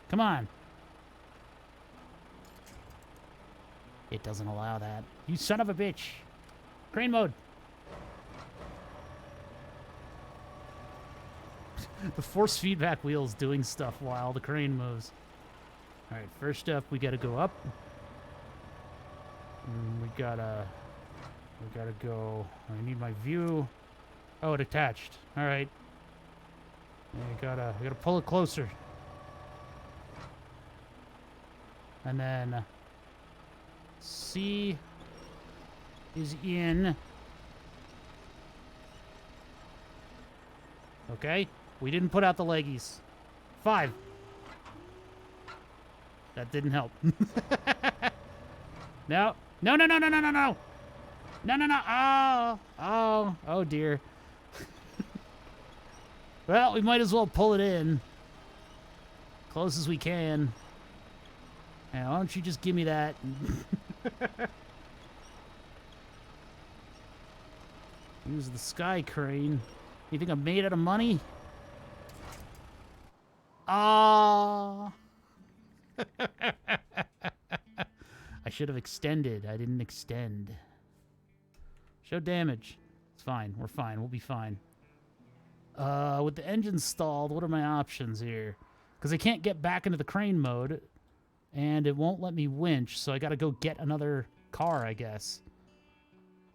Come on. It doesn't allow that. You son of a bitch. Crane mode. The force feedback wheel's doing stuff while the crane moves. Alright, first up, we gotta go up. And we gotta go... I need my view. Oh, it attached. Alright. We gotta pull it closer. And then... C... is in. Okay. We didn't put out the leggies. 5. That didn't help. No. No, no, no, no, no, no, no. No, no, no. Oh. Oh. Oh, dear. Well, we might as well pull it in. Close as we can. Now, why don't you just give me that? Use the sky crane. You think I'm made out of money? Ah. I should have extended. I didn't extend. Show damage. It's fine. We're fine. We'll be fine. With the engine stalled, what are my options here? Because I can't get back into the crane mode, and it won't let me winch, so I gotta go get another car, I guess.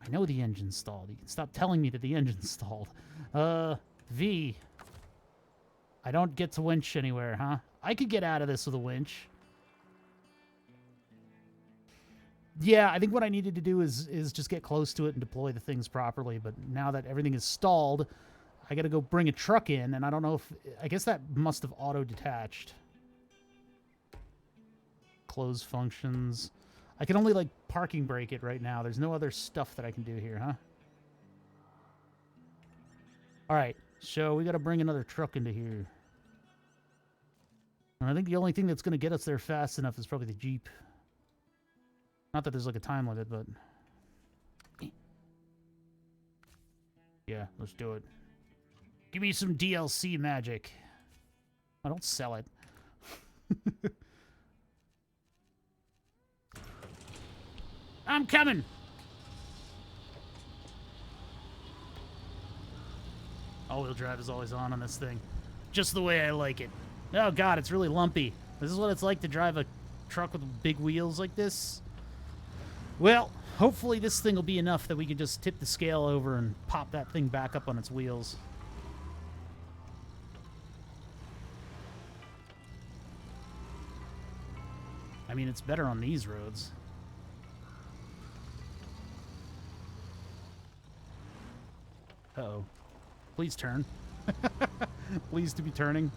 I know the engine's stalled. You can stop telling me that the engine's stalled. V. I don't get to winch anywhere, huh? I could get out of this with a winch. Yeah, I think what I needed to do is just get close to it and deploy the things properly, but now that everything is stalled, I gotta go bring a truck in, and I don't know if... I guess that must have auto-detached. Close functions. I can only, like, parking brake it right now. There's no other stuff that I can do here, huh? Alright, so we gotta bring another truck into here. And I think the only thing that's gonna get us there fast enough is probably the Jeep. Not that there's, like, a time limit, but... Yeah, let's do it. Give me some DLC magic. I don't sell it. I'm coming! All-wheel drive is always on this thing. Just the way I like it. Oh god, it's really lumpy. This is what it's like to drive a truck with big wheels like this. Well, hopefully this thing will be enough that we can just tip the scale over and pop that thing back up on its wheels. I mean, it's better on these roads. Uh-oh. Please turn. Please to be turning.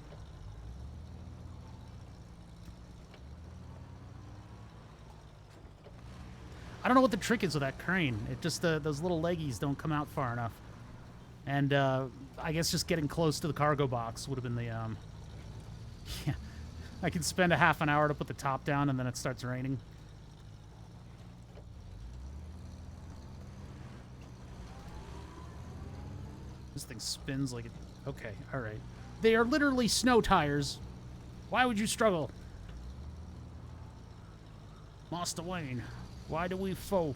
I don't know what the trick is with that crane. It just, those little leggies don't come out far enough. And, I guess just getting close to the cargo box would have been the, yeah. I can spend a half an hour to put the top down, and then it starts raining. This thing spins like it... Okay, alright. They are literally snow tires. Why would you struggle? Master Wayne, why do we fall?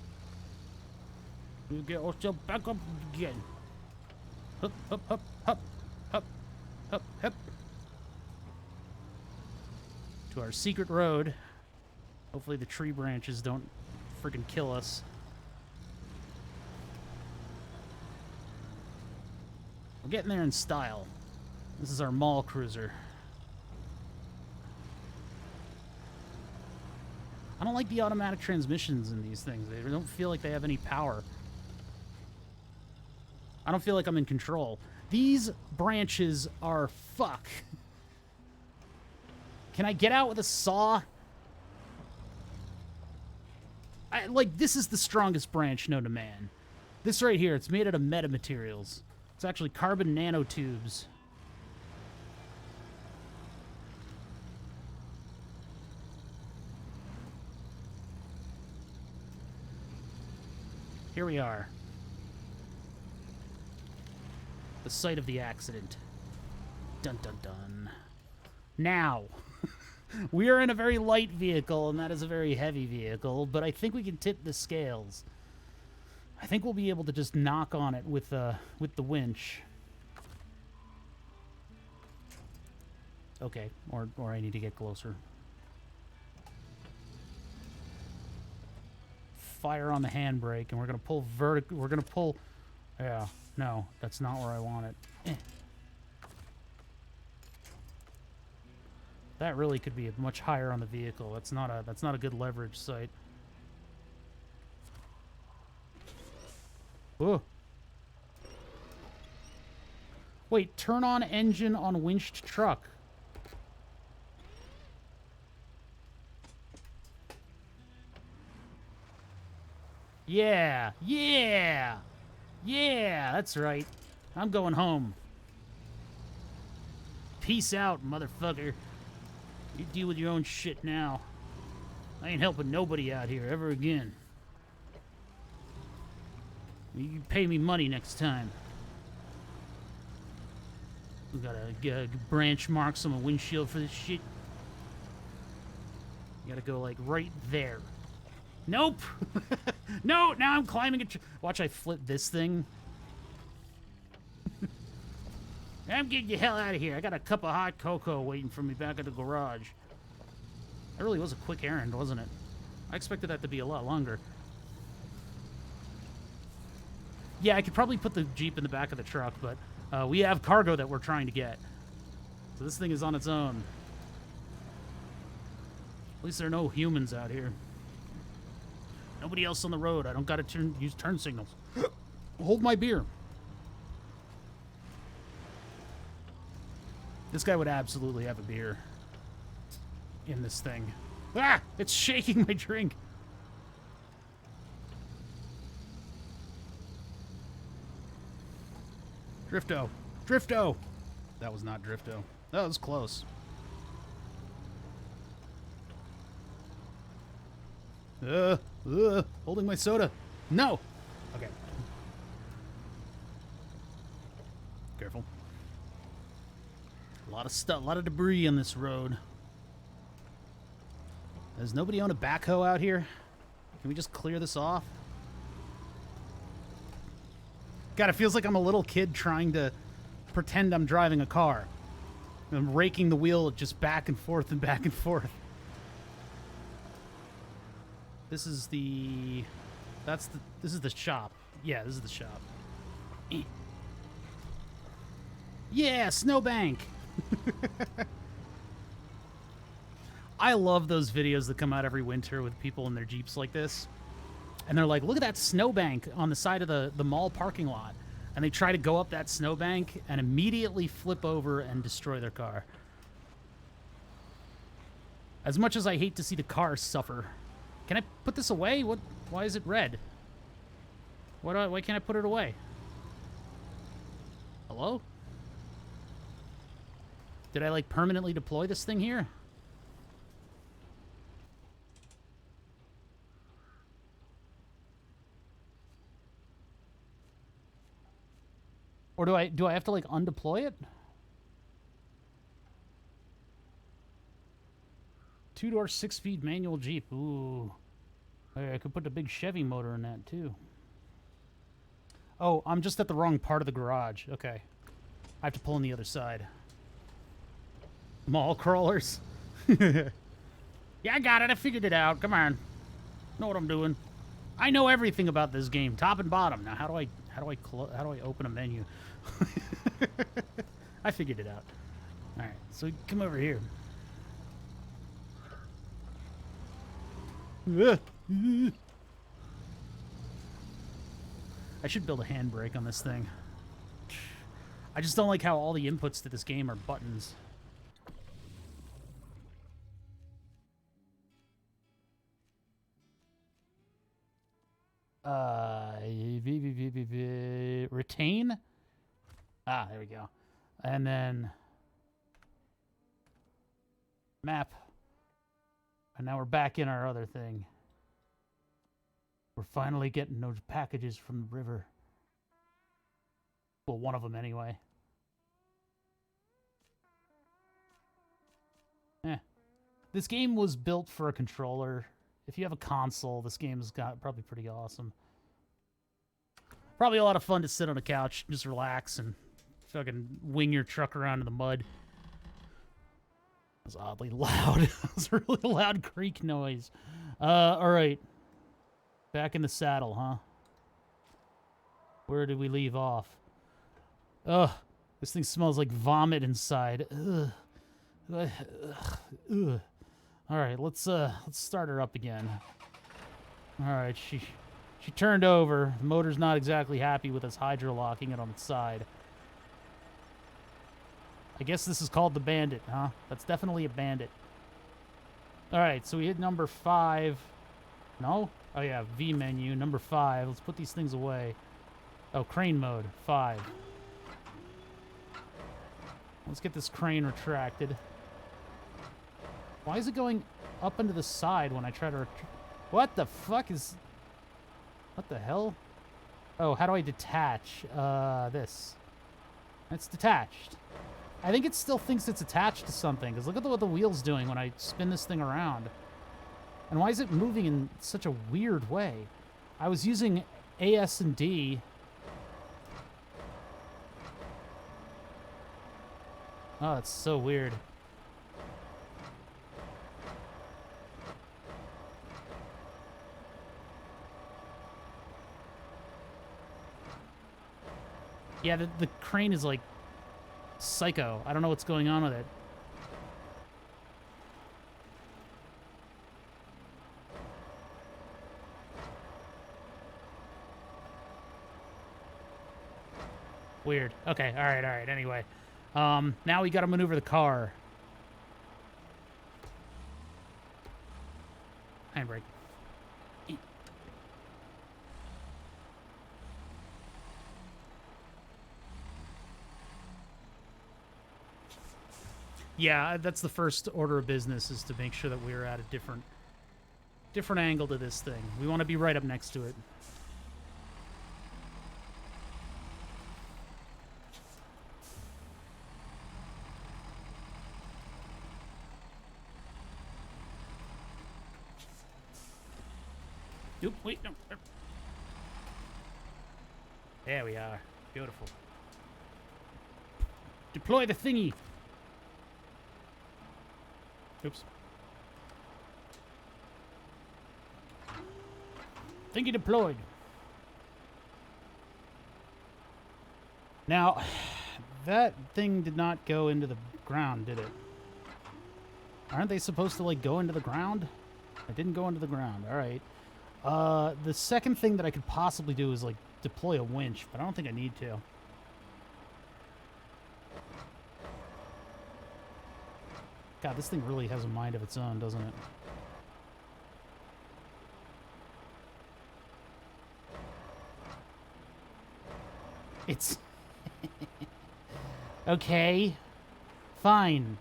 You get yourself back up again. Hup, hup, hup, hup, hup, hup, hup. To our secret road. Hopefully the tree branches don't freaking kill us. We're getting there in style. This is our mall cruiser. I don't like the automatic transmissions in these things. They don't feel like they have any power. I don't feel like I'm in control. These branches are fuck. Can I get out with a saw? Like, this is the strongest branch known to man. This right here, it's made out of metamaterials. It's actually carbon nanotubes. Here we are. The site of the accident. Dun dun dun. Now, we are in a very light vehicle, and that is a very heavy vehicle, but I think we can tip the scales. I think we'll be able to just knock on it with the winch. Okay, or I need to get closer. Fire on the handbrake, and we're gonna pull vertical. We're gonna pull. Yeah, no, that's not where I want it. That really could be much higher on the vehicle. That's not a good leverage site. Oh. Wait, turn on engine on winched truck. Yeah, yeah, yeah, that's right. I'm going home. Peace out, motherfucker. You deal with your own shit now. I ain't helping nobody out here ever again. You pay me money next time. We gotta branch marks on my windshield for this shit. You gotta go, like, right there. Nope! No, now I'm climbing a tree. Watch, I flip this thing. I'm getting the hell out of here. I got a cup of hot cocoa waiting for me back at the garage. That really was a quick errand, wasn't it? I expected that to be a lot longer. Yeah, I could probably put the Jeep in the back of the truck, but we have cargo that we're trying to get. So this thing is on its own. At least there are no humans out here. Nobody else on the road. I don't gotta use turn signals. Hold my beer. This guy would absolutely have a beer in this thing. Ah! It's shaking my drink. Drifto. Drifto! That was not Drifto. That was close. Holding my soda. No! Okay. Careful. A lot of stuff, a lot of debris on this road. Does nobody own a backhoe out here? Can we just clear this off? God, it feels like I'm a little kid trying to pretend I'm driving a car. I'm raking the wheel just back and forth and back and forth. This is the... This is the shop. Yeah, this is the shop. Yeah, snowbank! I love those videos that come out every winter with people in their Jeeps like this. And they're like, look at that snowbank on the side of the mall parking lot. And they try to go up that snowbank and immediately flip over and destroy their car. As much as I hate to see the car suffer. Can I put this away? Why is it red? Why can't I put it away? Hello? Did I, like, permanently deploy this thing here? Or do I have to, like, undeploy it? Two-door, 6-speed manual Jeep. Ooh. I could put the big Chevy motor in that, too. Oh, I'm just at the wrong part of the garage. Okay. I have to pull on the other side. Mall crawlers. Yeah, I got it. I figured it out. Come on. Know what I'm doing. I know everything about this game, top and bottom. Now, how do I open a menu? I figured it out. All right, so come over here. I should build a handbrake on this thing. I just don't like how all the inputs to this game are buttons. Retain? Ah, there we go. And then map. And now we're back in our other thing. We're finally getting those packages from the river. Well, one of them anyway. This game was built for a controller. If you have a console, this game is probably pretty awesome. Probably a lot of fun to sit on a couch, just relax, and fucking wing your truck around in the mud. That was oddly loud. That was a really loud creak noise. Alright. Back in the saddle, huh? Where did we leave off? Ugh. This thing smells like vomit inside. Ugh. Ugh. Alright, let's start her up again. Alright, She turned over. The motor's not exactly happy with us hydrolocking it on its side. I guess this is called the Bandit, huh? That's definitely a Bandit. Alright, so we hit number 5. No? Oh yeah, V menu, number 5. Let's put these things away. Oh, crane mode, 5. Let's get this crane retracted. Why is it going up into the side when I try to... What the fuck is... What the hell? Oh, how do I detach? This. It's detached. I think it still thinks it's attached to something, because look at what the wheel's doing when I spin this thing around. And why is it moving in such a weird way? I was using AS and D. Oh, it's so weird. Yeah, the crane is like psycho. I don't know what's going on with it. Weird. Okay, all right, anyway. Now we gotta maneuver the car. Handbrake. Yeah, that's the first order of business, is to make sure that we're at a different angle to this thing. We want to be right up next to it. Oop, wait, no. There we are. Beautiful. Deploy the thingy. Oops. Thingy deployed. Now, that thing did not go into the ground, did it? Aren't they supposed to, like, go into the ground? It didn't go into the ground. All right. The second thing that I could possibly do is, like, deploy a winch, but I don't think I need to. God, this thing really has a mind of its own, doesn't it? It's... Okay. Fine.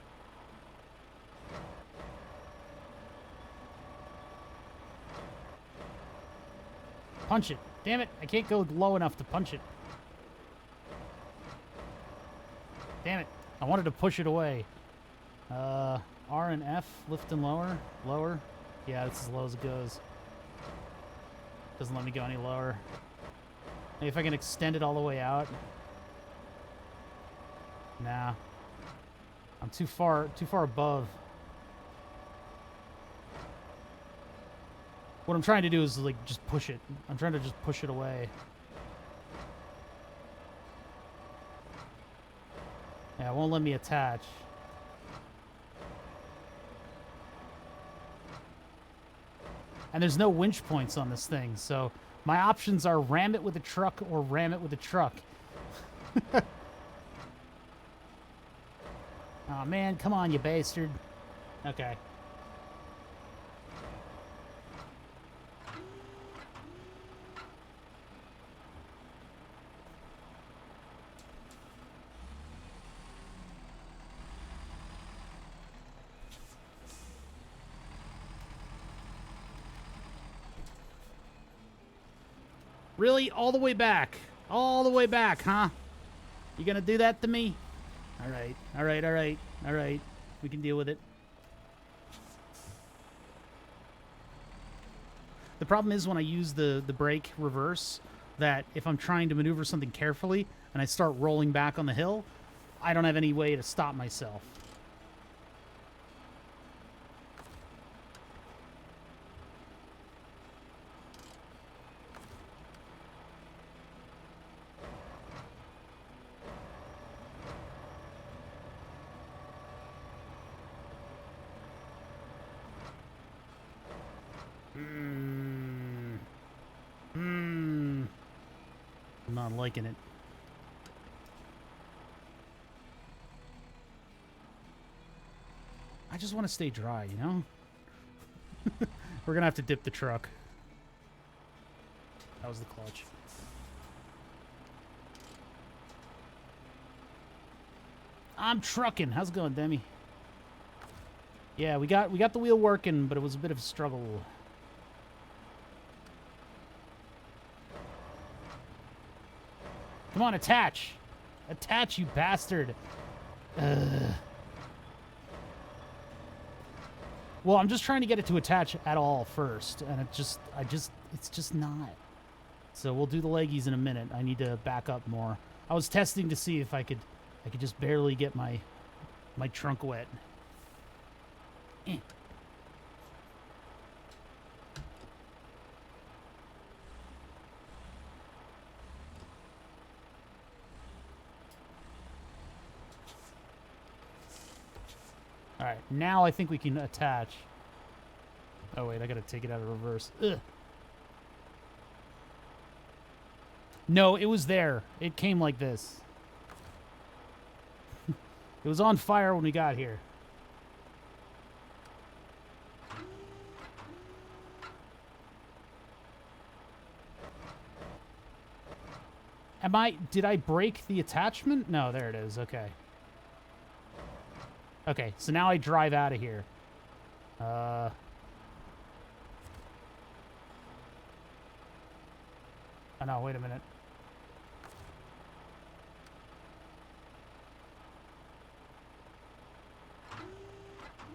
Punch it. Damn it, I can't go low enough to punch it. Damn it. I wanted to push it away. R and F, lift and lower. Lower. Yeah, that's as low as it goes. Doesn't let me go any lower. Maybe if I can extend it all the way out. Nah. I'm too far above. What I'm trying to do is, like, just push it. I'm trying to just push it away. Yeah, it won't let me attach. And there's no winch points on this thing, so my options are ram it with a truck or ram it with a truck. Aw, man, come on, you bastard. Okay. Really? All the way back? All the way back, huh? You gonna do that to me? Alright, alright, alright, alright. We can deal with it. The problem is when I use the brake reverse, that if I'm trying to maneuver something carefully and I start rolling back on the hill, I don't have any way to stop myself. liking it. I just want to stay dry, you know? We're going to have to dip the truck. That was the clutch. I'm trucking. How's it going, Demi? Yeah, we got the wheel working, but it was a bit of a struggle. Come on, attach. Attach, you bastard. Well, I'm just trying to get it to attach at all first, and it's just not. So we'll do the leggies in a minute. I need to back up more. I was testing to see if I could just barely get my trunk wet. All right, now I think we can attach. Oh wait, I gotta take it out of reverse. Ugh. No, it was there. It came like this. It was on fire when we got here. Did I break the attachment? No, there it is. Okay. Okay, so now I drive out of here. Oh no, wait a minute.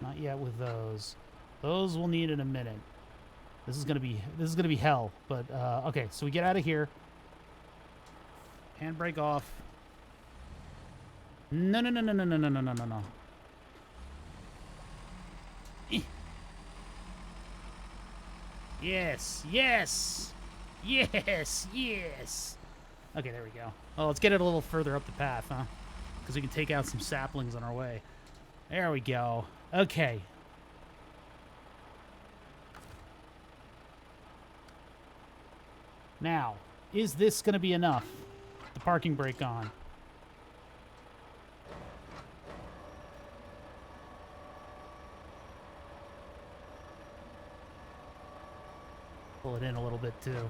Not yet with those. Those we'll need in a minute. This is gonna be hell. But okay, so we get out of here. Handbrake off. No. Yes. Okay, there we go. Oh, let's get it a little further up the path, huh? Because we can take out some saplings on our way. There we go. Okay. Now, is this going to be enough? The parking brake on. Pull it in a little bit, too.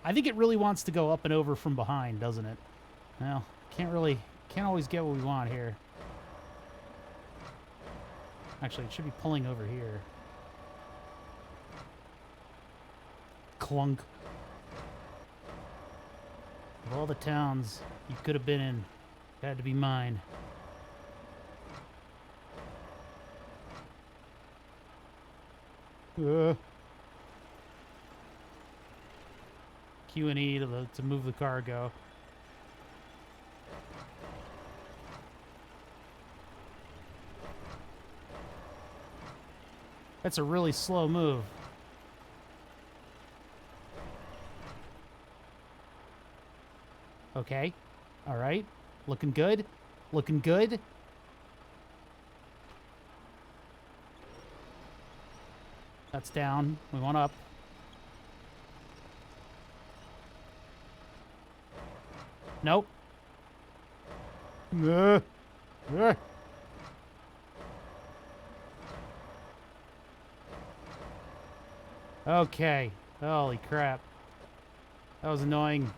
I think it really wants to go up and over from behind, doesn't it? Well, can't always get what we want here. Actually, it should be pulling over here. Clunk. Of all the towns you could have been in, it had to be mine. Q and E to move the cargo. That's a really slow move. Okay. All right. Looking good. Looking good. That's down. We want up. Nope. Okay. Holy crap. That was annoying.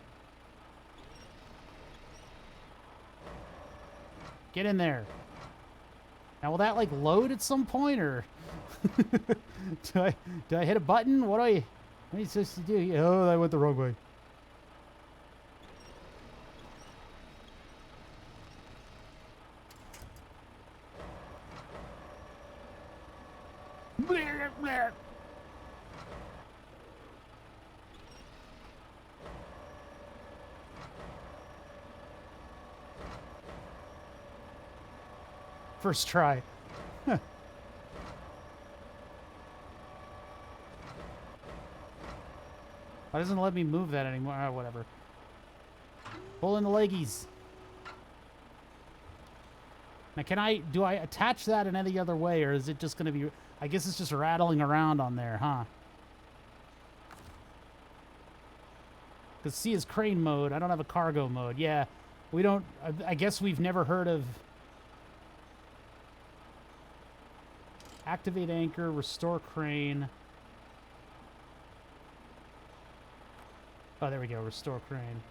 Get in there. Now, will that, like, load at some point, or... do I hit a button? What are you supposed to do? Oh, I went the wrong way. First try. Huh. Why doesn't it let me move that anymore? Oh, whatever. Pull in the leggies. Now, do I attach that in any other way, or is it just going to be... I guess it's just rattling around on there, huh? Because C is crane mode. I don't have a cargo mode. Yeah, we don't... I guess we've never heard of... Activate anchor, restore crane. Oh, there we go. Restore crane.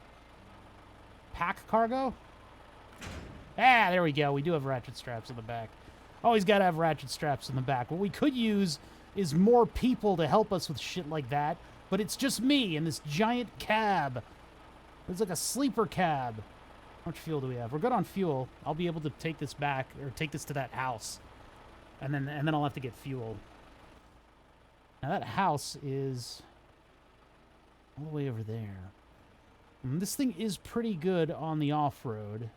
Pack cargo? Ah, there we go. We do have ratchet straps in the back. Always got to have ratchet straps in the back. What we could use is more people to help us with shit like that. But it's just me in this giant cab. It's like a sleeper cab. How much fuel do we have? We're good on fuel. I'll be able to take this back, or take this to that house. And then I'll have to get fuel. Now that house is all the way over there. And this thing is pretty good on the off-road.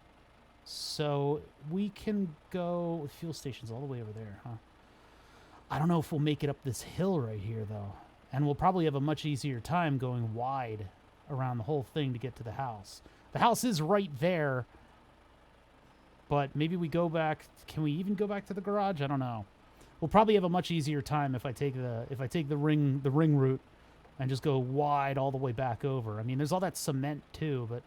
So we can go with fuel stations all the way over there, huh? I don't know if we'll make it up this hill right here, though. And we'll probably have a much easier time going wide around the whole thing to get to the house. The house is right there. But maybe we go back. Can we even go back to the garage? I don't know. We'll probably have a much easier time if I take the ring route and just go wide all the way back over. I mean, there's all that cement too, but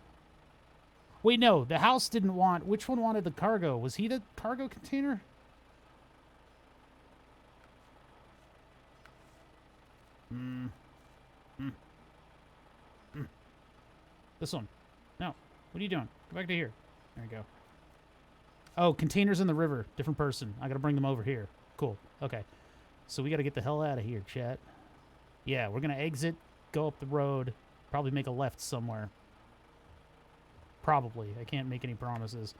wait, no, the house didn't want. Which one wanted the cargo? Was he the cargo container? This one. No. What are you doing? Go back to here. There you go. Oh, containers in the river. Different person. I gotta bring them over here. Cool. Okay. So we gotta get the hell out of here, chat. Yeah, we're gonna exit, go up the road, probably make a left somewhere. Probably. I can't make any promises.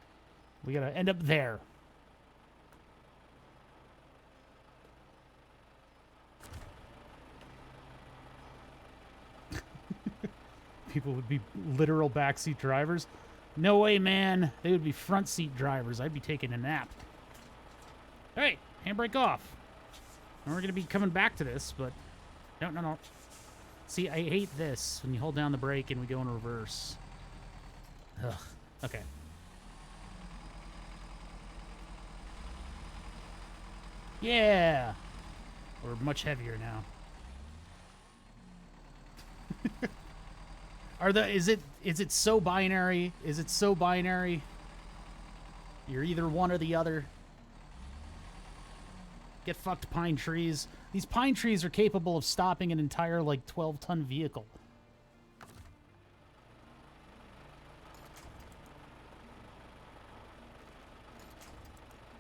We gotta end up there. People would be literal backseat drivers. No way, man. They would be front seat drivers. I'd be taking a nap. Hey, handbrake off. And we're going to be coming back to this, but... No. See, I hate this when you hold down the brake and we go in reverse. Ugh. Okay. Yeah! We're much heavier now. Is it so binary? Is it so binary? You're either one or the other. Get fucked, pine trees. These pine trees are capable of stopping an entire, like, 12-ton vehicle.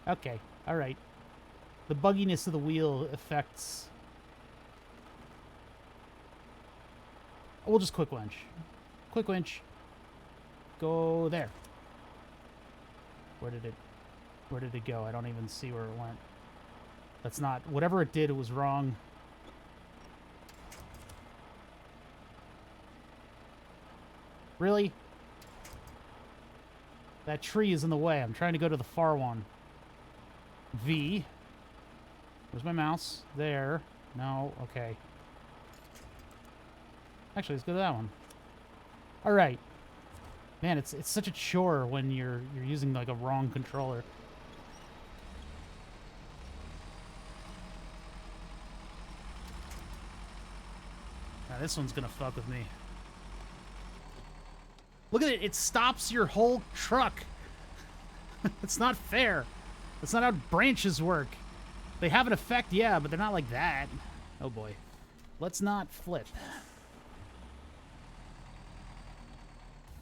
Okay, alright. The bugginess of the wheel affects... We'll just quick winch. Quick winch. Go there. Where did it go? I don't even see where it went. That's not... Whatever it did, it was wrong. Really? That tree is in the way. I'm trying to go to the far one. V. Where's my mouse? There. No. Okay. Actually, let's go to that one. All right. Man, it's such a chore when you're using like a wrong controller. Now this one's gonna fuck with me. Look at it. It stops your whole truck. It's not fair. That's not how branches work. They have an effect, yeah, but they're not like that. Oh boy. Let's not flip.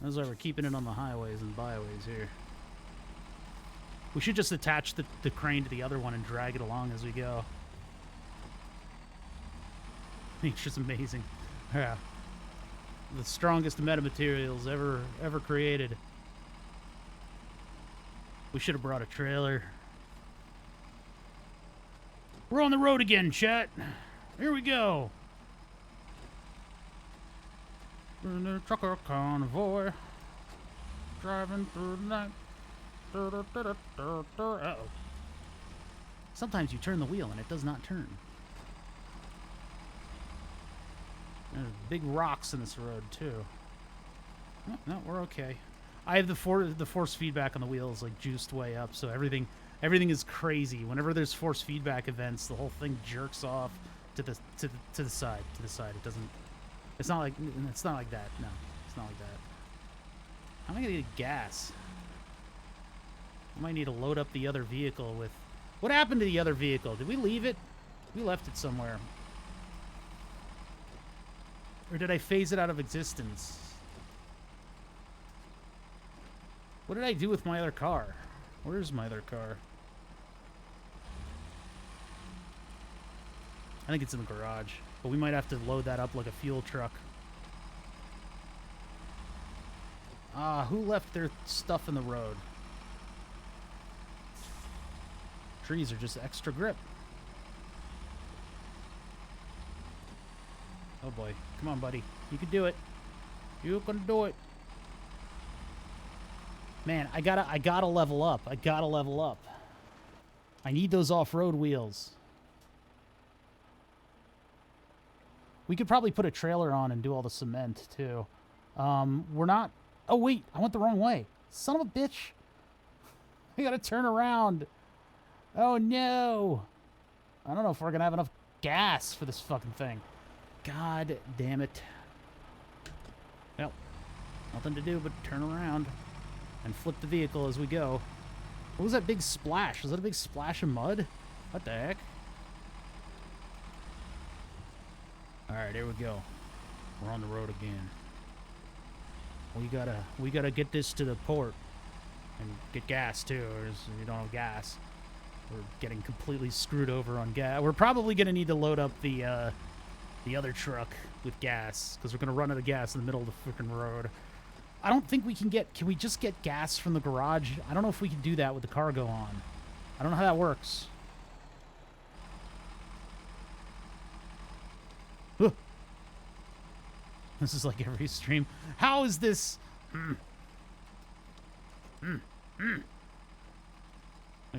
That's why we're keeping it on the highways and byways here. We should just attach the crane to the other one and drag it along as we go. Nature's amazing. Yeah. The strongest metamaterials ever created. We should have brought a trailer. We're on the road again, chat. Here we go. In a trucker convoy, driving through the night. Uh-oh. Sometimes you turn the wheel and it does not turn. There's big rocks in this road too. Oh, no, we're okay. I have the force feedback on the wheels like juiced way up, so everything is crazy. Whenever there's force feedback events, the whole thing jerks off to the side. It doesn't. It's not like that. No. It's not like that. How am I gonna get gas? I might need to load up the other vehicle with... What happened to the other vehicle? Did we leave it? We left it somewhere. Or did I phase it out of existence? What did I do with my other car? Where's my other car? I think it's in the garage. But we might have to load that up like a fuel truck. Who left their stuff in the road? Trees are just extra grip. Oh boy. Come on, buddy. You can do it. You can do it. Man, I gotta level up. I gotta level up. I need those off-road wheels. We could probably put a trailer on and do all the cement, too. We're not... Oh, wait. I went the wrong way. Son of a bitch. I gotta turn around. Oh, no. I don't know if we're gonna have enough gas for this fucking thing. God damn it. Well, nothing to do but turn around and flip the vehicle as we go. What was that big splash? Was that a big splash of mud? What the heck? Alright, here we go. We're on the road again. We gotta get this to the port and get gas too, or if you don't have gas, we're getting completely screwed over on gas. We're probably gonna need to load up the other truck with gas because we're gonna run out of gas in the middle of the freaking road. I don't think we can get... Can we just get gas from the garage? I don't know if we can do that with the cargo on. I don't know how that works. Ugh. This is like every stream. How is this? I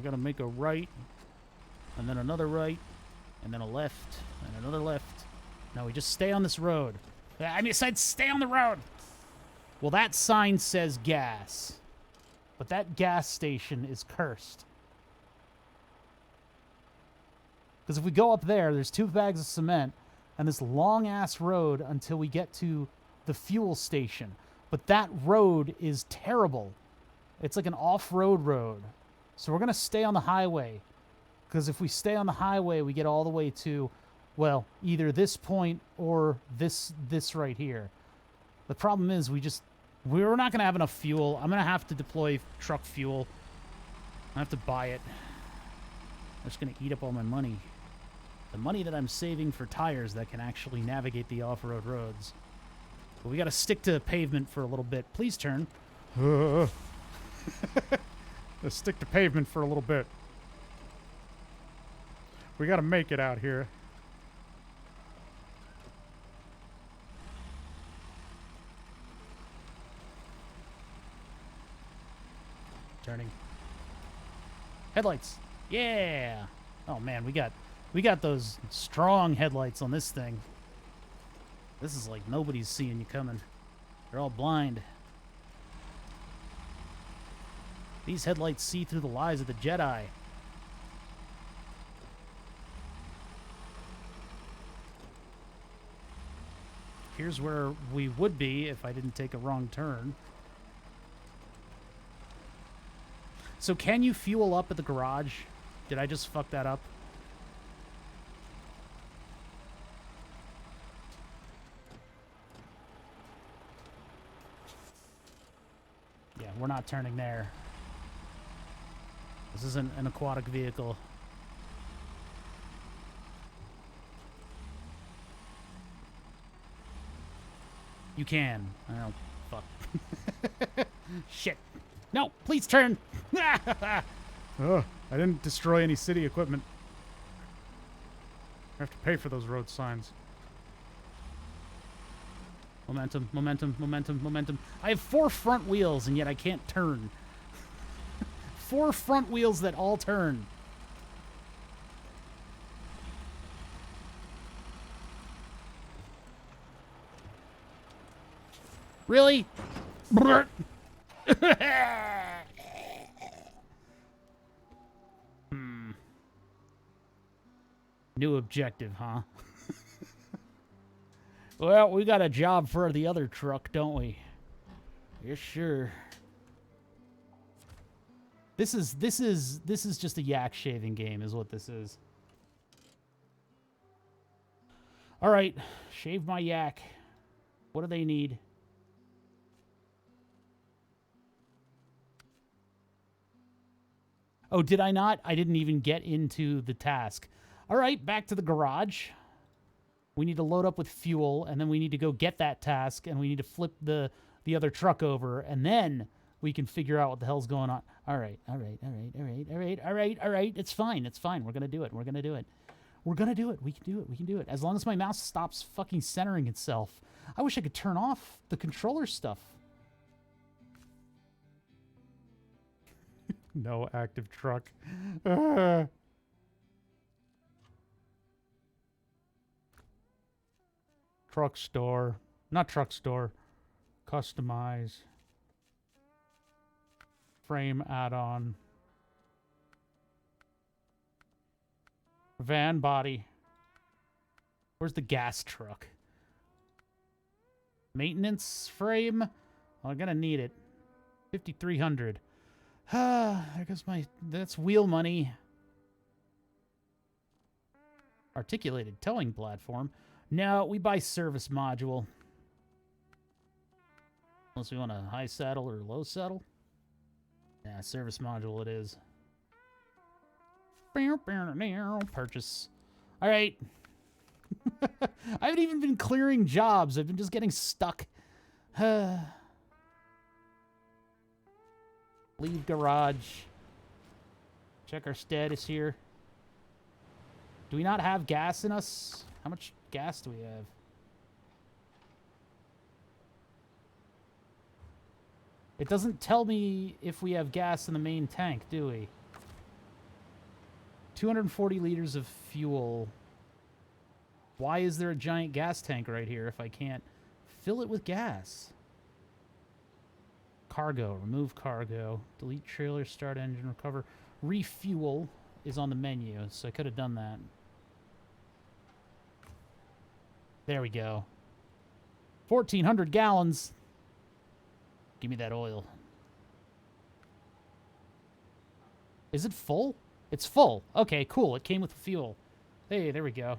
gotta make a right, and then another right, and then a left, and another left. No, we just stay on this road. I mean, I said stay on the road. Well, that sign says gas, but that gas station is cursed. Because if we go up there, there's 2 bags of cement, and this long-ass road until we get to the fuel station. But that road is terrible. It's like an off-road road. So we're going to stay on the highway. Because if we stay on the highway, we get all the way to, well, either this point or this right here. The problem is we're not going to have enough fuel. I'm going to have to deploy truck fuel. I have to buy it. That's going to eat up all my money. The money that I'm saving for tires that can actually navigate the off-road roads. But we got to stick to pavement for a little bit. Please turn. Let's stick to pavement for a little bit. We got to make it out here. Turning. Headlights. Yeah. Oh man, we got those strong headlights on this thing. This is like nobody's seeing you coming. They're all blind. These headlights see through the lies of the Jedi. Here's where we would be if I didn't take a wrong turn. So can you fuel up at the garage? Did I just fuck that up? Yeah, we're not turning there. This isn't an aquatic vehicle. You can. Oh, fuck. Shit. No, please turn. Oh, I didn't destroy any city equipment. I have to pay for those road signs. Momentum, momentum, momentum, momentum. I have 4 front wheels, and yet I can't turn. 4 front wheels that all turn. Really? New objective, huh? Well, we got a job for the other truck, don't we? Yes, sure. This is just a yak shaving game, is what this is. All right, shave my yak. What do they need? Oh, did I not? I didn't even get into the task. All right, back to the garage. We need to load up with fuel, and then we need to go get that task, and we need to flip the other truck over, and then we can figure out what the hell's going on. All right. It's fine. It's fine. We're going to do it. We're going to do it. We're going to do it. We can do it. We can do it. As long as my mouse stops fucking centering itself. I wish I could turn off the controller stuff. No active truck. Truck store. Not truck store. Customize. Frame add-on. Van body. Where's the gas truck? Maintenance frame? Well, I'm gonna need it. 5,300. There goes my... That's wheel money. Articulated towing platform. No, we buy service module. Unless we want a high saddle or low saddle. Yeah, service module it is. Purchase. All right. I haven't even been clearing jobs. I've been just getting stuck. Leave garage. Check our status here. Do we not have gas in us? How much gas do we have? It doesn't tell me if we have gas in the main tank, do we? 240 liters of fuel. Why is there a giant gas tank right here if I can't fill it with gas? Cargo. Remove cargo. Delete trailer. Start engine. Recover. Refuel is on the menu, so I could have done that. There we go. 1,400 gallons. Give me that oil. Is it full? It's full. Okay, cool. It came with fuel. Hey, there we go.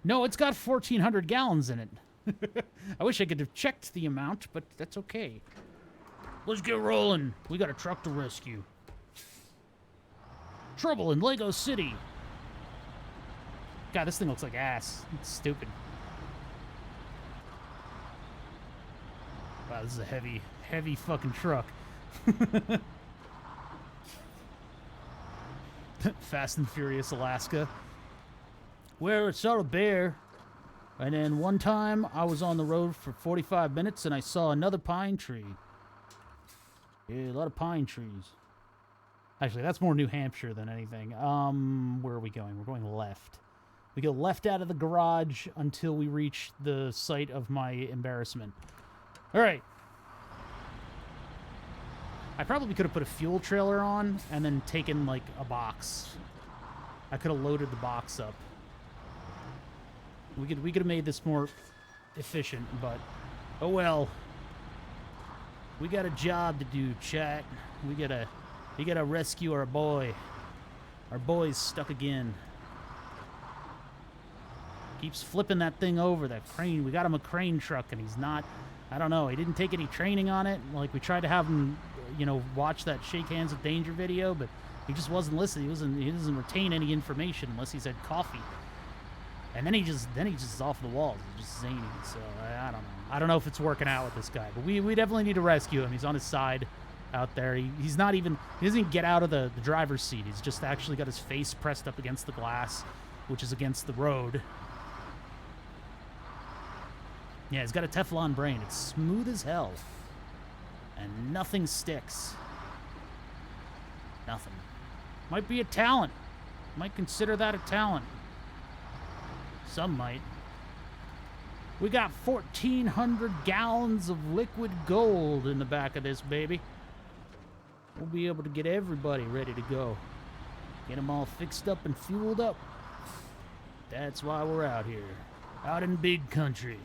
No, it's got 1,400 gallons in it. I wish I could have checked the amount, but that's okay. Let's get rolling. We got a truck to rescue. Trouble in Lego City. God, this thing looks like ass. It's stupid. Wow, this is a heavy, heavy fucking truck. Fast and Furious Alaska. Where it's not a bear. And then one time I was on the road for 45 minutes and I saw another pine tree. Yeah, a lot of pine trees. Actually, that's more New Hampshire than anything. Where are we going? We're going left. We go left out of the garage until we reach the site of my embarrassment. All right. I probably could have put a fuel trailer on and then taken, like, a box. I could have loaded the box up. We could have made this more efficient, but oh well. We got a job to do, chat. We gotta rescue our boy. Our boy's stuck again. Keeps flipping that thing over, that crane. We got him a crane truck, and he's not... I don't know. He didn't take any training on it. Like, we tried to have him, you know, watch that Shake Hands with Danger video, but he just wasn't listening. He doesn't retain any information unless he's had coffee. And then he just is off the walls. He's just zany. So I don't know. I don't know if it's working out with this guy, but we definitely need to rescue him. He's on his side out there. He doesn't even get out of the driver's seat. He's just actually got his face pressed up against the glass, which is against the road. Yeah, he's got a Teflon brain. It's smooth as hell. And nothing sticks. Nothing. Might be a talent. Might consider that a talent. Some might. We got 1,400 gallons of liquid gold in the back of this baby. We'll be able to get everybody ready to go. Get them all fixed up and fueled up. That's why we're out here. Out in big country.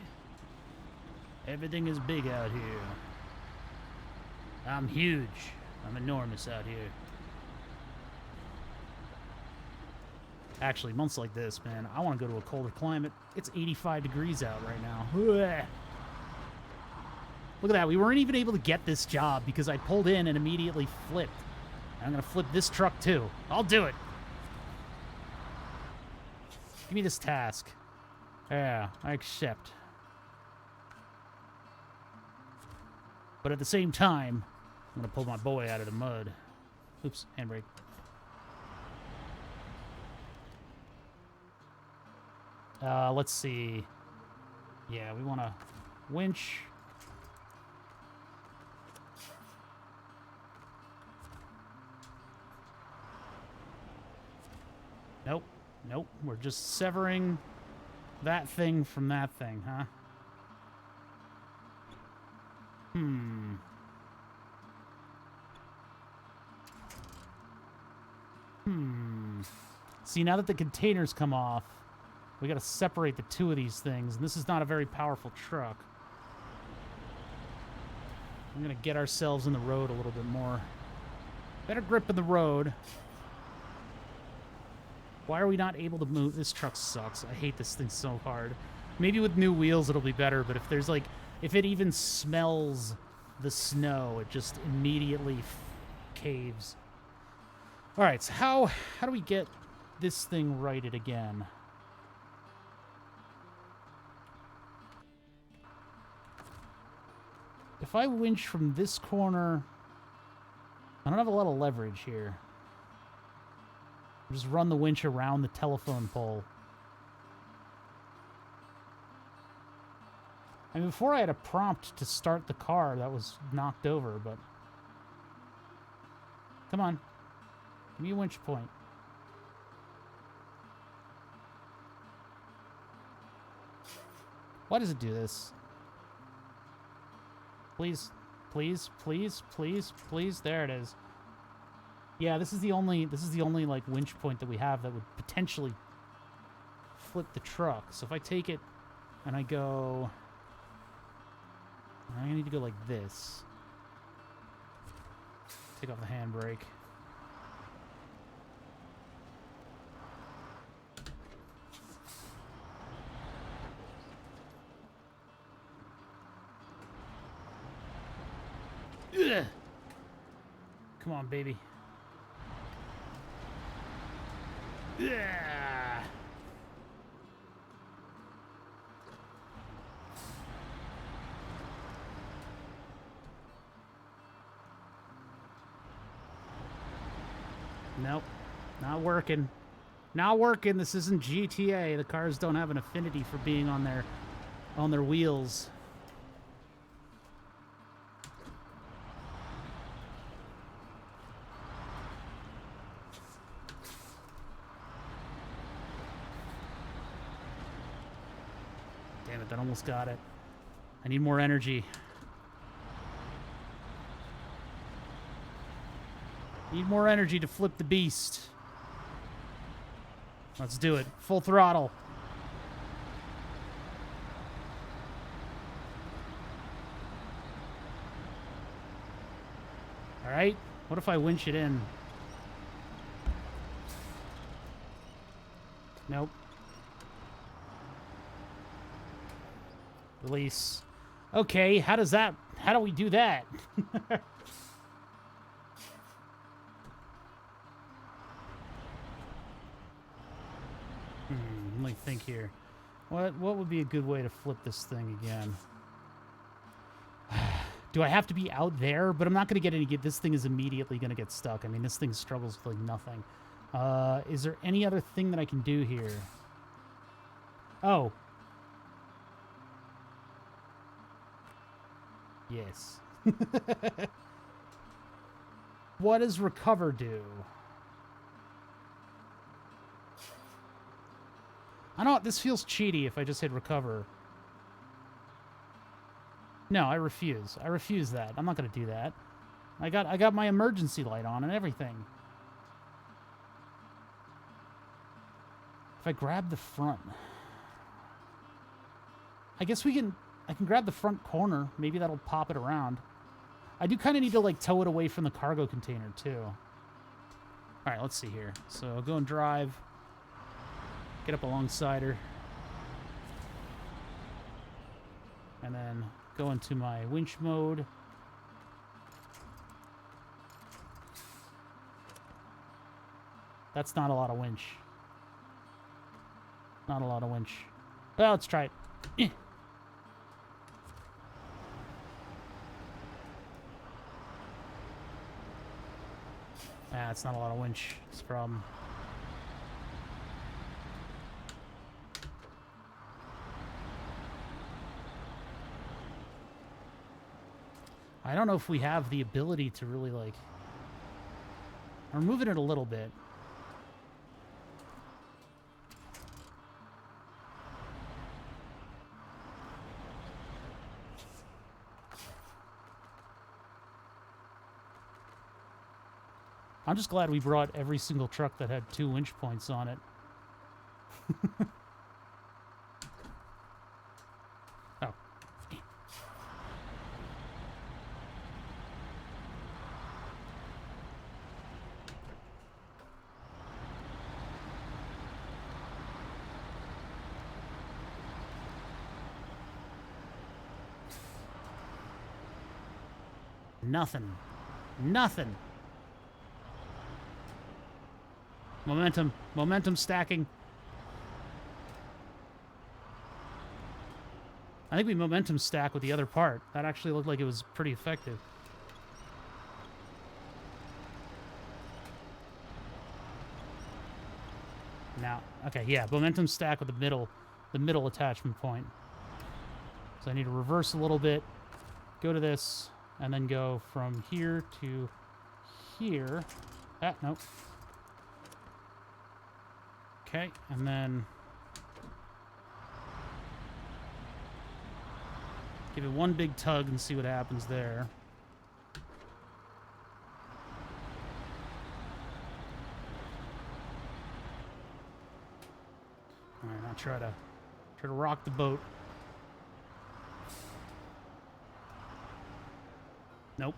Everything is big out here. I'm huge. I'm enormous out here. Actually, months like this, man, I want to go to a colder climate. It's 85 degrees out right now. Ugh. Look at that. We weren't even able to get this job because I pulled in and immediately flipped. I'm going to flip this truck too. I'll do it. Give me this task. Yeah, I accept. But at the same time, I'm going to pull my boy out of the mud. Oops, handbrake. Let's see. Yeah, we want to winch. Nope. Nope. We're just severing that thing from that thing, huh? See, now that the containers come off, we gotta separate the two of these things, and this is not a very powerful truck. I'm gonna get ourselves in the road a little bit more. Better grip in the road. Why are we not able to move? This truck sucks. I hate this thing so hard. Maybe with new wheels it'll be better, but if there's like, if it even smells the snow, it just immediately caves. All right, so how do we get this thing righted again? If I winch from this corner, I don't have a lot of leverage here. Just run the winch around the telephone pole. I mean, before I had a prompt to start the car that was knocked over, but... Come on. Give me a winch point. Why does it do this? Please, please, please, please, please. There it is. Yeah, this is the only like winch point that we have that would potentially flip the truck. So if I take it and I go, I need to go like this. Take off the handbrake. Ugh. Come on, baby. Yeah. Nope. Not working. Not working. This isn't GTA. The cars don't have an affinity for being on their wheels. Damn it, that almost got it. I need more energy. Need more energy to flip the beast. Let's do it. Full throttle. All right. What if I winch it in? Nope. Release. Okay, how do we do that? Let me think here. What would be a good way to flip this thing again? Do I have to be out there? But I'm not going to get any... This thing is immediately going to get stuck. I mean, this thing struggles with like nothing. Is there any other thing that I can do here? Oh. Yes. What does recover do? I know this feels cheaty if I just hit recover. No, I refuse. I refuse that. I'm not going to do that. I got my emergency light on and everything. If I grab the front. I guess I can grab the front corner. Maybe that'll pop it around. I do kind of need to, like, tow it away from the cargo container, too. All right, let's see here. So I'll go and drive. Get up alongside her. And then go into my winch mode. That's not a lot of winch. Not a lot of winch. Well, let's try it. Eh. Ah, it's not a lot of winch. It's a problem. I don't know if we have the ability to really, like... I'm moving it a little bit. I'm just glad we brought every single truck that had 2 winch points on it. Oh. Nothing. Nothing. Momentum. Momentum stacking. I think we momentum stack with the other part. That actually looked like it was pretty effective. Now, okay, yeah, momentum stack with the middle attachment point. So I need to reverse a little bit, go to this, and then go from here to here. Ah, nope. Okay, and then give it one big tug and see what happens there. All right, I'll try to rock the boat. Nope.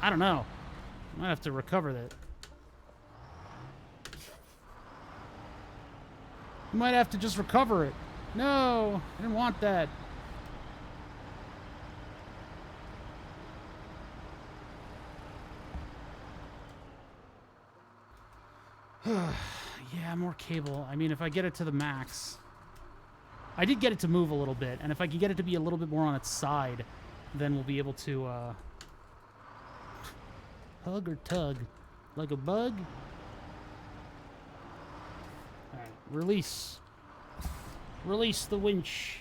I don't know. I might have to recover that. You might have to just recover it. No, I didn't want that. Yeah, more cable. I mean, if I get it to the max. I did get it to move a little bit, and if I can get it to be a little bit more on its side, then we'll be able to, hug or tug? Like a bug? Alright, release. Release the winch.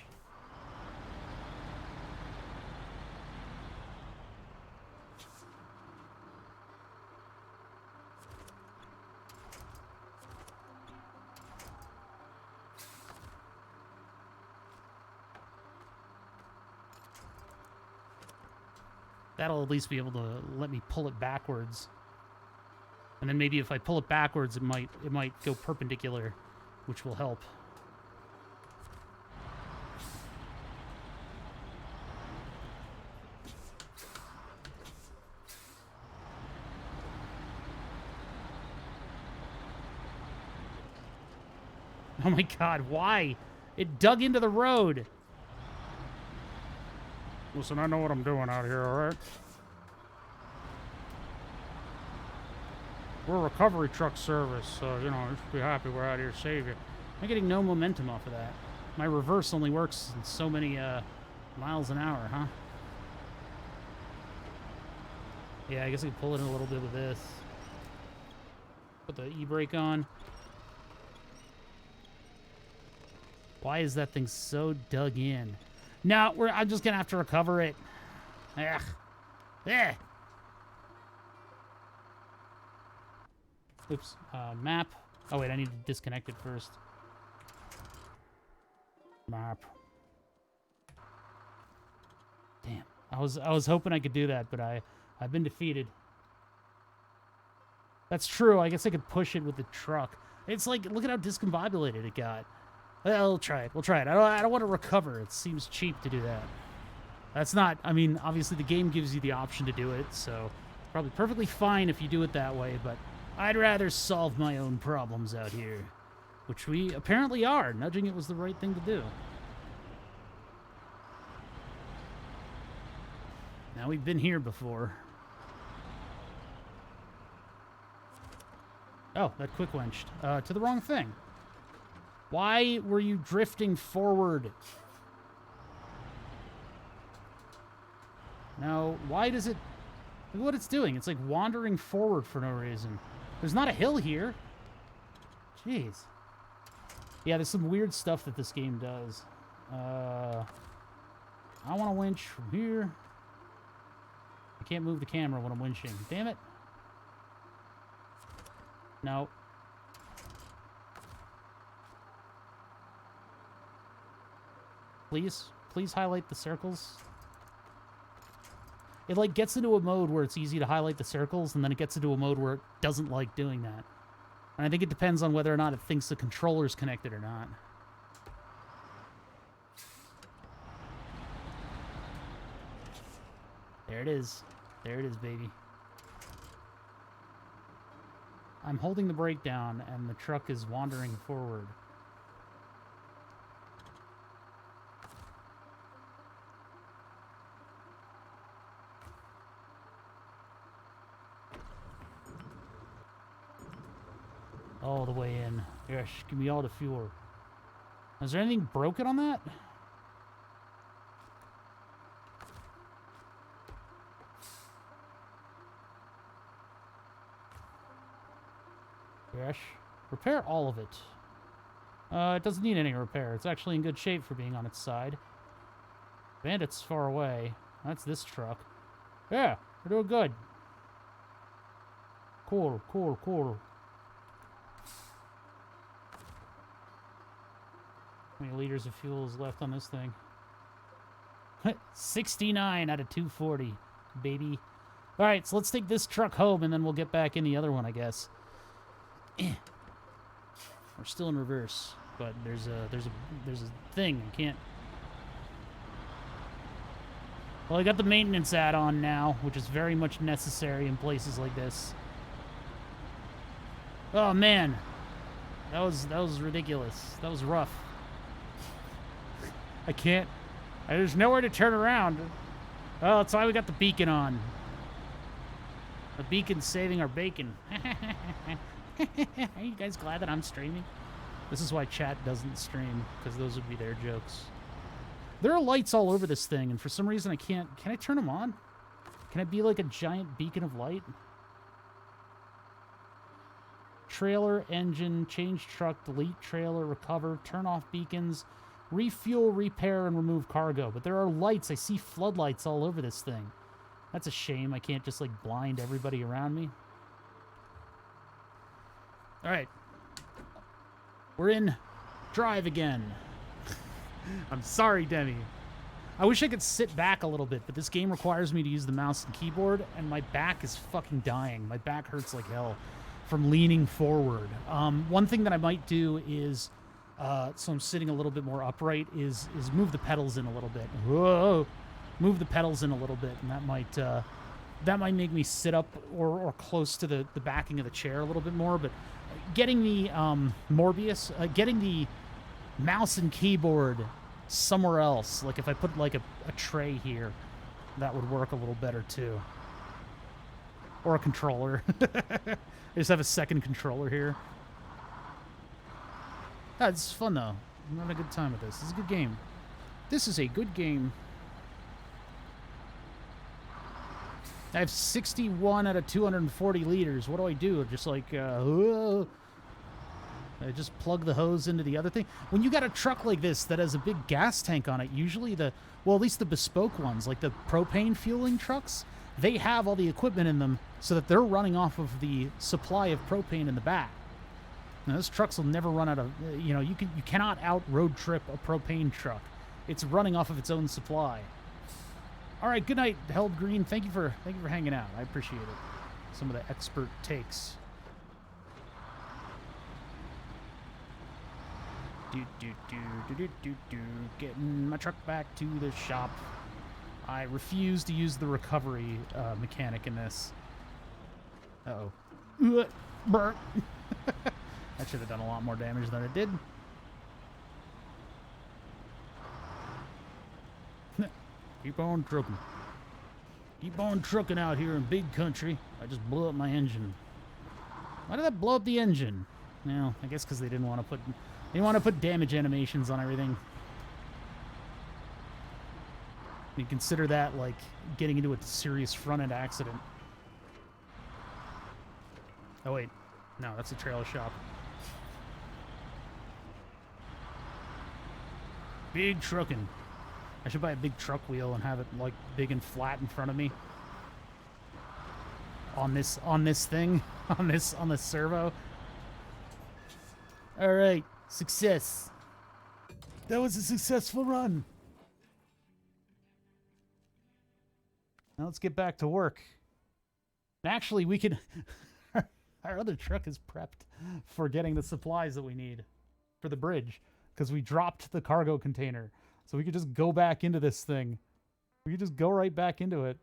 That'll at least be able to let me pull it backwards. And then maybe if I pull it backwards, it might go perpendicular, which will help. Oh my god, why? It dug into the road. Listen, I know what I'm doing out here, alright? We're a recovery truck service, so, you know, you should be happy we're out here to save you. I'm getting no momentum off of that. My reverse only works in so many, miles an hour, huh? Yeah, I guess I can pull it in a little bit with this. Put the e-brake on. Why is that thing so dug in? No, I'm just gonna have to recover it. Ugh. Eh. Oops. Map. Oh wait, I need to disconnect it first. Map. Damn. I was hoping I could do that, but I've been defeated. That's true. I guess I could push it with the truck. It's like, look at how discombobulated it got. Well, we'll try it. We'll try it. I don't want to recover. It seems cheap to do that. That's not, I mean, obviously the game gives you the option to do it, so probably perfectly fine if you do it that way, but I'd rather solve my own problems out here, which we apparently are. Nudging it was the right thing to do. Now, we've been here before. Oh, that quick wenched. To the wrong thing. Why were you drifting forward? Now, why does it... Look at what it's doing. It's like wandering forward for no reason. There's not a hill here. Jeez. Yeah, there's some weird stuff that this game does. I want to winch from here. I can't move the camera when I'm winching. Damn it. No. Please? Please highlight the circles. It, like, gets into a mode where it's easy to highlight the circles, and then it gets into a mode where it doesn't like doing that. And I think it depends on whether or not it thinks the controller's connected or not. There it is. There it is, baby. I'm holding the brake down, and the truck is wandering forward. All the way in. Yes, give me all the fuel. Is there anything broken on that? Yes. Repair all of it. It doesn't need any repair. It's actually in good shape for being on its side. Bandit's far away. That's this truck. Yeah, we're doing good. Cool, cool, cool. How many liters of fuel is left on this thing? 69 out of 240, baby. All right, so let's take this truck home, and then we'll get back in the other one, I guess. We're still in reverse, but there's a thing. I can't. Well, I got the maintenance add-on now, which is very much necessary in places like this. Oh man, that was ridiculous. That was rough. I can't. There's nowhere to turn around. Oh, that's why we got the beacon on. The beacon's saving our bacon. Are you guys glad that I'm streaming? This is why chat doesn't stream, because those would be their jokes. There are lights all over this thing, and for some reason I can't... Can I turn them on? Can I be like a giant beacon of light? Trailer, engine, change truck, delete trailer, recover, turn off beacons, refuel, repair, and remove cargo. But there are lights. I see floodlights all over this thing. That's a shame. I can't just, like, blind everybody around me. All right. We're in drive again. I'm sorry, Demi. I wish I could sit back a little bit, but this game requires me to use the mouse and keyboard, and my back is fucking dying. My back hurts like hell from leaning forward. One thing that I might do is, so I'm sitting a little bit more upright, is move the pedals in a little bit. Whoa! Move the pedals in a little bit, and that might make me sit up or close to the backing of the chair a little bit more. But getting the getting the mouse and keyboard somewhere else, like if I put like a tray here, that would work a little better too. Or a controller. I just have a second controller here. Ah, it's fun though. I'm having a good time with this. This is a good game. This is a good game. I have 61 out of 240 liters. What do I do? Just like, I just plug the hose into the other thing. When you got a truck like this that has a big gas tank on it, usually well, at least the bespoke ones, like the propane fueling trucks, they have all the equipment in them so that they're running off of the supply of propane in the back. Now, those trucks will never run out of, you cannot out road trip a propane truck. It's running off of its own supply. All right, good night, Held Green. Thank you for hanging out. I appreciate it. Some of the expert takes. Getting my truck back to the shop. I refuse to use the recovery mechanic in this. Uh-oh. Burp. That should have done a lot more damage than it did. Keep on trucking. Keep on trucking out here in big country. I just blew up my engine. Why did that blow up the engine? Well, I guess because they didn't want to put damage animations on everything. You consider that like getting into a serious front-end accident. Oh wait, no, that's a trailer shop. Big trucking. I should buy a big truck wheel and have it like big and flat in front of me. On this thing, on this servo. All right, success. That was a successful run. Now let's get back to work. Actually, we could. Our other truck is prepped for getting the supplies that we need for the bridge because we dropped the cargo container. So we could just go back into this thing. We could just go right back into it.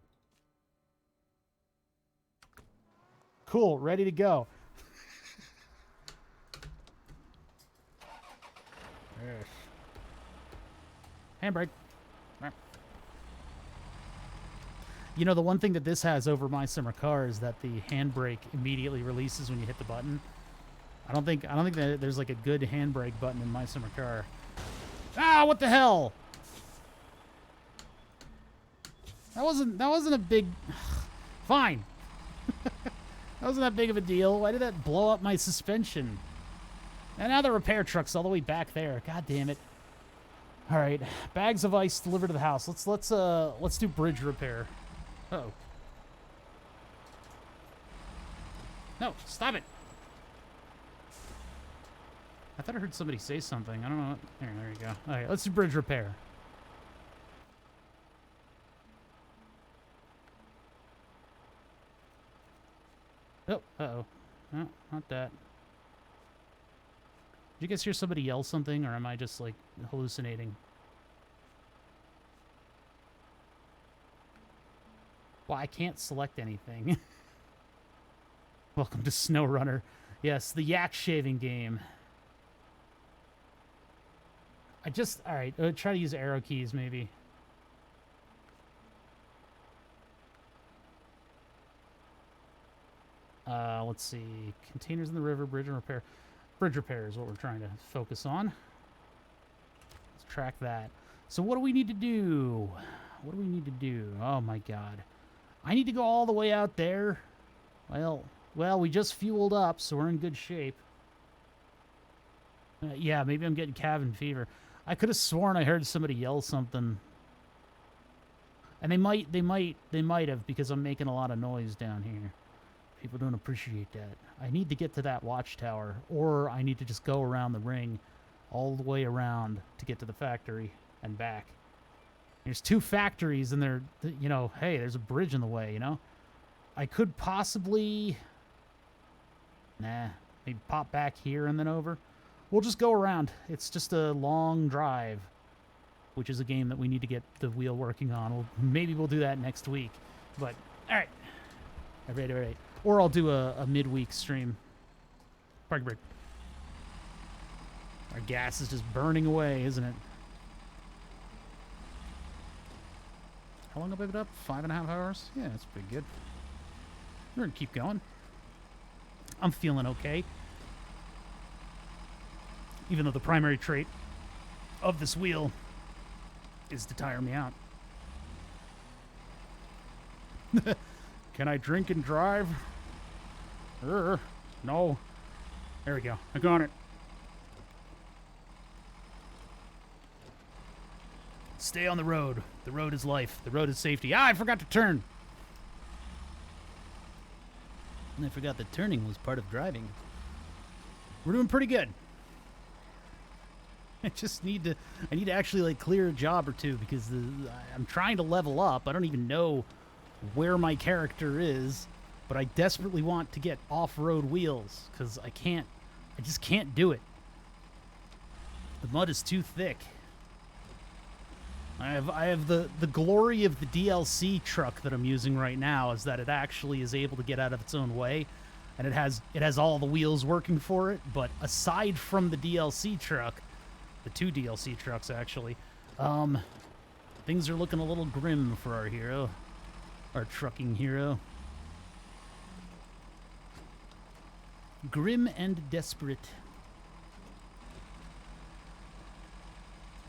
Cool, ready to go. Yes. Handbrake. You know, the one thing that this has over my summer car is that the handbrake immediately releases when you hit the button. I don't think that there's like a good handbrake button in my summer car. Ah, what the hell? That wasn't a big... Fine. That wasn't that big of a deal. Why did that blow up my suspension? And now the repair truck's all the way back there. God damn it. All right, bags of ice delivered to the house. Let's do bridge repair. Uh-oh. No, stop it. I thought I heard somebody say something. I don't know what... There you go. All right, let's do bridge repair. Oh, uh-oh. No, not that. Did you guys hear somebody yell something, or am I just, like, hallucinating? Well, I can't select anything. Welcome to SnowRunner. Yes, the yak shaving game. Alright, try to use arrow keys, maybe. Let's see. Containers in the river, bridge and repair. Bridge repair is what we're trying to focus on. Let's track that. So what do we need to do? What do we need to do? Oh my god. I need to go all the way out there. Well, we just fueled up, so we're in good shape. Yeah, maybe I'm getting cabin fever. I could have sworn I heard somebody yell something. And they might have, because I'm making a lot of noise down here. People don't appreciate that. I need to get to that watchtower, or I need to just go around the ring all the way around to get to the factory and back. There's two factories, and they're, you know, hey, there's a bridge in the way, you know? I could possibly... Nah, maybe pop back here and then over. We'll just go around. It's just a long drive, which is a game that we need to get the wheel working on. Maybe we'll do that next week. But, all right. All right. Or I'll do a midweek stream. Parking brake. Our gas is just burning away, isn't it? How long have I been up? 5.5 hours? Yeah, that's pretty good. We're going to keep going. I'm feeling okay. Even though the primary trait of this wheel is to tire me out. Can I drink and drive? No. There we go. I got it. Stay on the road. The road is life. The road is safety. Ah, I forgot to turn. And I forgot that turning was part of driving. We're doing pretty good. I need to actually like clear a job or two because I'm trying to level up. I don't even know where my character is, but I desperately want to get off-road wheels because I just can't do it. The mud is too thick. I have the glory of the DLC truck that I'm using right now is that it actually is able to get out of its own way, and it has all the wheels working for it. But aside from the DLC truck, the 2 DLC trucks actually, things are looking a little grim for our hero, our trucking hero. Grim and desperate.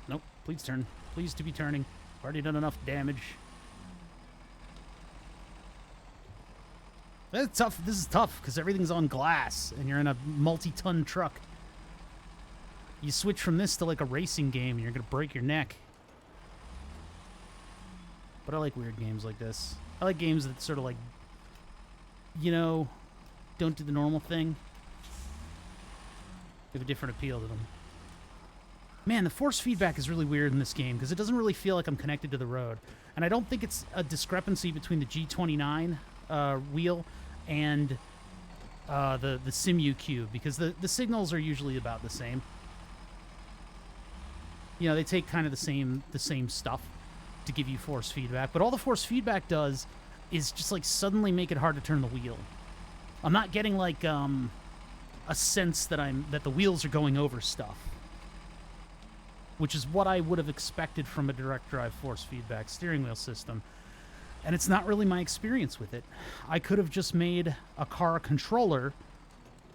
Nope, please turn. Please to be turning. Already done enough damage. That's tough. This is tough because everything's on glass and you're in a multi-ton truck. You switch from this to like a racing game and you're going to break your neck. But I like weird games like this. I like games that sort of like, you know, don't do the normal thing. They have a different appeal to them. Man, the force feedback is really weird in this game because it doesn't really feel like I'm connected to the road. And I don't think it's a discrepancy between the G29 wheel and the Simu Cube because the signals are usually about the same. You know, they take kind of the same stuff to give you force feedback, but all the force feedback does is just like suddenly make it hard to turn the wheel. I'm not getting like a sense that the wheels are going over stuff, which is what I would have expected from a direct drive force feedback steering wheel system. And it's not really my experience with it. I could have just made a car controller.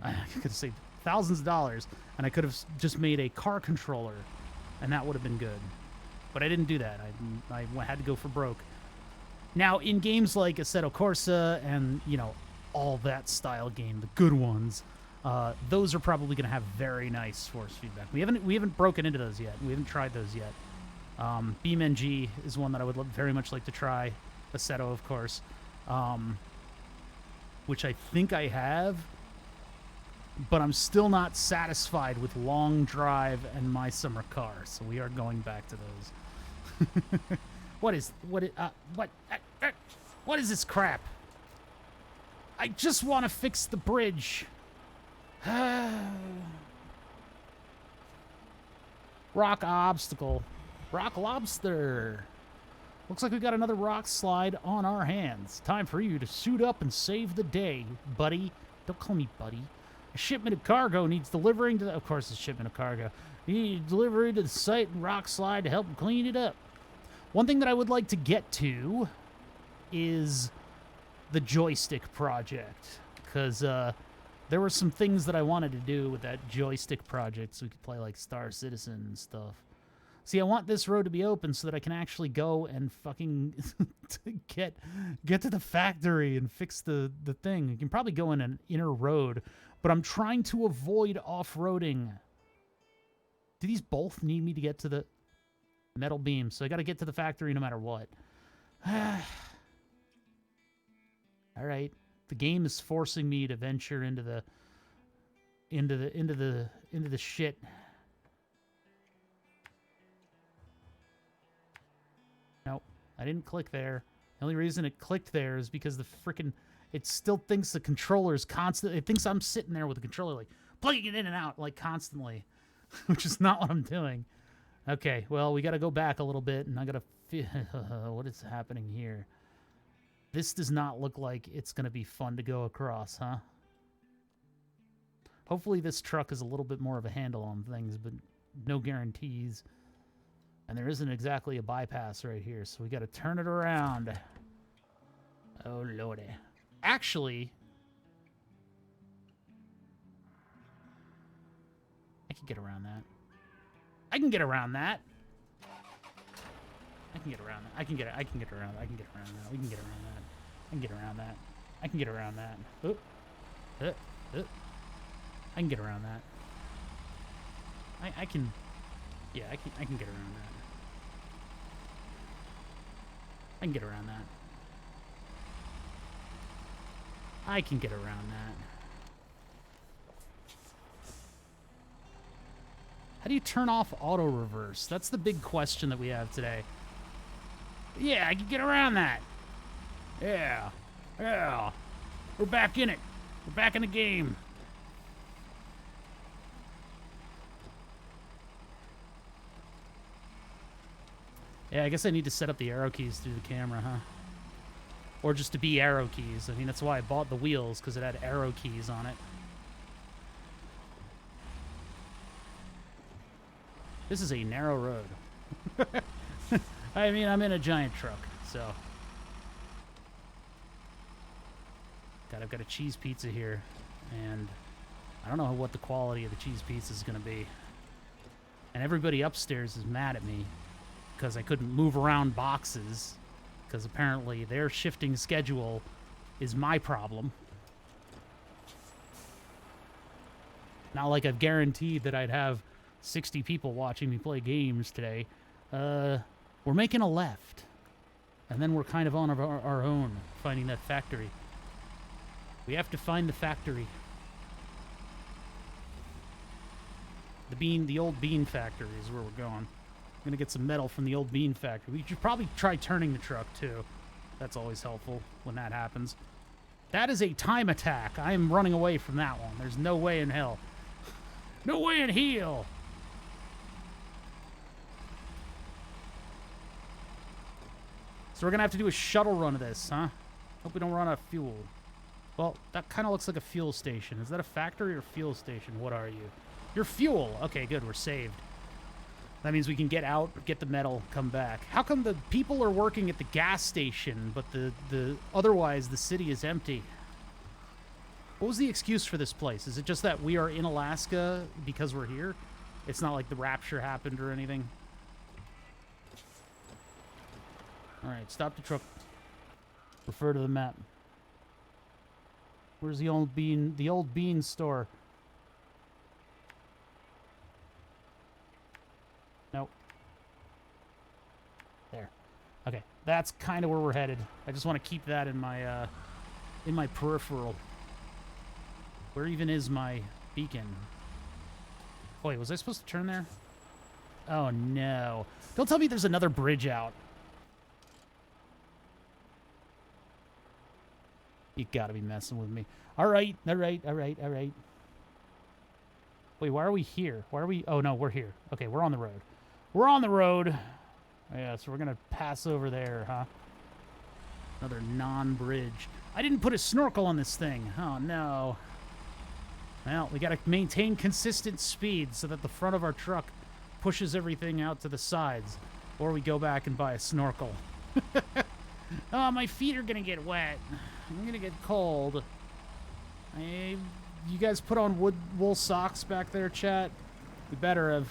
I could have saved thousands of dollars, and I could have just made a car controller, and that would have been good. But I didn't do that. I had to go for broke. Now, in games like Assetto Corsa and, you know, all that style game, the good ones, those are probably going to have very nice force feedback. We haven't broken into those yet. We haven't tried those yet. BeamNG is one that I would very much like to try. Assetto, of course, which I think I have, but I'm still not satisfied with Long Drive and My Summer Car, so we are going back to those. What is this crap? I just want to fix the bridge. Rock obstacle. Rock lobster. Looks like we got another rock slide on our hands. Time for you to suit up and save the day, buddy. Don't call me buddy. A shipment of cargo needs delivering to the... Of course, it's a shipment of cargo. You need delivery to the site and rock slide to help clean it up. One thing that I would like to get to is the joystick project, because there were some things that I wanted to do with that joystick project so we could play like Star Citizen and stuff. See, I want this road to be open so that I can actually go and fucking get to the factory and fix the thing. You can probably go in an inner road, but I'm trying to avoid off-roading. Do these both need me to get to the metal beam? So I got to get to the factory no matter what. All right. The game is forcing me to venture into the shit. Nope, I didn't click there. The only reason it clicked there is because the frickin' it still thinks the controller is constant. It thinks I'm sitting there with the controller like plugging it in and out like constantly, which is not what I'm doing. Okay, well, we got to go back a little bit, and I got to feel what is happening here. This does not look like it's going to be fun to go across, huh? Hopefully this truck is a little bit more of a handle on things, but no guarantees. And there isn't exactly a bypass right here, so we got to turn it around. Oh, lordy. Actually, I can get around that. I can get around that. I can get around that. I can get around that. We can get around that. I can get around that. I can get around that. Oop. I can get around that. I can get around that. I can get around that. I can get around that. How do you turn off auto reverse? That's the big question that we have today. Yeah, I can get around that. Yeah. Yeah. We're back in it. We're back in the game. Yeah, I guess I need to set up the arrow keys through the camera, huh? Or just to be arrow keys. I mean, that's why I bought the wheels, because it had arrow keys on it. This is a narrow road. I mean, I'm in a giant truck, so. God, I've got a cheese pizza here, and I don't know what the quality of the cheese pizza is going to be. And everybody upstairs is mad at me because I couldn't move around boxes, because apparently their shifting schedule is my problem. Not like I've guaranteed that I'd have 60 people watching me play games today. We're making a left, and then we're kind of on our own, finding that factory. We have to find the factory. The old bean factory is where we're going. I'm gonna get some metal from the old bean factory. We should probably try turning the truck too. That's always helpful when that happens. That is a time attack. I am running away from that one. There's no way in hell. No way in hell. So we're gonna have to do a shuttle run of this, huh? Hope we don't run out of fuel. Well, that kind of looks like a fuel station. Is that a factory or fuel station? What are you? You're fuel. Okay, good. We're saved. That means we can get out, get the metal, come back. How come the people are working at the gas station, but otherwise the city is empty? What was the excuse for this place? Is it just that we are in Alaska because we're here? It's not like the rapture happened or anything? All right, stop the truck. Refer to the map. Where's the old bean store? Nope. There. Okay, that's kind of where we're headed. I just want to keep that in my peripheral. Where even is my beacon? Wait, was I supposed to turn there? Oh no. Don't tell me there's another bridge out. You gotta be messing with me. All right. Wait, why are we here? Why are we... Oh, no, we're here. Okay, we're on the road. We're on the road. Yeah, so we're gonna pass over there, huh? Another non-bridge. I didn't put a snorkel on this thing. Oh, no. Well, we gotta maintain consistent speed so that the front of our truck pushes everything out to the sides. Or we go back and buy a snorkel. Oh, my feet are gonna get wet. I'm gonna get cold. You guys put on wool socks back there, chat? We better have.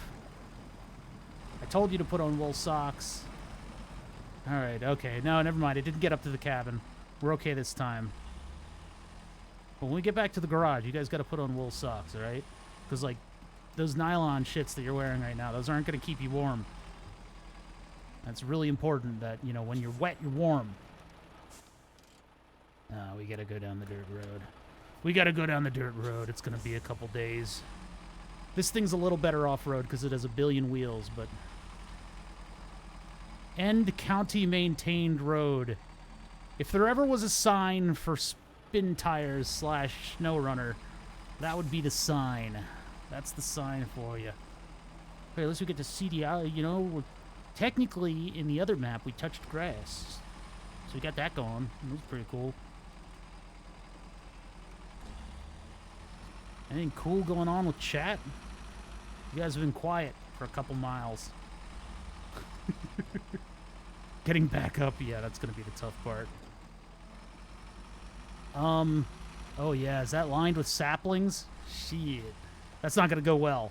I told you to put on wool socks. Alright, okay. No, never mind. It didn't get up to the cabin. We're okay this time. But when we get back to the garage, you guys gotta put on wool socks, alright? Because, like, those nylon shits that you're wearing right now, those aren't gonna keep you warm. That's really important that, you know, when you're wet, you're warm. We gotta go down the dirt road. We gotta go down the dirt road. It's gonna be a couple days. This thing's a little better off-road because it has a billion wheels, but... End county-maintained road. If there ever was a sign for spin tires / snowrunner, that would be the sign. That's the sign for you. Okay, at least we get to see the... You know, we're technically, in the other map, we touched grass. So we got that going. It was pretty cool. Anything cool going on with chat? You guys have been quiet for a couple miles. Getting back up, yeah, that's gonna be the tough part. Oh yeah, is that lined with saplings? Shit. That's not gonna go well.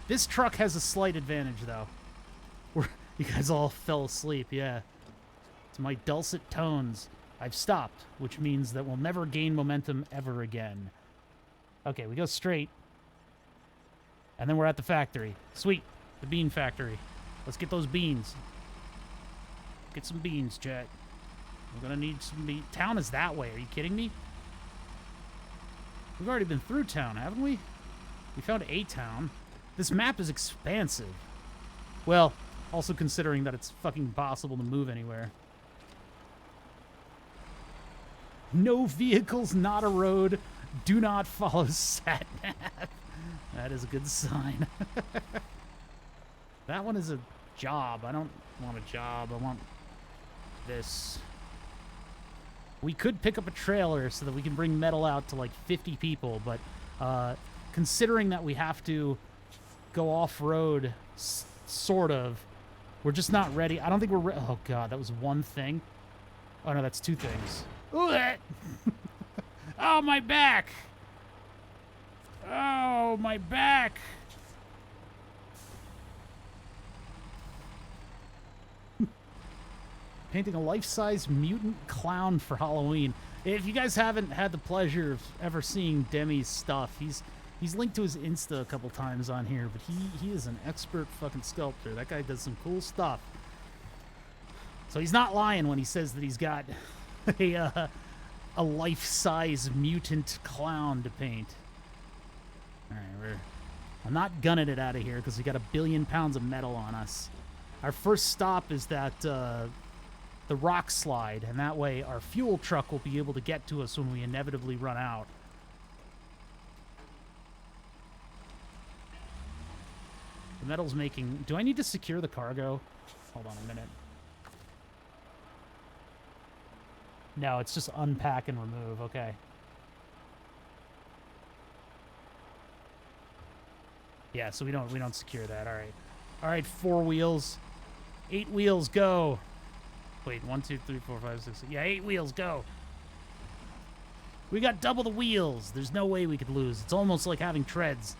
This truck has a slight advantage, though. You guys all fell asleep, yeah. To my dulcet tones, I've stopped, which means that we'll never gain momentum ever again. Okay, we go straight. And then we're at the factory. Sweet. The bean factory. Let's get those beans. Get some beans, chat. We're gonna need some beans. Town is that way. Are you kidding me? We've already been through town, haven't we? We found a town. This map is expansive. Well, also considering that it's fucking impossible to move anywhere. No vehicles, not a road. Do not follow sat-nav. That is a good sign. That one is a job. I don't want a job. I want this. We could pick up a trailer so that we can bring metal out to like 50 people, but considering that we have to go off-road, sort of, we're just not ready. I don't think we're oh god, that was one thing. Oh no, that's two things. Ooh, oh, my back! Oh, my back! Painting a life-size mutant clown for Halloween. If you guys haven't had the pleasure of ever seeing Demi's stuff, he's linked to his Insta a couple times on here, but he is an expert fucking sculptor. That guy does some cool stuff. So he's not lying when he says that he's got a life-size mutant clown to paint. All right, I'm not gunning it out of here because we got 1 billion pounds of metal on us. Our first stop is that the rock slide, and that way our fuel truck will be able to get to us when we inevitably run out. The metal's making... Do I need to secure the cargo? Hold on a minute. No, it's just unpack and remove. Okay. Yeah, so we don't secure that. All right. All right, 4 wheels. 8 wheels, go. Wait, 1, 2, 3, 4, 5, 6. Yeah, 8 wheels, go. We got double the wheels. There's no way we could lose. It's almost like having treads.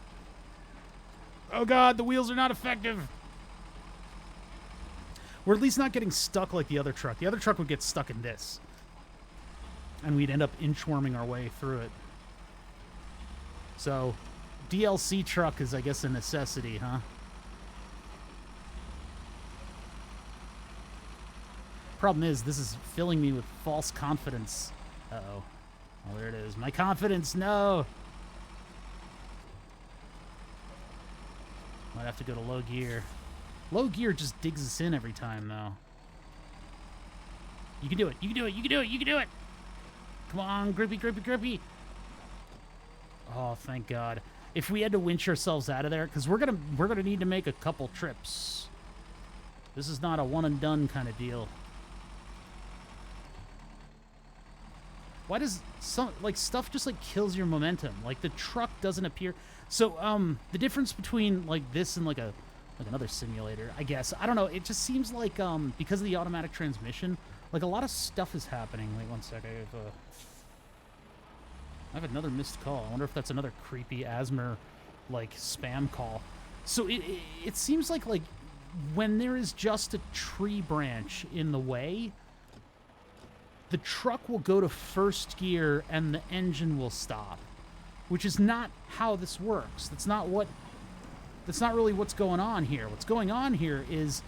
Oh god, the wheels are not effective. We're at least not getting stuck like the other truck. The other truck would get stuck in this. And we'd end up inchworming our way through it. So, DLC truck is, I guess, a necessity, huh? Problem is, this is filling me with false confidence. Uh-oh. Oh, there it is. My confidence, no! Might have to go to low gear. Low gear just digs us in every time, though. You can do it. You can do it. You can do it. You can do it. Come on, grippy, grippy, grippy. Oh, thank God. If we had to winch ourselves out of there, because we're gonna need to make a couple trips. This is not a one and done kind of deal. Why does stuff just like kills your momentum? Like the truck doesn't appear. So the difference between like this and like another simulator, I guess. I don't know. It just seems like because of the automatic transmission, like a lot of stuff is happening. Wait one sec. I have another missed call. I wonder if that's another creepy Asmer like spam call. So it seems like when there is just a tree branch in the way, the truck will go to first gear and the engine will stop, which is not how this works. That's not really what's going on here. What's going on here is,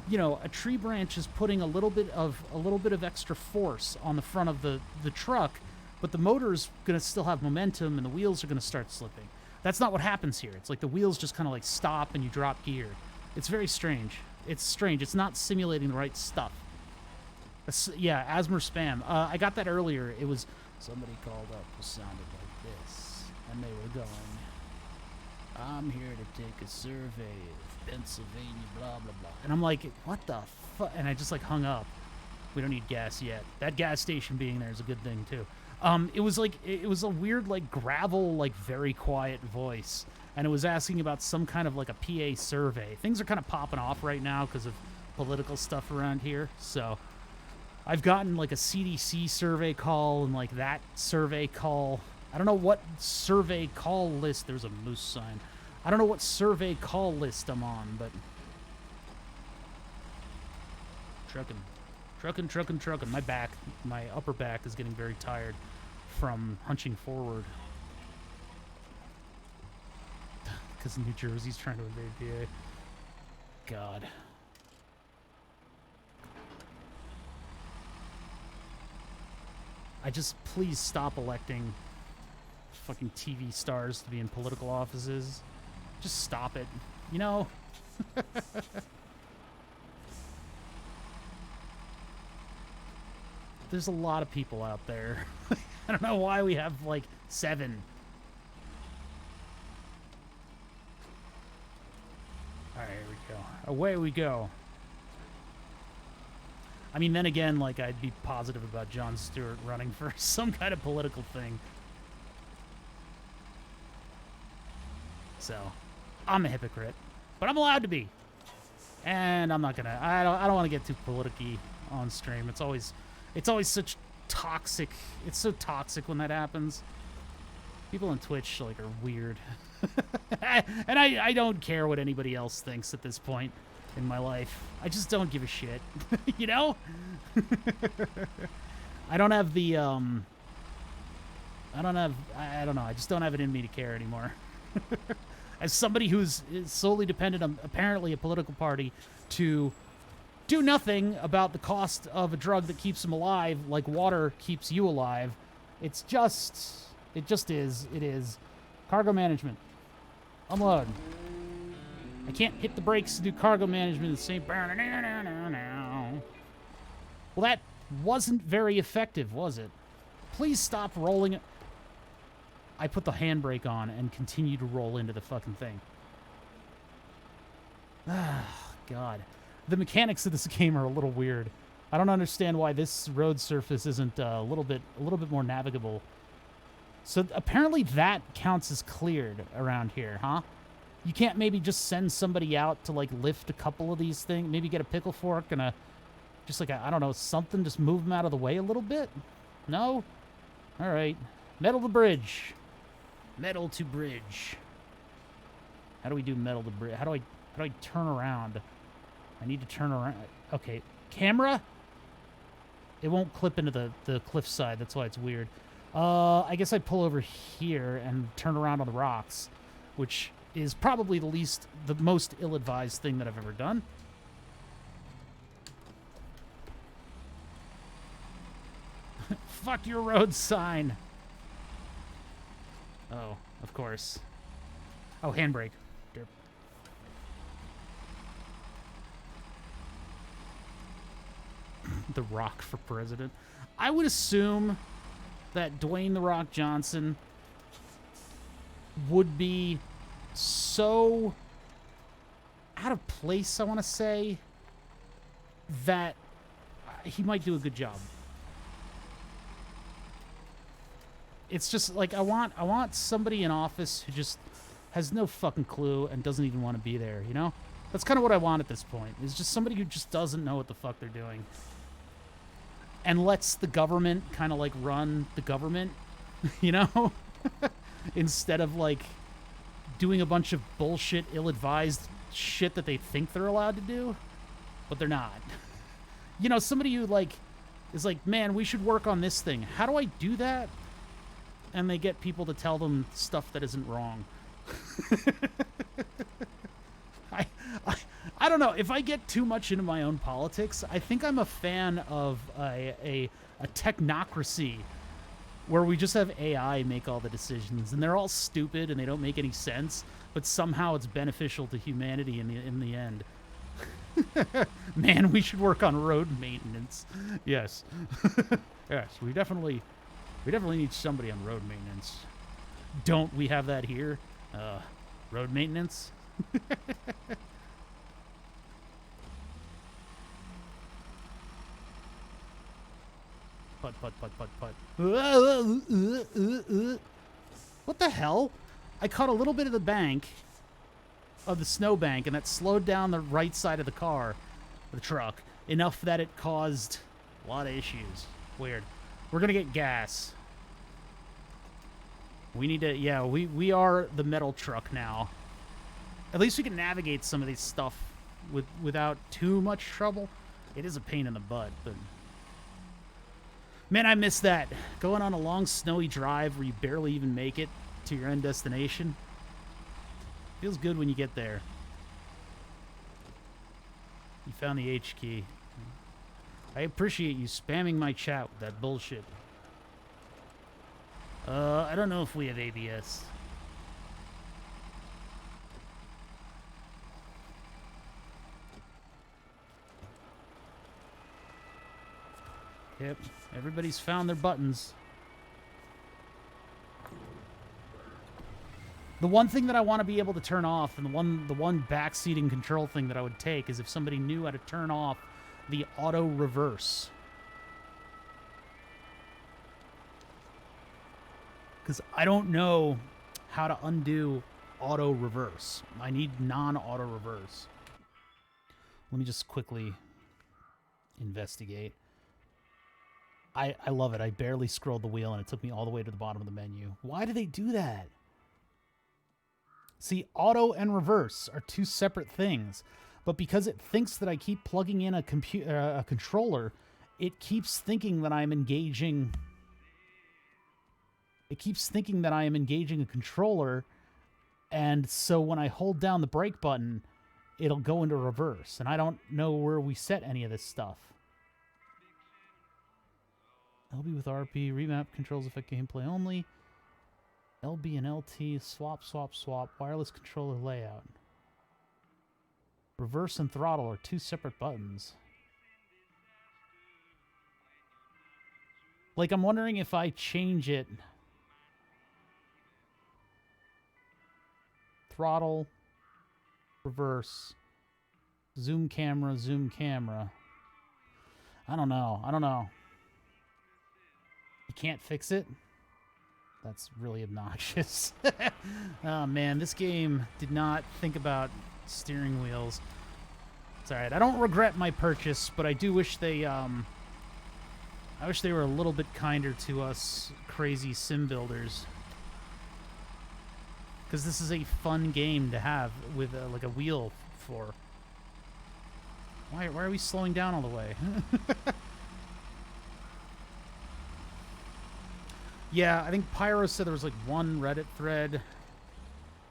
you know, a tree branch is putting a little bit of extra force on the front of the truck, but the motor's going to still have momentum and the wheels are going to start slipping. That's not what happens here. It's like the wheels just kind of like stop and you drop gear. It's very strange. It's strange. It's not simulating the right stuff. Yeah, Asmer spam. I got that earlier. It was somebody called up who sounded like this, and they were going, "I'm here to take a survey of Pennsylvania, blah, blah, blah." And I'm like, what the fuck? And I just like hung up. We don't need gas yet. That gas station being there is a good thing too. It was a weird like gravel, like very quiet voice, and it was asking about some kind of like a PA survey. Things are kind of popping off right now because of political stuff around here, so I've gotten like a CDC survey call and like that survey call. I don't know what survey call list. There's a moose sign. I don't know what survey call list I'm on, but truckin'. My upper back is getting very tired from hunching forward. Because New Jersey's trying to invade PA. God. Please stop electing fucking TV stars to be in political offices. Just stop it. You know? There's a lot of people out there. I don't know why we have, like, 7. Alright, here we go. Away we go. I mean, then again, like, I'd be positive about Jon Stewart running for some kind of political thing. So, I'm a hypocrite. But I'm allowed to be. And I'm not gonna... I don't want to get too politicky on stream. It's always such toxic... It's so toxic when that happens. People on Twitch, like, are weird. And I don't care what anybody else thinks at this point in my life. I just don't give a shit. You know? I don't have the, I don't know. I just don't have it in me to care anymore. As somebody who's solely dependent on, apparently, a political party to do nothing about the cost of a drug that keeps them alive, like water keeps you alive, it just is. It is. Cargo management. Unload. I can't hit the brakes to do cargo management at the same... Well, that wasn't very effective, was it? Please stop rolling it. I put the handbrake on and continue to roll into the fucking thing. Ah, God. The mechanics of this game are a little weird. I don't understand why this road surface isn't a little bit more navigable. So apparently that counts as cleared around here, huh? You can't maybe just send somebody out to, like, lift a couple of these things? Maybe get a pickle fork and just like, I don't know, something, just move them out of the way a little bit? No? All right. Metal to bridge. Metal to bridge. How do we do metal to bridge? How do I turn around? I need to turn around. Okay. Camera? It won't clip into the cliffside. That's why it's weird. I guess I pull over here and turn around on the rocks, which is probably the most ill-advised thing that I've ever done. Fuck your road sign. Oh, of course. Oh, handbrake. Derp. The Rock for president. I would assume that Dwayne "The Rock" Johnson would be so out of place, I want to say, that he might do a good job. It's just like I want somebody in office who just has no fucking clue and doesn't even want to be there, you know? That's kind of what I want at this point. Is just somebody who just doesn't know what the fuck they're doing. And lets the government kind of like run the government, you know? Instead of like doing a bunch of bullshit, ill-advised shit that they think they're allowed to do, but they're not. You know, somebody who like is like, man, we should work on this thing. How do I do that? And they get people to tell them stuff that isn't wrong. I don't know. If I get too much into my own politics, I think I'm a fan of a technocracy where we just have AI make all the decisions, and they're all stupid and they don't make any sense, but somehow it's beneficial to humanity in the end. Man, we should work on road maintenance. Yes. Yes, we definitely need somebody on road maintenance. Don't we have that here? Road maintenance? Putt. What the hell? I caught a little bit of the bank, of the snow bank, and that slowed down the right side of the car, the truck, enough that it caused a lot of issues. Weird. We're gonna get gas. We need to, yeah, we are the metal truck now. At least we can navigate some of these stuff without too much trouble. It is a pain in the butt, but... Man, I miss that. Going on a long snowy drive where you barely even make it to your end destination. Feels good when you get there. You found the H key. I appreciate you spamming my chat with that bullshit. I don't know if we have ABS. Yep, everybody's found their buttons. The one thing that I want to be able to turn off, and the one backseating control thing that I would take, is if somebody knew how to turn off the auto reverse. Because I don't know how to undo auto reverse. I need non-auto reverse. Let me just quickly investigate. I love it. I barely scrolled the wheel and it took me all the way to the bottom of the menu. Why do they do that? See, auto and reverse are two separate things, but because it thinks that I keep plugging in a controller, it keeps thinking that I'm engaging. It keeps thinking that I am engaging a controller, and so when I hold down the brake button, it'll go into reverse, and I don't know where we set any of this stuff. LB with RP, remap controls affect gameplay only. LB and LT, swap, wireless controller layout. Reverse and throttle are two separate buttons. Like, I'm wondering if I change it. Throttle, reverse, zoom camera. I don't know. You can't fix it? That's really obnoxious. Oh man, this game did not think about steering wheels. It's alright. I don't regret my purchase, but I do wish they I wish they were a little bit kinder to us crazy sim builders. Because this is a fun game to have with like a wheel for. Why are we slowing down all the way? Yeah, I think Pyro said there was like one Reddit thread. Am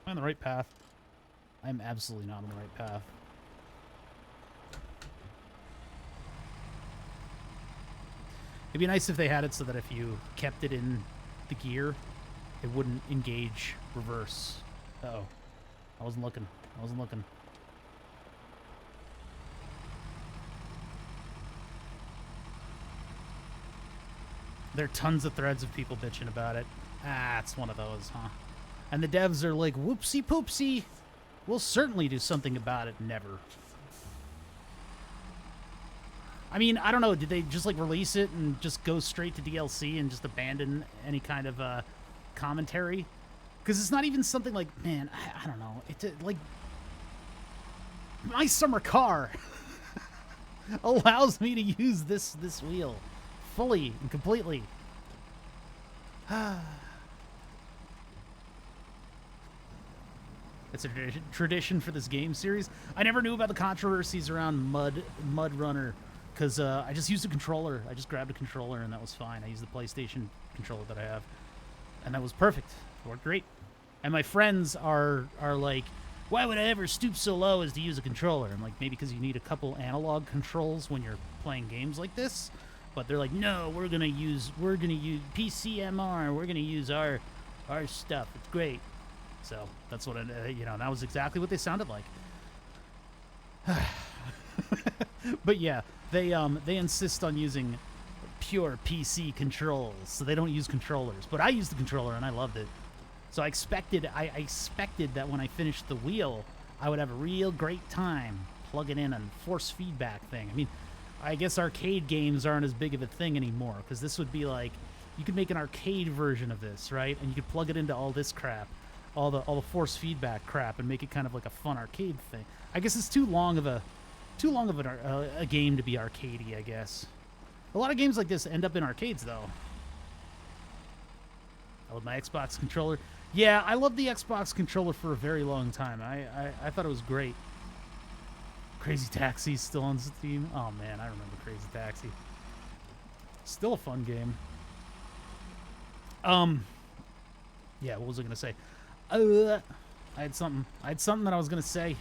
I on the right path? I'm absolutely not on the right path. It'd be nice if they had it so that if you kept it in the gear, it wouldn't engage reverse. Uh-oh. I wasn't looking. There are tons of threads of people bitching about it. Ah, it's one of those, huh? And the devs are like, whoopsie poopsie. We'll certainly do something about it. Never. I mean, I don't know. Did they just like release it and just go straight to DLC and just abandon any kind of commentary? Because it's not even something like, man, I don't know. It's like my summer car allows me to use this wheel fully and completely. It's a tradition for this game series. I never knew about the controversies around Mud Runner because I just used a controller. I just grabbed a controller and that was fine. I used the PlayStation controller that I have, and that was perfect. It worked great. And my friends are like, why would I ever stoop so low as to use a controller? I'm like, maybe because you need a couple analog controls when you're playing games like this. But they're like, no, we're gonna use PCMR. We're gonna use our stuff. It's great. So that's what that was exactly what they sounded like. But yeah, they insist on using pure PC controls, so they don't use controllers. But I used the controller and I loved it. So I expected that when I finished the wheel, I would have a real great time plugging in a force feedback thing. I mean, I guess arcade games aren't as big of a thing anymore, because this would be like, you could make an arcade version of this, right? And you could plug it into all this crap, all the force feedback crap, and make it kind of like a fun arcade thing. I guess it's too long of a game to be arcadey, I guess. A lot of games like this end up in arcades, though. I love my Xbox controller. Yeah, I loved the Xbox controller for a very long time. I thought it was great. Crazy Taxi's still on Steam. Oh man, I remember Crazy Taxi. Still a fun game. Yeah, what was I gonna say? I had something that I was gonna say.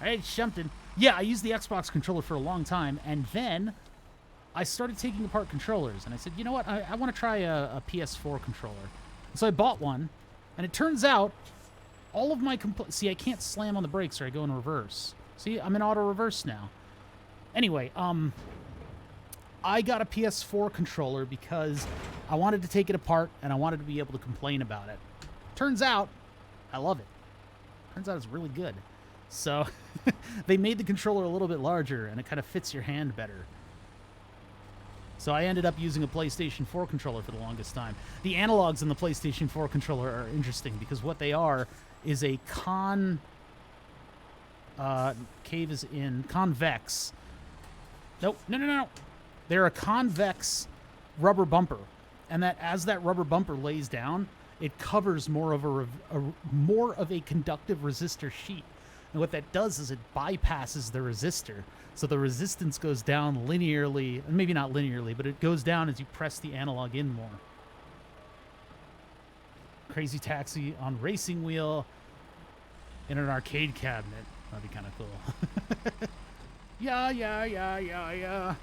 I had something. Yeah, I used the Xbox controller for a long time, and then I started taking apart controllers, and I said, you know what? I want to try a PS4 controller. So I bought one, and it turns out all of my see, I can't slam on the brakes or I go in reverse. See, I'm in auto reverse now. Anyway, I got a PS4 controller because I wanted to take it apart and I wanted to be able to complain about it. Turns out, I love it. Turns out it's really good. So they made the controller a little bit larger and it kind of fits your hand better. So I ended up using a PlayStation 4 controller for the longest time. The analogs in the PlayStation 4 controller are interesting because what they are is a convex. Nope, no. They're a convex rubber bumper, and that as that rubber bumper lays down, it covers more of a conductive resistor sheet. And what that does is it bypasses the resistor. So the resistance goes down linearly, maybe not linearly, but it goes down as you press the analog in more. Crazy Taxi on racing wheel in an arcade cabinet. That'd be kind of cool. Yeah.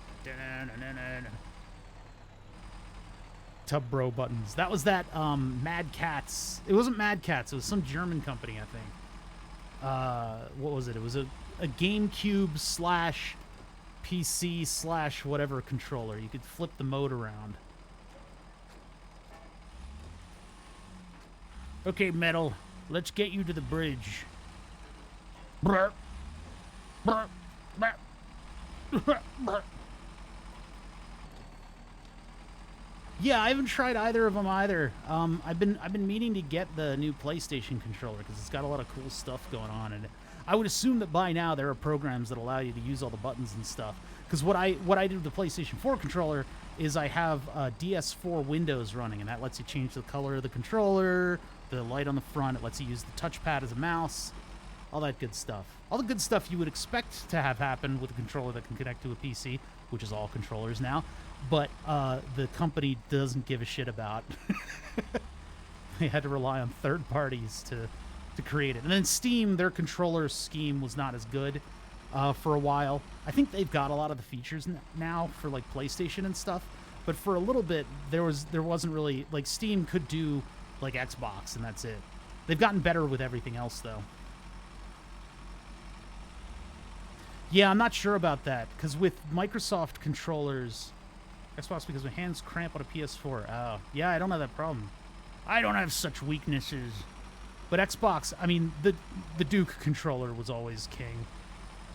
Tub Bro buttons. That was that Mad Catz. It wasn't Mad Catz. It was some German company, I think. What was it? It was a GameCube / PC / whatever controller. You could flip the mode around. Okay, Metal. Let's get you to the bridge. Brr. Brr. Brr. Brr. Yeah, I haven't tried either of them either. I've been meaning to get the new PlayStation controller because it's got a lot of cool stuff going on in it. I would assume that by now there are programs that allow you to use all the buttons and stuff. Because what I did with the PlayStation 4 controller is I have DS4 Windows running, and that lets you change the color of the controller, the light on the front. It lets you use the touchpad as a mouse, all that good stuff. All the good stuff you would expect to have happen with a controller that can connect to a PC, which is all controllers now. But the company doesn't give a shit about. They had to rely on third parties to create it. And then Steam, their controller scheme was not as good for a while. I think they've got a lot of the features now for like PlayStation and stuff. But for a little bit, there wasn't really, like, Steam could do like Xbox and that's it. They've gotten better with everything else though. Yeah, I'm not sure about that because with Microsoft controllers, Xbox, because my hands cramp on a PS4. Oh, yeah, I don't have that problem. I don't have such weaknesses. But Xbox, I mean, the Duke controller was always king.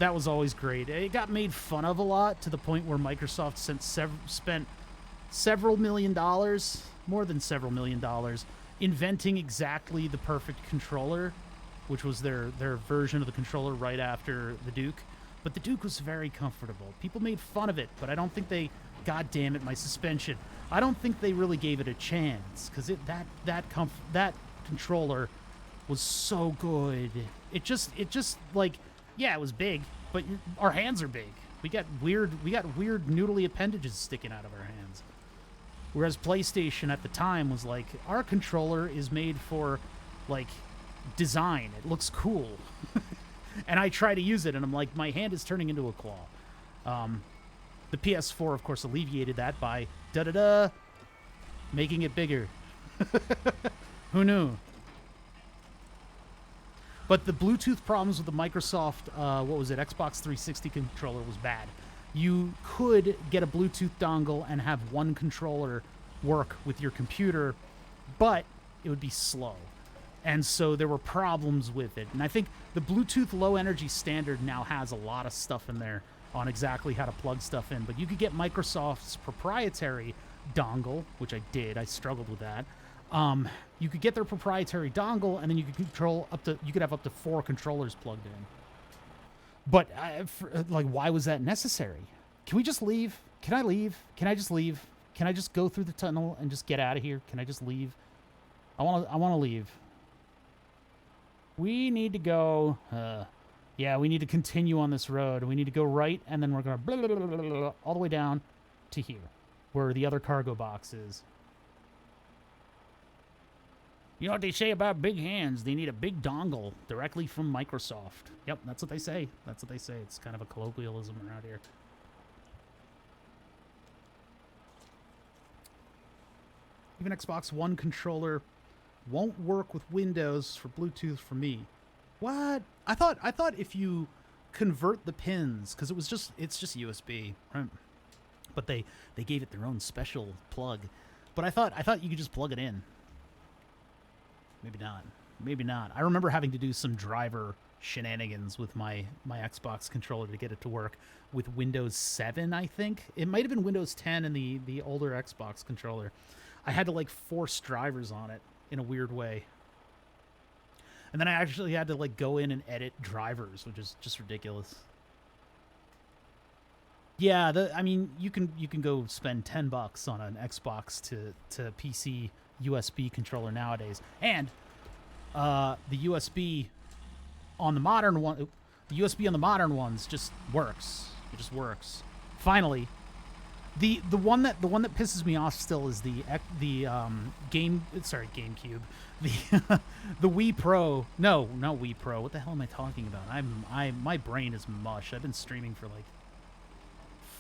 That was always great. It got made fun of a lot to the point where Microsoft spent several $million, more than several $1 million, inventing exactly the perfect controller, which was their version of the controller right after the Duke. But the Duke was very comfortable. People made fun of it, but I don't think they... God damn it, my suspension. I don't think they really gave it a chance, because that controller was so good. It just like, yeah, it was big, but our hands are big. We got weird noodly appendages sticking out of our hands. Whereas PlayStation at the time was like, our controller is made for, like, design. It looks cool. And I try to use it, and I'm like, my hand is turning into a claw. The PS4, of course, alleviated that by making it bigger. Who knew? But the Bluetooth problems with the Microsoft, Xbox 360 controller was bad. You could get a Bluetooth dongle and have one controller work with your computer, but it would be slow. And so there were problems with it. And I think the Bluetooth Low Energy standard now has a lot of stuff in there on exactly how to plug stuff in. But you could get Microsoft's proprietary dongle, which I did. I struggled with that. You could get their proprietary dongle, and then you could have up to 4 controllers plugged in. But why was that necessary? Can we just leave? Can I leave? Can I just leave? Can I just go through the tunnel and just get out of here? Can I just leave? I want to leave. We need to go. Yeah, we need to continue on this road. We need to go right, and then we're going to all the way down to here, where the other cargo box is. You know what they say about big hands? They need a big dongle directly from Microsoft. Yep, that's what they say. That's what they say. It's kind of a colloquialism around here. Even Xbox One controller won't work with Windows for Bluetooth for me. What? I thought if you convert the pins, because it's just USB, right? but they gave it their own special plug. But I thought you could just plug it in. Maybe not. Maybe not. I remember having to do some driver shenanigans with my Xbox controller to get it to work with Windows 7, I think. It might have been Windows 10 and the older Xbox controller. I had to like force drivers on it in a weird way. And then I actually had to like go in and edit drivers, which is just ridiculous. Yeah, I mean, you can go spend $10 on an Xbox to PC USB controller nowadays, and the USB on the modern one, the USB on the modern ones just works. It just works. Finally, the one that pisses me off still is the GameCube, the Wii Pro. No, not Wii Pro. What the hell am I talking about? My brain is mush. I've been streaming for like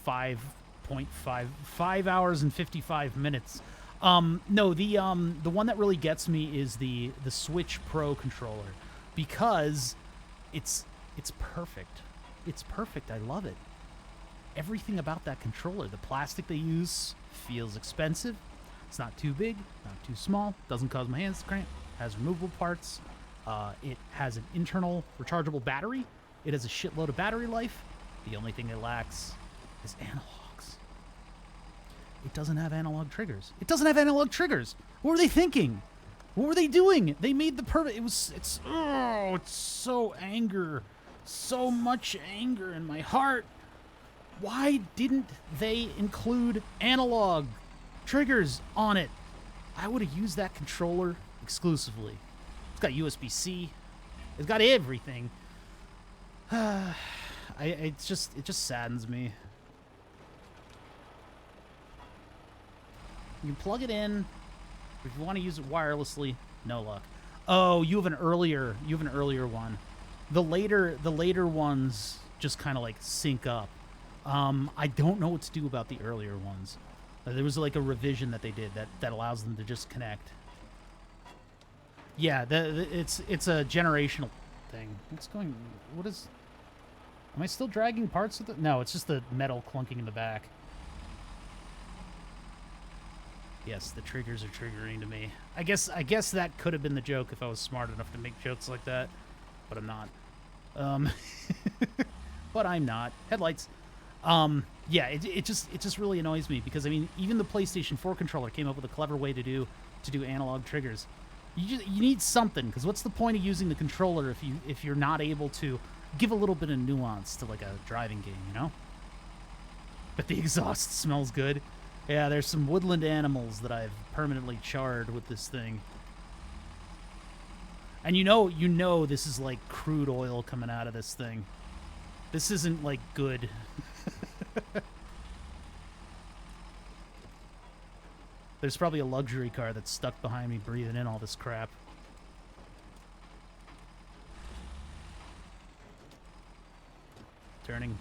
5 hours and 55 minutes. No, the one that really gets me is the Switch Pro controller, because it's perfect. It's perfect. I love it. Everything about that controller. The plastic they use feels expensive. It's not too big, not too small. Doesn't cause my hands to cramp. Has removable parts. It has an internal rechargeable battery. It has a shitload of battery life. The only thing it lacks is analogs. It doesn't have analog triggers. It doesn't have analog triggers. What were they thinking? What were they doing? They made the perfect. It's so anger. So much anger in my heart. Why didn't they include analog triggers on it? I would have used that controller exclusively. It's got USB-C. It's got everything. It just saddens me. You can plug it in. If you want to use it wirelessly, no luck. Oh, you have an earlier one. The later ones just kind of like sync up. I don't know what to do about the earlier ones. There was like a revision that they did that allows them to just connect. Yeah, it's a generational thing. What is? Am I still dragging parts of it? No, it's just the metal clunking in the back. Yes, the triggers are triggering to me. I guess that could have been the joke if I was smart enough to make jokes like that, but I'm not. But I'm not. Headlights. Yeah, it just really annoys me because I mean, even the PlayStation 4 controller came up with a clever way to do analog triggers. You need something, because what's the point of using the controller if you're not able to give a little bit of nuance to like a driving game, you know? But the exhaust smells good. Yeah, there's some woodland animals that I've permanently charred with this thing. And you know this is like crude oil coming out of this thing. This isn't like good. There's probably a luxury car that's stuck behind me breathing in all this crap. Turning.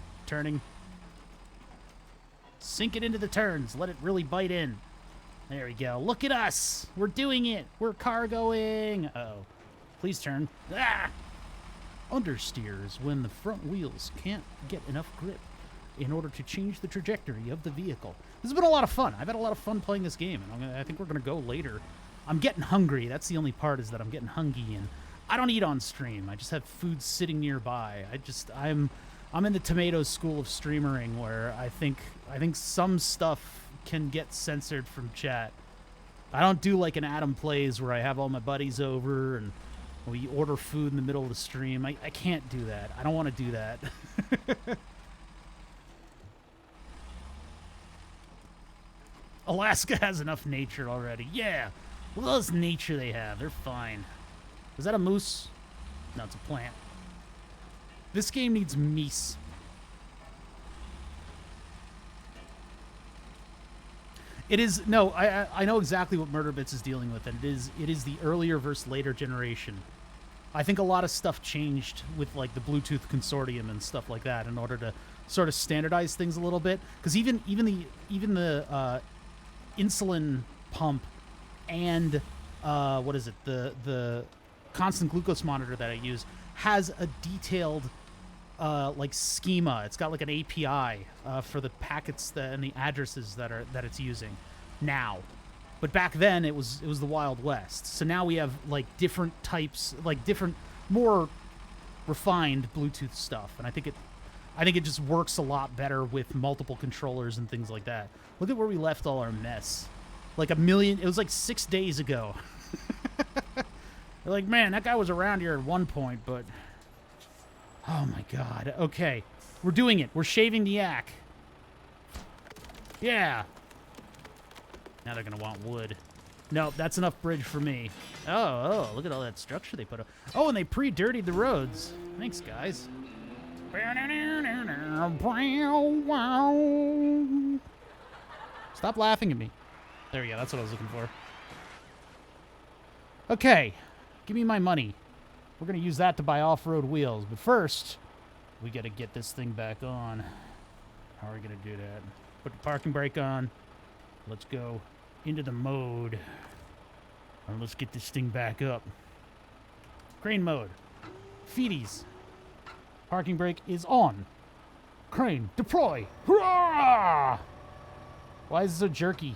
Sink it into the turns. Let it really bite in. There we go. Look at us. We're doing it. We're cargoing. Uh-oh. Please turn. Ah! Understeers when the front wheels can't get enough grip in order to change the trajectory of the vehicle. This has been a lot of fun. I've had a lot of fun playing this game, and I think we're going to go later. I'm getting hungry. That's the only part, is that I'm getting hungry, and I don't eat on stream. I just have food sitting nearby. I'm in the tomato school of streamering, where I think some stuff can get censored from chat. I don't do like an Adam Plays where I have all my buddies over and we order food in the middle of the stream. I can't do that. I don't want to do that. Alaska has enough nature already. Yeah. What else nature they have? They're fine. Is that a moose? No, it's a plant. This game needs meese. It is no. I know exactly what MurderBits is dealing with, and it is the earlier versus later generation. I think a lot of stuff changed with like the Bluetooth consortium and stuff like that in order to sort of standardize things a little bit. Because even the insulin pump and what is it, the constant glucose monitor that I use has a detailed like schema. It's got like an API for the packets and the addresses that it's using now. But back then it was the Wild West. So now we have like different types, like different, more refined Bluetooth stuff, and I think it just works a lot better with multiple controllers and things like that. Look at where we left all our mess. Like it was like 6 days ago. They're like, man, that guy was around here at one point, but oh my god. Okay, we're doing it. We're shaving the yak. Yeah. Now they're gonna want wood. Nope, that's enough bridge for me. Oh, look at all that structure they put up. Oh, and they pre-dirtied the roads. Thanks, guys. Stop laughing at me. There we go, that's what I was looking for. Okay, give me my money. We're gonna use that to buy off-road wheels, but first, we gotta get this thing back on. How are we gonna do that? Put the parking brake on. Let's go into the mode. And let's get this thing back up. Crane mode. Feeties. Parking brake is on. Crane, deploy. Hurrah! Why is it so jerky?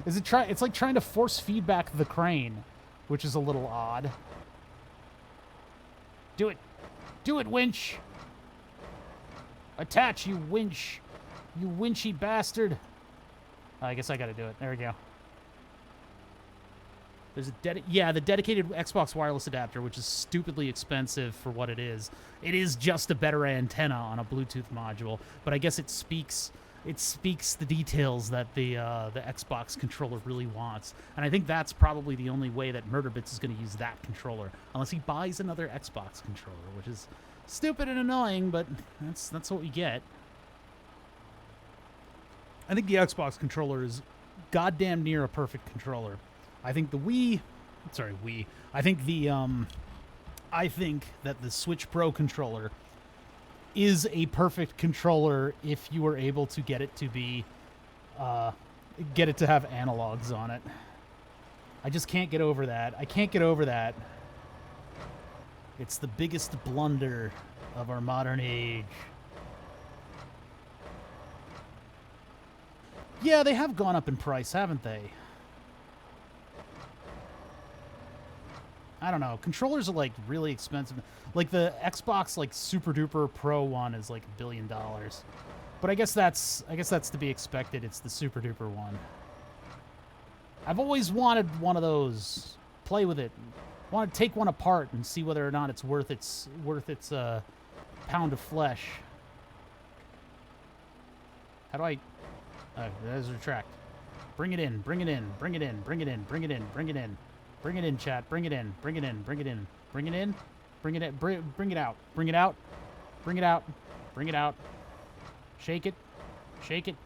It's like trying to force feedback the crane, which is a little odd. Do it. Do it, winch. Attach, you winch. You winchy bastard. I guess I gotta do it. There we go. There's a the dedicated Xbox wireless adapter, which is stupidly expensive for what it is. It is just a better antenna on a Bluetooth module, but I guess it speaks the details that the Xbox controller really wants. And I think that's probably the only way that Murderbits is going to use that controller, unless he buys another Xbox controller, which is stupid and annoying, but that's what we get. I think the Xbox controller is goddamn near a perfect controller. I think I think that the Switch Pro controller is a perfect controller if you were able to get it to be, get it to have analogs on it. I just can't get over that. I can't get over that. It's the biggest blunder of our modern age. Yeah, they have gone up in price, haven't they? I don't know. Controllers are like really expensive. Like the Xbox like Super Duper Pro one is like $1 billion. But I guess that's to be expected. It's the Super Duper one. I've always wanted one of those. Play with it. Want to take one apart and see whether or not it's worth its pound of flesh. How do I? There's a retract. Bring it in. Bring it in. Bring it in. Bring it in. Bring it in. Bring it in. Bring it in, chat. Bring it in. Bring it in. Bring it in. Bring it in. Bring it in. Bring it out. Bring it out. Bring it out. Bring it out. Shake it. Shake it.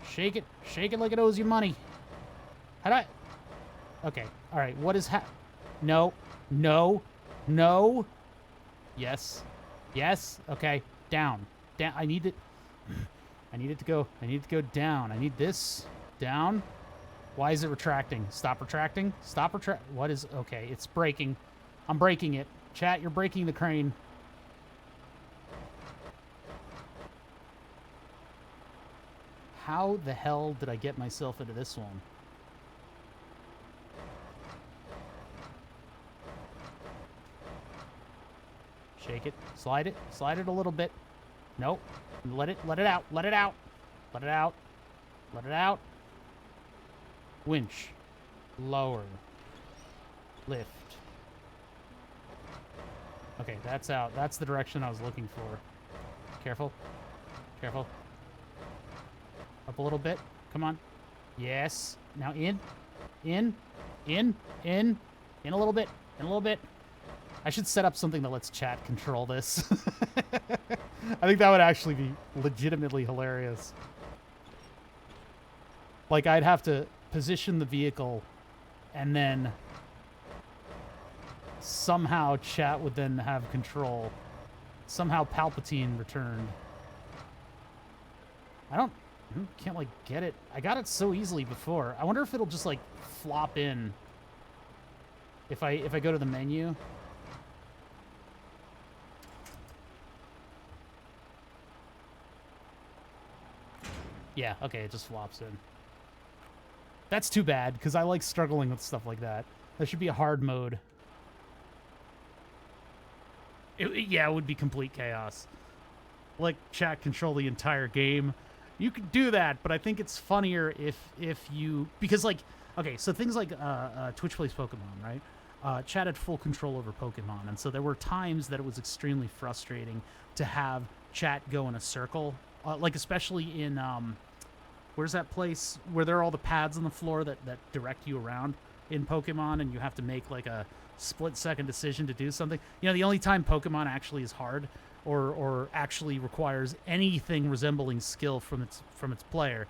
Shake it. Shake it like it owes you money. How do I? Okay. All right. What is No. No. No. Yes. Yes. Okay. Down. Down. I need it. I need it to go. I need it to go down. I need this down. Why is it retracting? Stop retracting. Stop retract. What is? Okay, it's breaking. I'm breaking it. Chat, you're breaking the crane. How the hell did I get myself into this one? Shake it. Slide it. Slide it a little bit. Nope. Let it out. Let it out. Let it out. Let it out. Winch. Lower. Lift. Okay, that's out. That's the direction I was looking for. Careful. Careful. Up a little bit. Come on. Yes. Now in. In. In. In. In a little bit. In a little bit. I should set up something that lets chat control this. I think that would actually be legitimately hilarious. Like, I'd have to position the vehicle and then somehow chat would then have control. Somehow Palpatine returned. Can't like get it. I got it so easily before. I wonder if it'll just like flop in if I go to the menu. Yeah, okay, it just flops in. That's too bad, because I like struggling with stuff like that. There should be a hard mode. Yeah, it would be complete chaos. Like, chat control the entire game. You could do that, but I think it's funnier if you... Because, like... Okay, so things like Twitch Plays Pokemon, right? Chat had full control over Pokemon, and so there were times that it was extremely frustrating to have chat go in a circle. Like, especially in... where's that place where there are all the pads on the floor that direct you around in Pokemon, and you have to make, like, a split-second decision to do something? You know, the only time Pokemon actually is hard or actually requires anything resembling skill from its player,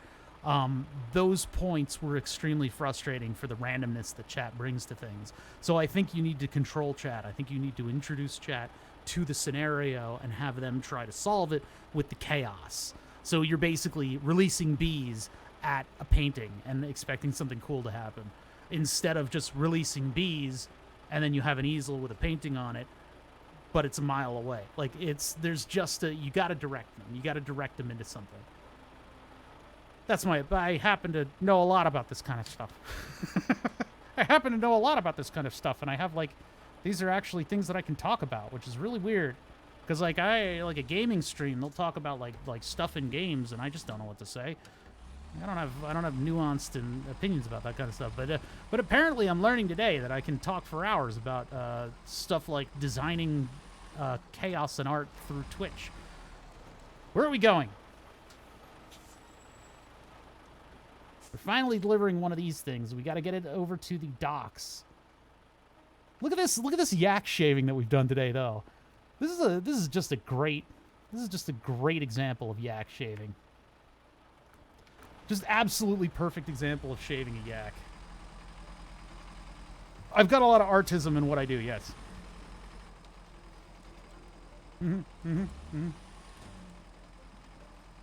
those points were extremely frustrating for the randomness that chat brings to things. So I think you need to control chat. I think you need to introduce chat to the scenario and have them try to solve it with the chaos. So you're basically releasing bees at a painting and expecting something cool to happen, instead of just releasing bees and then you have an easel with a painting on it, but it's a mile away. Like, there's just you got to direct them. You got to direct them into something. I happen to know a lot about this kind of stuff. I happen to know a lot about this kind of stuff, and I have, like, these are actually things that I can talk about, which is really weird. Because, like, like a gaming stream, they'll talk about, like stuff in games, and I just don't know what to say. I don't have nuanced opinions about that kind of stuff. But apparently I'm learning today that I can talk for hours about stuff like designing chaos and art through Twitch. Where are we going? We're finally delivering one of these things. We got to get it over to the docks. Look at this! Look at this yak shaving that we've done today, though. This is just a great example of yak shaving. Just absolutely perfect example of shaving a yak. I've got a lot of artism in what I do. Yes.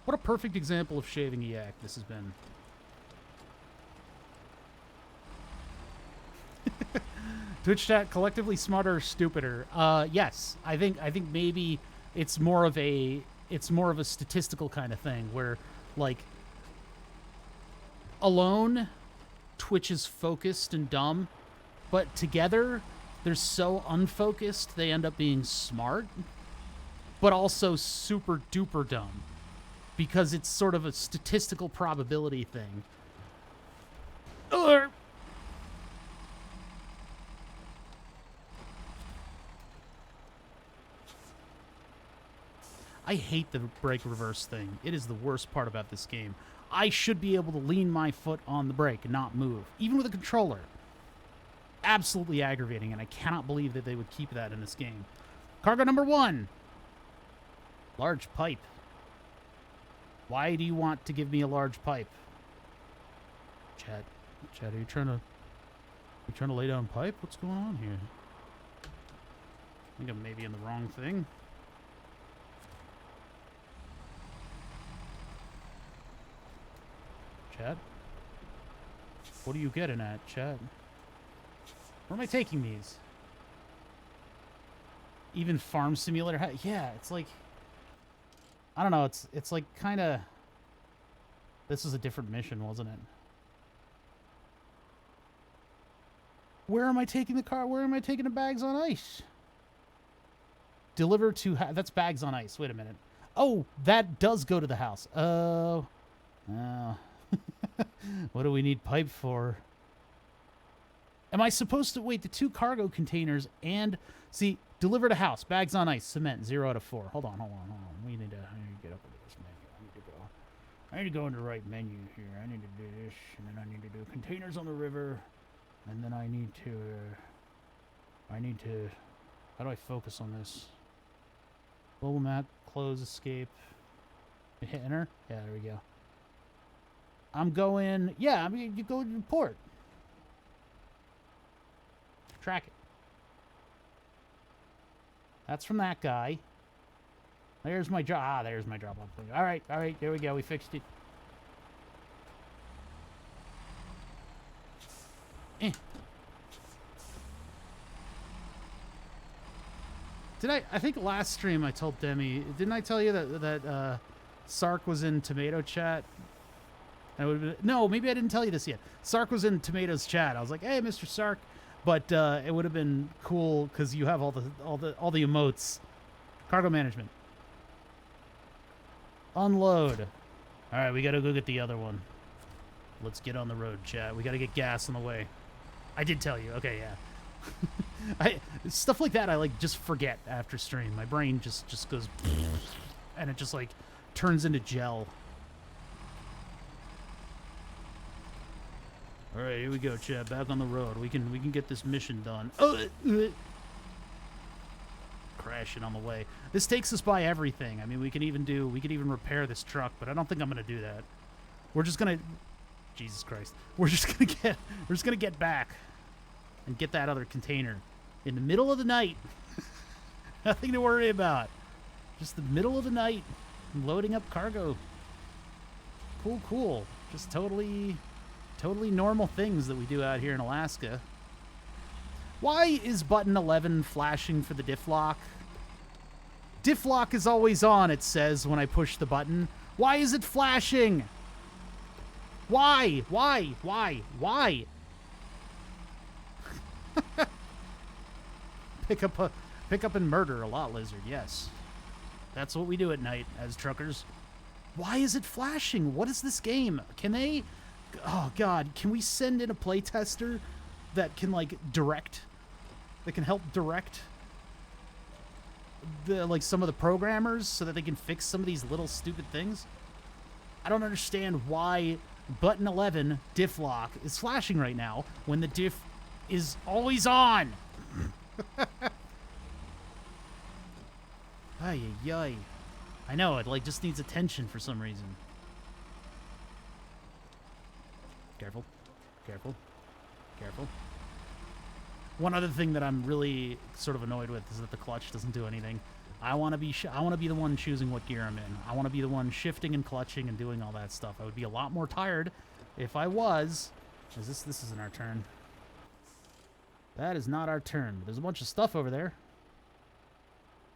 What a perfect example of shaving a yak this has been. Twitch chat collectively smarter or stupider? Yes, I think maybe it's more of a statistical kind of thing where, like, alone Twitch is focused and dumb, but together they're so unfocused they end up being smart, but also super duper dumb because it's sort of a statistical probability thing. I hate the brake reverse thing. It is the worst part about this game. I should be able to lean my foot on the brake and not move, even with a controller. Absolutely aggravating, and I cannot believe that they would keep that in this game. Cargo number 1. Large pipe. Why do you want to give me a large pipe? Chat, are you trying to lay down pipe? What's going on here? I think I'm maybe in the wrong thing. Chat? What are you getting at, chat? Where am I taking these? Even Farm Simulator? Yeah, it's like... I don't know, it's like kind of... This is a different mission, wasn't it? Where am I taking the car? Where am I taking the bags on ice? Deliver to... That's bags on ice. Wait a minute. Oh, that does go to the house. Oh. Oh. What do we need pipe for? Am I supposed to wait the 2 cargo containers and see deliver to house, bags on ice, cement 0 out of 4. Hold on. I need to get up into this menu. I need to go into the right menu here. I need to do this, and then I need to do containers on the river, and then I need to. How do I focus on this? Global map, close, escape. Hit enter. Yeah, there we go. I'm going, yeah, I mean, you go to the port. Track it. That's from that guy. There's my drop. Ah, there's my drop off thing. All right, there we go. We fixed it. I think last stream I told Demi, didn't I tell you that Sark was in tomato chat And it would have been, no, maybe I didn't tell you this yet. Sark was in Tomato's chat. I was like, hey, Mr. Sark. But it would have been cool because you have all the emotes. Cargo management. Unload. All right, we got to go get the other one. Let's get on the road, chat. We got to get gas on the way. I did tell you. Okay, yeah. Stuff like that I like just forget after stream. My brain just goes and it just like turns into gel. All right, here we go, chat. Back on the road. We can get this mission done. Crashing on the way. This takes us by everything. I mean, we could even repair this truck, but I don't think I'm gonna do that. We're just gonna, Jesus Christ. We're just gonna get back and get that other container in the middle of the night. Nothing to worry about. Just the middle of the night, loading up cargo. Cool. Just totally normal things that we do out here in Alaska. Why is button 11 flashing for the diff lock? Diff lock is always on, it says when I push the button. Why is it flashing? Why? Pick up and murder a lot lizard, yes. That's what we do at night as truckers. Why is it flashing? What is this game? Can they... Oh, God. Can we send in a playtester that can, like, direct... That can help direct... some of the programmers so that they can fix some of these little stupid things? I don't understand why button 11 diff lock is flashing right now when the diff is always on. Ay. I know, it like just needs attention for some reason. Careful. One other thing that I'm really sort of annoyed with is that the clutch doesn't do anything. I want to be the one choosing what gear I'm in. I want to be the one shifting and clutching and doing all that stuff. I would be a lot more tired if I was. This isn't our turn. That is not our turn. There's a bunch of stuff over there.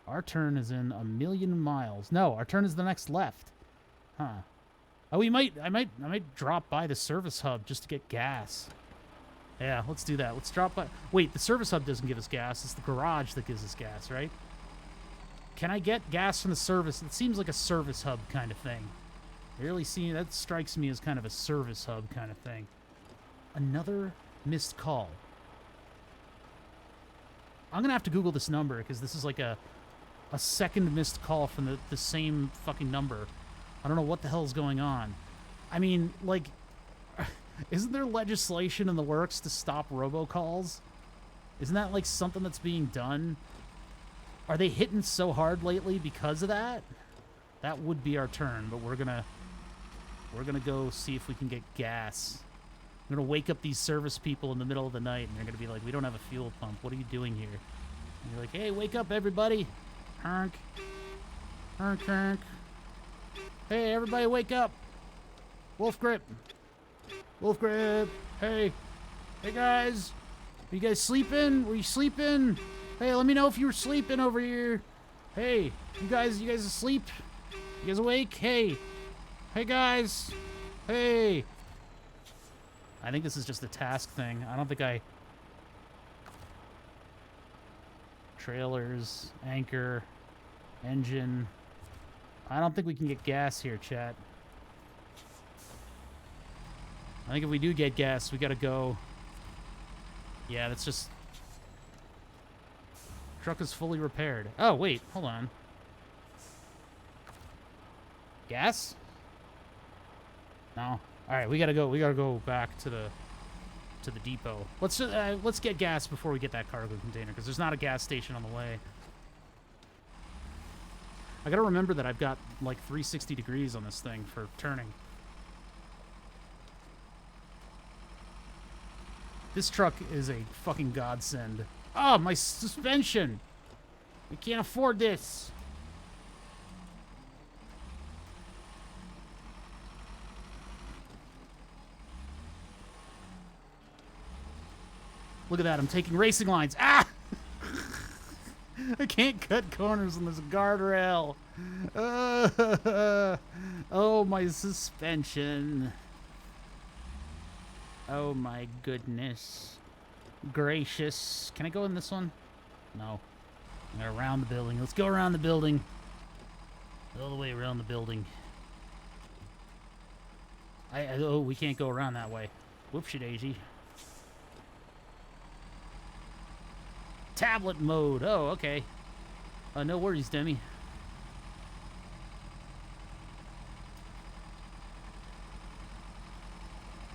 Our turn is in 1,000,000 miles. No, our turn is the next left. Huh. Oh, I might drop by the service hub just to get gas. Yeah, let's do that. Let's drop by. Wait, the service hub doesn't give us gas. It's the garage that gives us gas, right? Can I get gas from the service? It seems like a service hub kind of thing. That strikes me as kind of a service hub kind of thing. Another missed call. I'm going to have to Google this number because this is like a second missed call from the same fucking number. I don't know what the hell is going on. I mean, like, isn't there legislation in the works to stop robocalls? Isn't that like something that's being done? Are they hitting so hard lately because of that? That would be our turn, but we're gonna go see if we can get gas. I'm gonna wake up these service people in the middle of the night, and they're gonna be like, "We don't have a fuel pump. What are you doing here?" And you're like, "Hey, wake up, everybody! Honk, honk, honk! Hey, everybody, wake up! Wolf grip, wolf grip! Hey, hey guys, are you guys sleeping? Were you sleeping? Hey, let me know if you were sleeping over here. Hey, you guys asleep? You guys awake? Hey, hey guys, hey." I think this is just a task thing. I don't think Trailers, anchor, engine. I don't think we can get gas here, chat. I think if we do get gas, we gotta go. Yeah, that's just... Truck is fully repaired. Oh, wait, hold on. Gas? No. All right, we gotta go back to the depot. Let's get gas before we get that cargo container because there's not a gas station on the way. I gotta remember that I've got like 360 degrees on this thing for turning. This truck is a fucking godsend. Oh, my suspension! We can't afford this. Look at that, I'm taking racing lines. Ah! I can't cut corners on this guardrail. Oh, my suspension. Oh my goodness gracious. Can I go in this one? No. I'm gonna around the building. Let's go around the building. All the way around the building. Oh, we can't go around that way. Whoopsie daisy. Tablet mode. Oh, okay. No worries, Demi.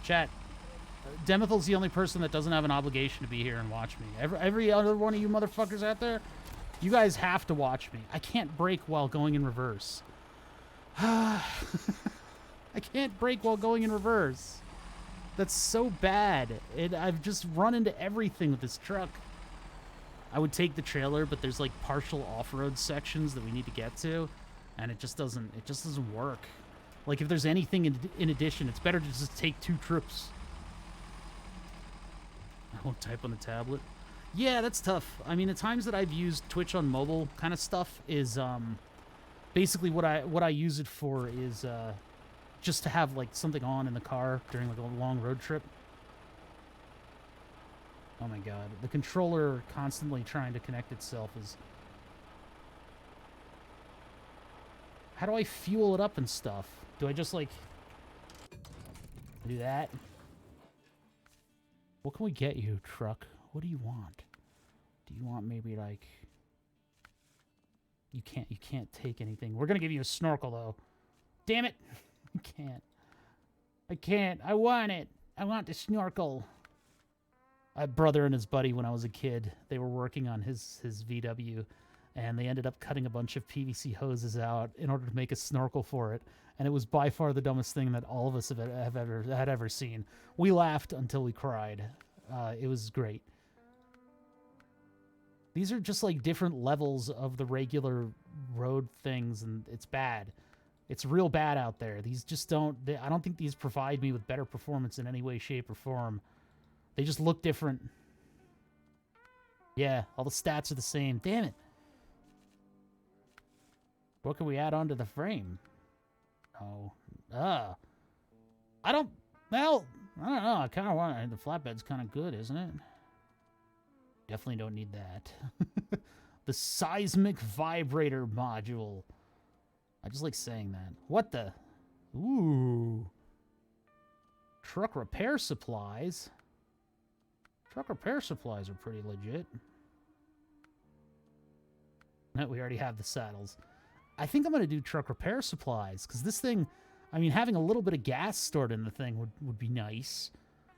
Chat. Demithil's the only person that doesn't have an obligation to be here and watch me. Every other one of you motherfuckers out there, you guys have to watch me. I can't brake while going in reverse. I can't brake while going in reverse. That's so bad. I've just run into everything with this truck. I would take the trailer, but there's like partial off-road sections that we need to get to, and it just doesn't work. Like if there's anything in addition, it's better to just take 2 trips. I won't type on the tablet. Yeah, that's tough. I mean, the times that I've used Twitch on mobile kind of stuff is basically what I use it for is just to have like something on in the car during like a long road trip. Oh my god, the controller constantly trying to connect itself is... How do I fuel it up and stuff? Do I just like do that? What can we get you, truck? What do you want? Do you want maybe like... You can't take anything. We're gonna give you a snorkel though. Damn it! I can't. I want it. I want the snorkel. My brother and his buddy, when I was a kid, they were working on his VW, and they ended up cutting a bunch of PVC hoses out in order to make a snorkel for it. And it was by far the dumbest thing that all of us had ever seen. We laughed until we cried. It was great. These are just like different levels of the regular road things, and it's bad. It's real bad out there. These just don't... I don't think these provide me with better performance in any way, shape, or form. They just look different. Yeah, all the stats are the same. Damn it. What can we add onto the frame? Oh. I don't... Well, I don't know. I kind of want... The flatbed's kind of good, isn't it? Definitely don't need that. The seismic vibrator module. I just like saying that. What the... Ooh. Truck repair supplies. Truck repair supplies are pretty legit. We already have the saddles. I think I'm going to do truck repair supplies, because this thing, I mean, having a little bit of gas stored in the thing would be nice.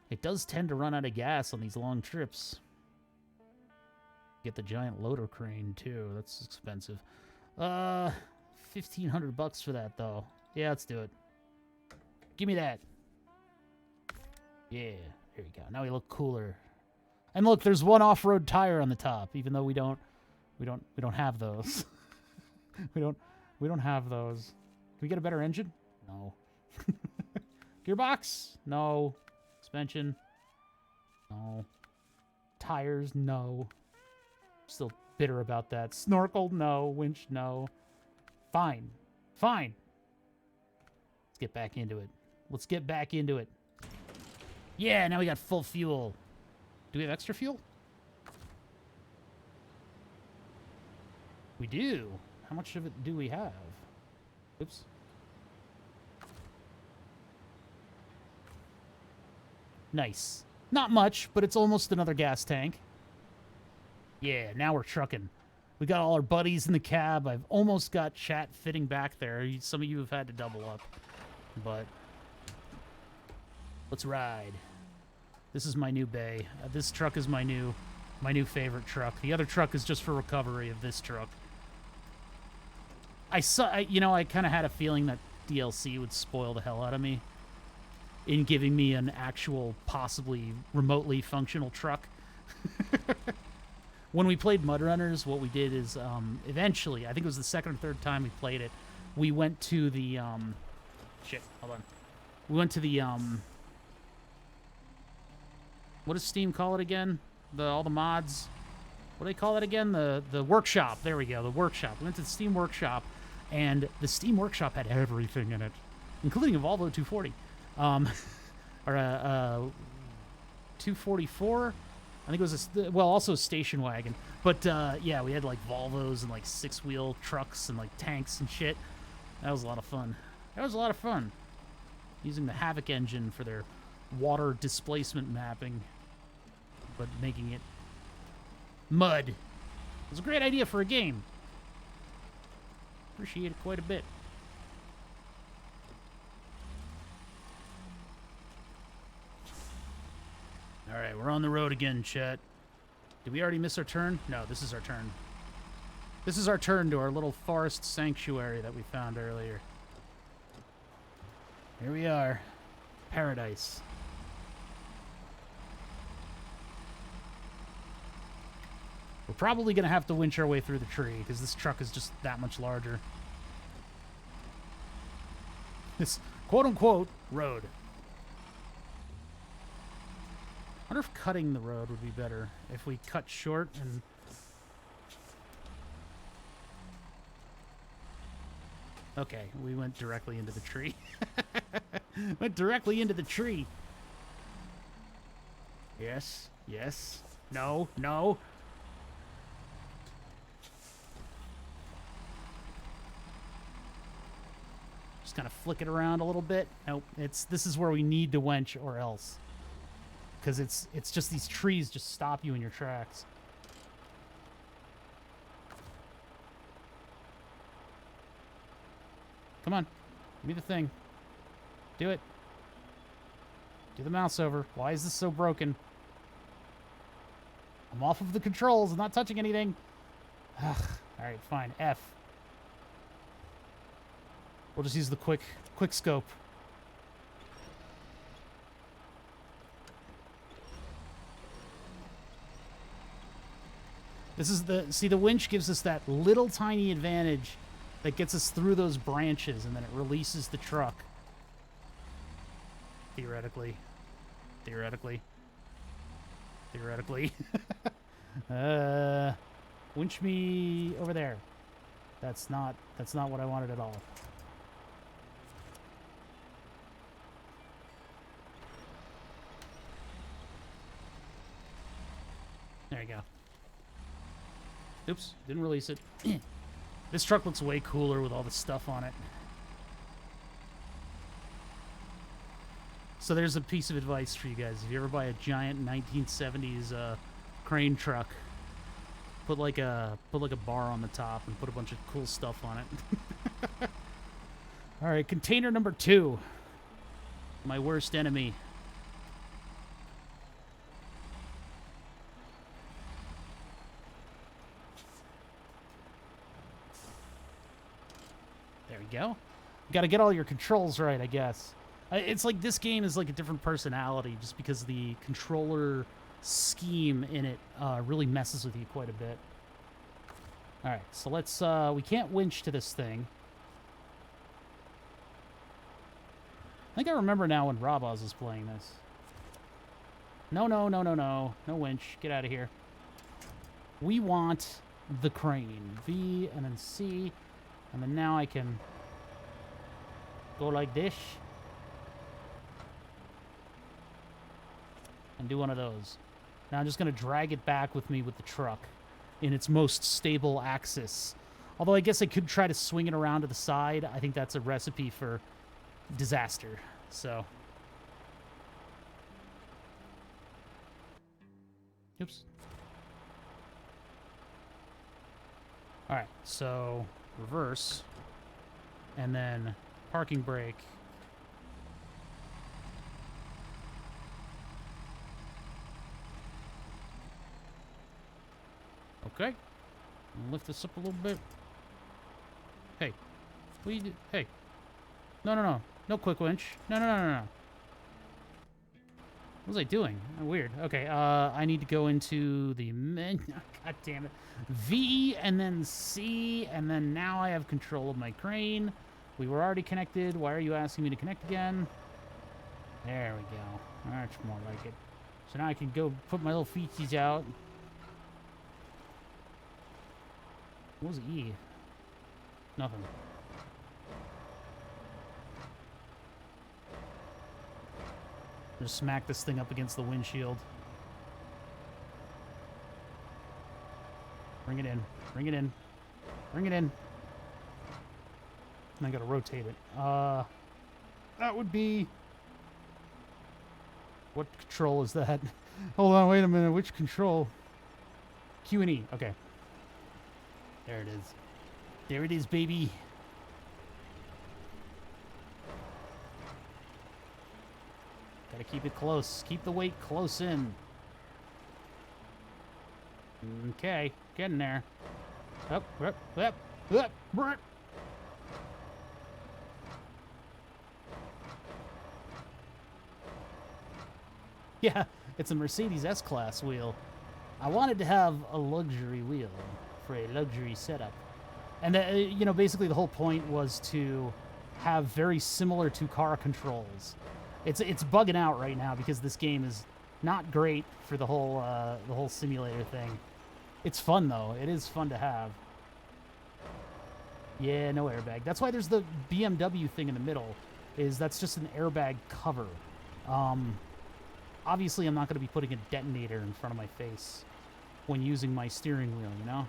It does tend to run out of gas on these long trips. Get the giant loader crane, too. That's expensive. $1,500 for that, though. Yeah, let's do it. Give me that. Yeah, here we go. Now we look cooler. And look, there's one off-road tire on the top, even though we don't have those. we don't have those. Can we get a better engine? No. Gearbox? No. Suspension? No. Tires? No. Still bitter about that. Snorkel? No. Winch? No. Fine. Fine. Let's get back into it. Let's get back into it. Yeah, now we got full fuel. Do we have extra fuel? We do. How much of it do we have? Oops. Nice. Not much, but it's almost another gas tank. Yeah, now we're trucking. We got all our buddies in the cab. I've almost got chat fitting back there. Some of you have had to double up. But let's ride. This is my new bay. This truck is my new favorite truck. The other truck is just for recovery of this truck. I kind of had a feeling that DLC would spoil the hell out of me in giving me an actual, possibly remotely functional truck. When we played Mud Runners, what we did is eventually, I think it was the second or third time we played it, we went to the shit, hold on. We went to the what does Steam call it again? All the mods. What do they call it again? The workshop. There we go. The workshop. We went to the Steam workshop, and the Steam workshop had everything in it, including a Volvo 240, or 244. I think it was well, also a station wagon. But yeah, we had like Volvos and like 6-wheel trucks and like tanks and shit. That was a lot of fun. That was a lot of fun. Using the Havoc engine for their water displacement mapping, but making it mud. It was a great idea for a game. Appreciate it quite a bit. All right, we're on the road again, Chet. Did we already miss our turn? No, this is our turn. This is our turn to our little forest sanctuary that we found earlier. Here we are. Paradise. We're probably going to have to winch our way through the tree because this truck is just that much larger. This quote-unquote road. I wonder if cutting the road would be better. If we cut short and... Okay, we went directly into the tree. Went directly into the tree. Yes, yes. No, no. Just kind of flick it around a little bit. Nope, this is where we need to wench or else. Because it's just these trees just stop you in your tracks. Come on. Give me the thing. Do it. Do the mouse over. Why is this so broken? I'm off of the controls. I'm not touching anything. Ugh. All right, fine. F. We'll just use the quick scope. This is the winch gives us that little tiny advantage that gets us through those branches, and then it releases the truck. Theoretically. Winch me over there. That's not what I wanted at all. There you go. Oops, didn't release it. This truck looks way cooler with all the stuff on it. So there's a piece of advice for you guys. If you ever buy a giant 1970s crane truck, put like a bar on the top and put a bunch of cool stuff on it. All right, container number 2. My worst enemy. There we go. You got to get all your controls right, I guess. It's like this game is like a different personality just because the controller scheme in it really messes with you quite a bit. All right, so let's... we can't winch to this thing. I think I remember now when Roboz was playing this. No. No winch. Get out of here. We want the crane. V and then C. And then now I can go like this. And do one of those. Now I'm just going to drag it back with me with the truck in its most stable axis. Although I guess I could try to swing it around to the side. I think that's a recipe for disaster. So. Oops. All right, so reverse. And then parking brake. Okay. Lift this up a little bit. Hey. What are you do? Hey. No. No quick winch. No. What was I doing? Oh, weird. Okay, I need to go into the menu. God damn it. V and then C, and then now I have control of my crane. We were already connected. Why are you asking me to connect again? There we go. That's more like it. So now I can go put my little feeties out. What was E? Nothing. Just smack this thing up against the windshield. Bring it in. Bring it in. Bring it in. And I gotta rotate it. That would be... What control is that? Hold on, wait a minute. Which control? Q and E. Okay. There it is. There it is, baby. Gotta keep it close. Keep the weight close in. Okay, getting there. Up, up, up, up, up. Yeah, it's a Mercedes S-Class wheel. I wanted to have a luxury wheel for a luxury setup. And, you know, basically the whole point was to have very similar to car controls. It's bugging out right now because this game is not great for the whole simulator thing. It's fun, though. It is fun to have. Yeah, no airbag. That's why there's the BMW thing in the middle. That's just an airbag cover. Obviously, I'm not going to be putting a detonator in front of my face when using my steering wheel, you know?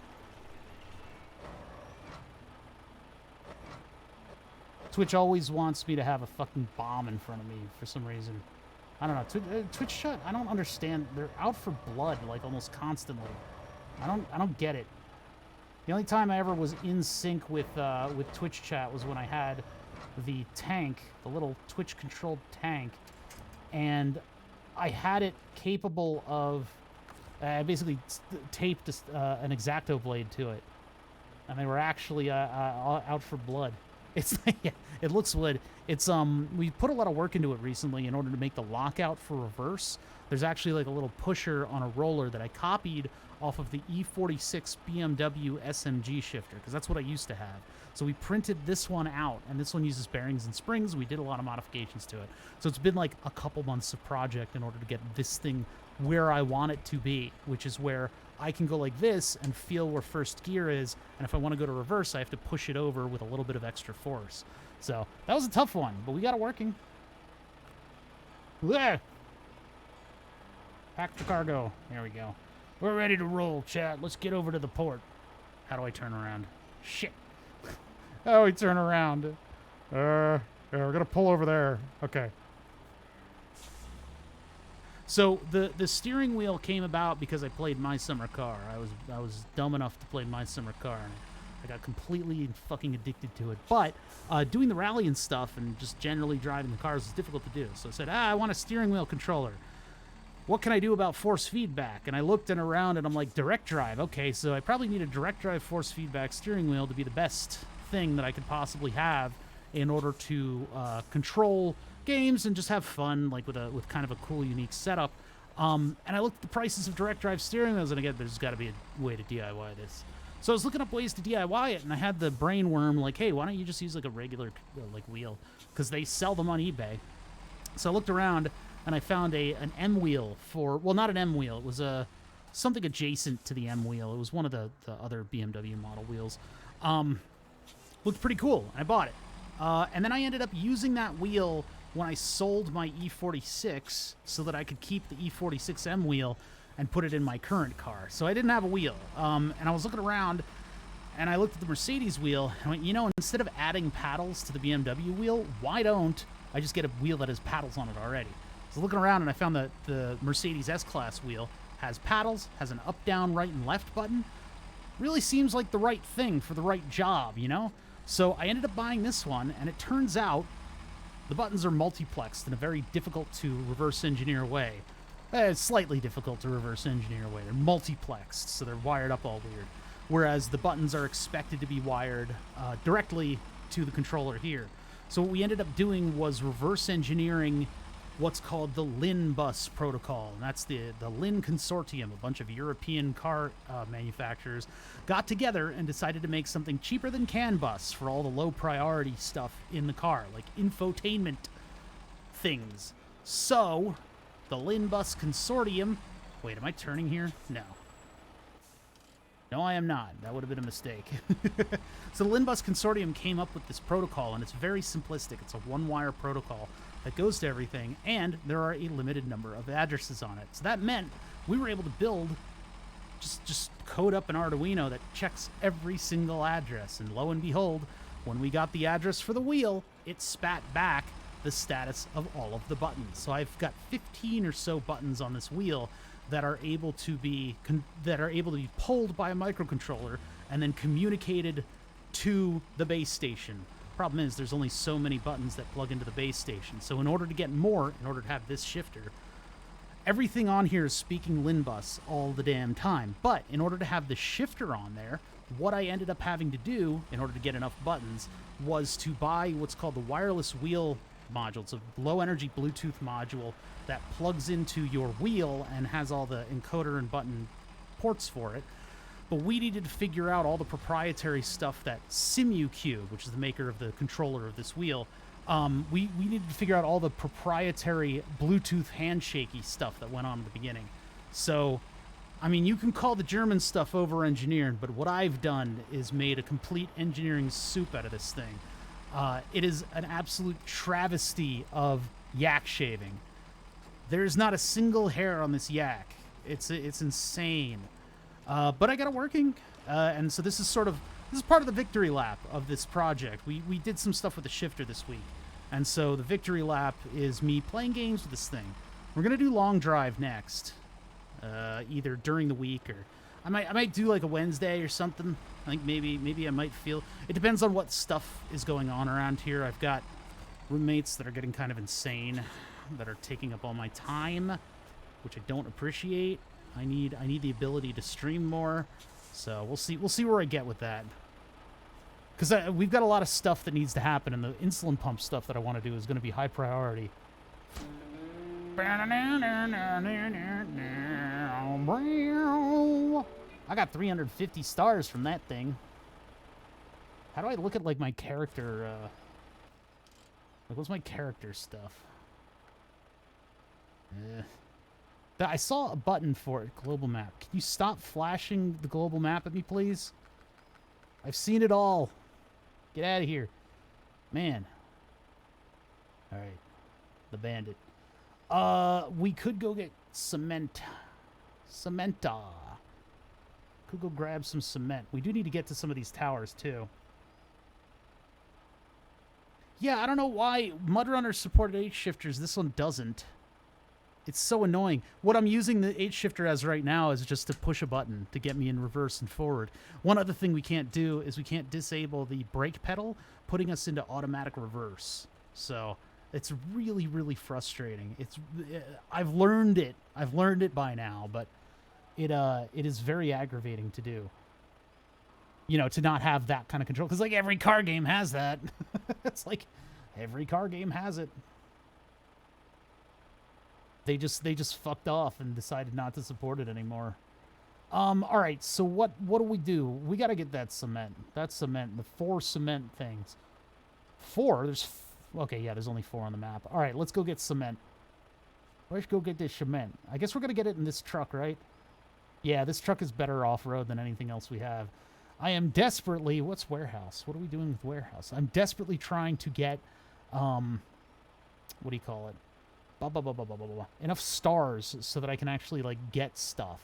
Twitch always wants me to have a fucking bomb in front of me for some reason. I don't know. Twitch shut. I don't understand. They're out for blood, like, almost constantly. I don't get it. The only time I ever was in sync with Twitch chat was when I had the tank, the little Twitch-controlled tank, and I had it capable of... I basically taped an X-Acto blade to it, and they were actually out for blood. It's yeah, it looks wood. It's we put a lot of work into it recently in order to make the lockout for reverse. There's actually like a little pusher on a roller that I copied off of the E46 BMW SMG shifter, because that's what I used to have. So we printed this one out, and this one uses bearings and springs. We did a lot of modifications to it. So it's been like a couple months of project in order to get this thing where I want it to be, which is where I can go like this and feel where first gear is, and if I want to go to reverse, I have to push it over with a little bit of extra force. So that was a tough one, but we got it working. There. Pack the cargo. There we go. We're ready to roll, chat. Let's get over to the port. How do I turn around? Shit. Oh, we turn around. Yeah, we're gonna pull over there. Okay. So the steering wheel came about because I played My Summer Car. I was dumb enough to play My Summer Car, and I got completely fucking addicted to it. But doing the rally and stuff and just generally driving the cars is difficult to do. So I said, I want a steering wheel controller. What can I do about force feedback? And I looked around and I'm like, direct drive. Okay, so I probably need a direct drive force feedback steering wheel to be the best thing that I could possibly have in order to control games and just have fun, like with kind of a cool, unique setup. And I looked at the prices of direct drive steering wheels, and again, there's got to be a way to DIY this. So I was looking up ways to DIY it, and I had the brain worm, like, hey, why don't you just use like a regular like wheel? Because they sell them on eBay. So I looked around, and I found an M wheel for, well, not an M wheel. It was something adjacent to the M wheel. It was one of the other BMW model wheels. Looked pretty cool. I bought it. And then I ended up using that wheel when I sold my E46 so that I could keep the E46M wheel and put it in my current car. So I didn't have a wheel. And I was looking around, and I looked at the Mercedes wheel, and I went, you know, instead of adding paddles to the BMW wheel, why don't I just get a wheel that has paddles on it already? So looking around, and I found that the Mercedes S-Class wheel has paddles, has an up, down, right, and left button. Really seems like the right thing for the right job, you know? So I ended up buying this one, and it turns out the buttons are multiplexed in a very difficult to reverse engineer way. It's slightly difficult to reverse engineer way. They're multiplexed, so they're wired up all weird. Whereas the buttons are expected to be wired directly to the controller here. So what we ended up doing was reverse engineering what's called the LIN bus protocol. And that's the LIN consortium. A bunch of European car manufacturers got together and decided to make something cheaper than CAN bus for all the low priority stuff in the car, like infotainment things. So the LIN bus consortium, wait, am I turning here? No. No, I am not. That would have been a mistake. So the LIN bus consortium came up with this protocol, and it's very simplistic. It's a one-wire protocol that goes to everything, and there are a limited number of addresses on it. So that meant we were able to build, just code up an Arduino that checks every single address. And lo and behold, when we got the address for the wheel, it spat back the status of all of the buttons. So I've got 15 or so buttons on this wheel that are able to be pulled by a microcontroller and then communicated to the base station. Problem is, there's only so many buttons that plug into the base station. So in order to get more, in order to have this shifter, everything on here is speaking LIN bus all the damn time. But in order to have the shifter on there, what I ended up having to do in order to get enough buttons was to buy what's called the wireless wheel module. It's a low-energy Bluetooth module that plugs into your wheel and has all the encoder and button ports for it. But we needed to figure out all the proprietary stuff that SimuCube, which is the maker of the controller of this wheel, we needed to figure out all the proprietary Bluetooth handshakey stuff that went on at the beginning. So, I mean, you can call the German stuff over-engineered, but what I've done is made a complete engineering soup out of this thing. It is an absolute travesty of yak shaving. There's not a single hair on this yak. It's insane. But I got it working, and so this is part of the victory lap of this project. We did some stuff with the shifter this week, and so the victory lap is me playing games with this thing. We're gonna do long drive next, either during the week or I might do like a Wednesday or something. I think maybe I might feel. It depends on what stuff is going on around here. I've got roommates that are getting kind of insane, that are taking up all my time, which I don't appreciate. I need the ability to stream more, so we'll see where I get with that. Because we've got a lot of stuff that needs to happen, and the insulin pump stuff that I want to do is going to be high priority. I got 350 stars from that thing. How do I look at like my character? Like, what's my character stuff? I saw a button for it, global map. Can you stop flashing the global map at me, please? I've seen it all. Get out of here. Man. Alright. The bandit. We could go get cement. Cementa. Could go grab some cement. We do need to get to some of these towers, too. Yeah, I don't know why Mudrunner supported H-shifters. This one doesn't. It's so annoying. What I'm using the H-shifter as right now is just to push a button to get me in reverse and forward. One other thing we can't do is we can't disable the brake pedal, putting us into automatic reverse. So it's really, really frustrating. I've learned it. I've learned it by now, but it is very aggravating to do. You know, to not have that kind of control. Because, like, every car game has that. It's like, every car game has it. They just fucked off and decided not to support it anymore. All right, so what do? We got to get that cement. That's cement. The 4 cement things. 4? Okay, yeah, there's only 4 on the map. All right, let's go get cement. Let's go get this cement. I guess we're going to get it in this truck, right? Yeah, this truck is better off-road than anything else we have. I am desperately... What's warehouse? What are we doing with warehouse? I'm desperately trying to get... what do you call it? Enough stars so that I can actually, like, get stuff.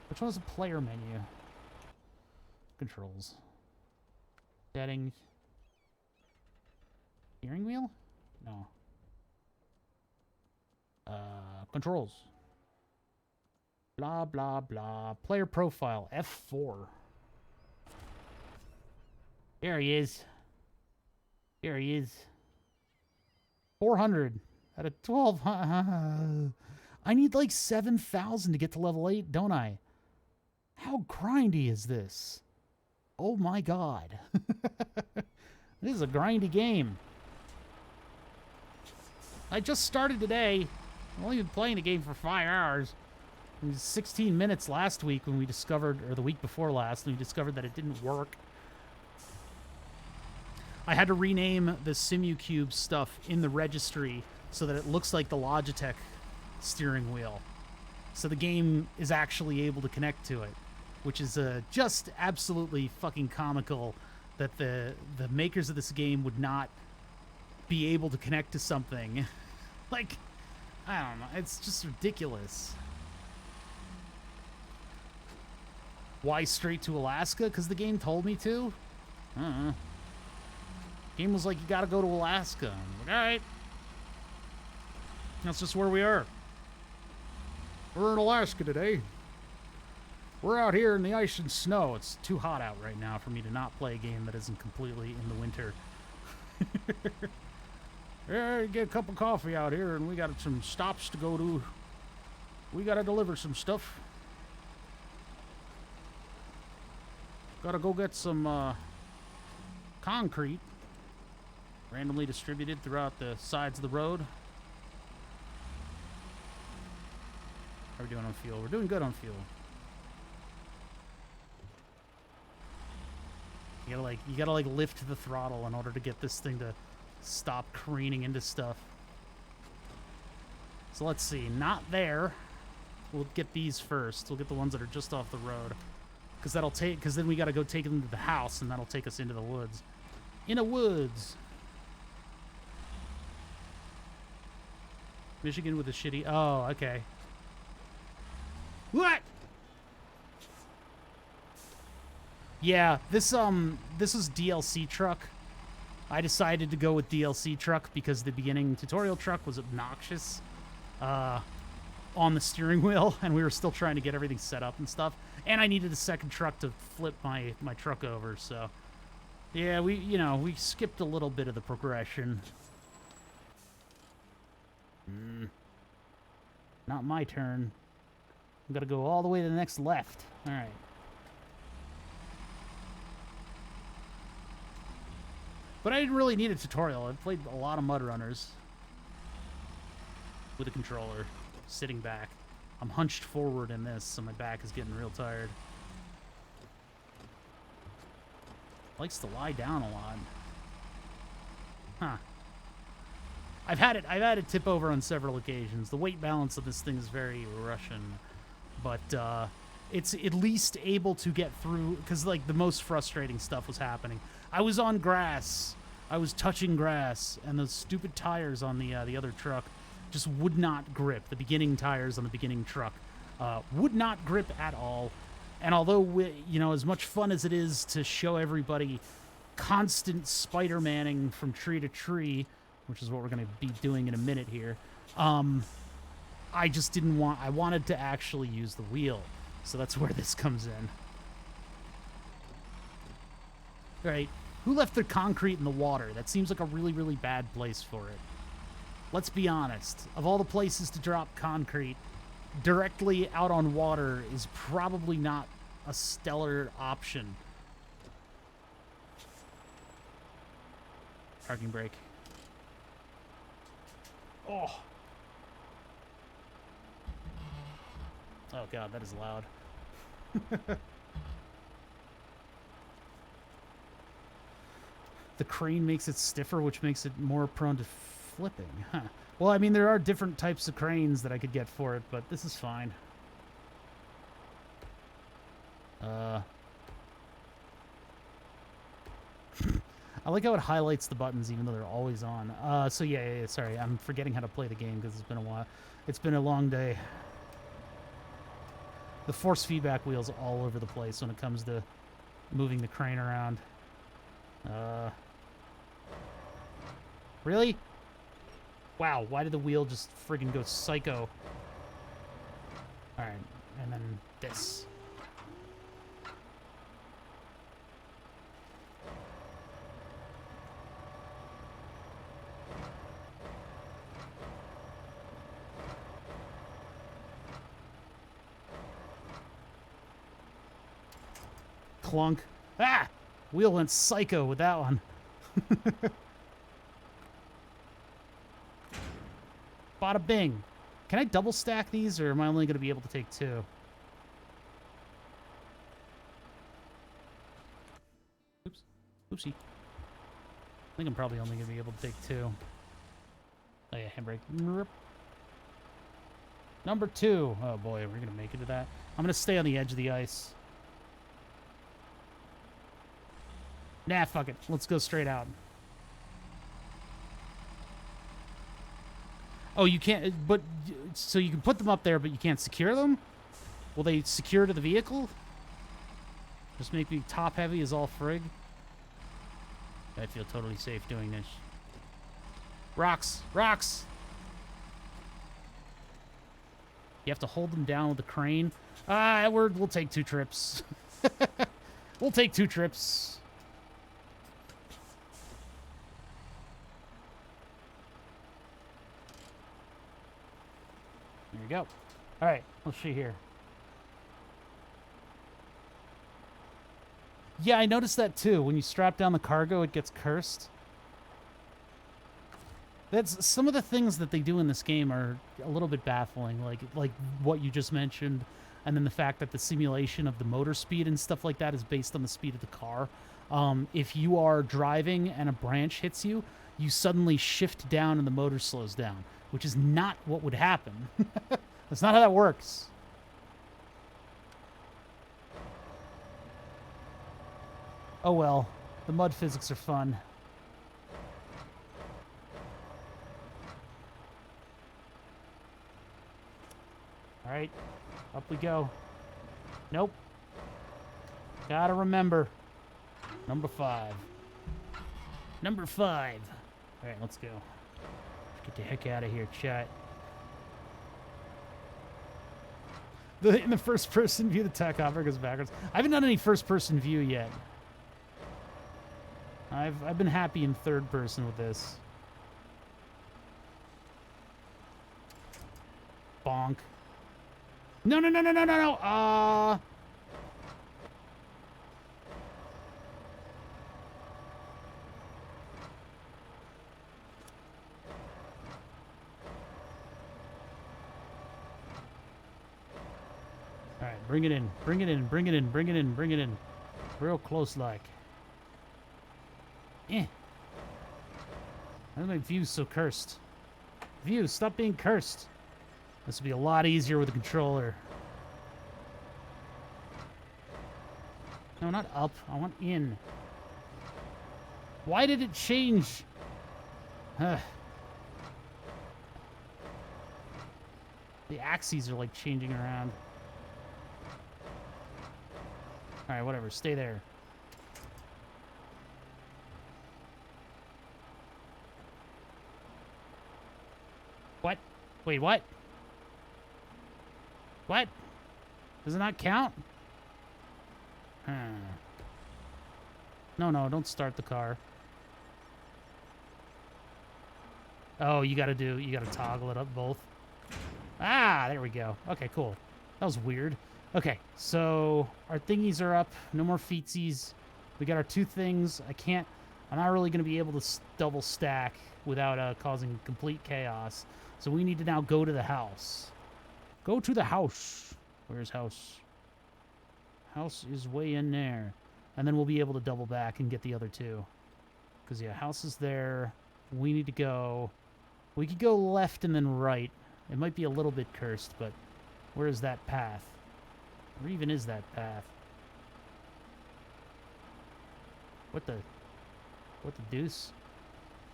Which one is a player menu? Controls. Settings. Steering wheel? No. Controls. Blah, blah, blah. Player profile. F4. There he is. There he is. 400 out of 12. I need like 7,000 to get to level 8, don't I? How grindy is this? Oh my god. This is a grindy game. I just started today. I've only been playing the game for 5 hours. It was 16 minutes last week when we discovered, or the week before last, when we discovered that it didn't work. I had to rename the SimuCube stuff in the registry so that it looks like the Logitech steering wheel. So the game is actually able to connect to it, which is just absolutely fucking comical that the makers of this game would not be able to connect to something. Like, I don't know. It's just ridiculous. Why straight to Alaska? Because the game told me to? I don't know. Game was like, you gotta go to Alaska. I'm like, alright. That's just where we are. We're in Alaska today. We're out here in the ice and snow. It's too hot out right now for me to not play a game that isn't completely in the winter. Yeah, get a cup of coffee out here, and we got some stops to go to. We gotta deliver some stuff. Gotta go get some concrete randomly distributed throughout the sides of the road. How are we doing on fuel? We're doing good on fuel. You gotta like lift the throttle in order to get this thing to stop careening into stuff. So let's see, not there. We'll get these first. We'll get the ones that are just off the road, because then we gotta go take them to the house, and that'll take us into the woods. In the woods. Michigan with a shitty. Oh, okay. What? Yeah, this is DLC truck. I decided to go with DLC truck because the beginning tutorial truck was obnoxious on the steering wheel, and we were still trying to get everything set up and stuff. And I needed a second truck to flip my truck over, so yeah, we skipped a little bit of the progression. Not my turn. I'm gonna go all the way to the next left. All right. But I didn't really need a tutorial. I've played a lot of mud runners with a controller, sitting back. I'm hunched forward in this, so my back is getting real tired. Likes to lie down a lot. Huh. I've had it tip over on several occasions. The weight balance of this thing is very Russian, but it's at least able to get through, because like the most frustrating stuff was happening. I was on grass. I was touching grass, and those stupid tires on the other truck just would not grip. The beginning tires on the beginning truck would not grip at all. And although as much fun as it is to show everybody constant Spider-Manning from tree to tree, which is what we're going to be doing in a minute here, I just didn't want. I wanted to actually use the wheel, so that's where this comes in. All right. Who left their concrete in the water? That seems like a really, really bad place for it. Let's be honest. Of all the places to drop concrete, directly out on water is probably not a stellar option. Parking brake. Oh. Oh, God, that is loud. The crane makes it stiffer, which makes it more prone to flipping. Huh. Well, I mean, there are different types of cranes that I could get for it, but this is fine. I like how it highlights the buttons even though they're always on. So yeah, sorry, I'm forgetting how to play the game because it's been a while. It's been a long day. The force feedback wheel's all over the place when it comes to moving the crane around. Really? Wow, why did the wheel just friggin' go psycho? Alright, and then this. Clunk. Ah! Wheel went psycho with that one. Bada bing. Can I double stack these, or am I only going to be able to take two? Oops. Oopsie. I think I'm probably only going to be able to take two. Oh yeah, handbrake. Number 2. Oh boy, we're going to make it to that. I'm going to stay on the edge of the ice. Nah, fuck it. Let's go straight out. Oh, you can't. But so you can put them up there, but you can't secure them. Will they secure to the vehicle? Just make me top heavy as all frig. I feel totally safe doing this. Rocks, rocks. You have to hold them down with a crane. We'll take 2 trips. We'll take 2 trips. There you go. All right, let's see here. Yeah, I noticed that too. When you strap down the cargo, it gets cursed. That's some of the things that they do in this game are a little bit baffling, like what you just mentioned, and then the fact that the simulation of the motor speed and stuff like that is based on the speed of the car. If you are driving and a branch hits you, you suddenly shift down and the motor slows down, which is not what would happen. That's not how that works. Oh well, the mud physics are fun. All right, up we go. Nope. Gotta remember. Number 5. Number 5. All right, let's go. Get the heck out of here, chat. In the first-person view, the tachometer goes backwards. I haven't done any first-person view yet. I've been happy in third person with this. Bonk. No, no, no, no, no, no, no. All right, bring it in. Bring it in. Bring it in. Bring it in. Bring it in. Real close like. Eh. Why are my views so cursed? Views, stop being cursed. This would be a lot easier with a controller. No, not up. I want in. Why did it change? The axes are like changing around. All right, whatever. Stay there. What? Wait, what? What? Does it not count? No, no, don't start the car. Oh, you gotta toggle it up both. Ah, there we go. Okay, cool. That was weird. Okay, so our thingies are up. No more feetsies. We got our 2 things. I'm not really gonna be able to double stack without causing complete chaos. So we need to now go to the house. Go to the house. Where's house? House is way in there. And then we'll be able to double back and get the other 2. Because, yeah, house is there. We need to go. We could go left and then right. It might be a little bit cursed, but where is that path? Where even is that path? What the deuce?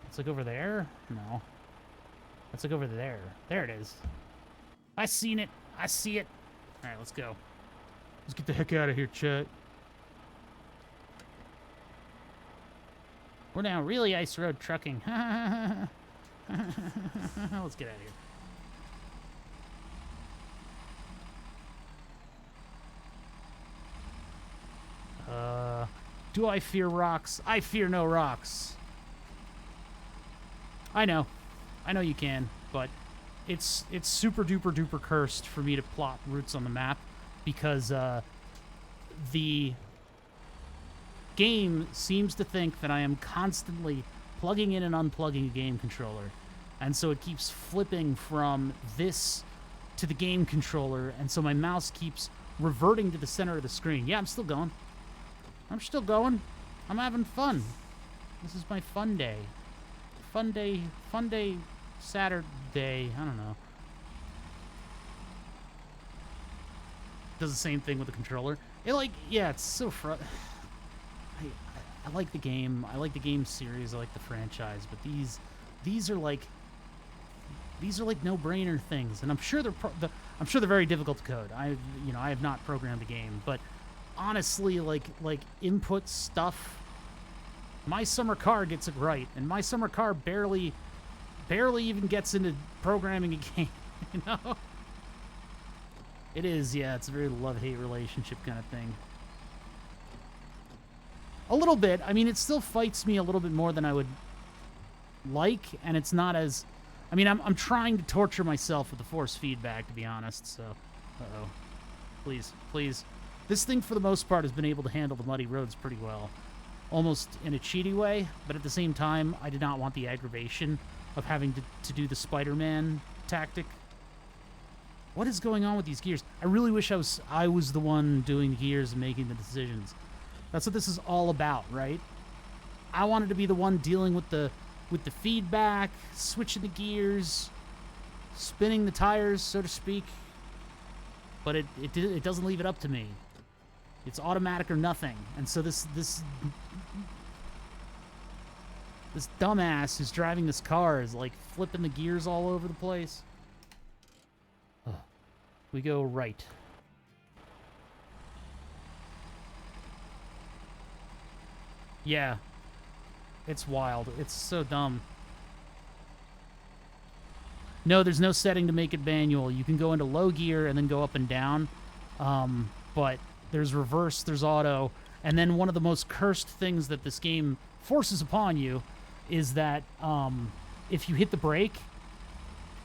It's like over there? No. It's like over there. There it is. I seen it. I see it. All right, let's go. Let's get the heck out of here, chat. We're now really ice road trucking. Let's get out of here. Do I fear rocks? I fear no rocks. I know you can, but it's super duper duper cursed for me to plot routes on the map because the game seems to think that I am constantly plugging in and unplugging a game controller, and so it keeps flipping from this to the game controller, and so my mouse keeps reverting to the center of the screen. Yeah, I'm still going. I'm still going. I'm having fun. This is my fun day. Fun day Saturday. I don't know. Does the same thing with the controller. It's so I like the game. I like the game series. I like the franchise. But these are like These are like no-brainer things, and I'm sure I'm sure they're very difficult to code. I have not programmed a game, but honestly, like input stuff, my summer car gets it right, and my summer car barely even gets into programming a game. You know, it is, yeah. It's a very love-hate relationship kind of thing. A little bit. I mean, it still fights me a little bit more than I would like, and it's not as... I mean, I'm trying to torture myself with the force feedback, to be honest, so... Uh-oh. Please, please. This thing, for the most part, has been able to handle the muddy roads pretty well. Almost in a cheaty way, but at the same time, I did not want the aggravation of having to do the Spider-Man tactic. What is going on with these gears? I really wish I was the one doing the gears and making the decisions. That's what this is all about, right? I wanted to be the one dealing with the feedback, switching the gears, spinning the tires, so to speak. But it doesn't leave it up to me. It's automatic or nothing. And so this dumbass who's driving this car is like flipping the gears all over the place. Ugh. We go right. Yeah. It's wild. It's so dumb. No, there's no setting to make it manual. You can go into low gear and then go up and down. But there's reverse, there's auto. And then one of the most cursed things that this game forces upon you is that if you hit the brake,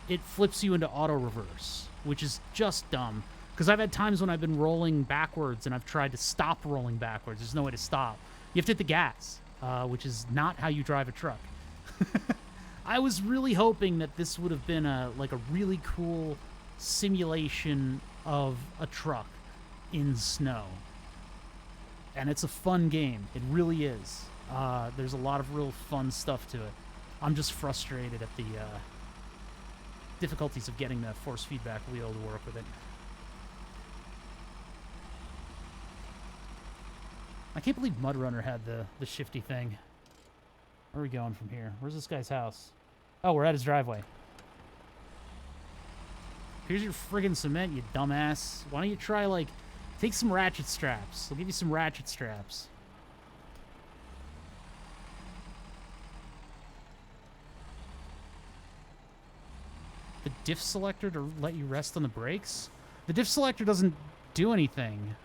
it flips you into auto reverse, which is just dumb. Because I've had times when I've been rolling backwards and I've tried to stop rolling backwards. There's no way to stop. You have to hit the gas. Which is not how you drive a truck. I was really hoping that this would have been a really cool simulation of a truck in snow. And it's a fun game. It really is. There's a lot of real fun stuff to it. I'm just frustrated at the difficulties of getting the force feedback wheel to work with it. I can't believe Mudrunner had the shifty thing. Where are we going from here? Where's this guy's house? Oh, we're at his driveway. Here's your friggin' cement, you dumbass. Why don't you try, like, take some ratchet straps. I'll give you some ratchet straps. The diff selector to let you rest on the brakes? The diff selector doesn't do anything.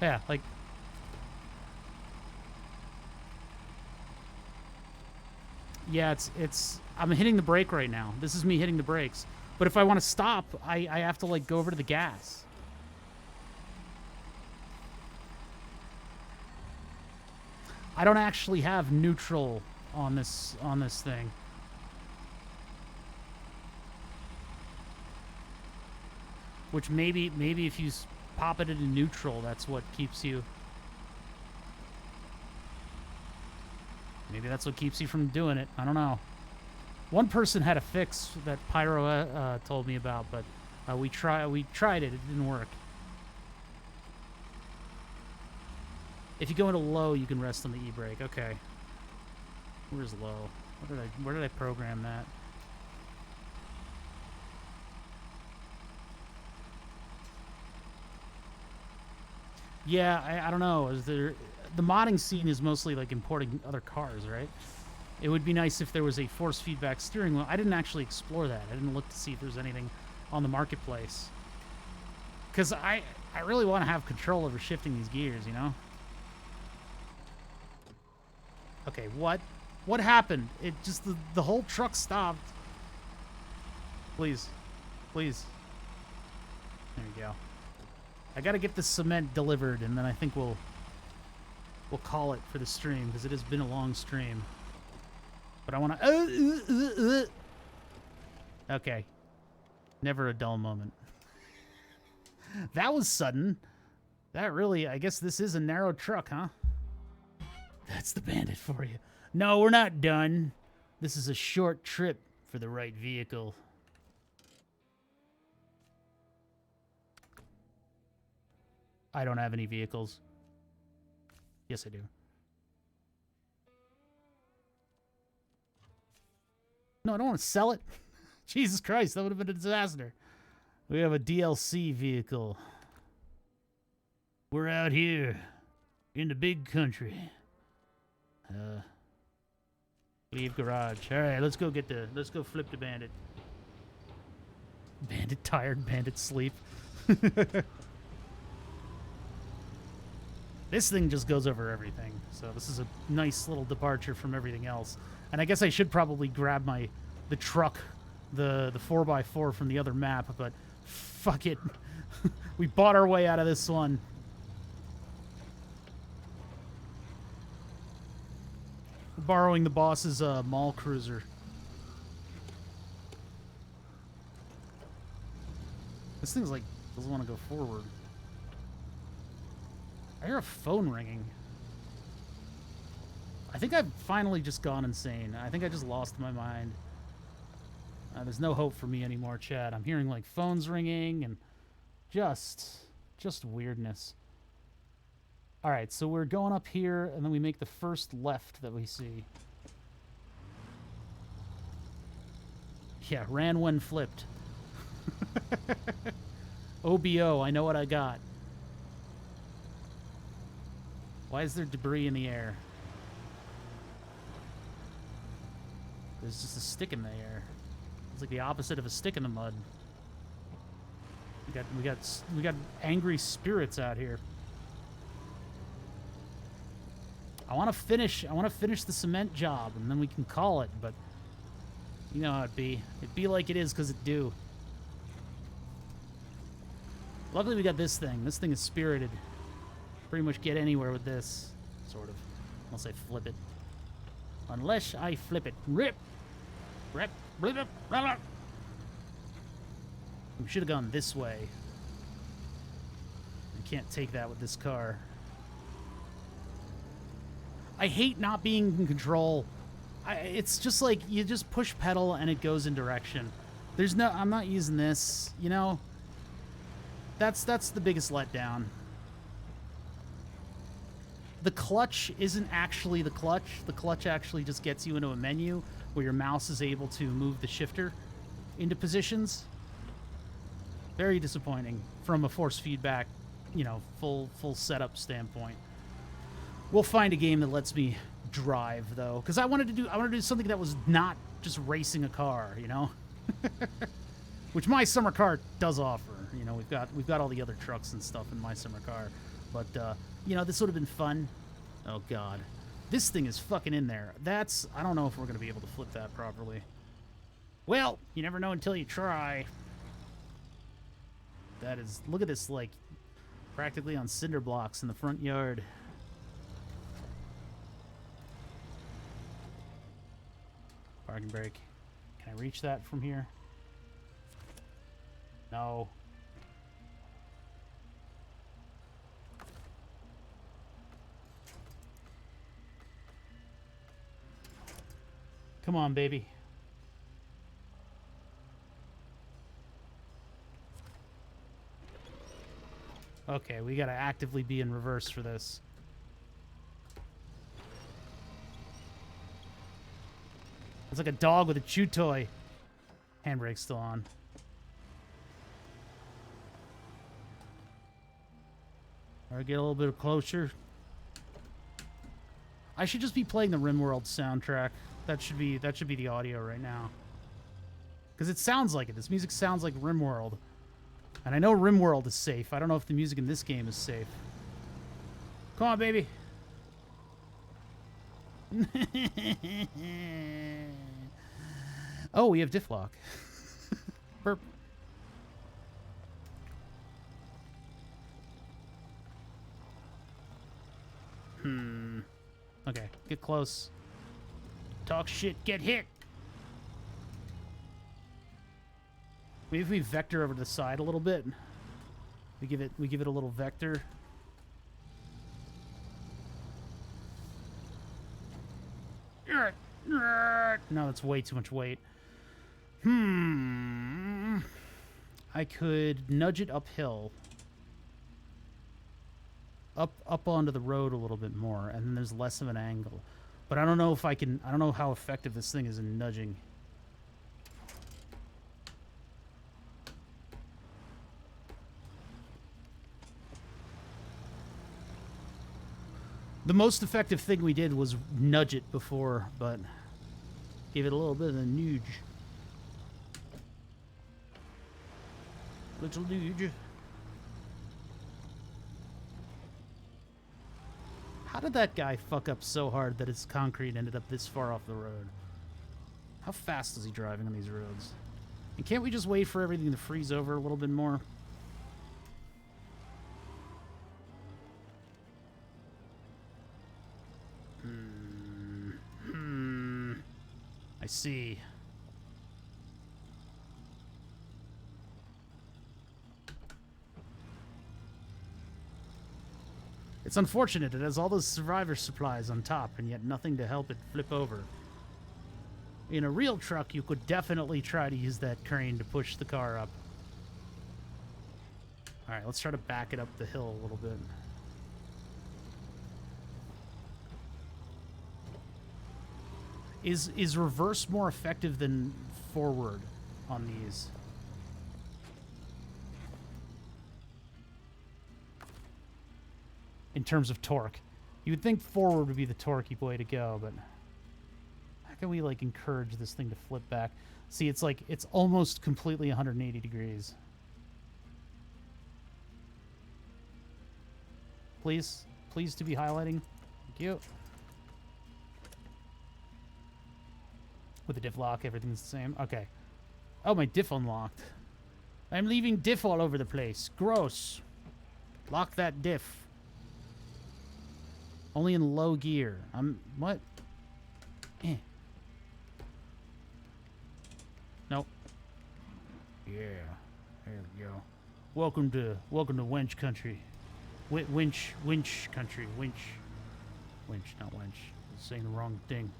Yeah, like... Yeah, it's... I'm hitting the brake right now. This is me hitting the brakes. But if I want to stop, I have to, like, go over to the gas. I don't actually have neutral on this thing. Which maybe if you pop it into neutral, that's what keeps you... Maybe that's what keeps you from doing it. I don't know. One person had a fix that Pyro told me about, but we tried it. It didn't work. If you go into low, you can rest on the e-brake. Okay. Where's low? Where did I program that? Yeah, I don't know. The modding scene is mostly like importing other cars, right? It would be nice if there was a force feedback steering wheel. I didn't actually explore that. I didn't look to see if there's anything on the marketplace. Because I really want to have control over shifting these gears, you know? Okay, what? What happened? It just, the whole truck stopped. Please. Please. There you go. I gotta get the cement delivered, and then I think we'll call it for the stream, because it has been a long stream. But I want to... Okay. Never a dull moment. That was sudden. That really... I guess this is a narrow truck, huh? That's the Bandit for you. No, we're not done. This is a short trip for the right vehicle. I don't have any vehicles. Yes, I do. No, I don't want to sell it. Jesus Christ, that would have been a disaster. We have a DLC vehicle. We're out here in the big country. Leave garage. All right, let's go flip the bandit. Bandit tired, bandit sleep. This thing just goes over everything. So this is a nice little departure from everything else. And I guess I should probably grab the truck, the 4x4 from the other map, but fuck it. We bought our way out of this one. We're borrowing the boss's mall cruiser. This thing's like, doesn't want to go forward. I hear a phone ringing. I think I've finally just gone insane. I think I just lost my mind. There's no hope for me anymore, Chad. I'm hearing like phones ringing and just weirdness. All right, so we're going up here, and then we make the first left that we see. Yeah, ran when flipped. OBO, I know what I got. Why is there debris in the air? There's just a stick in the air. It's like the opposite of a stick in the mud. We got angry spirits out here. I want to finish the cement job, and then we can call it, but you know how it'd be. It'd be like it is because it do. Luckily we got this thing. This thing is spirited. Pretty much get anywhere with this. Sort of. Unless I flip it. Unless I flip it. Rip! Rip! Rip! Rip! Rip! We should have gone this way. I can't take that with this car. I hate not being in control. It's just like you just push pedal and it goes in direction. There's no, I'm not using this, you know? That's the biggest letdown. The clutch isn't actually the clutch. The clutch actually just gets you into a menu where your mouse is able to move the shifter into positions. Very disappointing from a force feedback, you know, full setup standpoint. We'll find a game that lets me drive though, because I wanted to do something that was not just racing a car, you know, which my summer car does offer. You know, we've got all the other trucks and stuff in my summer car, but you know, this would have been fun. Oh God, this thing is fucking in there. I don't know if we're gonna be able to flip that properly. Well, you never know until you try. That is, look at this, like practically on cinder blocks in the front yard. Parking brake. Can I reach that from here? No. Come on, baby. Okay, we gotta actively be in reverse for this. It's like a dog with a chew toy. Handbrake's still on. All right, get a little bit closer. I should just be playing the RimWorld soundtrack. That should be the audio right now. Because it sounds like it. This music sounds like RimWorld. And I know RimWorld is safe. I don't know if the music in this game is safe. Come on, baby. Oh, we have diff lock. Burp. Okay, get close. Talk shit, get hit. Maybe if we vector over to the side a little bit. We give it a little vector. No, that's way too much weight. I could nudge it uphill. up onto the road a little bit more, and then there's less of an angle. But I don't know if I can. I don't know how effective this thing is in nudging. The most effective thing we did was nudge it before, but give it a little bit of a nudge. Little nudge. How did that guy fuck up so hard that his concrete ended up this far off the road? How fast is he driving on these roads? And can't we just wait for everything to freeze over a little bit more? I see. It's unfortunate it has all those survivor supplies on top and yet nothing to help it flip over. In a real truck, you could definitely try to use that crane to push the car up. Alright, let's try to back it up the hill a little bit. Is reverse more effective than forward on these? In terms of torque. You would think forward would be the torquey way to go, but how can we like encourage this thing to flip back? See, it's like it's almost completely 180 degrees. Please to be highlighting. Thank you. With the diff lock, everything's the same. Okay. Oh, my diff unlocked. I'm leaving diff all over the place. Gross. Lock that diff. Only in low gear. What? Eh. Nope. Yeah. There we go. Welcome to wench country. Winch country. Winch, not wench. I'm saying the wrong thing.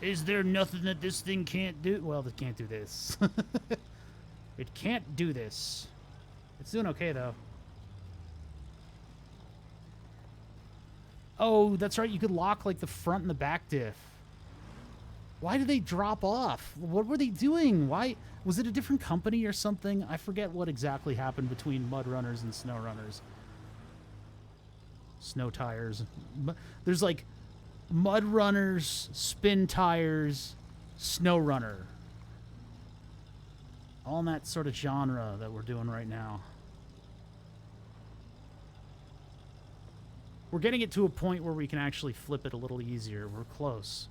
Is there nothing that this thing can't do? Well, it can't do this. It can't do this. It's doing okay, though. Oh, that's right. You could lock, like, the front and the back diff. Why did they drop off? What were they doing? Why? Was it a different company or something? I forget what exactly happened between mud runners and snow runners. Snow tires. There's, like, mud runners, spin tires, snow runner. All in that sort of genre that we're doing right now. We're getting it to a point where we can actually flip it a little easier. We're close.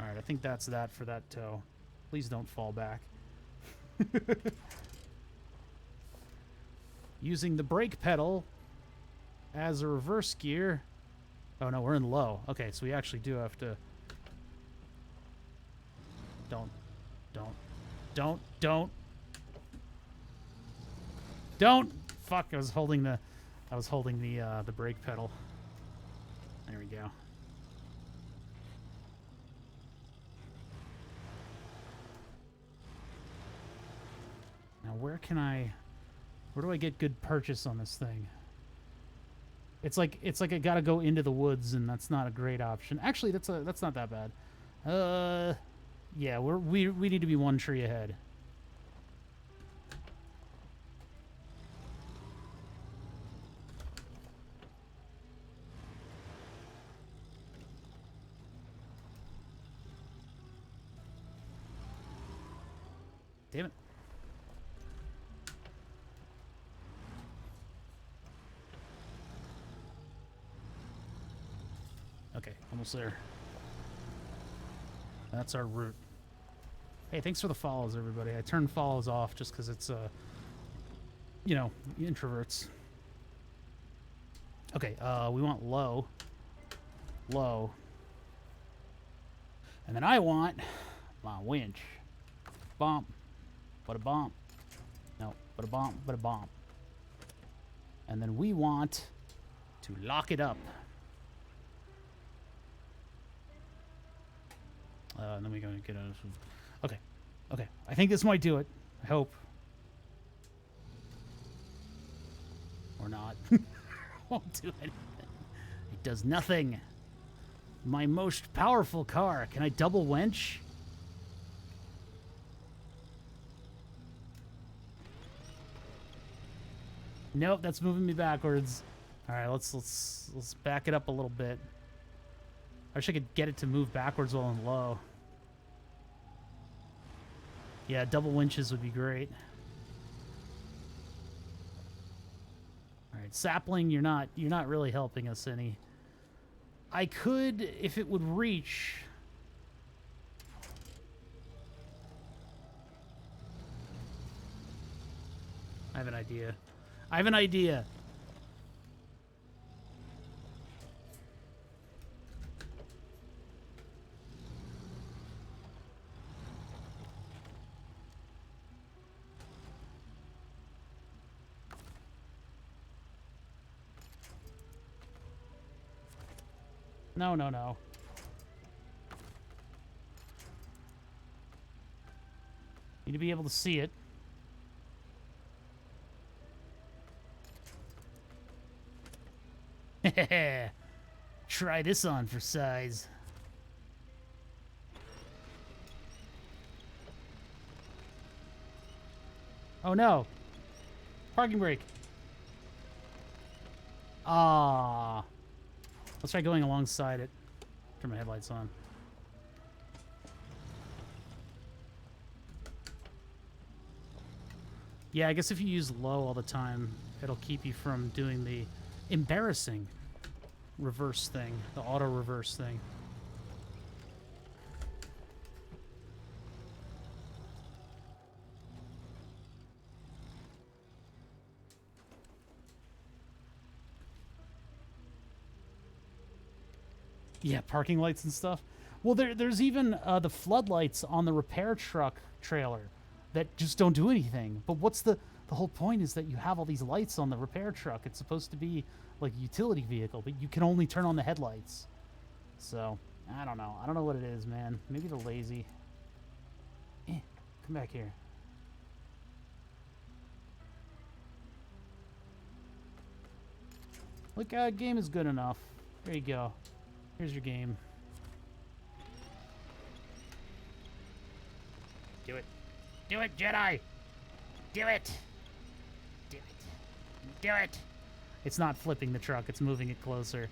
Alright, I think that's that for that toe. Please don't fall back. Using the brake pedal as a reverse gear. Oh no, we're in low. Okay, so we actually do have to... Don't. Fuck, I was holding the brake pedal. There we go. Now where do I get good purchase on this thing? It's like I gotta go into the woods, and that's not a great option. Actually, that's not that bad. Yeah, we need to be one tree ahead. Damn it. Okay, almost there. That's our route. Hey, thanks for the follows, everybody. I turned follows off just because it's, you know, introverts. Okay, we want low. Low. And then I want my winch. Bump. But a bump. No, but a bump, but a bump. And then we want to lock it up. And then we gotta get out of... Okay. Okay. I think this might do it. I hope. Or not. Won't do anything. It does nothing. My most powerful car. Can I double winch? Nope, that's moving me backwards. All right, let's back it up a little bit. I wish I could get it to move backwards while I'm low. Yeah, double winches would be great. All right, sapling, you're not really helping us any. I could, if it would reach. I have an idea. I have an idea. No, no, no. Need to be able to see it. Try this on for size. Oh no. Parking brake. Ah. Let's try going alongside it. Turn my headlights on. Yeah, I guess if you use low all the time, it'll keep you from doing the embarrassing reverse thing, the auto reverse thing. Yeah, parking lights and stuff. Well, there's even the floodlights on the repair truck trailer that just don't do anything. But what's the whole point is that you have all these lights on the repair truck. It's supposed to be like a utility vehicle, but you can only turn on the headlights. So, I don't know. I don't know what it is, man. Maybe the lazy. Come back here. Look, game is good enough. There you go. Here's your game. Do it. Do it, Jedi! Do it! Do it. Do it! It's not flipping the truck, it's moving it closer.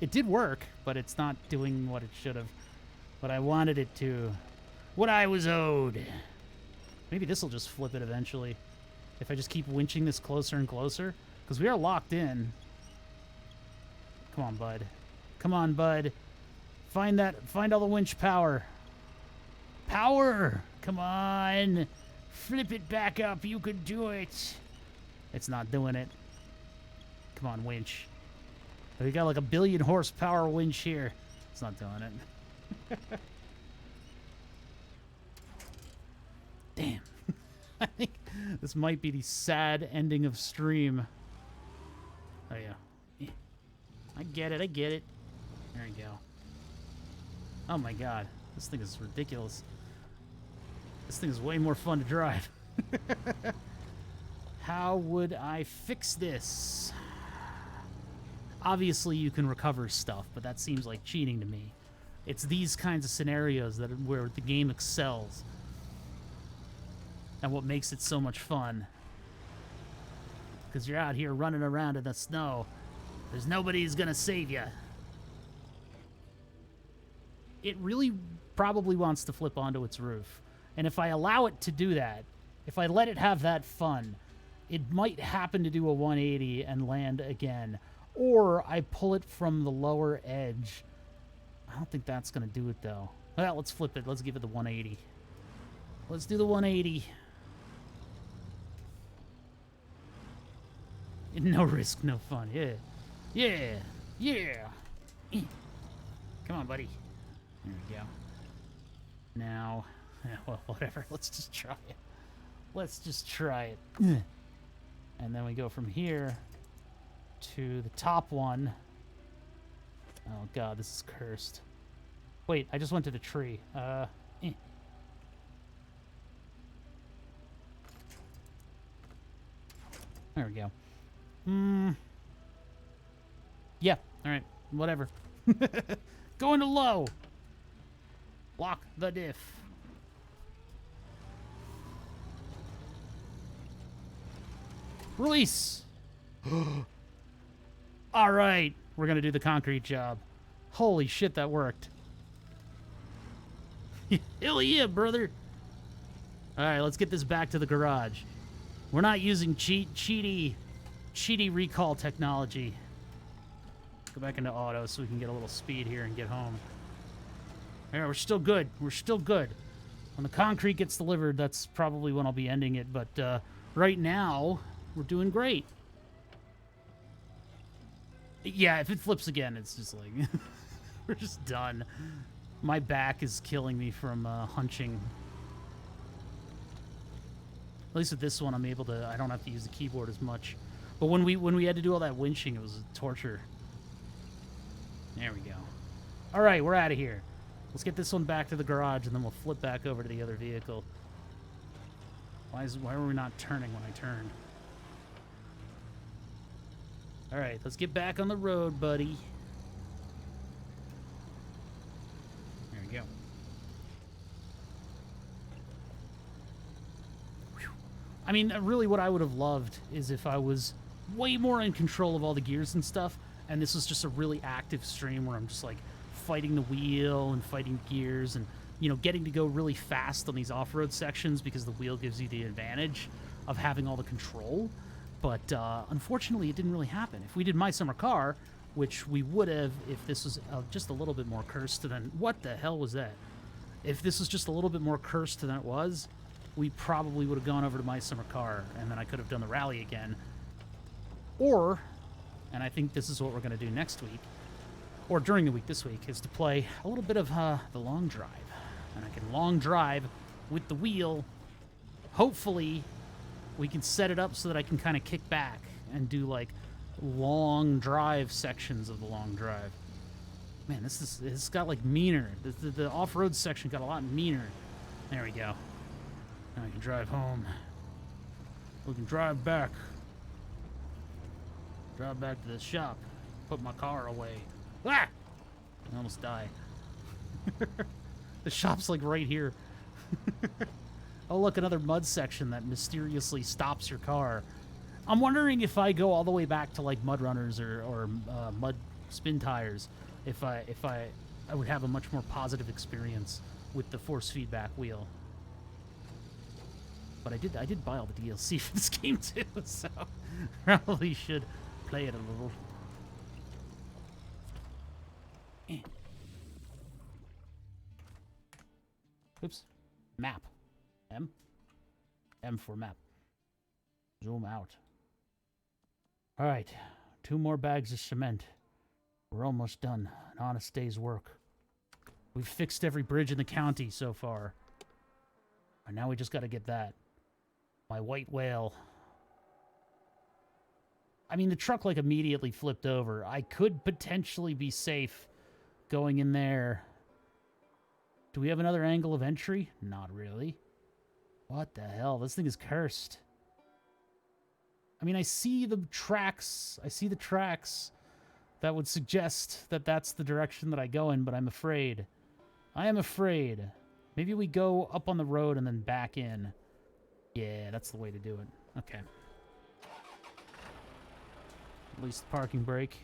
It did work, but it's not doing what it should have. What I wanted it to. What I was owed. Maybe this will just flip it eventually. If I just keep winching this closer and closer. Because we are locked in. Come on, bud. Come on, bud. Find all the winch power. Power! Come on! Flip it back up. You can do it. It's not doing it. Come on, winch. We got like a 1 billion horsepower winch here. It's not doing it. Damn. I think this might be the sad ending of stream. Oh, yeah. I get it. I get it. There we go. Oh, my God. This thing is ridiculous. This thing is way more fun to drive. How would I fix this? Obviously, you can recover stuff, but that seems like cheating to me. It's these kinds of scenarios that where the game excels. And what makes it so much fun. Because you're out here running around in the snow. There's nobody who's going to save you. It really probably wants to flip onto its roof. And if I allow it to do that, if I let it have that fun, it might happen to do a 180 and land again. Or I pull it from the lower edge. I don't think that's going to do it, though. Well, let's flip it. Let's give it the 180. Let's do the 180. No risk, no fun. Yeah. Yeah. Yeah. Come on, buddy. There we go. Now, well, whatever. Let's just try it. Let's just try it. And then we go from here to the top one. Oh, God, this is cursed. Wait, I just went to the tree. There we go. Yeah, alright. Whatever. Going to low. Lock the diff. Release. Alright. We're going to do the concrete job. Holy shit, that worked. Hell yeah, brother. Alright, let's get this back to the garage. We're not using cheaty recall technology. Go back into auto so we can get a little speed here and get home. Yeah, we're still good. We're still good. When the concrete gets delivered, that's probably when I'll be ending it. But right now, we're doing great. Yeah, if it flips again, it's just like... we're just done. My back is killing me from hunching. At least with this one, I'm able to... I don't have to use the keyboard as much. But when we had to do all that winching, it was torture. There we go. All right, we're out of here. Let's get this one back to the garage, and then we'll flip back over to the other vehicle. Why were we not turning when I turned? All right, let's get back on the road, buddy. There we go. Whew. I mean, really what I would have loved is if I was way more in control of all the gears and stuff, and this was just a really active stream where I'm just like fighting the wheel and fighting gears and, you know, getting to go really fast on these off-road sections because the wheel gives you the advantage of having all the control. But unfortunately, it didn't really happen. If we did My Summer Car, which we would have if this was just a little bit more cursed than... What the hell was that? If this was just a little bit more cursed than it was, we probably would have gone over to My Summer Car, and then I could have done the rally again. Or, and I think this is what we're going to do next week, or during the week this week, is to play a little bit of the long drive. And I can long drive with the wheel. Hopefully, we can set it up so that I can kind of kick back and do, like, long drive sections of the long drive. Man, this got, like, meaner. The off-road section got a lot meaner. There we go. Now I can drive home. We can drive back. Drive back to the shop. Put my car away. Ah! I almost died. The shop's like right here. Oh, look, another mud section that mysteriously stops your car. I'm wondering if I go all the way back to like mud runners or mud spin tires, if I would have a much more positive experience with the force feedback wheel. But I did buy all the DLC for this game too, so probably should play it a little. Oops. Map. M? M for map. Zoom out. All right. 2 more bags of cement. We're almost done. An honest day's work. We've fixed every bridge in the county so far. And now we just got to get that. My white whale. I mean, the truck, like, immediately flipped over. I could potentially be safe going in there. Do we have another angle of entry? Not really. What the hell? This thing is cursed. I mean, I see the tracks. I see the tracks that would suggest that that's the direction that I go in, but I'm afraid. I am afraid. Maybe we go up on the road and then back in. Yeah, that's the way to do it. Okay. Release the parking brake.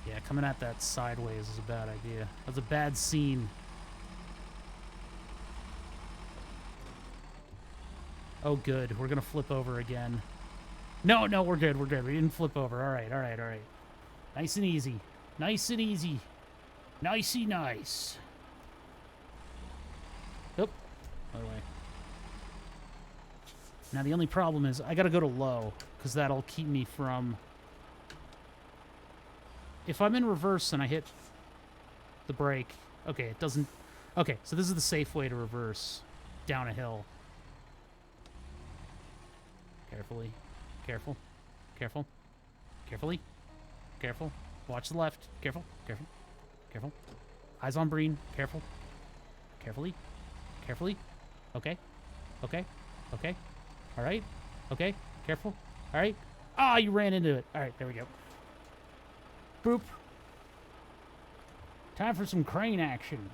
Yeah, coming at that sideways is a bad idea. That's a bad scene. Oh, good. We're going to flip over again. No, no, we're good. We're good. We didn't flip over. All right, all right, all right. Nice and easy. Nice and easy. Nicey nice. Oop. Other way. Now, the only problem is I got to go to low because that'll keep me from... If I'm in reverse and I hit the brake... Okay, it doesn't... Okay, so this is the safe way to reverse down a hill. Carefully. Careful. Careful. Carefully. Careful. Watch the left. Careful. Careful. Careful. Eyes on Breen. Careful. Carefully. Carefully. Okay. Okay. Okay. All right. Okay. Careful. All right. Ah, you ran into it. All right, there we go. Boop. Time for some crane action.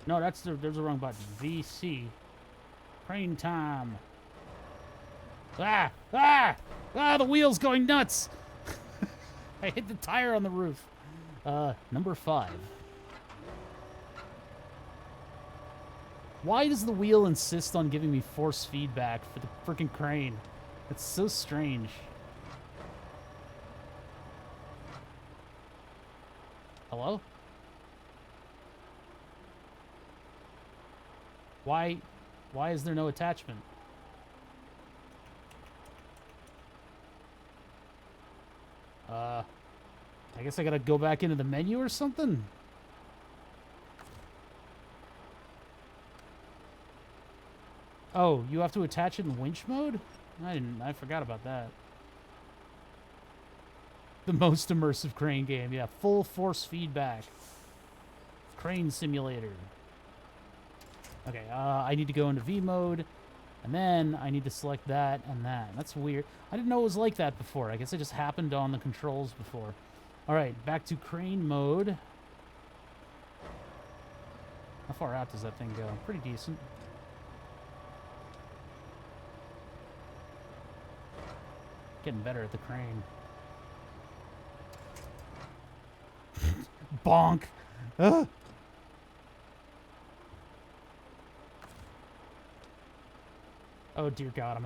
No, there's the wrong button. VC. Crane time. Ah! Ah! Ah, the wheel's going nuts! I hit the tire on the roof. Number 5. Why does the wheel insist on giving me force feedback for the freaking crane? It's so strange. Hello? Why is there no attachment? I guess I gotta go back into the menu or something? Oh, you have to attach it in winch mode? I forgot about that. The most immersive crane game, yeah. Full force feedback. Crane simulator. Okay, I need to go into V mode, and then I need to select that and that. That's weird. I didn't know it was like that before. I guess it just happened on the controls before. All right, back to crane mode. How far out does that thing go? Pretty decent. Getting better at the crane. Bonk! Ugh. Oh dear God, I'm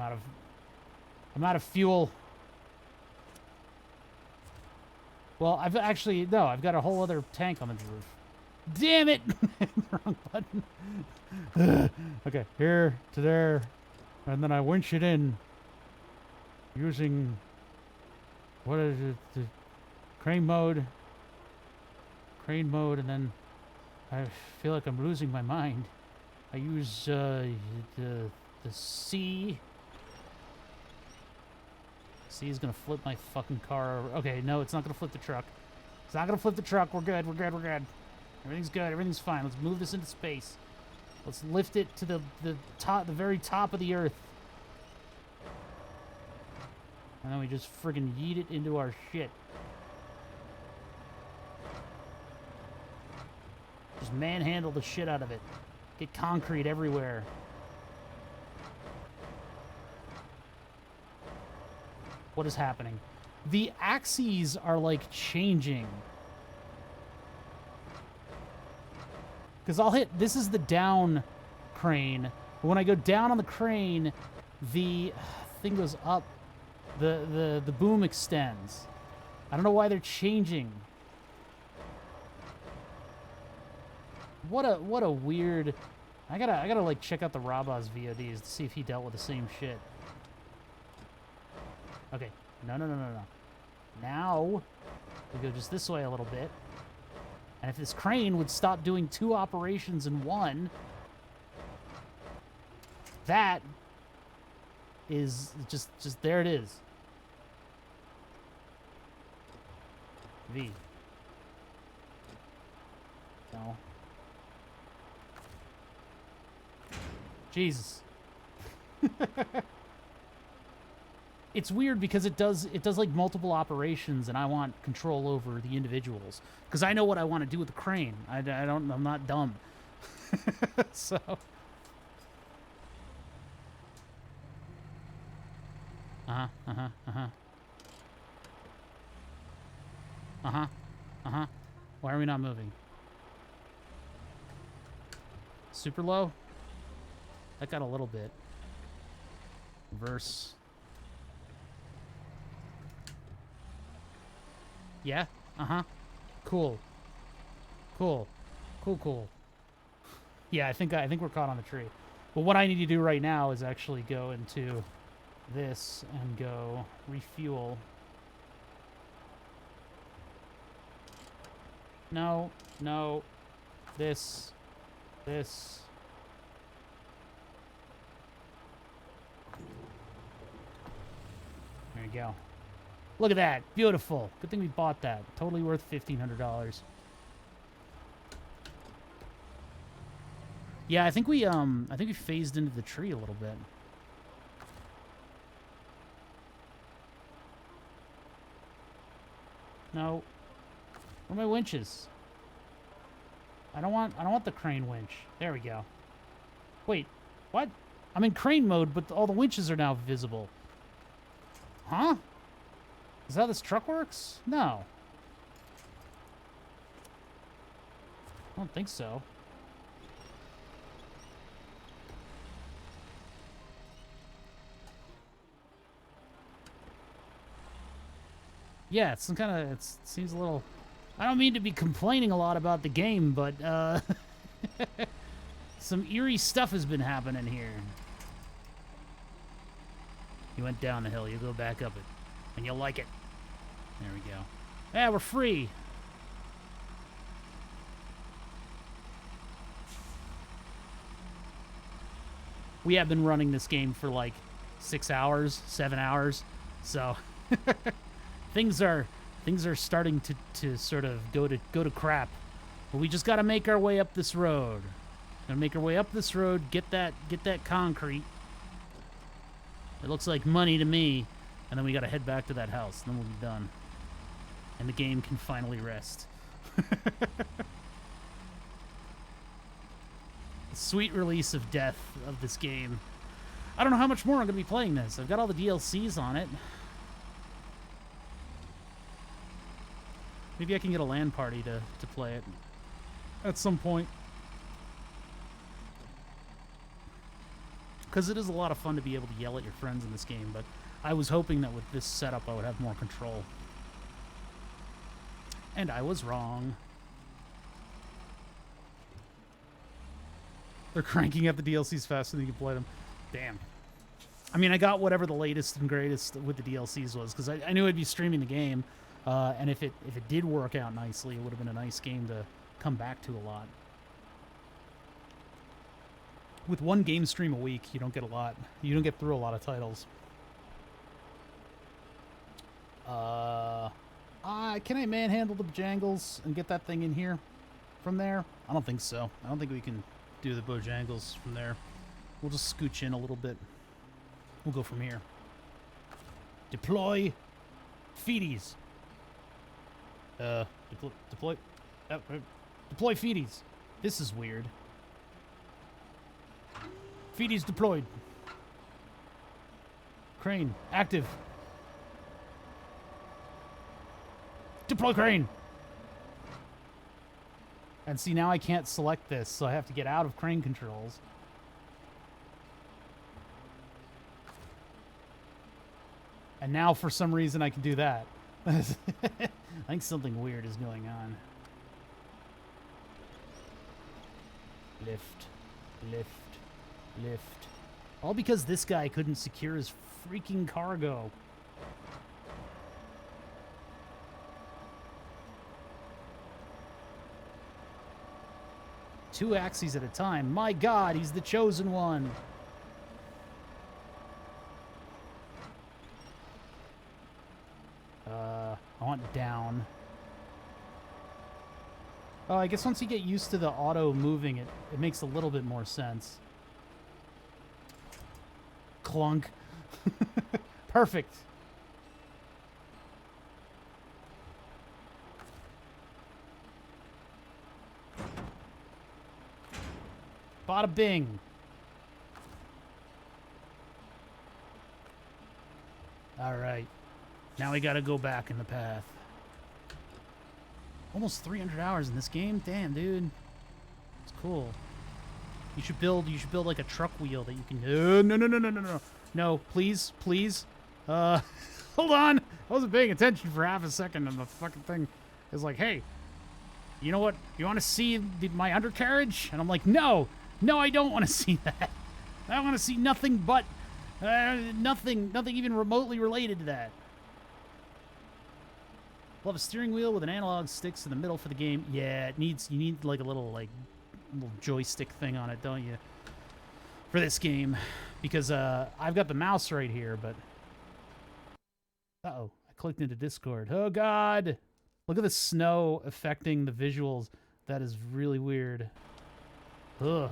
out of fuel. Well, I've got a whole other tank on the roof. Damn it! Wrong button. Okay, here to there, and then I winch it in using, what is it, the crane mode, and then I feel like I'm losing my mind. I use the C. C is gonna flip my fucking car over. Okay, no, it's not gonna flip the truck. It's not gonna flip the truck. We're good. We're good. We're good. Everything's good. Everything's fine. Let's move this into space. Let's lift it to the top, the very top of the earth, and then we just friggin' yeet it into our shit. Just manhandle the shit out of it. Get concrete everywhere. What is happening? The axes are like changing. Because I'll hit, this is the down crane. But when I go down on the crane, the thing goes up. The boom extends. I don't know why they're changing. What a weird. I gotta like check out the Rabaz VODs to see if he dealt with the same shit. Okay. No. Now we go just this way a little bit. And if this crane would stop doing 2 operations in one, that is just there it is. V. No. Jesus. It's weird because it does like multiple operations, and I want control over the individuals because I know what I want to do with the crane. I'm not dumb. So. Why are we not moving? Super low? That got a little bit. Reverse. Yeah? Cool. Yeah, I think we're caught on the tree. But what I need to do right now is actually go into this and go refuel. No. This. There you go. Look at that. Beautiful. Good thing we bought that. Totally worth $1,500. Yeah, I think we phased into the tree a little bit. No. Where are my winches? I don't want the crane winch. There we go. Wait, what? I'm in crane mode, but all the winches are now visible. Huh? Is that how this truck works? No. I don't think so. Yeah, it's some kind of, it seems a little, I don't mean to be complaining a lot about the game, but, some eerie stuff has been happening here. You went down the hill, you go back up it, and you'll like it. There we go. Yeah, we're free. We have been running this game for like 6 hours, 7 hours, so things are starting to sort of go to crap. But we just got to make our way up this road. Gonna make our way up this road, get that concrete. It looks like money to me, and then we got to head back to that house, and then we'll be done. And the game can finally rest. Sweet release of death of this game. I don't know how much more I'm going to be playing this. I've got all the DLCs on it. Maybe I can get a LAN party to play it at some point. Because it is a lot of fun to be able to yell at your friends in this game, but I was hoping that with this setup I would have more control. And I was wrong. They're cranking out the DLCs faster than you can play them. Damn. I mean, I got whatever the latest and greatest with the DLCs was, because I knew I'd be streaming the game, and if it did work out nicely, it would have been a nice game to come back to a lot. With one game stream a week, you don't get a lot. You don't get through a lot of titles. Can I manhandle the Bojangles and get that thing in here from there? I don't think so. I don't think we can do the Bojangles from there. We'll just scooch in a little bit. We'll go from here. Deploy feedies. Deploy feedies. This is weird. Feedies deployed. Crane active. Deploy crane. And see, now I can't select this, so I have to get out of crane controls. And now, for some reason, I can do that. I think something weird is going on. Lift. Lift. Lift. All because this guy couldn't secure his freaking cargo. Two axes at a time. My God, he's the chosen one. I want down. Oh, I guess once you get used to the auto moving, it makes a little bit more sense. Clunk. Perfect. Bada bing. All right. Now we gotta go back in the path. Almost 300 hours in this game? Damn, dude. It's cool. You should build like a truck wheel that you can... No. No, please. Hold on. I wasn't paying attention for half a second and the fucking thing is like, hey, you know what? You want to see my undercarriage? And I'm like, no, I don't want to see that. I want to see nothing but... nothing even remotely related to that. We'll have a steering wheel with an analog sticks in the middle for the game. Yeah, you need like a little joystick thing on it, don't you? For this game. Because I've got the mouse right here, but... Uh-oh, I clicked into Discord. Oh, God! Look at the snow affecting the visuals. That is really weird. Ugh.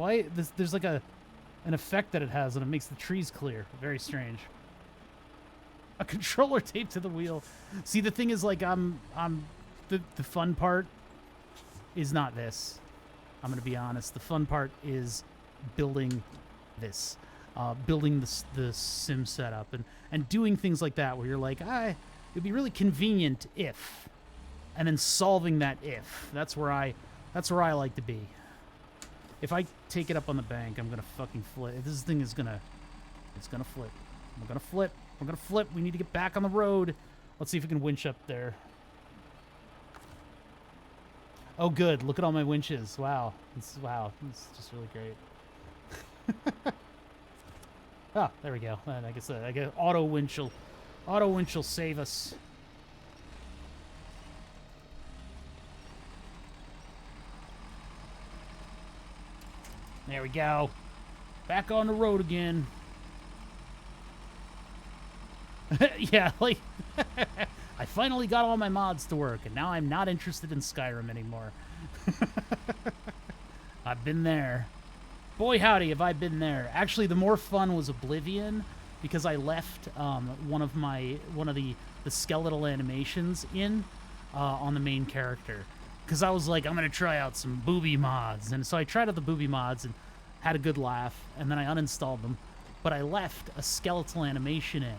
Why? There's like an effect that it has, and it makes the trees clear. Very strange. A controller taped to the wheel. See, the thing is, like, the fun part is not this. I'm gonna be honest. The fun part is building this, building the sim setup, and doing things like that, where you're like, it'd be really convenient if, and then solving that if. That's where I like to be. If I take it up on the bank, I'm gonna fucking flip. This thing is gonna, it's gonna flip. We're gonna flip. We're gonna flip. We need to get back on the road. Let's see if we can winch up there. Oh, good. Look at all my winches. Wow. Wow. It's just really great. Oh, there we go. And I guess auto winch will save us. There we go. Back on the road again. Yeah, like I finally got all my mods to work, and now I'm not interested in Skyrim anymore. I've been there. Boy, howdy, have I been there. Actually, the more fun was Oblivion, because I left one of the skeletal animations in on the main character, because I was like, I'm gonna try out some booby mods, and so I tried out the booby mods and had a good laugh, and then I uninstalled them, but I left a skeletal animation in.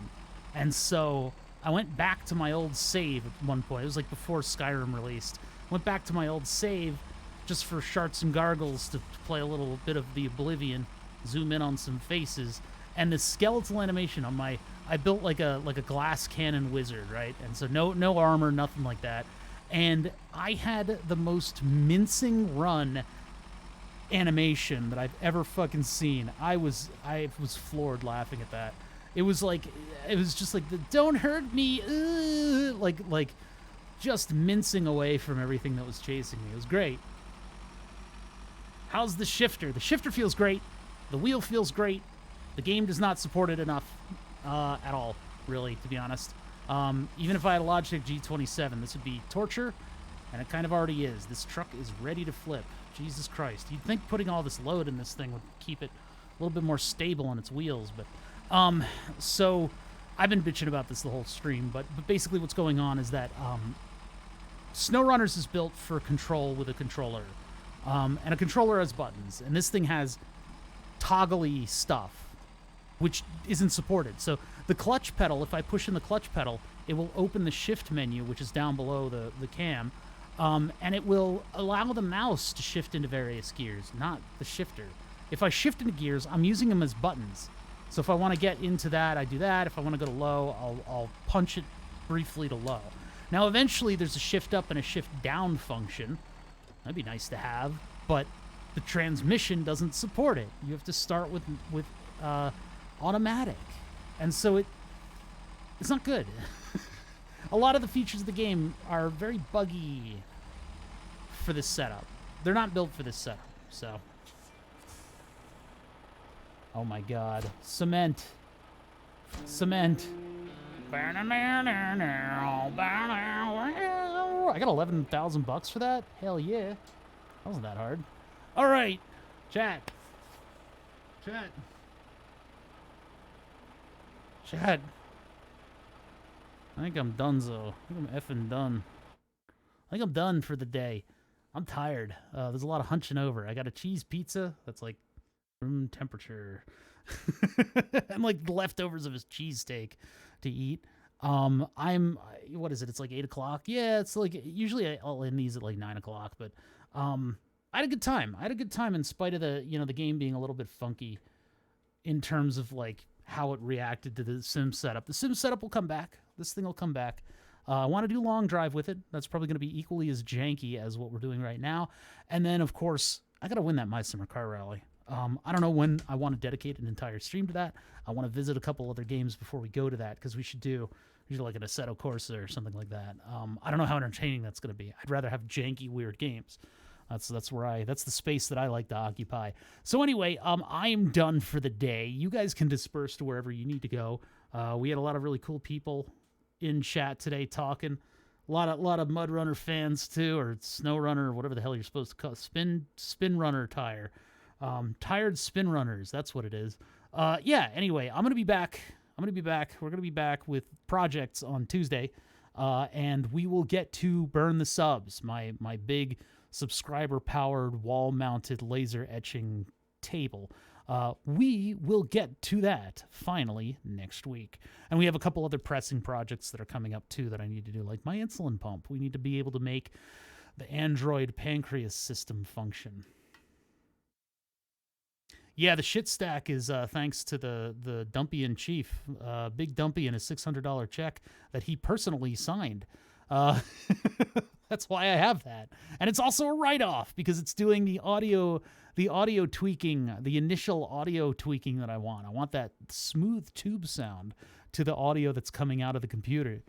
And so I went back to my old save at one point. It was like before Skyrim released. Went back to my old save just for sharts and gargles to play a little bit of the Oblivion, zoom in on some faces, and the skeletal animation on my, I built like a glass cannon wizard, right? And so no armor, nothing like that. And I had the most mincing run animation that I've ever fucking seen. I was floored laughing at that. It was just like the "don't hurt me," like just mincing away from everything that was chasing me. It was great. How's the shifter? The shifter feels great. The wheel feels great. The game does not support it enough at all, really, to be honest. Even if I had a Logitech G27, this would be torture, and it kind of already is. This truck is ready to flip. Jesus Christ. You'd think putting all this load in this thing would keep it a little bit more stable on its wheels, but so I've been bitching about this the whole stream, but basically what's going on is that SnowRunners is built for control with a controller, and a controller has buttons, and this thing has toggly stuff, which isn't supported. So the clutch pedal, if I push in the clutch pedal, it will open the shift menu, which is down below the cam, and it will allow the mouse to shift into various gears, not the shifter. If I shift into gears, I'm using them as buttons. So if I want to get into that, I do that. If I want to go to low, I'll punch it briefly to low. Now, eventually, there's a shift up and a shift down function. That'd be nice to have, but the transmission doesn't support it. You have to start with automatic, and so it's not good. A lot of the features of the game are very buggy for this setup. They're not built for this setup, so. Oh my god. Cement. Cement. I got 11,000 bucks for that? Hell yeah. That wasn't that hard. Alright. Chat. Chat. Chat. I think I'm donezo. I think I'm effing done. I think I'm done for the day. I'm tired. There's a lot of hunching over. I got a cheese pizza that's like room temperature. I'm like the leftovers of his cheesesteak to eat. What is it? It's like 8 o'clock. Yeah, it's like usually I'll end these at like 9 o'clock, but I had a good time. I had a good time in spite of the game being a little bit funky in terms of like how it reacted to the sim setup. The sim setup will come back. This thing will come back. I want to do long drive with it. That's probably going to be equally as janky as what we're doing right now. And then, of course, I got to win that My Summer Car Rally. I don't know when I want to dedicate an entire stream to that. I want to visit a couple other games before we go to that, because we should do like an Assetto Corsa or something like that. I don't know how entertaining that's going to be. I'd rather have janky, weird games. That's the space that I like to occupy. So anyway, I am done for the day. You guys can disperse to wherever you need to go. We had a lot of really cool people in chat today talking. A lot of Mud Runner fans too, or Snow Runner, or whatever the hell you're supposed to call it. Spin Runner tire. Tired spin runners. That's what it is. Yeah. Anyway, I'm gonna be back. We're gonna be back with projects on Tuesday, and we will get to Burn the Subs, my big subscriber powered wall mounted laser etching table. We will get to that finally next week. And we have a couple other pressing projects that are coming up too that I need to do, like my insulin pump. We need to be able to make the Android pancreas system function. Yeah, the shit stack is thanks to the Dumpy in chief, Big Dumpy, and a $600 check that he personally signed. That's why I have that, and it's also a write-off because it's doing the audio tweaking, the initial audio tweaking that I want. I want that smooth tube sound to the audio that's coming out of the computer.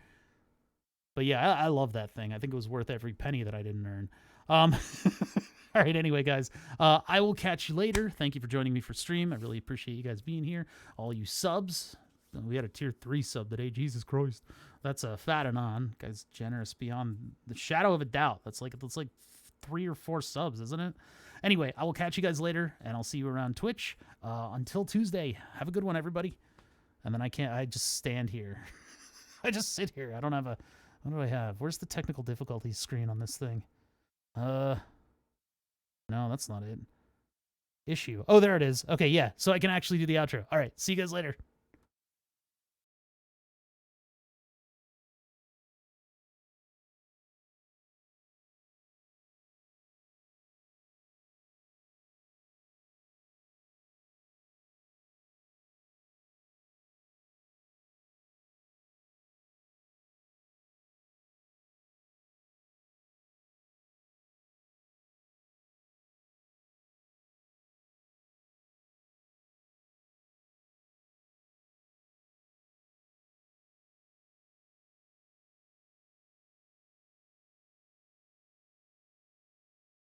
But yeah, I love that thing. I think it was worth every penny that I didn't earn. All right, anyway, guys, I will catch you later. Thank you for joining me for stream. I really appreciate you guys being here. All you subs. We had a tier 3 sub today. Jesus Christ. That's a fat and on. Guy's generous beyond the shadow of a doubt. That's like 3 or 4 subs, isn't it? Anyway, I will catch you guys later, and I'll see you around Twitch. Until Tuesday, have a good one, everybody. And then I just stand here. I just sit here. I don't have a... What do I have? Where's the technical difficulties screen on this thing? No, that's not it. Issue. Oh, there it is. Okay, yeah. So I can actually do the outro. All right. See you guys later.